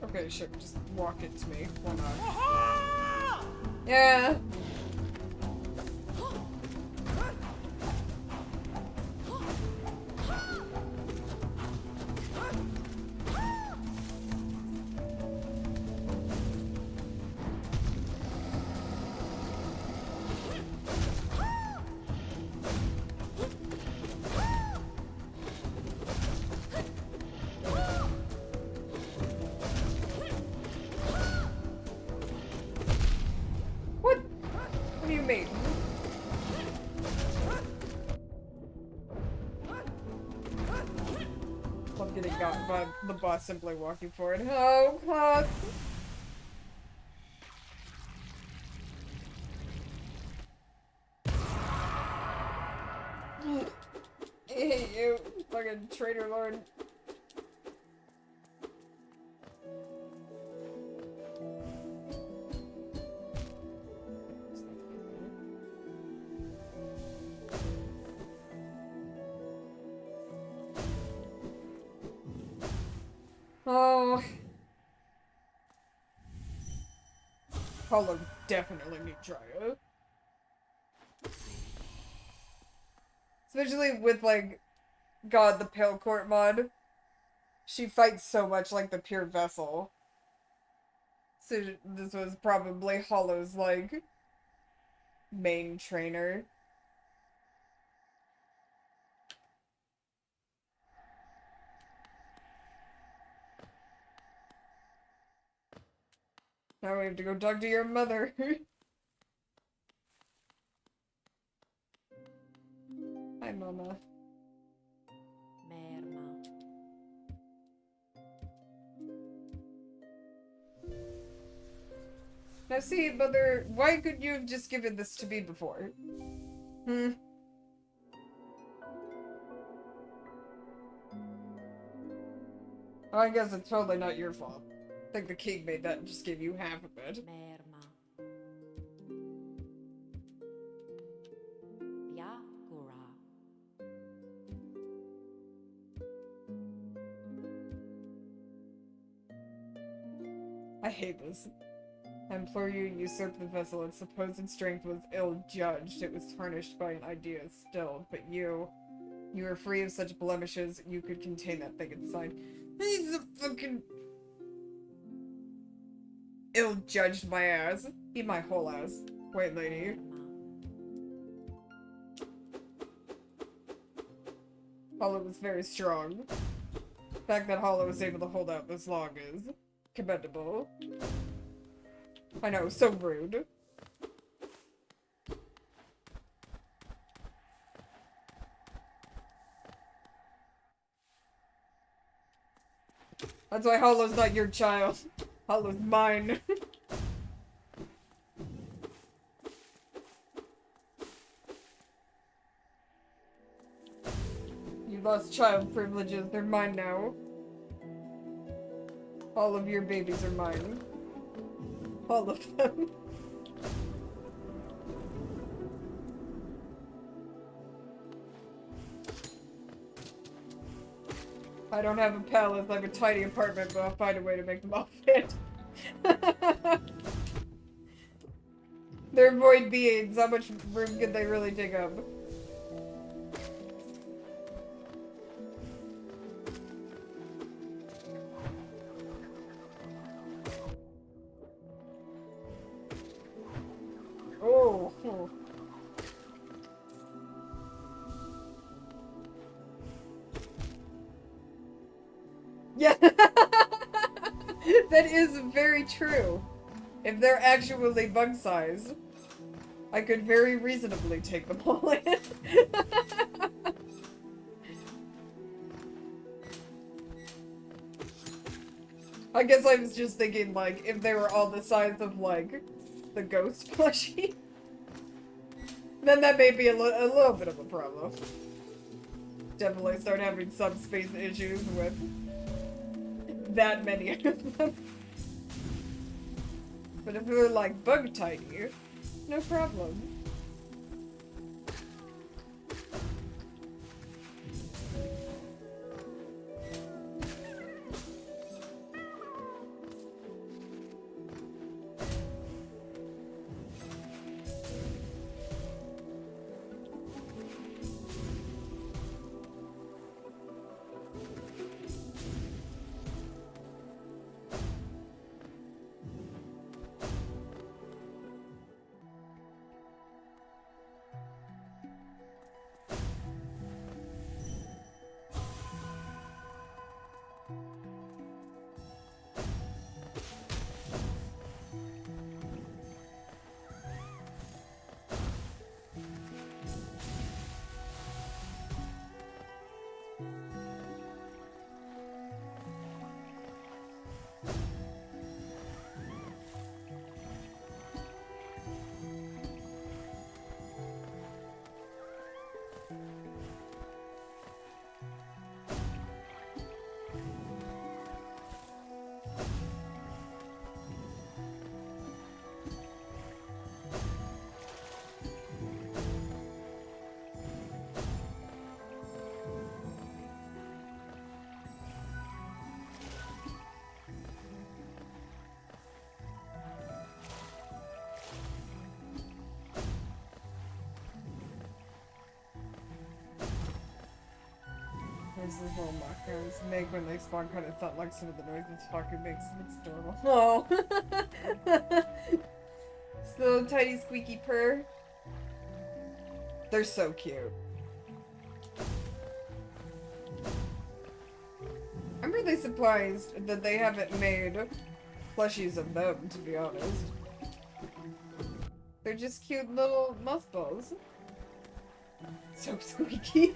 Okay, sure, just walk it to me. Why not? Yeah. What do you mean? I'm getting gotten by the boss simply walking forward. Oh, fuck. I hate you, fucking traitor lord. Oh. Paulo definitely need Dryo. Especially with, like, God, the Pale Court mod. She fights so much like the pure vessel. So this was probably Hollow's, like, main trainer. Now we have to go talk to your mother. Hi, Mama. Merma. Now see, Mother, why couldn't you have just given this to me before? Hmm? Well, I guess it's totally not your fault. I think the king made that and just gave you half of it. Merma. Yakura. I hate this. I implore you to usurp the vessel. Its supposed strength was ill-judged. It was tarnished by an idea still. But you are free of such blemishes. You could contain that thing inside. He's a fucking... ill-judged my ass. Eat my whole ass. Wait, lady. Hollow was very strong. The fact that Hollow was able to hold out this long is commendable. I know, so rude. That's why Hollow's not your child. Hollow's mine. You lost child privileges. They're mine now. All of your babies are mine. All of them. I don't have a palace, I have a tiny apartment, but I'll find a way to make them all fit. They're void beings, how much room could they really take up? Oh. Yeah. That is very true. If they're actually bug size, I could very reasonably take them all in. I guess I was just thinking, like, if they were all the size of, like, the ghost plushie, then that may be a little bit of a problem. Definitely start having subspace issues with that many of them. But if they're like bug tiny, no problem. This is little mockers make when they spawn kind of thought like some of the noises fucking makes. It's adorable. Oh. This little tiny squeaky purr. They're so cute. I'm really surprised that they haven't made plushies of them, to be honest. They're just cute little mothballs. So squeaky.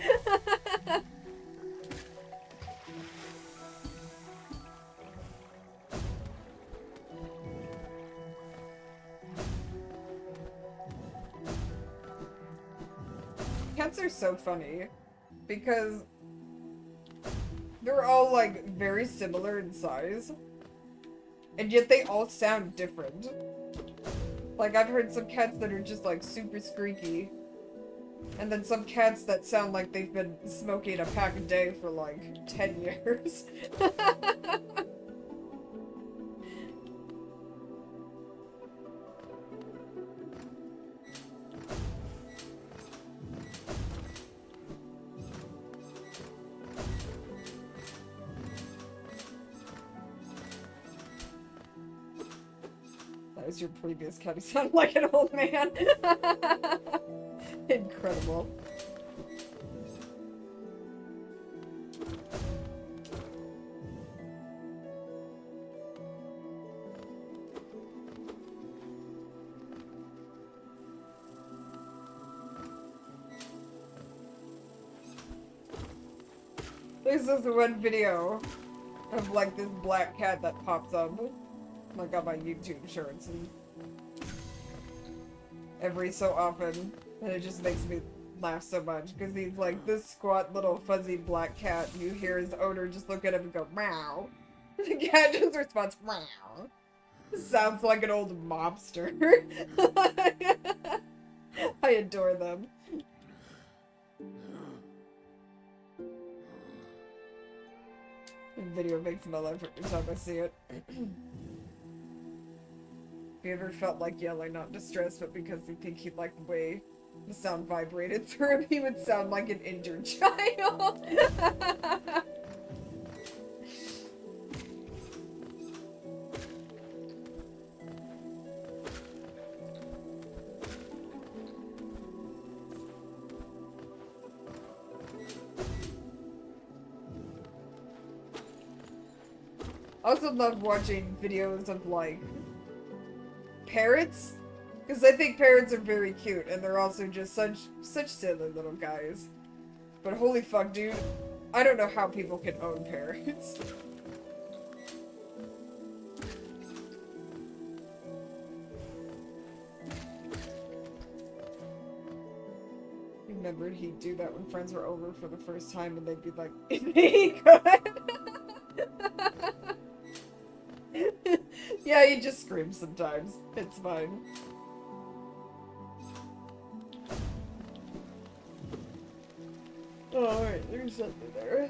Cats are so funny because they're all like very similar in size, and yet they all sound different. Like I've heard some cats that are just like super squeaky, and then some cats that sound like they've been smoking a pack a day for like 10 years. That was your previous cat. You sound like an old man. Incredible. There's this one video of like this black cat that pops up like on my YouTube shorts, and every so often, and it just makes me laugh so much because he's like this squat little fuzzy black cat, and you hear his owner just look at him and go meow. The cat just responds meow. Sounds like an old mobster. I adore them. The video makes my laugh every time I see it. If you ever felt like yelling, not distressed, but because you think he'd like the way the sound vibrated through him, he would sound like an injured child. I also love watching videos of like parrots, because I think parrots are very cute, and they're also just such silly little guys. But holy fuck, dude, I don't know how people can own parrots. Remembered he'd do that when friends were over for the first time, and they'd be like, "Is he good?" Yeah, he just screams sometimes. It's fine. Oh, alright, there's something there.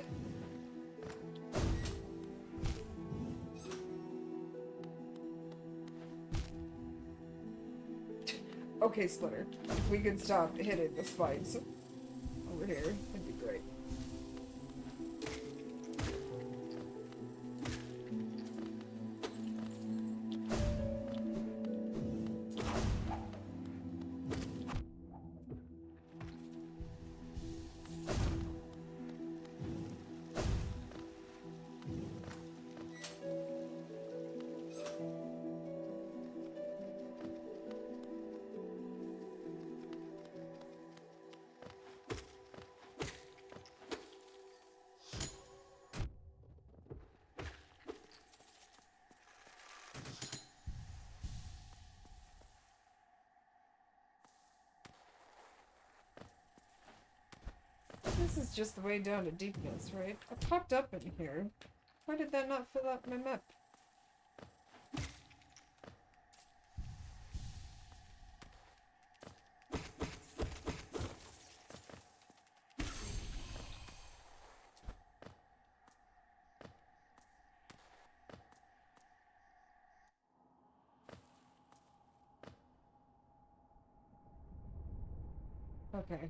Okay, Splinter. If we could stop hitting the spikes over here, it'd be great. This is just the way down to deepness, right? I popped up in here. Why did that not fill out my map? Okay.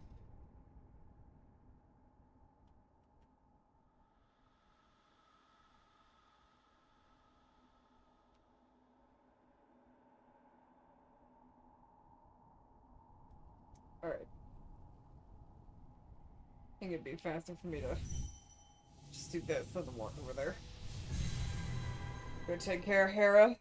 Alright. I think it'd be faster for me to just do this than to walk over there. Go take care of Hera.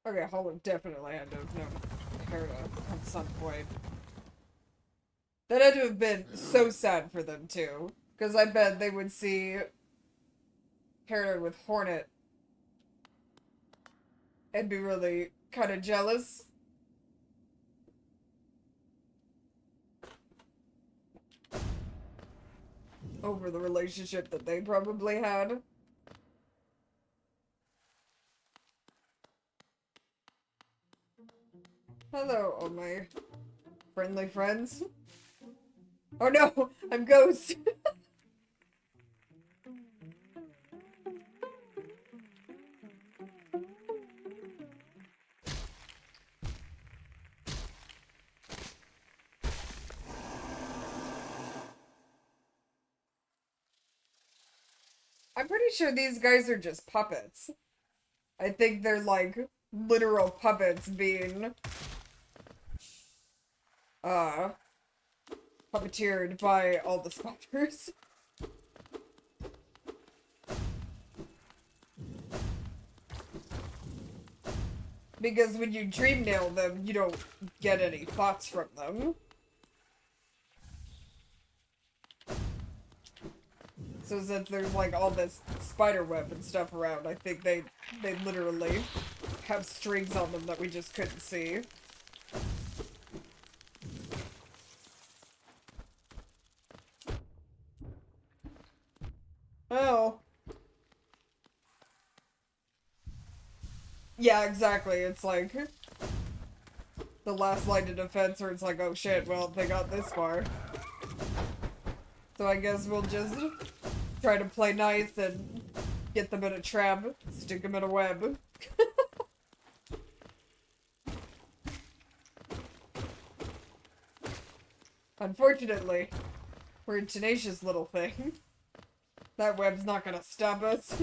Okay, Hollow definitely had to have known Hera at some point. That had to have been so sad for them too. Because I bet they would see Hera with Hornet and be really kind of jealous. Over the relationship that they probably had. Hello, all my friendly friends. Oh no, I'm Ghost. I'm pretty sure these guys are just puppets. I think they're like literal puppets being puppeteered by all the spiders. Because when you dream nail them, you don't get any thoughts from them. So since there's like all this spider web and stuff around, I think they literally have strings on them that we just couldn't see. Oh. Yeah, exactly. It's like the last line of defense where it's like, oh shit, well, they got this far. So I guess we'll just try to play nice and get them in a trap, stick them in a web. Unfortunately, we're a tenacious little thing. That web's not gonna stop us.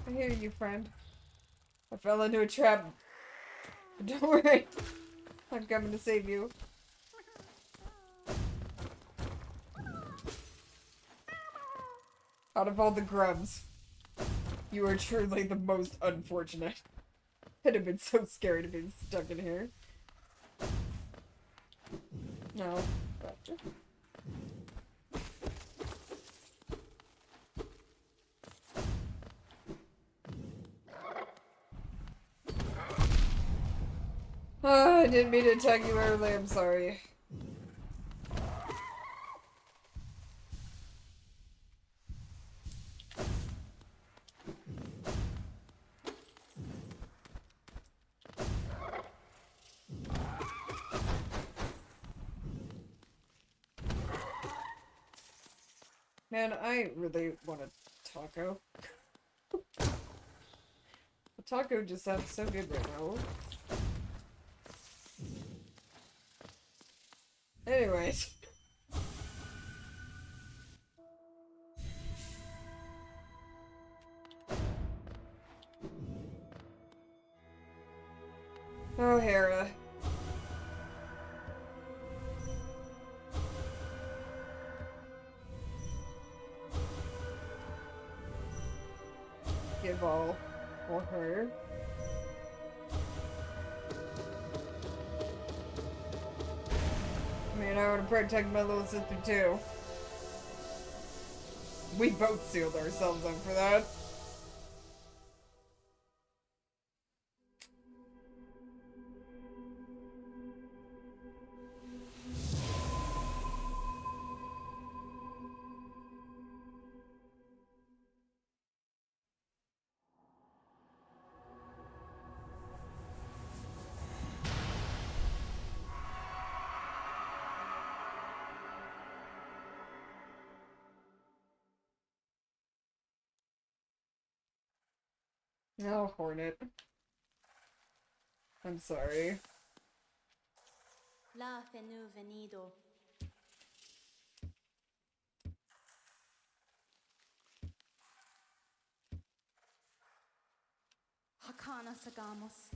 I hear you, friend. I fell into a trap. But don't worry. I'm coming to save you. Out of all the grubs, you are truly the most unfortunate. I'd have been so scary to be stuck in here. No. Gotcha. Oh, I didn't mean to attack you early, I'm sorry. Man, I really want a taco. A taco just sounds so good right now. Anyways. Oh, Hera. Give all for her. I mean, I want to protect my little sister too. We both sealed ourselves up for that. No, Hornet. I'm sorry. La fenu venido. Hakana sagamos.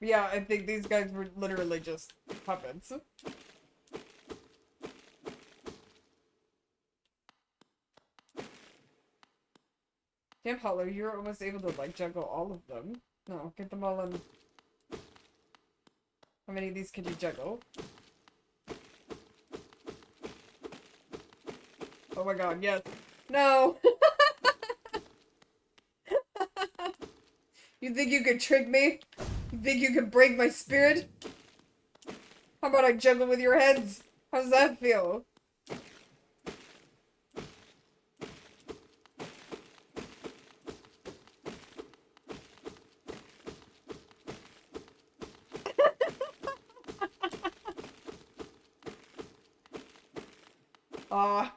Yeah, I think these guys were literally just puppets. Damn, Hollow, you're almost able to, like, juggle all of them. No, get them all in. How many of these can you juggle? Oh my god, yes. No! You think you could trick me? You think you could break my spirit? How about I juggle with your heads? How does that feel? Ah.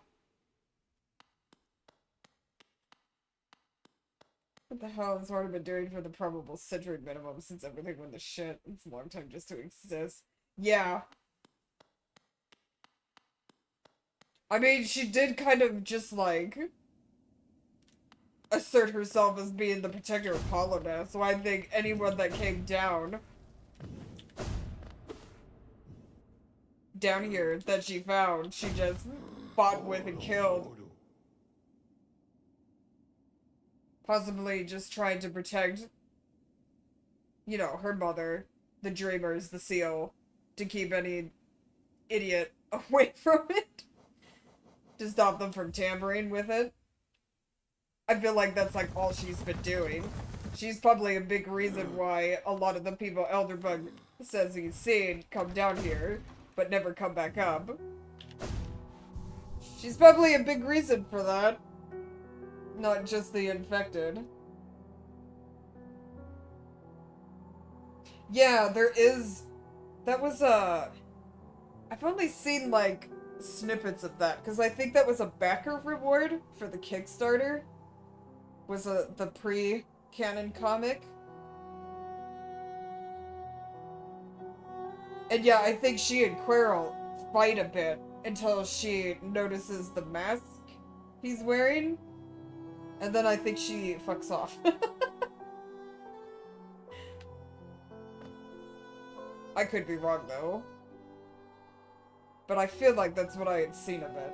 What the hell has Warner been doing for the probable citrate minimum since everything went to shit? It's a long time just to exist. Yeah. I mean, she did kind of just, like, assert herself as being the protector of Hollow now, so I think anyone that came down here that she found, she just fought with and killed. Possibly just trying to protect, you know, her mother, the Dreamers, the Seal, to keep any idiot away from it. To stop them from tampering with it. I feel like that's like all she's been doing. She's probably a big reason why a lot of the people Elderbug says he's seen come down here, but never come back up. She's probably a big reason for that. Not just the infected. Yeah, there is... That was I've only seen, like, snippets of that, because I think that was a backer reward for the Kickstarter. Was the pre-canon comic. And yeah, I think she and Quirrell fight a bit until she notices the mask he's wearing. And then I think she fucks off. I could be wrong, though. But I feel like that's what I had seen of it.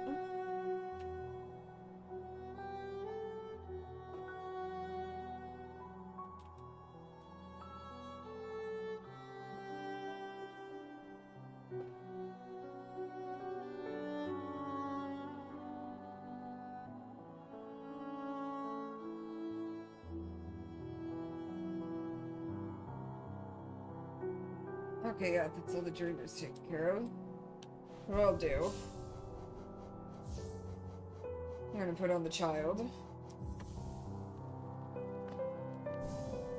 Okay, yeah, that's all the dreamers taken care of. What I'll do... I'm gonna put on the child.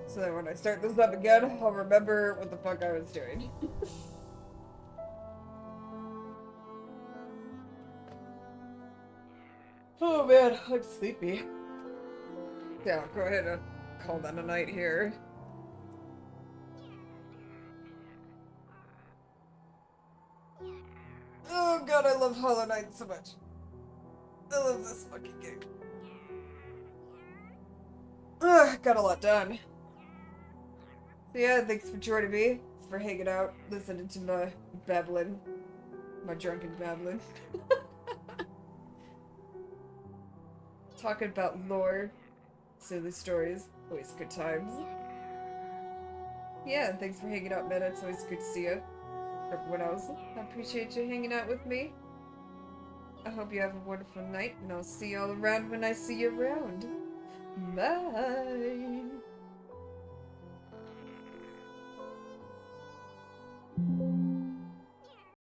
So that when I start this up again, I'll remember what the fuck I was doing. Oh man, I'm sleepy. Yeah, go ahead and call that a night here. Oh god, I love Hollow Knight so much. I love this fucking game. Ugh, got a lot done. So yeah, thanks for joining me. Thanks for hanging out, listening to my babbling. My drunken babbling. Talking about lore. Silly stories. Always good times. Yeah, and thanks for hanging out, Meta. It's always good to see you. Everyone else, I appreciate you hanging out with me. I hope you have a wonderful night, and I'll see you all around when I see you around. Bye!